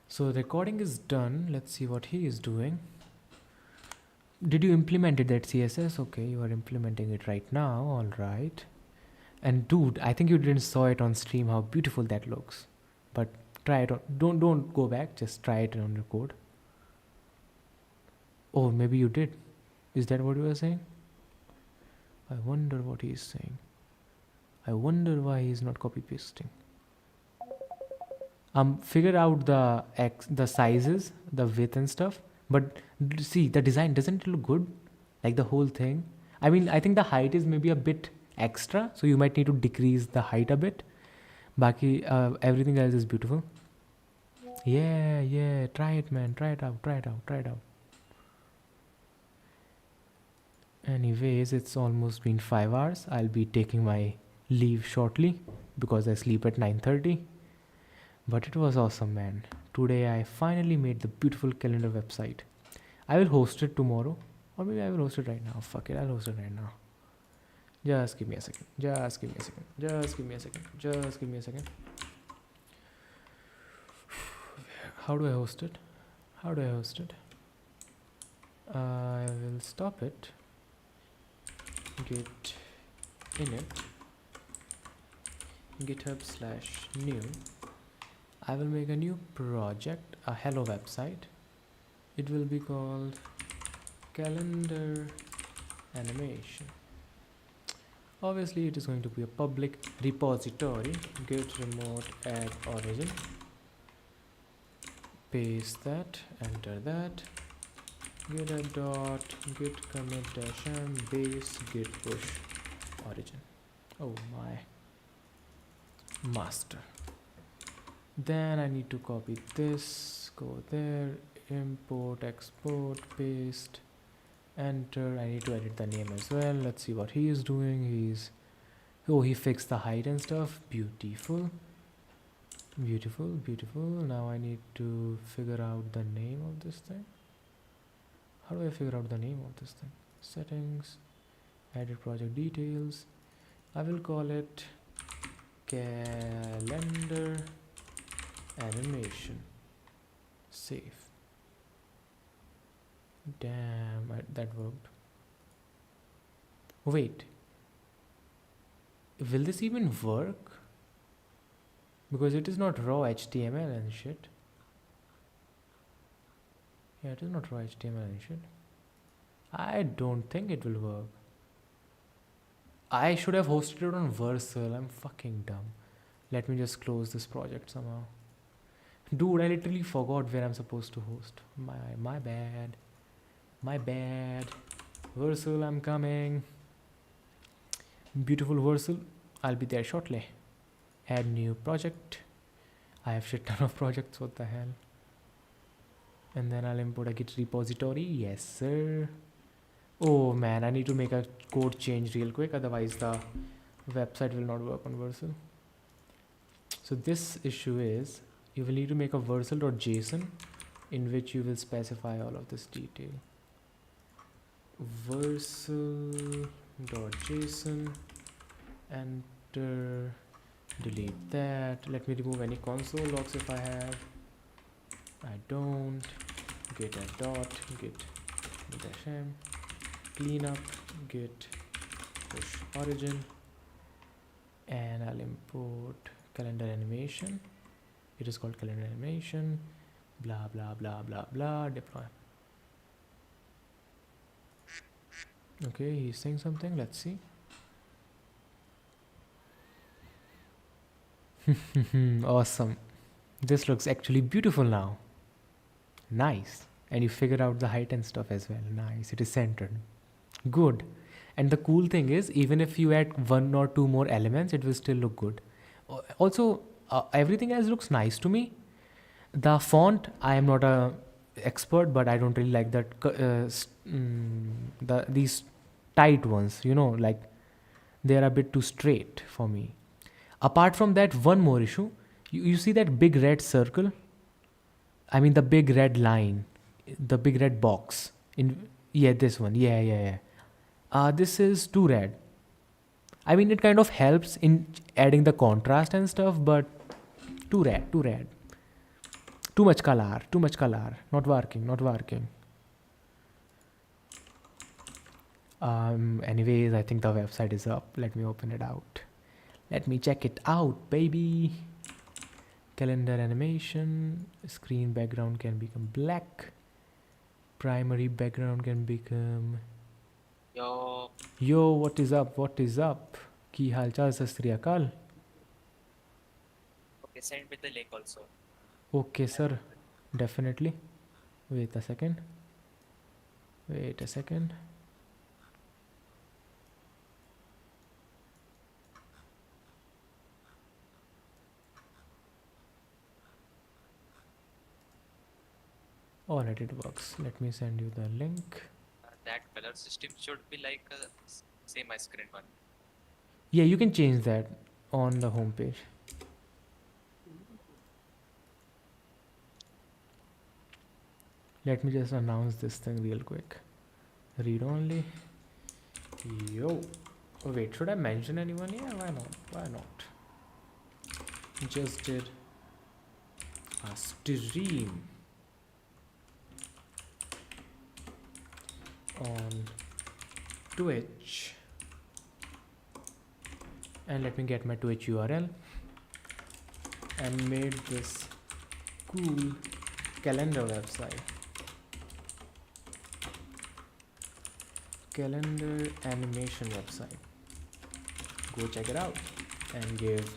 So the recording is done. Let's see what he is doing. Did you implement it, that CSS? Okay, you are implementing it right now. Alright. And dude, I think you didn't saw it on stream how beautiful that looks. But try it on, don't go back, just try it on your code. Oh, maybe you did. Is that what you were saying? I wonder what he is saying. I wonder why he is not copy pasting. Figure out the sizes, the width and stuff. But see, the design doesn't look good, like the whole thing. I mean, I think the height is maybe a bit extra, so you might need to decrease the height a bit. Baki, everything else is beautiful. Yeah, try it, man. Try it out. Anyways, it's almost been 5 hours. I'll be taking my leave shortly because I sleep at 9:30. But it was awesome, man. Today I finally made the beautiful calendar website. I will host it tomorrow, or maybe I will host it right now. Fuck it, I'll host it right now. Just give me a second. How do I host it? I will stop it. Git init github/new. I will make a new project, a hello website. It will be called calendar animation. Obviously it is going to be a public repository. Git remote add origin. Paste that, enter that. Github dot git commit -m base git push origin. Oh my. Master. Then I need to copy this, go there, import, export, paste, enter. I need to edit the name as well. Let's see what he is doing. He fixed the height and stuff. Beautiful. Now I need to figure out the name of this thing. How do I figure out the name of this thing? Settings, edit project details. I will call it calendar animation. Save. Damn, that worked. Wait, will this even work? Because it is not raw HTML and shit. Yeah, it is not raw HTML and shit. I don't think it will work. I should have hosted it on Vercel. I'm fucking dumb. Let me just close this project somehow. Dude, I literally forgot where I'm supposed to host. My bad. Vercel, I'm coming. Beautiful Vercel. I'll be there shortly. Add new project. I have shit ton of projects. What the hell? And then I'll import a Git repository. Yes, sir. Oh man, I need to make a code change real quick. Otherwise, the website will not work on Vercel. So this issue is you will need to make a Vercel.json in which you will specify all of this detail. Vercel.json. Enter. Delete that. Let me remove any console logs if I have. I don't. git add dot, git dash m, cleanup, git push origin, and I'll import calendar animation. It is called calendar animation, blah blah blah blah blah, deploy. Okay, he's saying something, let's see. Awesome. This looks actually beautiful now. Nice. And you figure out the height and stuff as well. Nice. It is centered. Good. And the cool thing is, even if you add one or two more elements, it will still look good. Also, everything else looks nice to me. The font, I am not a expert, but I don't really like that. These tight ones, you know, like they are a bit too straight for me. Apart from that, one more issue. You see that big red circle? I mean the big red line, the big red box. This one. Yeah. This is too red. I mean, it kind of helps in adding the contrast and stuff, but too red. Too much color. Not working. Anyways, I think the website is up. Let me open it out. Let me check it out, baby. Calendar animation. Screen background can become black. Primary background can become... Yo, what is up? Ki hal chal, sat shri akal. Okay, send me the link also. Okay, sir. Definitely. Wait a second. Alright, it works. Let me send you the link. That color system should be like same ice cream one. Yeah, you can change that on the home page. Let me just announce this thing real quick. Read only. Yo. Oh wait, should I mention anyone? Yeah, why not? Just did a stream on Twitch. And let me get my Twitch URL. And made this cool calendar website. Calendar animation website. Go check it out and give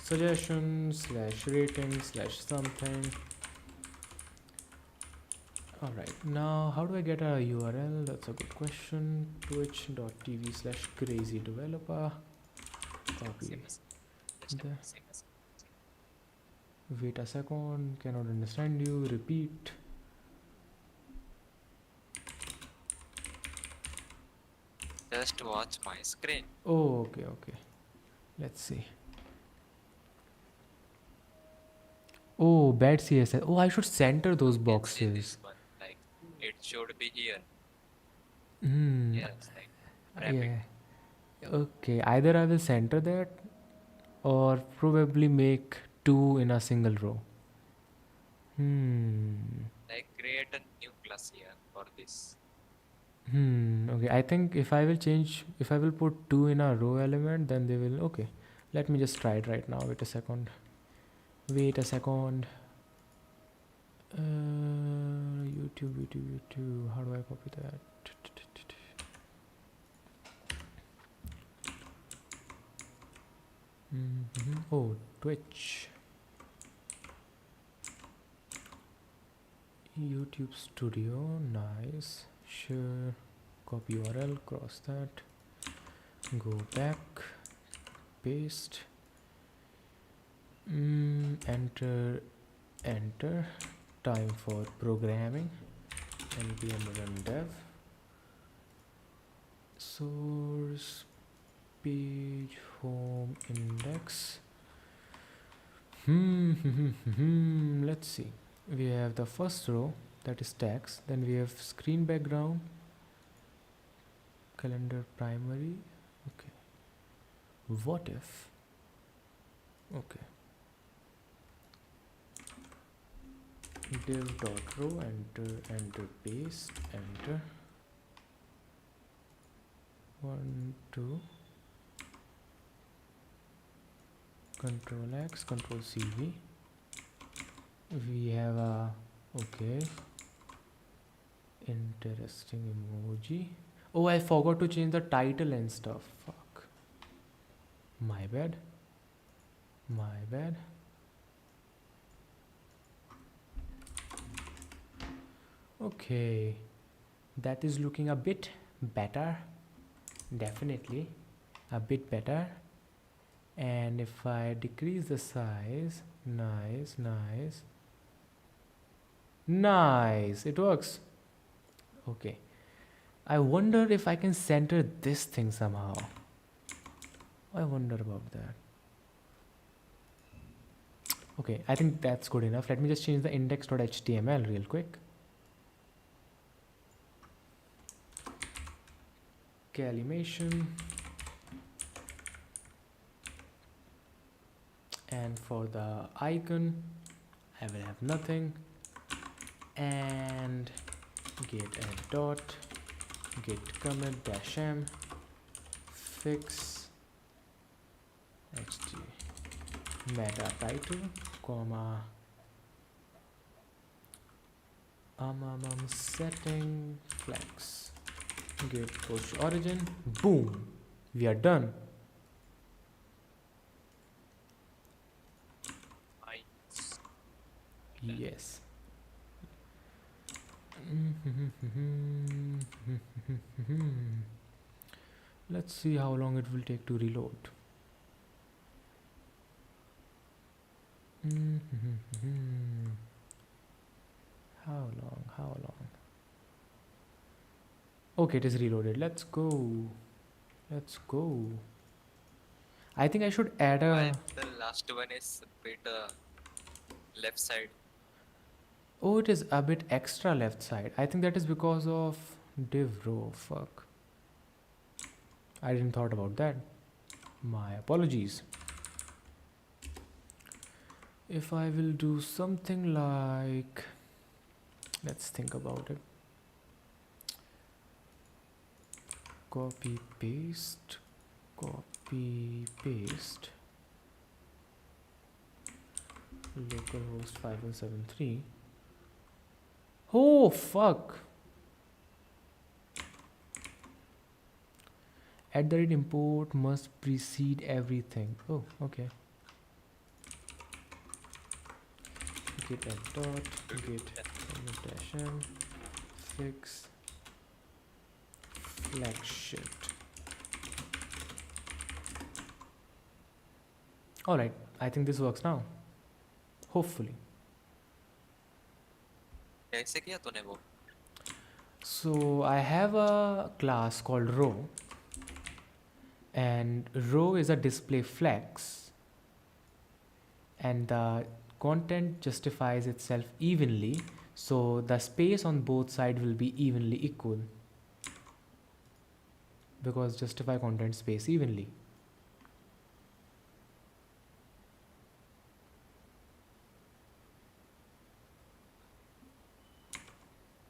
suggestions / ratings / something. Alright, now how do I get a URL? That's a good question. Twitch.tv / crazy developer. Copy. Same as. Wait a second, cannot understand you. Repeat. Just watch my screen. Oh, okay. Let's see. Oh, bad CSS. Oh, I should center those You can see boxes. this one, like it should be here. Hmm. Yes, like wrap it. Yeah. Okay, either I will center that or probably make two in a single row. Like create a new class here for this. Okay, I think if I will put two in a row element, then they will... Okay, let me just try it right now. Wait a second. YouTube. How do I copy that? Oh, Twitch. YouTube Studio, nice. Sure. Copy URL, cross that. Go back. Paste. Enter. Time for programming. npm run dev. Source page home index. Let's see. We have the first row, that is text. Then we have screen background, calendar primary. Okay. What if? Okay. div.row, enter, paste, enter. 1, 2. Control X, Control CV. We have a okay. Interesting emoji. Oh, I forgot to change the title and stuff. Fuck. My bad. My bad. Okay. That is looking a bit better. Definitely. A bit better. And if I decrease the size, nice, nice. Nice. It works. Okay. I wonder if I can center this thing somehow. I wonder about that. Okay, I think that's good enough. Let me just change the index.html real quick. Calimation. And for the icon, I will have nothing. And get add dot, get commit dash m, fix ht meta title, comma, setting flex, get push origin, boom, we are done. Nice. Yes. Let's see how long it will take to reload. How long? How long? Okay, it is reloaded. Let's go. Let's go. I think I should add Why a. the last one is a bit left side? Oh, it is a bit extra left side. I think that is because of div row. Fuck. I didn't thought about that. My apologies. If I will do something like, let's think about it. Copy paste, copy paste. Localhost 5173. Oh fuck. @import must precede everything. Oh, okay. Get add dot, get dash m, fix flag shift. Alright, I think this works now. Hopefully. कैसे किया तूने वो? So I have a class called row, and row is a display flex, and the content justifies itself evenly, so the space on both sides will be evenly equal because justify content space evenly.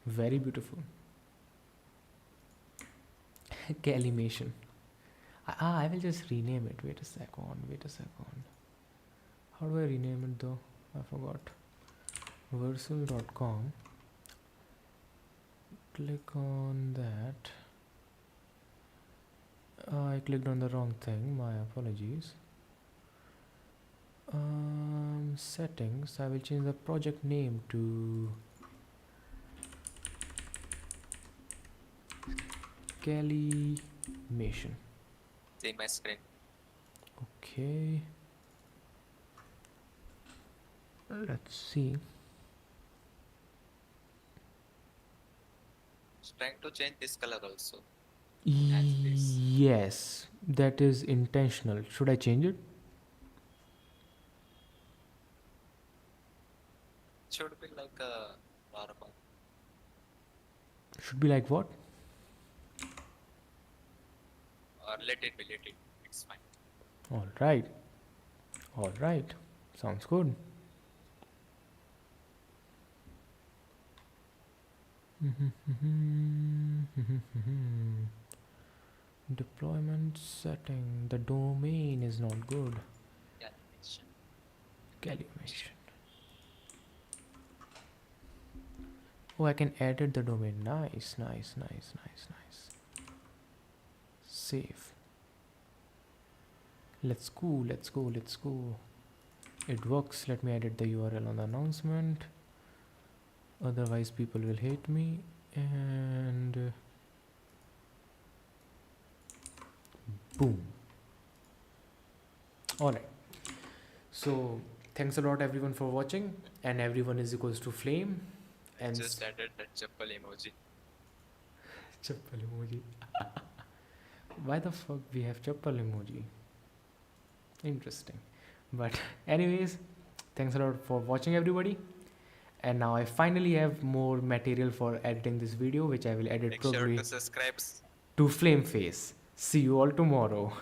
Very beautiful. Calimation. I will just rename it. Wait a second. How do I rename it though? I forgot. Versal.com. Click on that. I clicked on the wrong thing. My apologies. Settings. I will change the project name to Calimation. See my screen. Okay. Let's see. Just trying to change this color also. As it is. Yes, that is intentional. Should I change it? Should be like a normal. Should be like what? Or let it. It's fine. All right. All right. Sounds good. Deployment setting. The domain is not good. Animation. Calimation. Oh, I can edit the domain. Nice, nice, nice, nice, nice. Save. Let's go, let's go, let's go. It works. Let me edit the URL on the announcement. Otherwise, people will hate me. And boom. Alright. So, thanks a lot everyone for watching. And everyone is equals to flame. And Just added that chappal emoji. chappal emoji. Why the fuck we have chappal emoji? Interesting. But anyways, thanks a lot for watching everybody. And now I finally have more material for editing this video, which I will edit Make sure probably to subscribe. to flame face. See you all tomorrow.